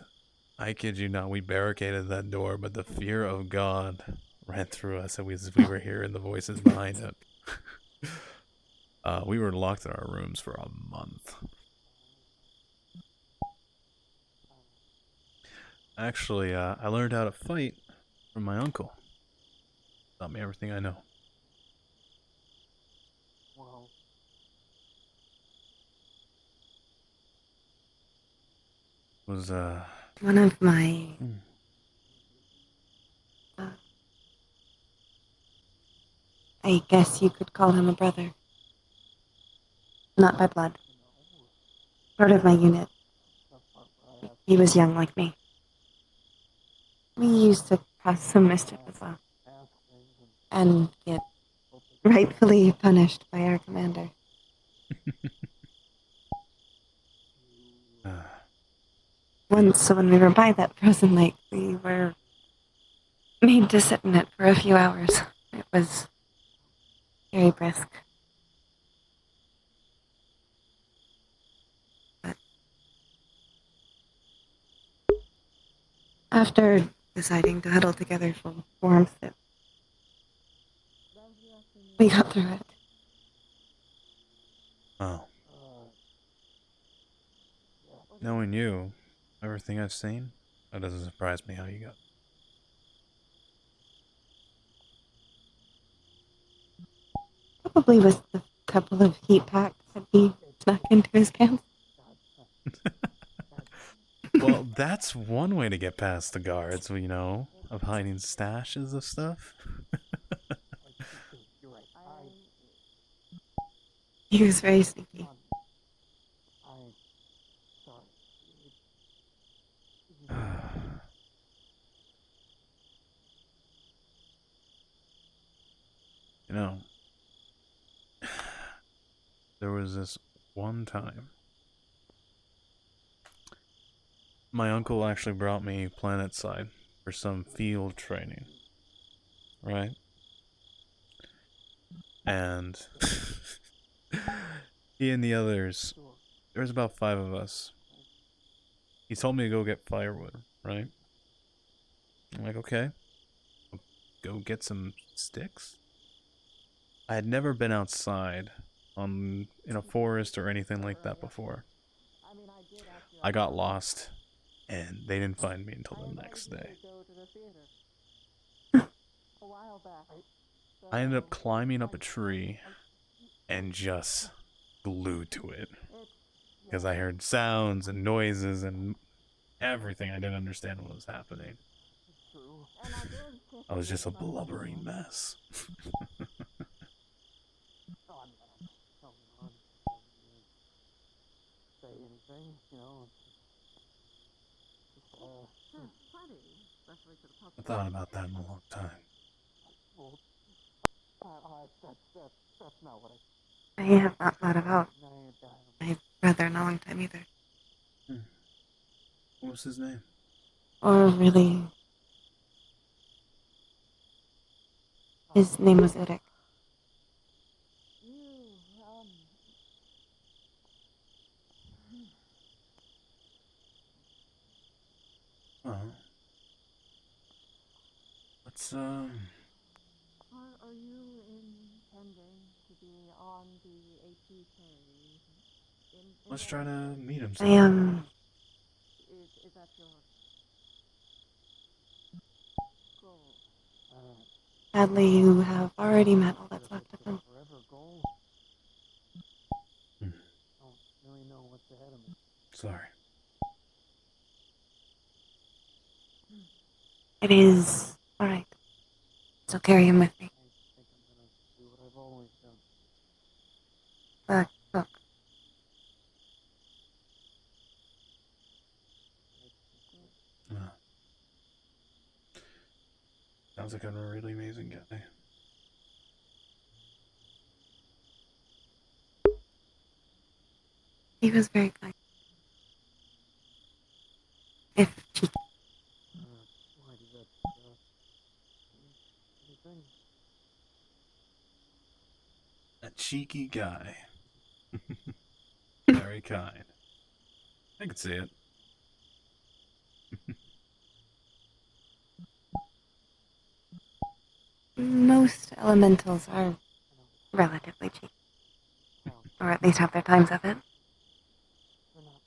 I kid you not, we barricaded that door, but the fear of God ran through us and we were hearing the voices behind it. We were locked in our rooms for a month. Actually, I learned how to fight from my uncle. Taught me everything I know. Was, one of my... I guess you could call him a brother. Not by blood. Part of my unit. He was young like me. We used to cause some mischief as well. And get rightfully punished by our commander. Once, when we were by that frozen lake, we were made to sit in it for a few hours. It was very brisk. But after deciding to huddle together for warmth, it We got through it. Oh. Knowing you, everything I've seen, that doesn't surprise me how you got. Probably with the couple of heat packs that he snuck into his pants. Well, that's one way to get past the guards, you know, of hiding stashes of stuff. He was very sneaky. You know, there was this one time my uncle actually brought me planetside for some field training, right? And he and the others, there was about 5 of us. He told me to go get firewood, right? I'm like, okay, I'll go get some sticks. I had never been outside in a forest or anything like that before. I got lost, and they didn't find me until the next day. I ended up climbing up a tree and just glued to it because I heard sounds and noises and everything. I didn't understand what was happening. I was just a blubbering mess. I thought about that in a long time. I have not thought about my brother in a long time either. What was his name? Or really... His name was Eric. Oh. Let's, Are you intending to be on the ATK? let's try to meet him I sometime. am... Is that your goal? Sadly, you have already met all that's left of him. Sorry. It is... Alright. So carry him with me. Look. Sounds like a really amazing guy. He was very kind. If cheeky. A cheeky guy. Very kind. I could see it. Most elementals are relatively cheap. Or at least have their times of it.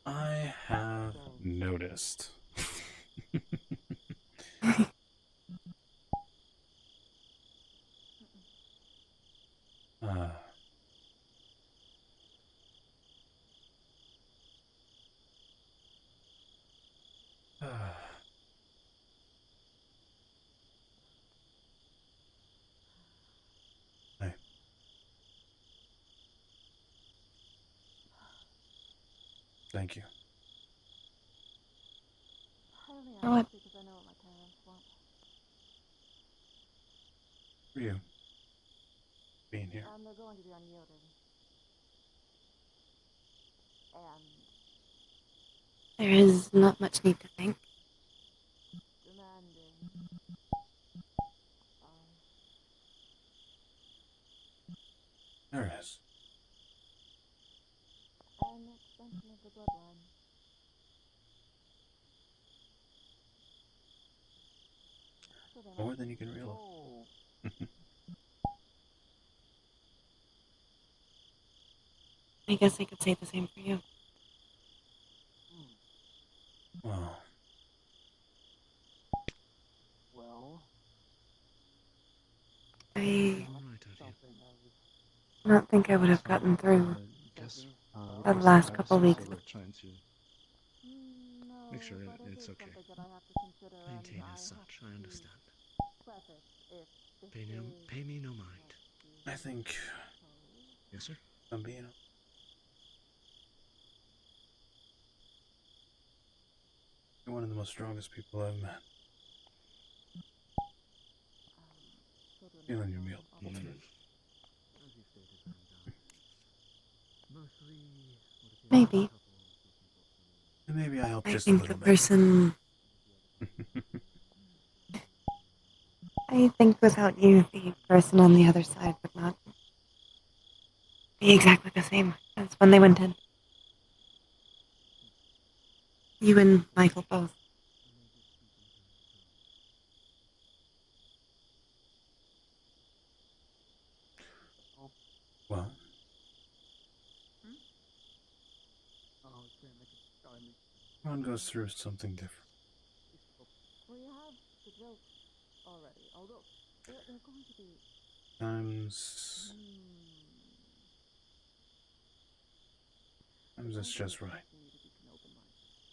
I have noticed. Hey. Thank you. What? Because I know what my parents want. For you. Being here. They're going to be unyielding. And There is not much need to think. demanding. There is. An extension of the bloodline. So More than you can realize. I guess I could say the same for you. Well. I don't think I would have gotten through the last couple weeks. Trying to make sure it's okay. Maintain as such, I understand. Pay me no mind. I think. Yes, sir? I'm being. You're one of the most strongest people I've met. Feeling your meal. Maybe. And maybe I help I just a think little the bit. person. I think without you, the person on the other side would not be exactly the same as when they went in. You and Michael both. Well. Everyone goes through something different. Times it's just right.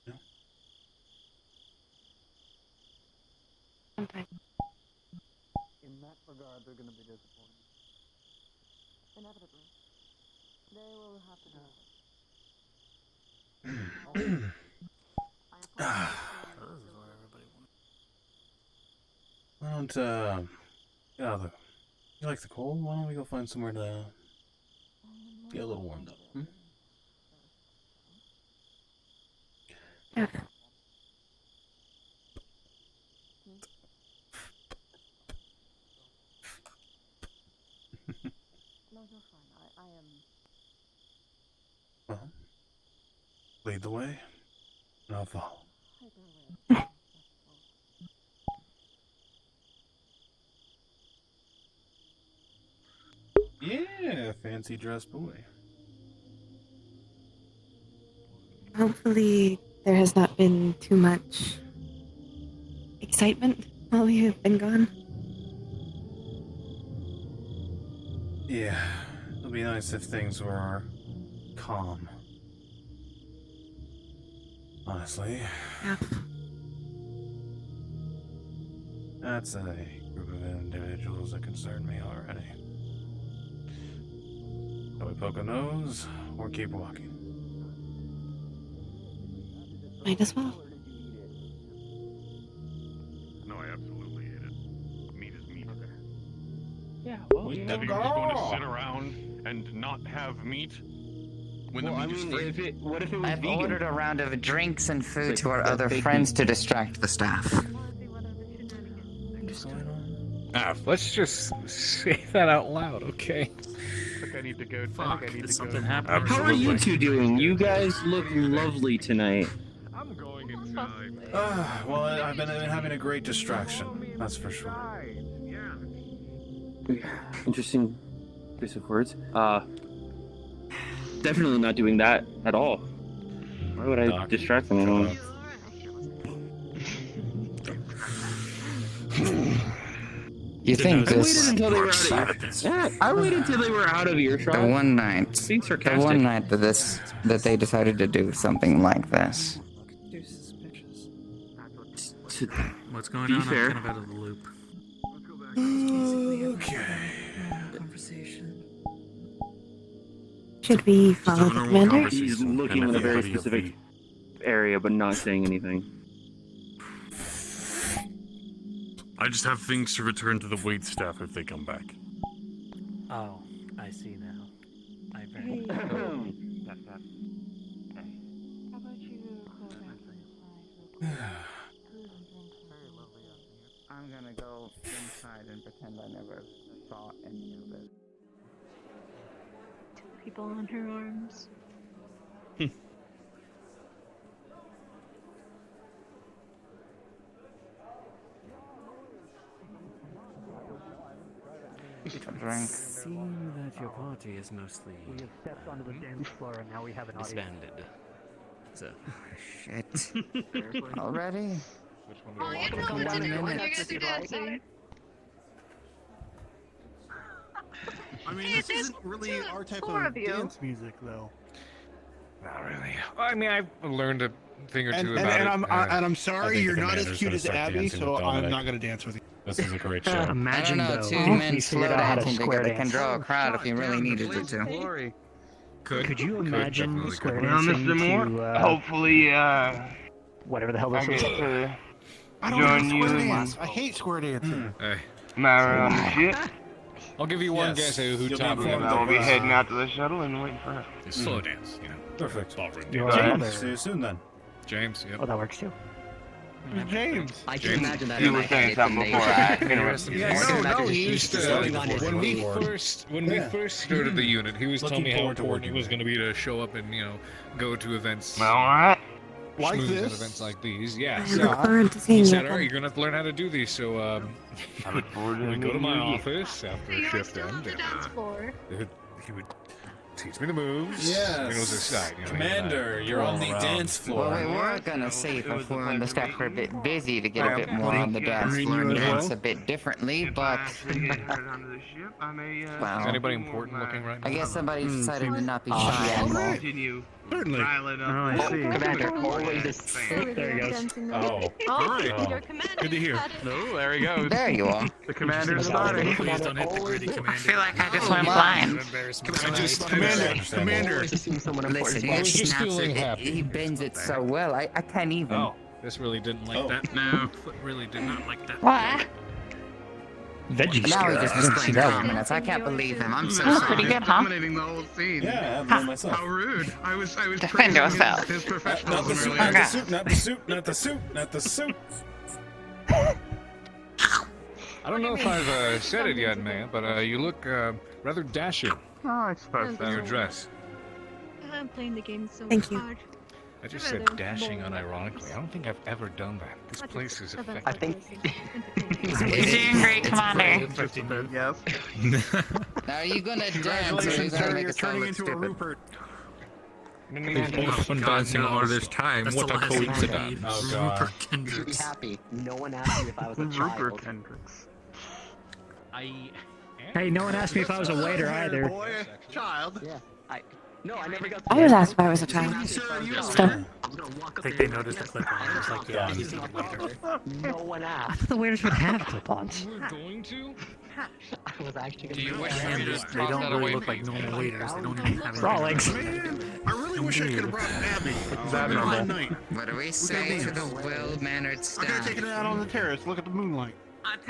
No? Sometimes. In that regard, they're going to be disappointed. Inevitably. They will have to do Why don't, you like the cold? Why don't we go find somewhere to get a little warmed up? Hmm? Yeah. Well, lead the way, and I'll follow. Yeah, fancy dress boy. Hopefully, there has not been too much excitement while you have been gone. Yeah, it'll be nice if things were calm. Honestly. Yeah. That's a group of individuals that concern me already. Shall we poke a nose or keep walking? Might as well. No, I absolutely ate it. Meat is meat. Yeah, Are you just going to sit around and not have meat when the meat is free? What if it was I've vegan? ordered a round of drinks and food Like to our that other bacon. friends to distract the staff. Let's just say that out loud, okay? I think I need to go. Fuck, I think I need did to something go. happen? How are you two doing? You guys look lovely tonight. I'm going inside. Well, I've been having a great distraction, that's for sure. Interesting choice of words. Definitely not doing that at all. Why would I distract anyone? You think I this? waited until they were out of yeah, I waited until they were out of earshot. The one night. Being The sarcastic. one night that they decided to do something like this. What's going Be on? fair. I'm kind of out of the loop. Okay. Conversation. Should we follow the commander? He's looking in a very specific area, but not saying anything. I just have things to return to the wait staff if they come back. Oh, I see now. I very. Hey. How about you go back inside? I'm gonna go inside and pretend I never saw any of it. 2 people on her arms. Drink. Seeing that if your party is mostly We have stepped onto the dance floor and now we have an audience. disbanded, so Shit. Already? which one Oh, would you're you gonna want? do 1 minute. You're gonna do dancing. I mean, Hey, this there's isn't really our type four of of you. dance music, though. Not really. I mean, I've learned a thing or two And about it. I'm I sorry, think you're the not as commander's cute gonna as start Abby, dancing so with I'm Dominic. not going to dance with you. This is a great show. Imagine I don't know, though, two if men we slow figured out how to dancing square together can dance. draw a crowd if you really needed it to. Glory. Could you imagine definitely square Well, dancing Mr. Moore, to hopefully, whatever the hell I this get is? to I don't join like you square in dance. I hate square dancing. Hey, my on the ship. I'll give you one Yes. guess at who You'll top be of informed I will be of, heading out to the shuttle and waiting for her. Slow dance, you know. Perfect. Ballroom You're dance. right. See you soon, then. James, yep. Oh, that works too. James. I can James, imagine that you in were my saying head. It's something before I amazing. interrupted you. I can No, imagine he he's used to. sitting on his When we keyboard. first started the unit, he was telling me how forward to important it working was with going to be to show up and go to events. All right. Like schmooze at this? events like these. Yeah. I So look forward to he seeing said, you. "All right, you're gonna have to learn how to do these." So I look forward to we go to meeting my you. office after You were shift still on end, the and dance floor. he would teach me the moves. Yes. It was a side. Commander, you're on the dance floor. Well, we were gonna see before when the staff were a bit busy to get a bit more on the dance floor and dance a bit differently, but well, Is anybody important looking right now? I guess somebody decided to not be Oh, shy yeah. anymore. Continue. Certainly. Dial it up. Oh, I see. Commander, always a There he goes. Oh, Alright. your commander. Good to hear. had it. Oh, there he goes. There you are. The commander's starting. Please don't hit the gritty I feel like I just went blind. Commander. always assume someone important. Listen, I he was just snaps feeling it, happy. he bends it so well, I can't even. Oh, this really didn't like that. No, Foot really did not like that. What? Veggie Now he skewer. just I didn't see displaying that one. confidence. I can't believe him. I'm so That's sorry. pretty good, huh? Dominating the whole scene. Yeah, I'm doing myself. How rude. I was Defend praising yourself. his Not the professionalism suit, earlier. not the suit, not the suit, not the suit, not the suit. I don't know if I've said it yet, man, but you look rather dashing Oh, I suppose in your dress. I'm playing the game so Thank you. hard. I just said dashing unironically. I don't think I've ever done that. This place is effective. I think You're doing great, Commander. Yes. Now, are you gonna dance or are you Congratulations, gonna sir. make You're us all turning look into a stupid? Rupert. We've both been dancing all this time. That's What the a last coincidence. Oh, God. Rupert be Kendricks. happy. No one asked me if I was a child. Rupert Hendricks. Hey, no one asked me if I was a waiter either. Boy, child. Yeah. No, I never got. I was asked if I was a child. Still. I think they noticed the clip-on. It was like, yeah, he's not a waiter. No one I asked. thought the waiters would have clip-ons. We're going to? I was actually Do you gonna wish do you that. just They tossed don't that really away, look like maybe? normal waiters. They don't even have Raw legs. Man, I really wish I could have brought Abby. That One normal. night. What do we say to the well-mannered I could have staff? taken it out on the terrace. Look at the moonlight.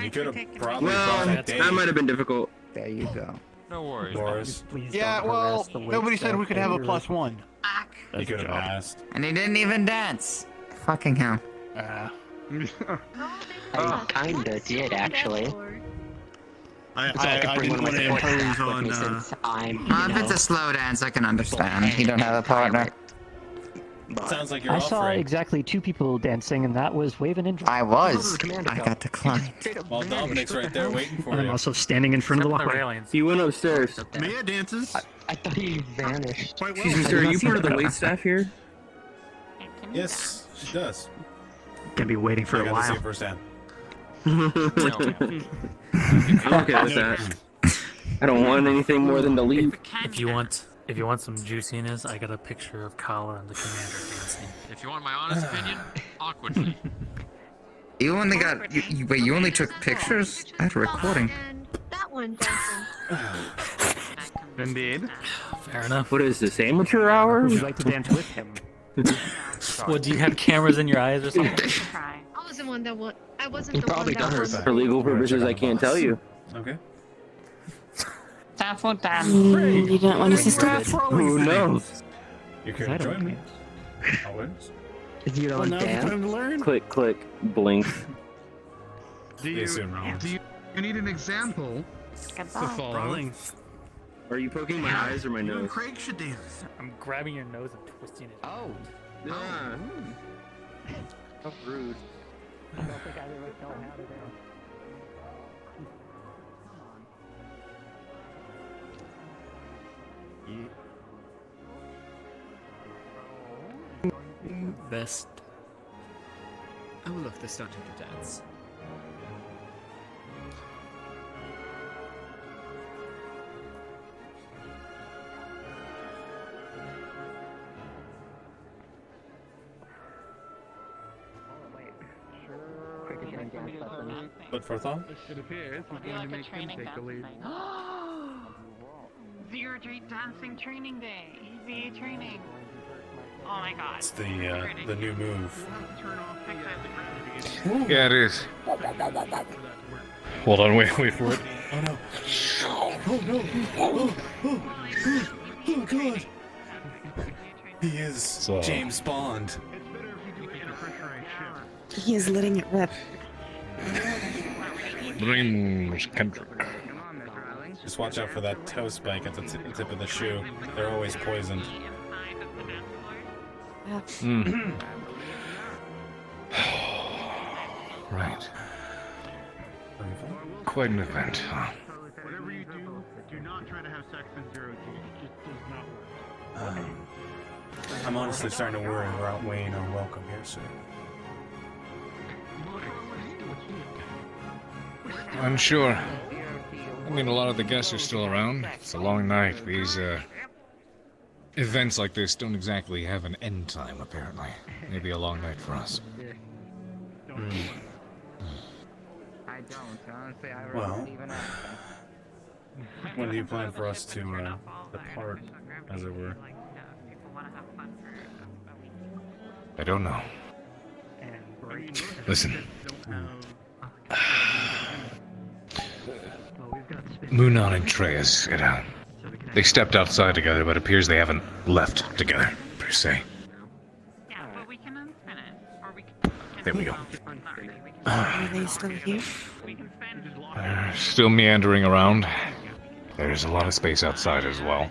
You could have probably Well, brought that might have been difficult. There you go. No worries. Boris. Please Yeah, don't well, harass the wait nobody said staff we could have a later. +1. You could have asked. And he didn't even dance. Fucking hell. I kinda did actually. I So I could bring didn't one want of to my support impose staff with on. me since I'm, Well, if it's a slow dance, I can understand. You don't have a partner. Sounds like you're I off, saw Ray. exactly 2 people dancing, and that was Wave and Indra. I was. I got declined. Well, Dominic's right there waiting for I'm you. also standing in front of the walkway. He went upstairs. Mia dances. I thought he vanished. Quite well. Excuse me, sir. Are you part of the wait staff here? Yes, she does. Gonna be waiting for I a got to see while. it firsthand. I'm okay with that. I don't want anything more than to leave. If you want some juiciness, I got a picture of Kala and the commander dancing. If you want my honest opinion, awkwardly. You only got. Wait, you only took pictures? I had a recording. And that one dancing. Indeed. Fair enough. What is this, amateur hour? Would you like to dance with him? What, do you have cameras in your eyes or something? I was the one that won. I wasn't He the one probably that done her won. side. For legal purposes, I can't tell you. Okay. You didn't want to sister? Who knows? You could have joined me. Always. You don't dance. Time to learn. Click, click, blink. Do you, soon, Ron. do you need an example to follow? Are you poking my eyes or my You and nose? Craig should dance. I'm grabbing your nose and twisting it. Oh. Ah. How rude. I don't think either of us know how to dance. Best. Oh look, they're starting to dance. But for thought? It appears we're going to make him take the lead. Zero Street Dancing Training Day. VA training. Oh my god. It's the new move. Yeah, it is. Hold on, wait for it. Oh no. Oh no. Oh god. He is James Bond. He is letting it rip. Dreams Kendrick. Just watch out for that toe spike at the tip of the shoe. They're always poisoned. Right. Quite an event, huh? Whatever you do not try to have sex in zero G. It just does not work. I'm honestly starting to worry we're outweighing our welcome here soon. Unsure. I mean, a lot of the guests are still around. It's a long night. These, events like this don't exactly have an end time, apparently. Maybe a long night for us. Well, when do you plan for us to depart, as it were? I don't know. Listen. Munan and Treyas, they stepped outside together, but it appears they haven't left together, per se. Yeah, but we can unspin it. Or we can... There we go. Are they still here? They're still meandering around. There's a lot of space outside as well.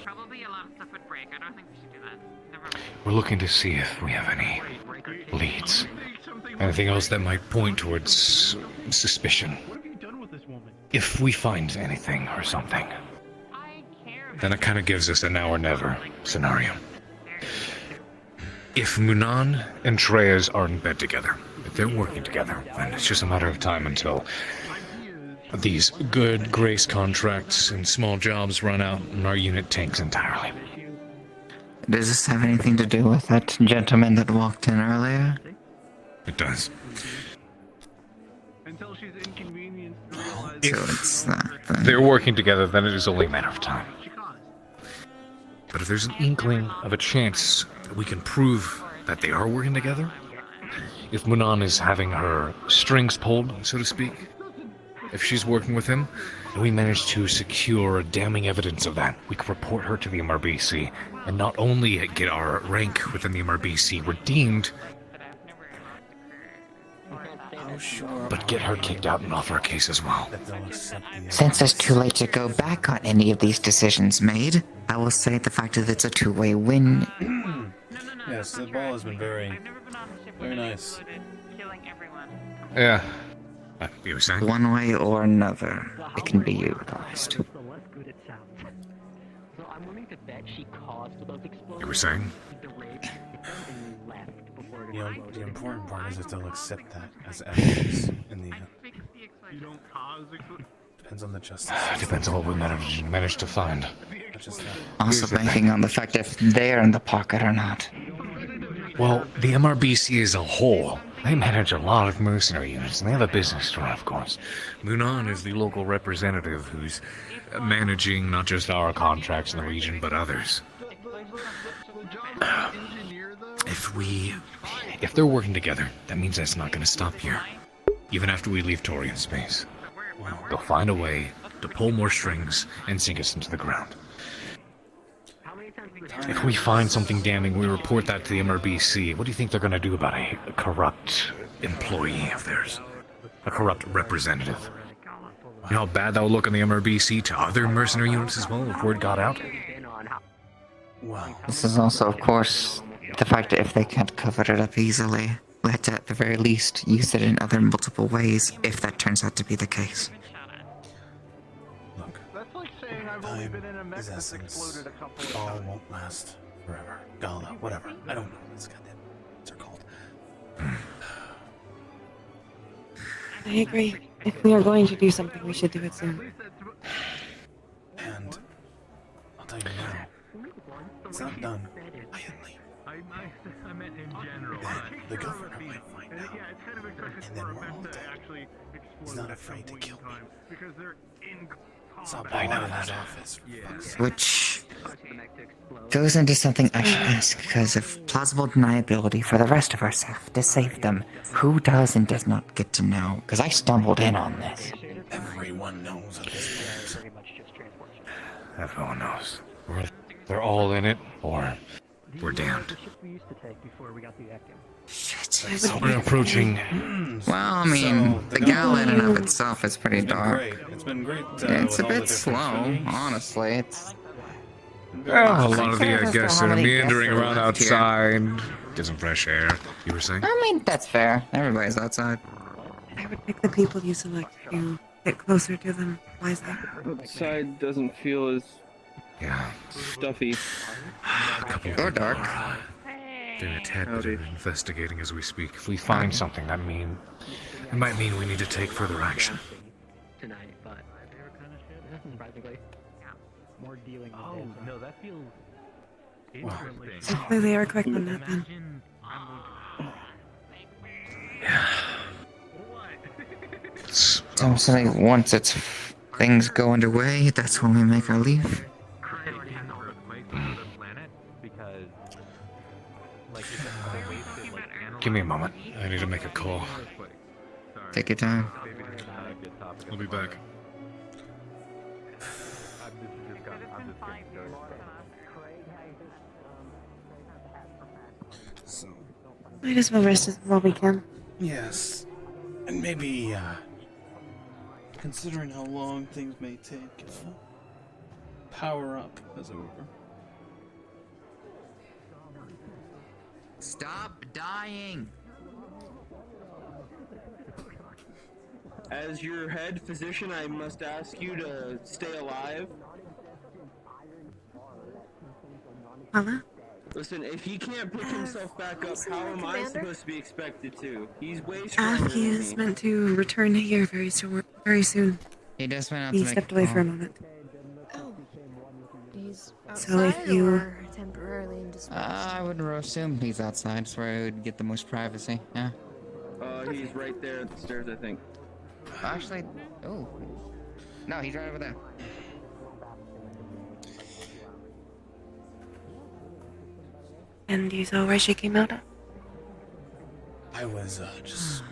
Probably a lot of stuff would break. I don't think we should do that. We're looking to see if we have any leads. Anything else that might point towards suspicion. If we find anything or something, then it kind of gives us a now or never scenario. If Munan and Treyas are in bed together, if they're working together, then it's just a matter of time until these good grace contracts and small jobs run out and our unit tanks entirely. Does this have anything to do with that gentleman that walked in earlier? It does. Until she's inconvenienced to realize If it's that, then. they're working together, then it is only a matter of time. But if there's an inkling of a chance that we can prove that they are working together, if Munan is having her strings pulled, so to speak, if she's working with him, and we manage to secure damning evidence of that, we can report her to the MRBC, and not only get our rank within the MRBC redeemed, but get her kicked out and off our case as well. Since it's too late to go back on any of these decisions made, I will say the fact that it's a two-way win. Yes, the ball has been very nice. Yeah. You were saying? One way or another, it can be utilized. You were saying? The important part is that they'll accept that as evidence in the depends on the justice. Depends on what we manage to find. Also banking on the fact if they're in the pocket or not. Well, the MRBC as a whole, they manage a lot of mercenary units, and they have a business to run, of course. Munan is the local representative who's managing not just our contracts in the region, but others. If they're working together, that means that's not going to stop here. Even after we leave Torian space, they'll find a way to pull more strings and sink us into the ground. If we find something damning, we report that to the MRBC. What do you think they're going to do about a corrupt employee of theirs? A corrupt representative? You know how bad that would look on the MRBC to other mercenary units as well if word got out? Wow. This is also, of course, the fact that if they can't cover it up easily, we have to, at the very least, use it in other multiple ways, if that turns out to be the case. That's like saying I've only Time been in a mech is that's essence. exploded a couple of All times. won't last forever. Gala, whatever. I don't know what this goddamn words are called. I agree. If we are going to do something, we should do it soon. And I'll tell you now, it's not done quietly. I meant in general. The governor might find out. Yeah, it's kind of excessive And then for a we're mech all to dead. actually He's explode not at afraid to some kill point in time, because they're in Stop combat. blowing in his office. For fuck's sake. Which goes into something I should ask because of plausible deniability for the rest of our staff to save them. Who does and does not get to know? Because I stumbled in on this. Everyone knows at this point. Everyone knows. They're all in it, or we're damned. Shit. We're approaching. Well, I mean, the gala in and of itself is pretty dark. It's been great. It's a with all the bit different slow, films. honestly. It's Well, a lot of the guests how are many meandering guests are around left here. outside, get some fresh air. You were saying? I mean, that's fair. Everybody's outside. I would pick the people you select to get closer to them wisely. Outside doesn't feel as stuffy. Or dark. Doing a tad bit of investigating as we speak. If we find something, it might mean we need to take further action. Tonight, but surprisingly, More dealing with oh, no, that feels interesting. Hopefully they are quick on that then. So once things go underway, that's when we make our leave. Give me a moment. I need to make a call. Take your time. I'll be back. Might as well rest while we can. Yes. And maybe, considering how long things may take, power up, as it were. Stop dying! As your head physician, I must ask you to stay alive. Hello? Listen, if he can't pick himself back up, how am I supposed to be expected to? He's way stronger He than is me. meant to return here very soon. He just went out He to make stepped a away call. for a moment. Oh, he's So if outside you- or temporarily indisposed. I would assume he's outside. That's where I would get the most privacy. Yeah. He's right there at the stairs, I think. Actually, oh. No, he's right over there. And you saw where she came out of? I was, just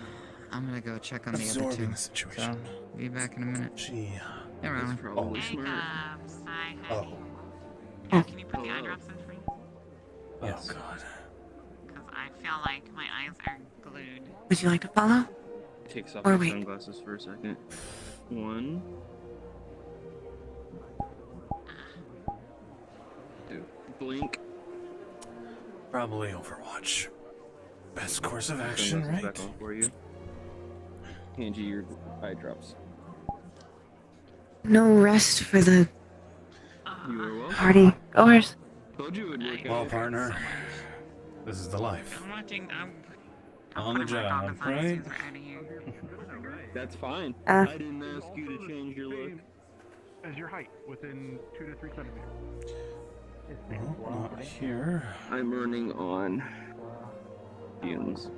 I'm gonna go check on the other absorbing two. the situation. So, be back in a minute. She, Hey, Ron. Probably smart. Hi, Oh. Can you put the eye drops in for me? Yes. Oh, God. Because I feel like my eyes are glued. Would you like to follow? Takes off Or my wait. sunglasses for a second. One. Two. Blink. Probably Overwatch. Best course of action, Sunglasses right? back on for you. Hand you your eye drops. No rest for the You are welcome. party goers. Told you it would work Well, out. partner, this is the life. I'm watching. On the job, right? That's fine. Uh. I didn't ask you to change your look. As your height, within 2 to 3 centimeters. Well, not here. I'm running on fumes.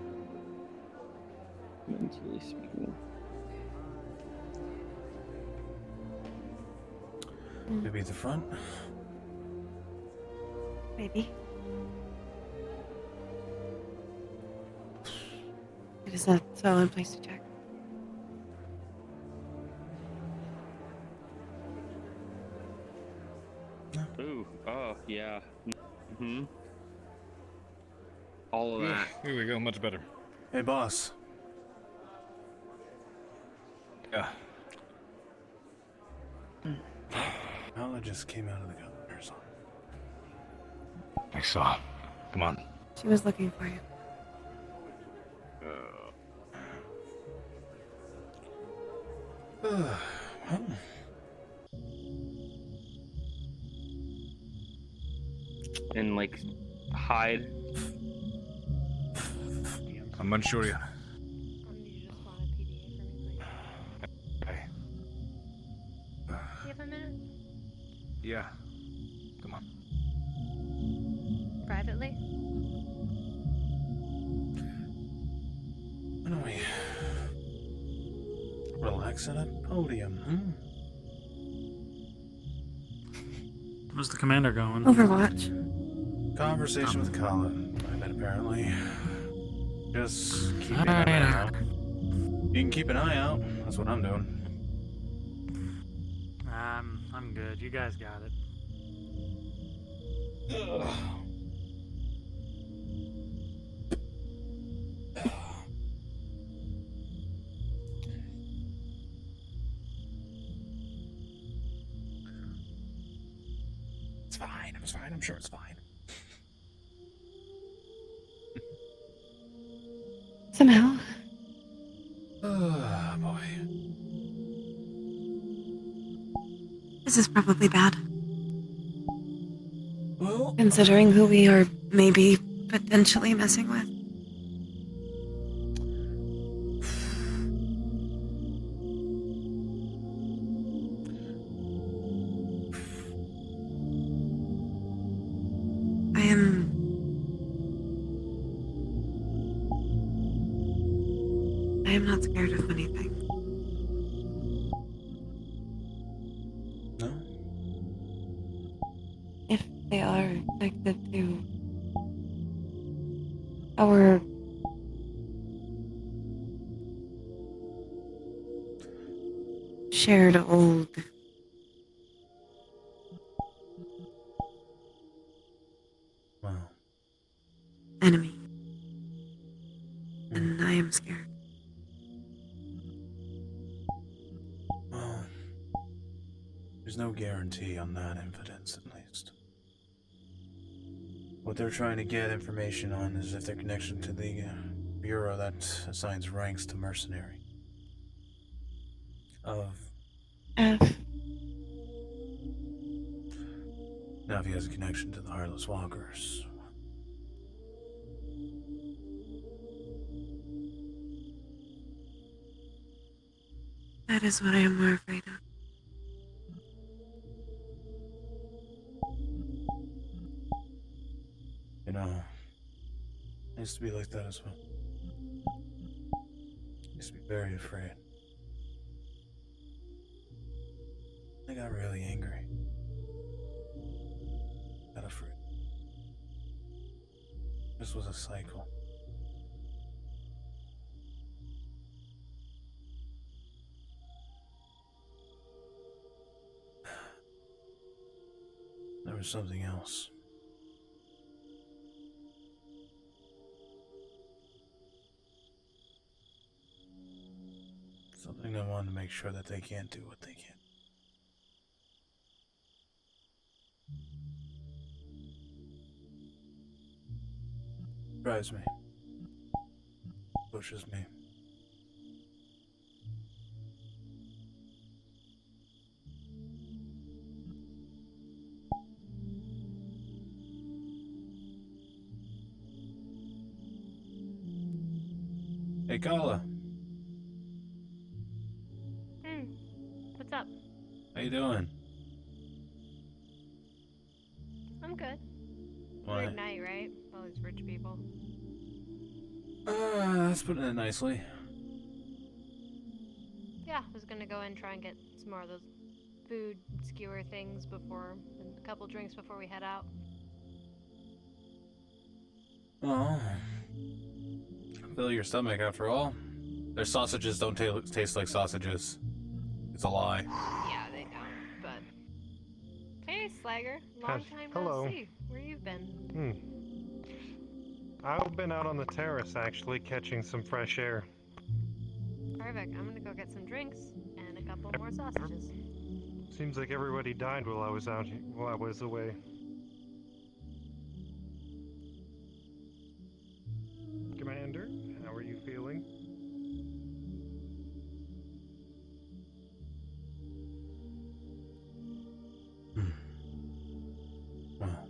Mentally speaking. Maybe at the front? Maybe. It is a solid place to check. Ooh, oh, yeah. Mm-hmm. All of that. Here we go, much better. Hey, boss. Yeah. Paula just came out of the governor's office. I saw. Come on. She was looking for you. Well, and like hide. I'm Manchuria. Do you have a minute? Yeah. Come on. Privately? Why don't we relax at a podium, How's the commander going? Overwatch. Conversation with Kala, I bet apparently. Just keeping an eye out. You can keep an eye out. That's what I'm doing. I'm good. You guys got it. It's fine. It's fine. I'm sure it's fine. Somehow. Oh, boy. This is probably bad. Well, considering who we are maybe potentially messing with. I am not scared of anything. No? If they are connected to our shared old enemy, then I am scared. Well, there's no guarantee on that evidence, at least. What they're trying to get information on is if their connection to the bureau that assigns ranks to mercenary. Of F. Now, if he has a connection to the Heartless Walkers. That is what I am more afraid of. You know, I used to be like that as well. I used to be very afraid. I got really angry. Got afraid. This was a cycle. There was something else. Something I wanted to make sure that they can't do what they can. Drives me. Pushes me. Hey, Kala. What's up? How you doing? I'm good. Why? Weird night, right? All these rich people. That's putting it nicely. Yeah, I was gonna go and try and get some more of those food skewer things before, and a couple drinks before we head out. Oh. Fill your stomach after all. Their sausages don't taste like sausages. It's a lie. Yeah, they don't, but... Hey, Slagger. Long time Hello. no see. Where you been? I've been out on the terrace, actually, catching some fresh air. Perfect. I'm gonna go get some drinks and a couple more sausages. Seems like everybody died while I was away. Commander, how are you feeling? Well,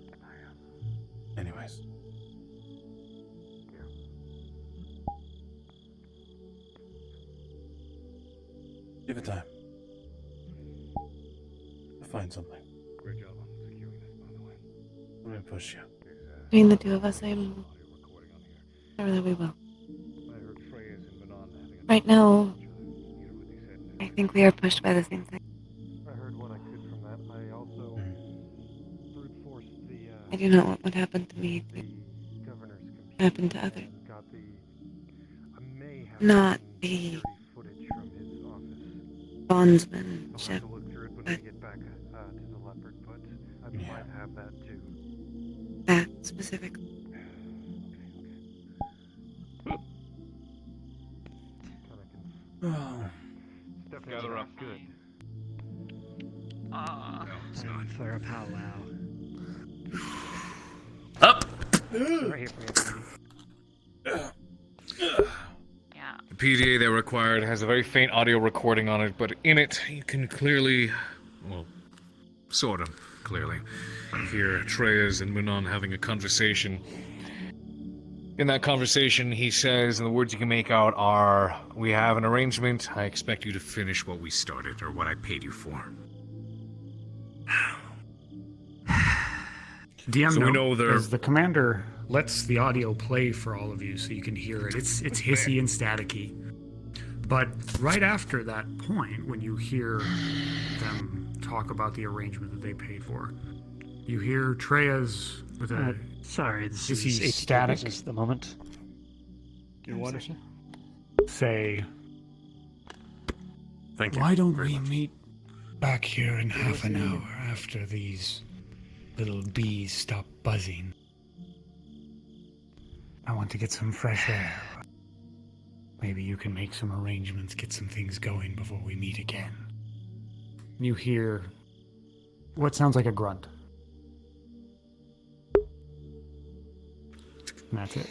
Give it time. I'll find something. Great job on securing this, by the way. I'm gonna push you. Between the two of us, I'm sure that we will. Right now, I think we are pushed by the same thing. I heard what I could from that. I also brute forced the I do not want what happened to me to happen to others. Not the bondsmanship, but that specific. Gather up. Good. Time for a powwow. Up! Right here for you. Yeah. The PDA they required has a very faint audio recording on it, but in it you can clearly, well, sort of clearly, hear Treyas and Munon having a conversation. In that conversation, he says, and the words you can make out are, "We have an arrangement. I expect you to finish what we started, or what I paid you for." DM, So we know they're- as the commander lets the audio play for all of you so you can hear it. It's hissy and staticky. But right after that point, when you hear them talk about the arrangement that they paid for, you hear Treyas with a... Sorry, this hissy is static. This is the moment. You want to say... Thank you. Why don't we meet back here in half an hour after these little bees stop buzzing? I want to get some fresh air. Maybe you can make some arrangements, get some things going before we meet again. You hear what sounds like a grunt. And that's it.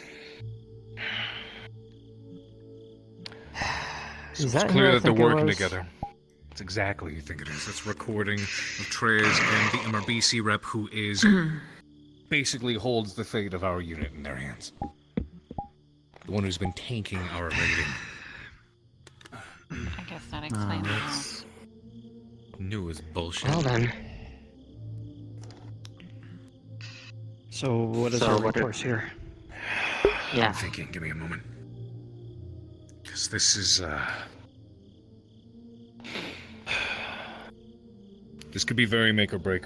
So Is it's that who clear I that they're think it working was? together. It's exactly who you think it is. It's recording of Treyas and the MRBC rep who is basically holds the fate of our unit in their hands. The one who's been tanking our raiding. I guess that explains it. Knew it was bullshit. Well then. So what is So our what recourse here? I'm thinking, give me a moment. Because this is, this could be very make or break.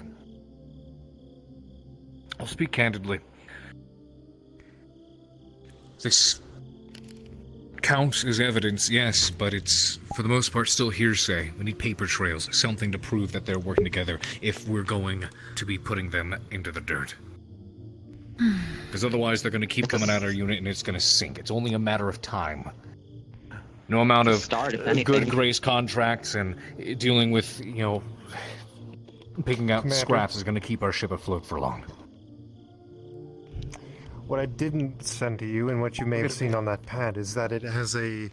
I'll speak candidly. This counts as evidence, yes, but it's, for the most part, still hearsay. We need paper trails, something to prove that they're working together if we're going to be putting them into the dirt. Because otherwise they're going to keep coming at our unit and it's going to sink. It's only a matter of time. No amount of good grace contracts and dealing with, you know, picking out Commander. scraps is going to keep our ship afloat for long. What I didn't send to you, and what you may have seen on that pad, is that it has a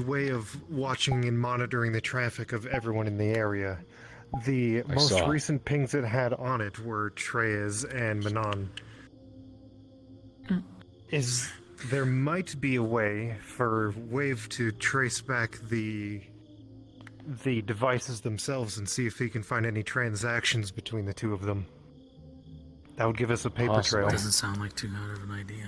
way of watching and monitoring the traffic of everyone in the area. The I most saw. recent pings it had on it were Treyas and Manon. There might be a way for Wave to trace back the devices themselves and see if he can find any transactions between the two of them. That would give us a paper trail. Doesn't sound like too bad of an idea.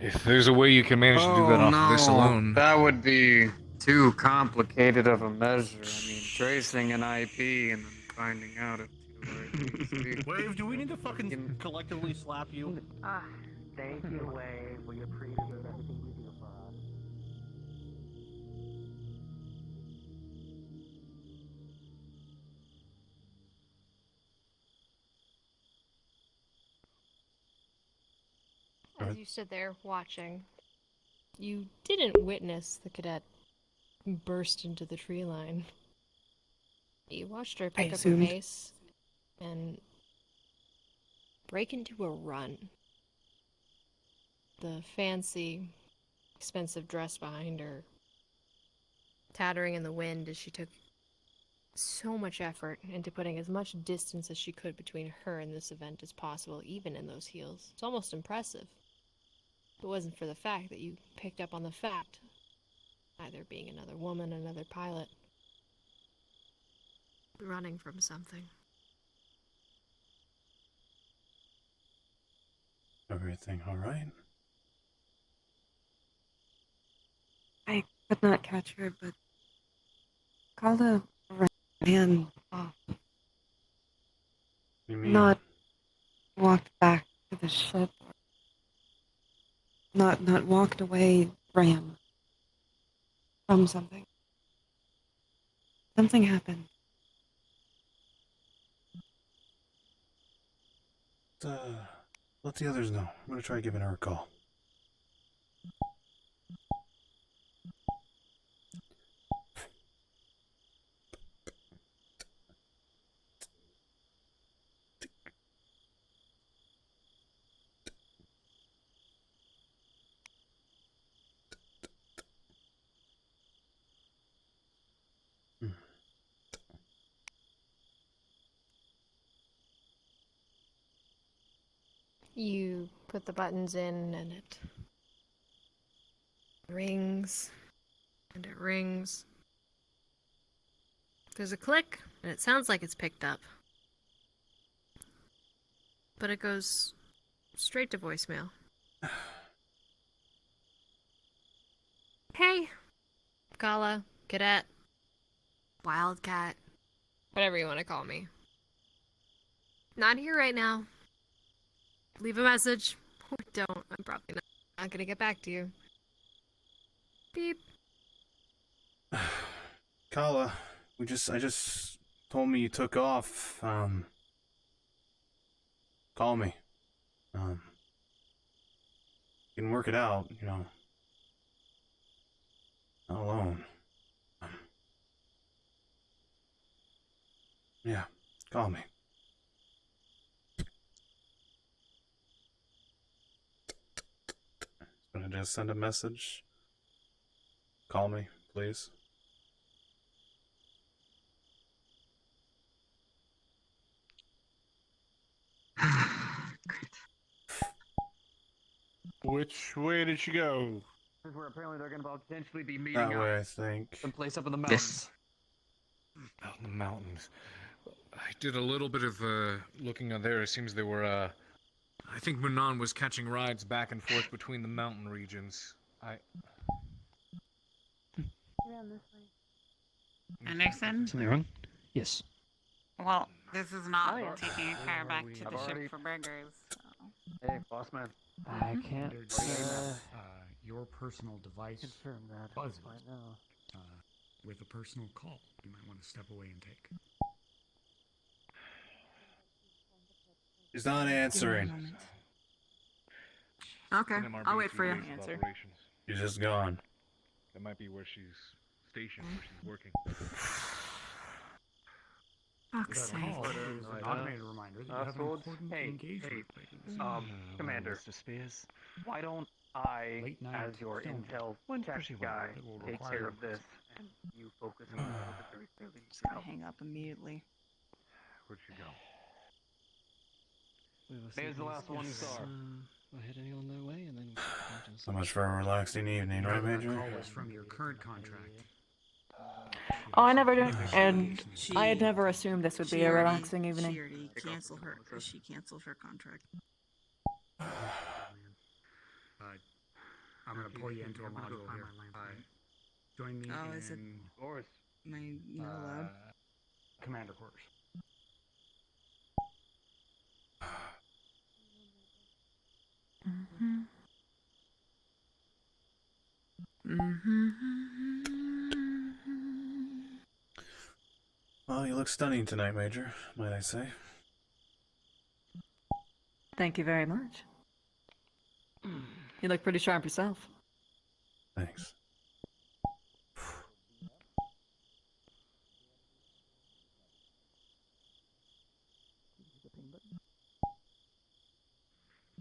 If there's a way you can manage to do that off of this alone. That would be too complicated of a measure. I mean, tracing an IP and then finding out if Wave, do we need to fucking collectively slap you? Thank you, Wave. We appreciate everything you do for us. As you stood there watching, you didn't witness the cadet burst into the tree line. You watched her pick up her assumed. pace and break into a run. The fancy, expensive dress behind her tattering in the wind as she took so much effort into putting as much distance as she could between her and this event as possible, even in those heels. It's almost impressive. If it wasn't for the fact that you picked up on the fact Either being another woman, another pilot. Running from something. Everything all right? I could not catch her, but Carla ran off. You mean? Not walked back to the ship. Not walked away, ran from something. Something happened. Let the others know. I'm gonna try giving her a call. You put the buttons in and it rings and it rings. There's a click and it sounds like it's picked up. But it goes straight to voicemail. Hey, Gala, Cadet, Wildcat, whatever you want to call me. Not here right now. Leave a message. Or don't. I'm probably not gonna get back to you. Beep. Kala, I just told me you took off. Call me. You can work it out, you know. Not alone. Yeah, call me. Gonna just send a message. Call me, please. Which way did she go? This is where apparently they're going to potentially be meeting That up. way, I think. Someplace up in the mountains. Out in the mountains. I did a little bit of looking on there. It seems they were. I think Munan was catching rides back and forth between the mountain regions. Anderson? Something wrong? Yes. Well, this is not taking a car back to the ship for burgers. So. Hey, boss man. I can't. Your personal device confirm that buzzes right now. With a personal call you might want to step away and take. She's not answering. Okay, I'll wait for you. Answer. She's just gone. That might be where she's stationed, where she's working. Fuck's sake. Is an automated reminder that you have an important engagement. Commander, Mr. Spears, why don't I, as your intel tech guy, take care of this, and you focus on the very clearly. Just gonna hang up immediately. Where'd she go? There's the last one you saw. We're heading on their way, and then. So much for a relaxing evening, right, Major? Call was from your current contract. Oh, I never did, and I had never assumed this would be a relaxing evening. She already canceled her because she canceled her contract. I'm gonna pull you into a module here. Join me Oh, is it? in Am I not allowed? commander quarters. Well, you look stunning tonight, Major, might I say. Thank you very much. You look pretty sharp yourself. Thanks.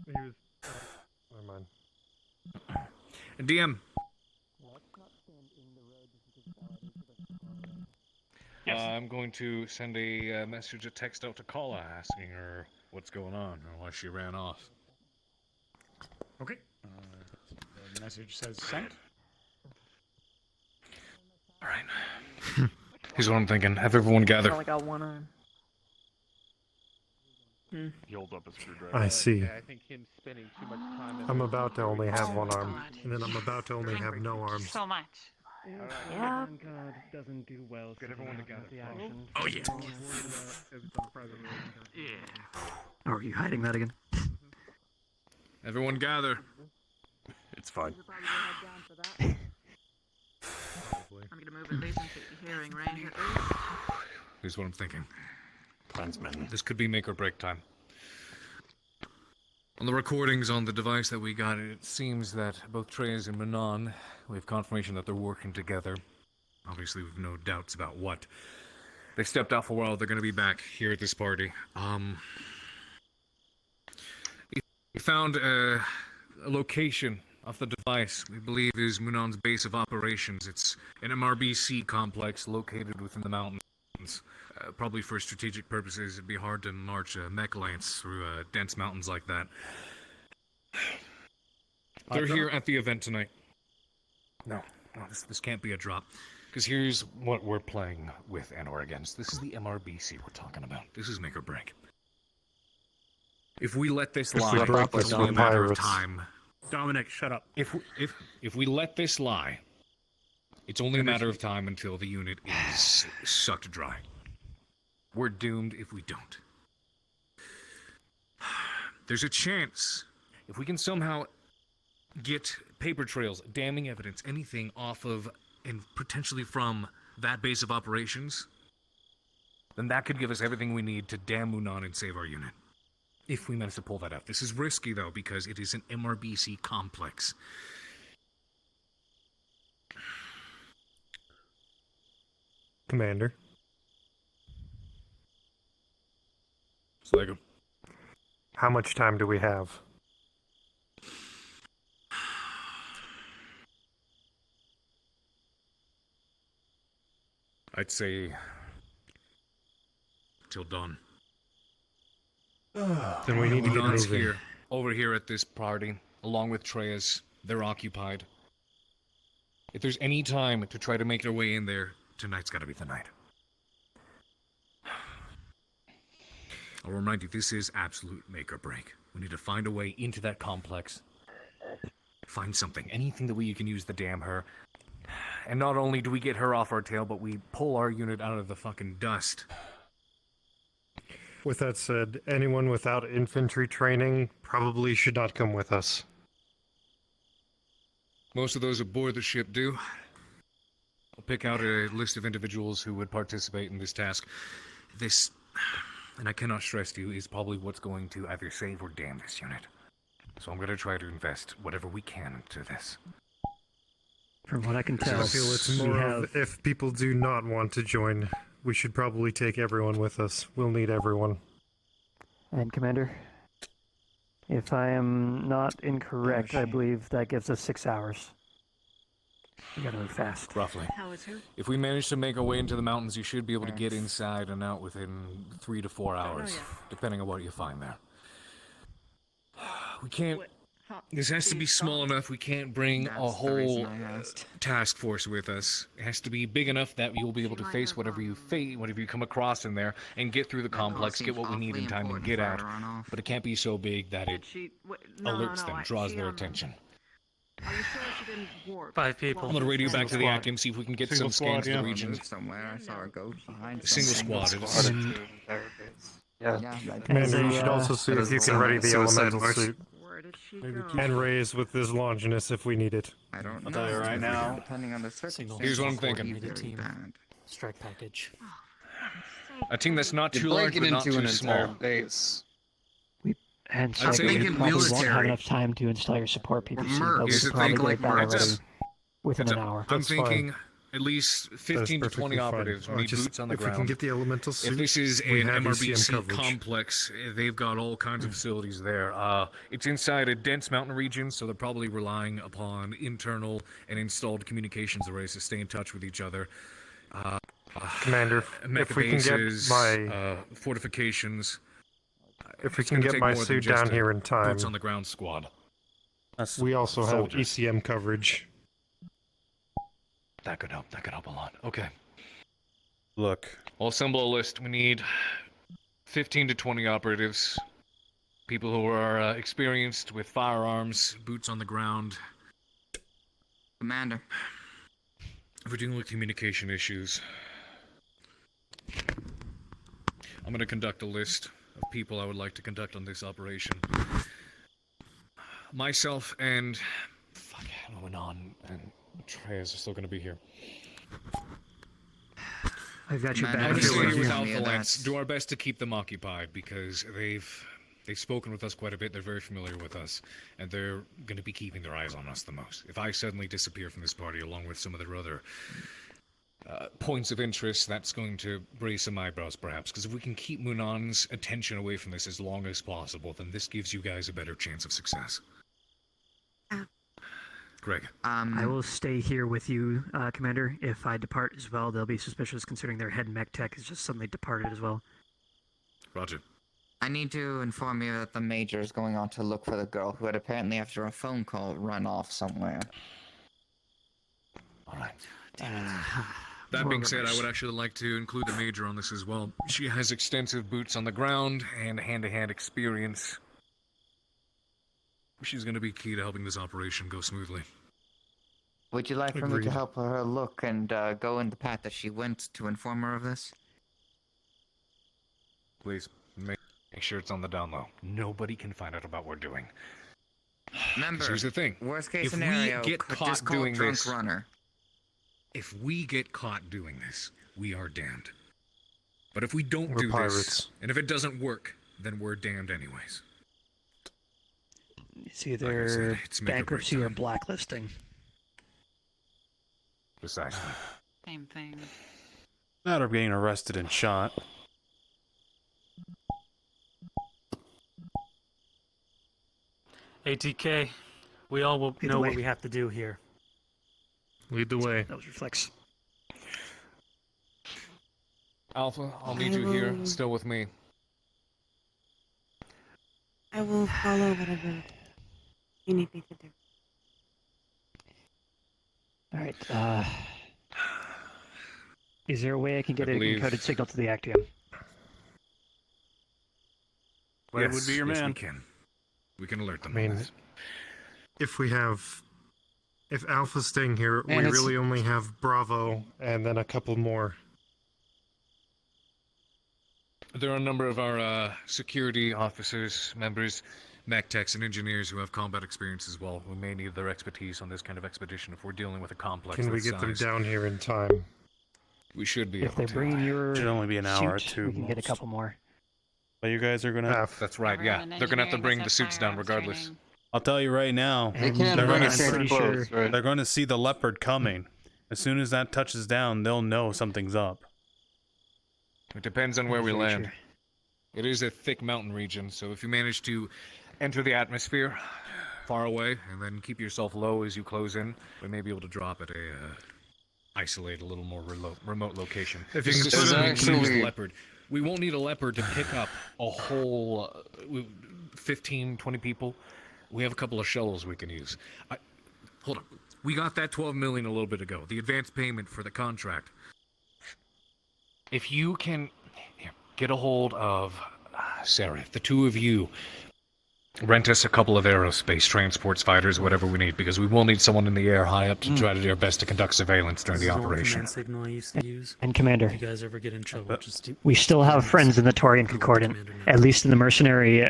Never mind. DM. I'm going to send a message, a text out to Kala asking her what's going on or why she ran off. Okay. The message says sent. Alright. Here's what I'm thinking. Have everyone gather. I only got one arm. He holds up a screwdriver. I see. Yeah, I think him spending too much time. I'm about to only have one arm, and then I'm about to only have no arms. So much. Yeah. God doesn't do well. Get everyone together. Oh, yeah. Oh, are you hiding that again? Everyone gather. It's fine. I'm gonna move at least into hearing range at least. Here's what I'm thinking. Clansmen. This could be make or break time. On the recordings on the device that we got, it seems that both Treyas and Manon, we have confirmation that they're working together. Obviously, we've no doubts about what. They stepped out for a while. They're going to be back here at this party. We found a location of the device we believe is Munon's base of operations. It's an MRBC complex located within the mountains. Probably for strategic purposes, it'd be hard to march a mech lance through dense mountains like that. They're here at the event tonight. No, this can't be a drop. Because here's what we're playing with and/or against. This is the MRBC we're talking about. This is make or break. If we let this lie, it's only a matter of time. Dominic, shut up. If we let this lie, it's only a matter of time until the unit is sucked dry. We're doomed if we don't. There's a chance, if we can somehow get paper trails, damning evidence, anything off of and potentially from that base of operations, then that could give us everything we need to damn Munon and save our unit. If we manage to pull that out. This is risky, though, because it is an MRBC complex. Commander. Sligo. How much time do we have? I'd say till dawn. Then we need to get Munon's moving. here, over here at this party, along with Treyas. They're occupied. If there's any time to try to make their way in there, tonight's got to be the night. I'll remind you, this is absolute make or break. We need to find a way into that complex. Find something, anything that we can use to damn her. And not only do we get her off our tail, but we pull our unit out of the fucking dust. With that said, anyone without infantry training probably should not come with us. Most of those aboard the ship do. I'll pick out a list of individuals who would participate in this task. This, and I cannot stress to you, is probably what's going to either save or damn this unit. So I'm going to try to invest whatever we can into this. From what I can tell, I feel it's more of if people do not want to join, we should probably take everyone with us. We'll need everyone. And Commander, if I am not incorrect, I believe that gives us 6 hours. We gotta move fast. Roughly. How is who? If we manage to make our way into the mountains, you should be able to get inside and out within 3 to 4 hours, depending on what you find there. We can't... This has to be small enough. We can't bring a whole task force with us. It has to be big enough that you'll be able to face whatever you come across in there, and get through the complex, get what we need in time, and get out. But it can't be so big that it alerts them, draws their attention. Are you sure she didn't warp? 5 people. I'm gonna radio back to the Akim, see if we can get some scans of the region. Somewhere I saw a ghost behind. Single squad. Yeah. Commander, you should also see if you can ready the elemental suit. And raise with this Longinus if we need it. I don't know. I'll tell you right now. Depending on the circumstances. Here's what I'm thinking. Strike package. A team that's not too large but not too small. Base. And so I'd say we make it probably won't have military. enough time to install your support PPC, but we Here's could the probably thing, get like that already Marcus, within an hour. I'm thinking at least 15 to 20 perfectly fine. operatives. We need Just boots on the if we ground. can get the elemental suit, if this is we an have MRBC ECM coverage. complex, they've got all kinds of facilities there. It's inside a dense mountain region, so they're probably relying upon internal and installed communications arrays to stay in touch with each other. Commander, if we can get bases, my fortifications. if we It's can gonna get take my more than suit just down a here in time, boots on the ground squad. we also have soldiers. ECM coverage. That could help. That could help a lot. Okay. Look. I'll assemble a list. We need 15 to 20 operatives. People who are experienced with firearms, boots on the ground. Commander. If we're dealing with communication issues, I'm going to conduct a list of people I would like to conduct on this operation. Myself and... Fuck, Manon and Treyas are still going to be here. I've got your I'm back. going to stay here with Alpha Lance. Do our best to keep them occupied because they've spoken with us quite a bit. They're very familiar with us, and they're going to be keeping their eyes on us the most. If I suddenly disappear from this party along with some of their other points of interest, that's going to raise some eyebrows, perhaps. Because if we can keep Munan's attention away from this as long as possible, then this gives you guys a better chance of success. Greg. I will stay here with you, Commander. If I depart as well, they'll be suspicious considering their head mech tech has just suddenly departed as well. Roger. I need to inform you that the Major is going on to look for the girl who had apparently, after a phone call, run off somewhere. Alright. That being said, I would actually like to include the Major on this as well. She has extensive boots on the ground and hand-to-hand experience. She's going to be key to helping this operation go smoothly. Would you like for me to help her look and go in the path that she went to inform her of this? Please, make sure it's on the down low. Nobody can find out about what we're doing. Remember, here's the thing. Worst case if scenario, we get could caught just call doing drunk this, runner. If we get caught doing this, we are damned. But if we don't We're do pirates. this, and if it doesn't work, then we're damned anyways. It's either it's make or break bankruptcy or blacklisting. Precisely. Same thing. Matter of getting arrested and shot. ATK, we all will Lead the know way. what we have to do here. Lead the way. That was Reflex. Alpha, I'll need you here, still with me. I will follow whatever you need me to do. Alright, is there a way I can get I an believe- encoded signal to the Actium? Where would be your man? we can. We can alert them. I mean, if Alpha's staying here, Man, we it's- really only have Bravo and then a couple more. There are a number of our security officers, members, mech techs, and engineers who have combat experience as well. We may need their expertise on this kind of expedition if we're dealing with a complex. Can we this get them size. down here in time? We should be If able they to. bring in your Should only be an hour or suit, two. we can get a most. couple more. But you guys are gonna. That's right. Yeah, they're gonna have to bring the suits down regardless. I'll tell you right now. They can't they're bring gonna us any clothes, right? They're going to see the leopard coming. As soon as that touches down, they'll know something's up. It depends on where we Very land. true. It is a thick mountain region, so if you manage to enter the atmosphere far away and then keep yourself low as you close in, we may be able to drop at a isolate a little more remote location. If you This can is put something it we can use actually- the leopard. We won't need a leopard to pick up a whole 15, 20 people. We have a couple of shuttles we can use. Hold on. We got that 12 million a little bit ago. The advance payment for the contract. If you can get a hold of Sarah, the two of you, rent us a couple of aerospace transports, fighters, whatever we need, because we will need someone in the air high up to try to do our best to conduct surveillance during This the is the old operation. command signal I used to use. And Commander. If you guys ever get in trouble, just We still have friends in the Torian Concordant, at least in the mercenary,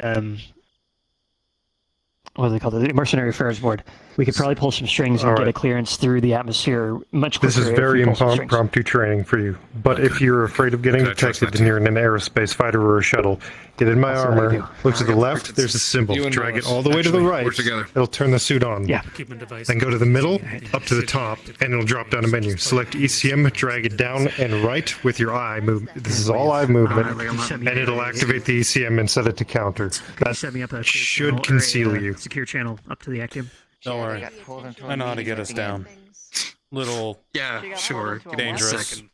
what do they call it? The Mercenary Affairs Board. We could probably pull some strings and All get right. a clearance through the atmosphere much quicker. This is if very we pull some strings. impromptu training for you. But if you're afraid of getting detected and you're in an aerospace fighter or a shuttle, get in my That's what I armor, do. look to the left, there's a symbol. You and Drag it Lois, all the way to the actually, right. work together. It'll turn the suit on. Yeah. keeping devices. Then go to the middle, up to the top, and it'll drop down a menu. Select ECM, drag it down and right with your eye movement. This is all eye movement, and it'll activate the ECM and set it to counter. That Set me up a clear should channel or conceal a, you. secure channel up to the Actium. Don't worry. I know how to get us down. Little Yeah, sure. Give me a dangerous, second.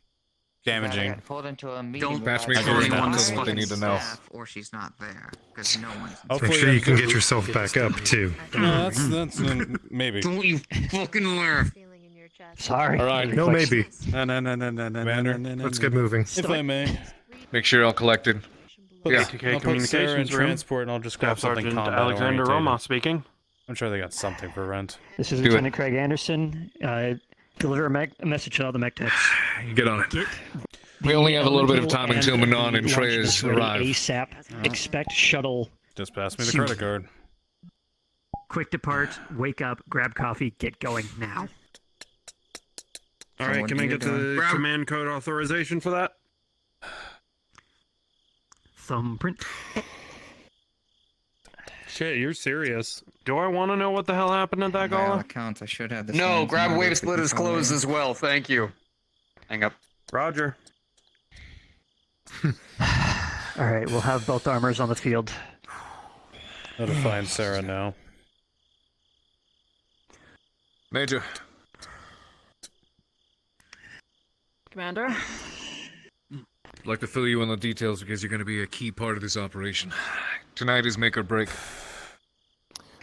damaging. Pulled into a meeting. Don't pass me without for anyone anyone on what they need to know. staff, or she's not there, because no one's. Make sure you can get yourself back up, too. No, that's maybe. Don't you fucking laugh. Sorry. All right. No, maybe. No. Commander, let's get moving. If I may. Make sure you're all collected. Yeah. ATK I'll put Sarah in Communications Room. transport and I'll just grab Staff something Sergeant combat Alexander orientated. Roma speaking. I'm sure they got something for rent. This is Lieutenant Craig Anderson. Deliver a message to all the mech techs. You get on it. We only have a little bit of time until Manon and Treyas arrive. ASAP. Expect shuttle. Just pass me the credit card. Quick depart. Wake up. Grab coffee. Get going now. All right, can I get the command code authorization for that? Thumbprint. Shit, you're serious. Do I want to know what the hell happened at that By all gala? accounts, I should have this. No, grab wave split is closed as well. Thank you. Hang up. Roger. All right, we'll have both armors on the field. Notifying Sarah now. Major. Commander? I'd like to fill you in the details because you're going to be a key part of this operation. Tonight is make or break.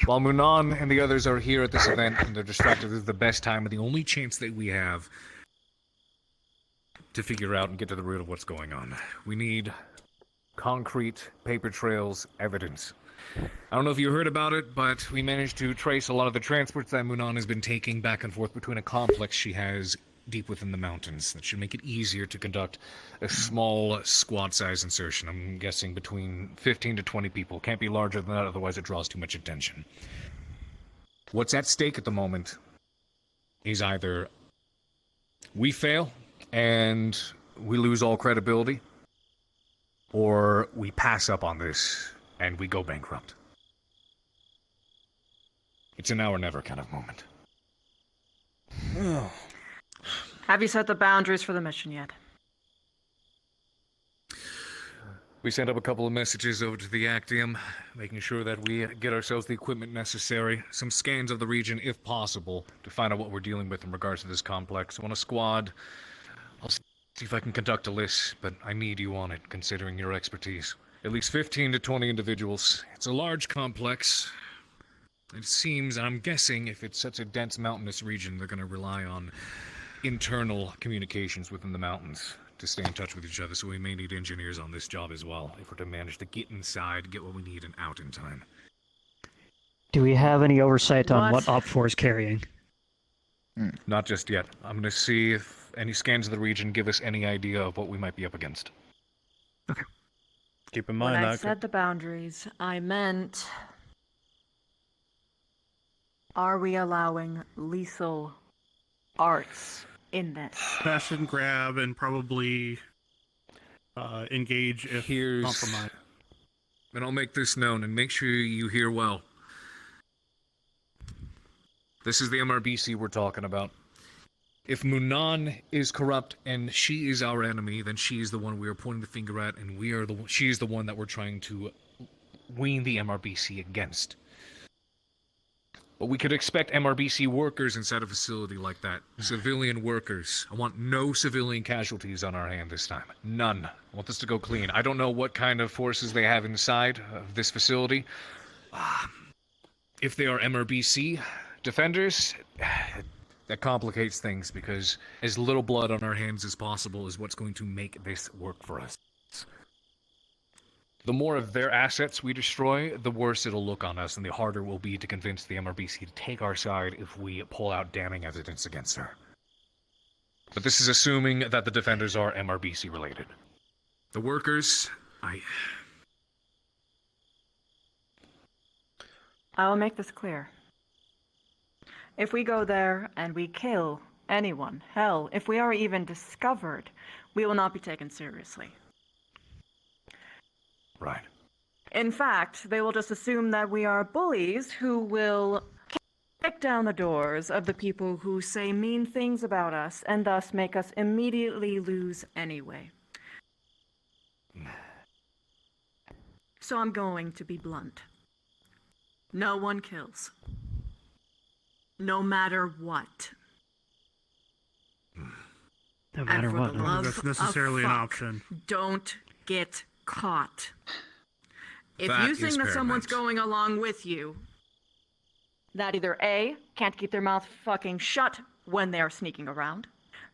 While Munan and the others are here at this event and they're distracted, this is the best time and the only chance that we have to figure out and get to the root of what's going on. We need concrete, paper trails, evidence. I don't know if you heard about it, but we managed to trace a lot of the transports that Munan has been taking back and forth between a complex she has deep within the mountains. That should make it easier to conduct a small squad-size insertion. I'm guessing between 15 to 20 people. Can't be larger than that, otherwise it draws too much attention. What's at stake at the moment is either we fail and we lose all credibility, or we pass up on this and we go bankrupt. It's a now or never kind of moment. Oh. Have you set the boundaries for the mission yet? We sent up a couple of messages over to the Actium, making sure that we get ourselves the equipment necessary, some scans of the region if possible, to find out what we're dealing with in regards to this complex. I want a squad. I'll see if I can conduct a list, but I need you on it, considering your expertise. At least 15 to 20 individuals. It's a large complex. It seems, and I'm guessing, if it's such a dense mountainous region, they're going to rely on internal communications within the mountains to stay in touch with each other, so we may need engineers on this job as well, if we're to manage to get inside, get what we need, and out in time. Do we have any oversight on what Op4 is carrying? Not just yet. I'm going to see if any scans of the region give us any idea of what we might be up against. Okay. Keep in When mind I that... said the boundaries, I meant... Are we allowing lethal arts in this? Smash and grab and probably engage if compromised. And I'll make this known, and make sure you hear well. This is the MRBC we're talking about. If Munan is corrupt and she is our enemy, then she is the one we are pointing the finger at, and she is the one that we're trying to wean the MRBC against. But we could expect MRBC workers inside a facility like that. Civilian workers. I want no civilian casualties on our hand this time. None. I want this to go clean. I don't know what kind of forces they have inside of this facility. If they are MRBC defenders, that complicates things, because as little blood on our hands as possible is what's going to make this work for us. The more of their assets we destroy, the worse it'll look on us, and the harder it will be to convince the MRBC to take our side if we pull out damning evidence against her. But this is assuming that the defenders are MRBC related. The workers, I will make this clear. If we go there and we kill anyone, hell, if we are even discovered, we will not be taken seriously. Right. In fact, they will just assume that we are bullies who will kick down the doors of the people who say mean things about us and thus make us immediately lose anyway. So I'm going to be blunt. No one kills. No matter what. No matter and for what. The love That's necessarily of an fuck, option. Don't get caught. If That you is think that someone's paramount. going along with you, that either A, can't keep their mouth fucking shut when they are sneaking around.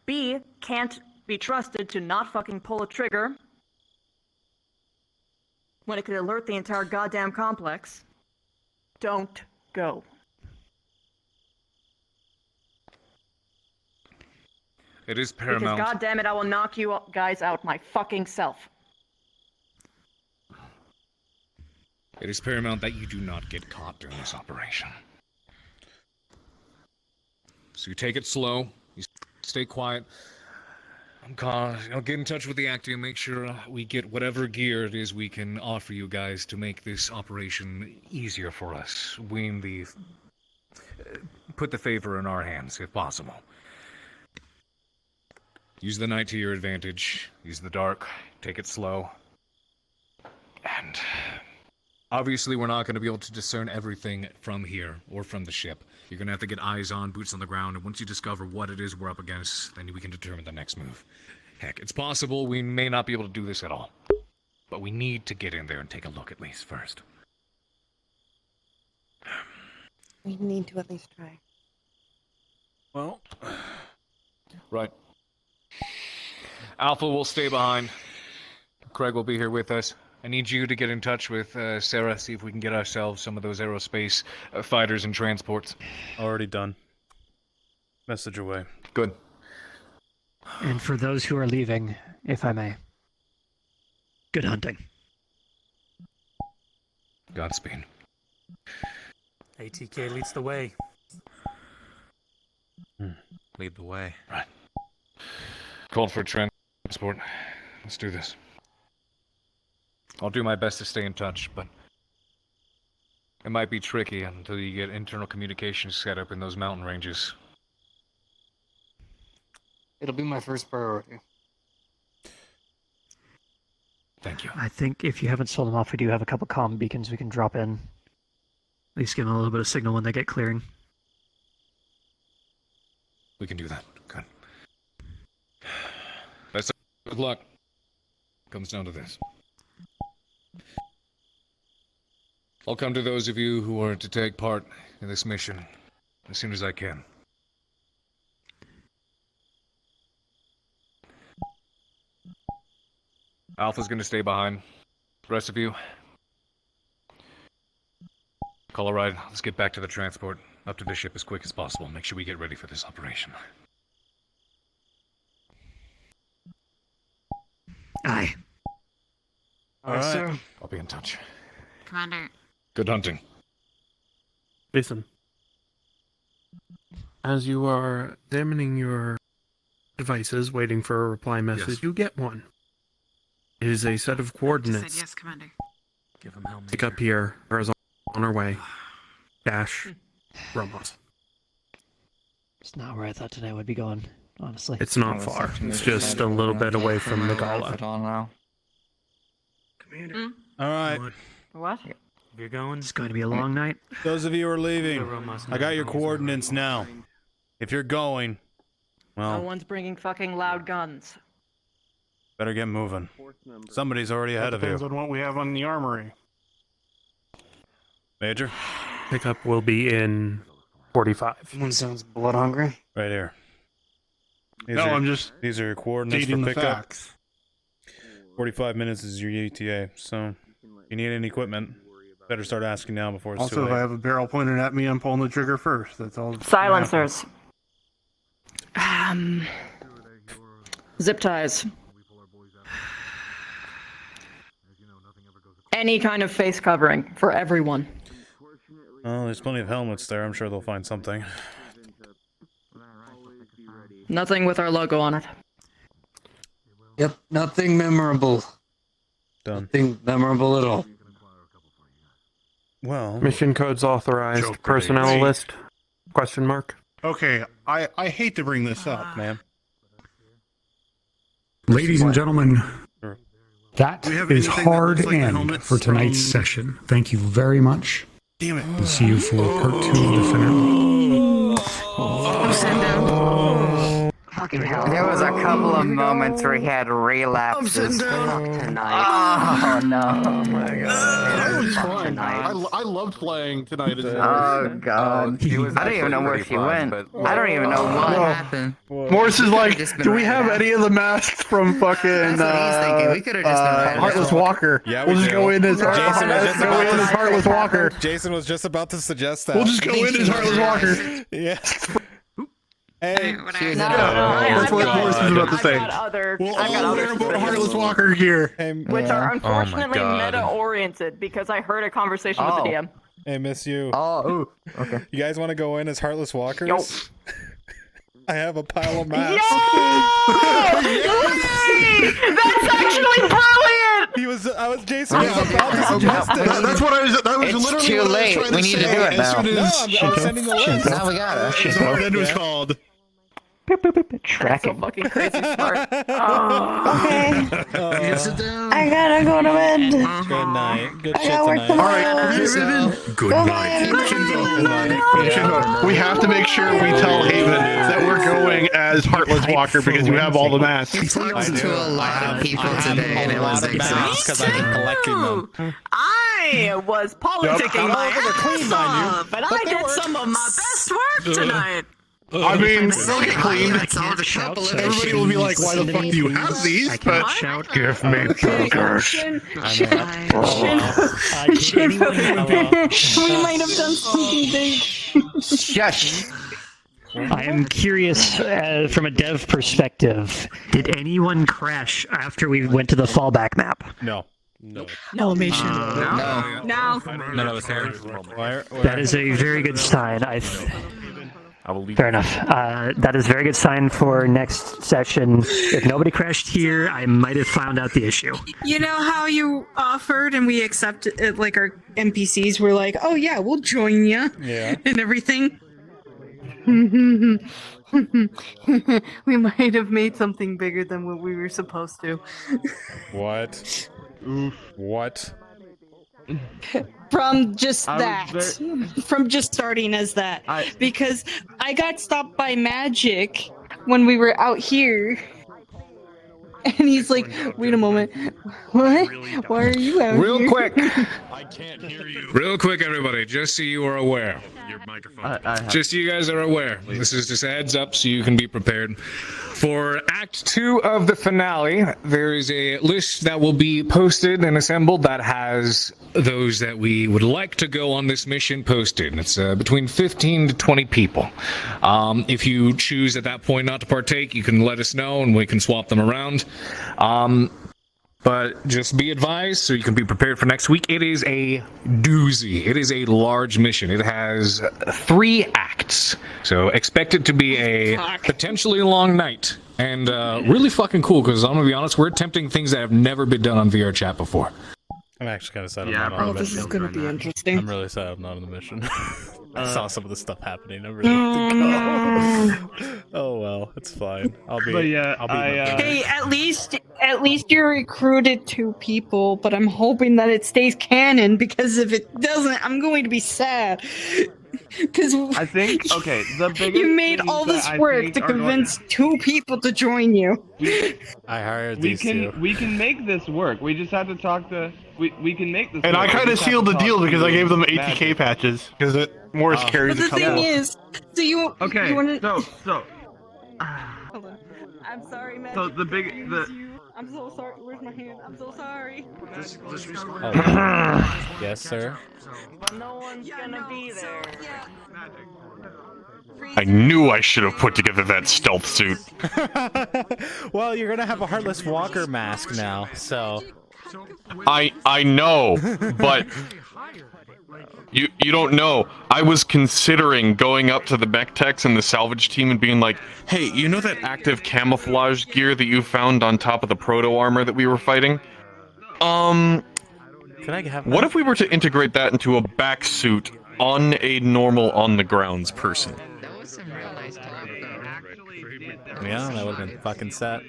B, can't be trusted to not fucking pull a trigger when it could alert the entire goddamn complex. Don't go. It is Because paramount. goddammit, I will knock you guys out my fucking self. It is paramount that you do not get caught during this operation. So you take it slow. You stay quiet. I'll get in touch with the actor and make sure we get whatever gear it is we can offer you guys to make this operation easier for us. Put the favor in our hands, if possible. Use the night to your advantage. Use the dark. Take it slow. And obviously, we're not going to be able to discern everything from here or from the ship. You're going to have to get eyes on, boots on the ground, and once you discover what it is we're up against, then we can determine the next move. Heck, it's possible we may not be able to do this at all. But we need to get in there and take a look at least first. We need to at least try. Well. Right. Alpha will stay behind. Craig will be here with us. I need you to get in touch with Sarah, see if we can get ourselves some of those aerospace fighters and transports. Already done. Message away. Good. And for those who are leaving, if I may, good hunting. Godspeed. ATK leads the way. Lead the way. Right. Called for transport. Let's do this. I'll do my best to stay in touch, but it might be tricky until you get internal communications set up in those mountain ranges. It'll be my first priority. Thank you. I think if you haven't sold them off, we do have a couple comm beacons we can drop in. At least give them a little bit of signal when they get clearing. We can do that. Good. Best of luck. Comes down to this. I'll come to those of you who are to take part in this mission as soon as I can. Alpha's gonna stay behind. The rest of you, call a ride. Let's get back to the transport. Up to the ship as quick as possible. Make sure we get ready for this operation. Aye. All right, sir. I'll be in touch. Commander. Good hunting. Listen. As you are examining your devices, waiting for a reply message, Yes. you get one. It is a set of coordinates. Yes, Commander. Give him helmet. Pick up here, or is on our way. Dash. Ramos. It's not where I thought today would be going, honestly. It's not far. It's just a little bit away from the gala. Commander. All right. What? You're going? It's going to be a long night. Those of you who are leaving, I got your coordinates now. If you're going, No well, one's bringing fucking loud guns. better get moving. Somebody's already ahead of Depends you. on what we have on the armory. Major? Pickup will be in 45. One sounds blood hungry. Right here. No, I'm just These are your coordinates for stating the pickup. facts. 45 minutes is your ETA, so if you need any equipment, better start asking now before it's Also, too if I late. have a barrel pointed at me, I'm pulling the trigger first. That's all. Silencers. Zip ties. Any kind of face covering for everyone. Oh, there's plenty of helmets there. I'm sure they'll find something. Nothing with our logo on it. Yep, nothing memorable. Done. Nothing memorable at all. Well, Mission codes authorized. Joke Personnel grenades. list? Question mark. Okay, I hate to bring this up, ma'am. Ladies and gentlemen, that Do we have is anything that hard looks like the end helmets for tonight's from- session. Thank you very much. Damn it. We'll see you for part 2 of the finale. Oh, send down. fucking hell. There was a couple of moments where he had relapses. Tonight. Oh no. Oh my god. That was fun. I loved playing tonight. Oh god. I don't even know where she went. I don't even know what happened. Morris is like, do we have any of the masks from fucking Heartless Walker? Yeah, we'll just go in as Heartless Walker. Jason was just about to suggest that. We'll just go in as Heartless Walker. Yeah. Hey, that's what Morris was about to say. We'll all wear Heartless Walker gear. Which are unfortunately meta-oriented because I heard a conversation with the DM. Hey, miss you. Oh, okay. You guys want to go in as Heartless Walkers? Yo. I have a pile of masks. Yay! That's actually brilliant! I was Jason was about to suggest it. That's what I was. That was It's literally too what I was late. trying We to need to say. do it now. I was sending the list. Now we got it. That's what it was called. Tracking. Fucking crazy smart. Okay. Sit down. I gotta go to bed. Good night. Good I shit gotta work tonight. tomorrow. Good night. Shinpho, we have to make sure we tell Haven that we're going as Heartless Walker because you have all the masks. We talked to a lot of people today, and it was exhausting. Because I've been collecting them. I was politicking my ass off, and I did work. some of my best work tonight. I mean, they'll get cleaned. Everybody will be like, why the fuck do you have these? But give me burgers. We might have done something big. Shush. I am curious, from a dev perspective, did anyone crash after we went to the fallback map? No. Elevation. No. No. None of us here. That is a very good sign. Fair enough. That is a very good sign for next session. If nobody crashed here, I might have found out the issue. You know how you offered and we accepted it, like our NPCs were like, oh yeah, we'll join you. Yeah. And everything. We might have made something bigger than what we were supposed to. What? What? From just that. From just starting as that. Because I got stopped by Magic when we were out here. And he's like, wait a moment. What? Why are you out here? Real quick. I can't hear you. Real quick, everybody, just so you are aware. Your microphone. Just so you guys are aware. This is just a heads up so you can be prepared. For Act 2 of the finale, there is a list that will be posted and assembled that has those that we would like to go on this mission posted. It's between 15 to 20 people. If you choose at that point not to partake, you can let us know and we can swap them around. But just be advised so you can be prepared for next week. It is a doozy. It is a large mission. It has 3 acts. So expect it to be a potentially long night. And really fucking cool because I'm going to be honest, we're attempting things that have never been done on VR chat before. I'm actually kind of sad I'm not on the mission. This is gonna be interesting. I'm really sad I'm not on the mission. I saw some of the stuff happening. I really want to go. Oh well, it's fine. I'll be. Hey, at least you recruited 2 people, but I'm hoping that it stays canon because if it doesn't, I'm going to be sad. Because I think the biggest you made all this work to convince 2 people to join you. I hired these 2. We can make this work. We just have to talk to. We can make this. And work. I kind of sealed the deal because I gave them ATK patches because Morris carries But the a couple. thing is, do you? Okay. You wanna... So. Hold on. I'm sorry, man. So I'm so sorry. Where's my hand? I'm so sorry. Yes, sir. No one's gonna be there. I knew I should have put together that stealth suit. Well, you're gonna have a Heartless Walker mask now, so. I know, but you don't know. I was considering going up to the mech techs and the salvage team and being like, hey, you know that active camouflage gear that you found on top of the proto armor that we were fighting? Can I have what if we were to integrate that into a back suit on a normal on the grounds person? Yeah, that would have been fucking set.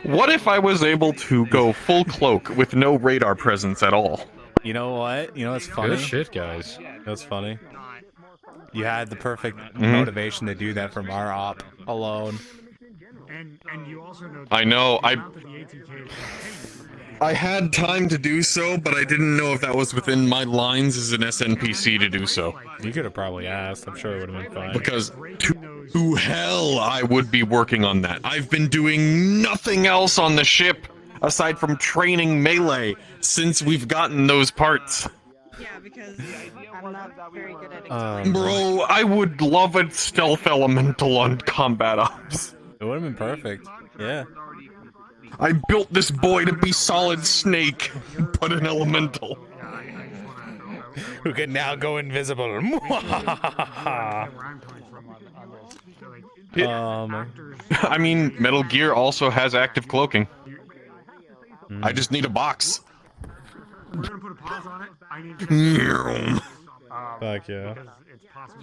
What if I was able to go full cloak with no radar presence at all? You know what? You know what's funny? Good shit, guys. That's funny. You had the perfect motivation to do that from our op alone. And you also know I know, the amount that the ATK I had time to do so, but I didn't know if that was within my lines as an SNPC to do so. You could have probably asked. I'm sure it would have been fine. Because to hell I would be working on that. I've been doing nothing else on the ship aside from training melee since we've gotten those parts. Yeah, because I'm not very good at Bro, I would love a stealth elemental on combat ops. It would have been perfect. Yeah. I built this boy to be Solid Snake, but an elemental. Who can now go invisible. I mean, Metal Gear also has active cloaking. I just need a box. We're gonna put a pause on it. I need Fuck yeah.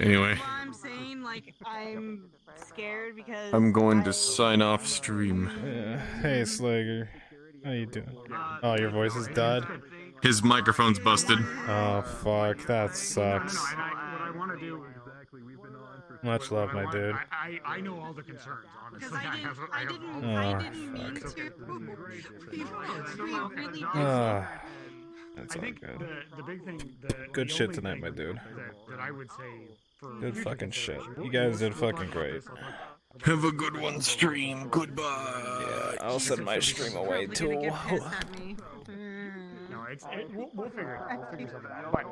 Anyway. I'm saying, like, I'm scared because I'm going to sign off stream. Yeah. Hey, Slager. How you doing? Oh, your voice is dead? His microphone's busted. Oh, fuck. That sucks. Much love, my dude. I know all the concerns, honestly. I didn't mean to. That's all good. The big thing, Good shit tonight, my dude. that I would say for Good fucking shit. You guys did fucking great. Have a good one, stream. Goodbye. Yeah, I'll send my stream away too. No, we'll figure it out. We'll figure something out. But,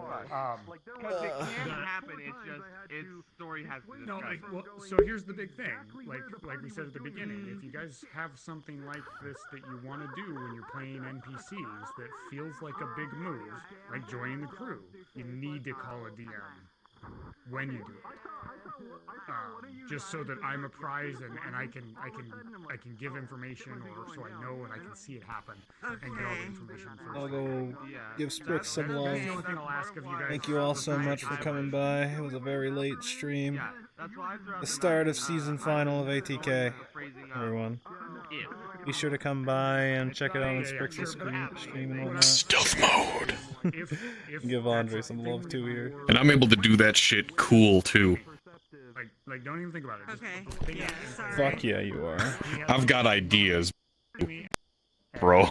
Because it can happen, it's just, its story has to no, like, well, so here's the big thing. Like we said at the beginning, if you guys have something like this that you want to do when you're playing NPCs that feels like a big move, like joining the crew, you need to call a DM when you do it. Just so that I'm apprised and I can give information, or so I know and I can see it happen and get all the information first. I'll go give Sprix some love. That's the only thing I'll ask of you guys. Thank you all so much for coming by. It was a very late stream. The start of season final of ATK. Everyone. Be sure to come by and check it out on Sprix's stream and whatnot. Stealth mode. Give Andre some love too here. And I'm able to do that shit cool too. Like don't even think about it. Okay. Fuck yeah, you are. I've got ideas, bro.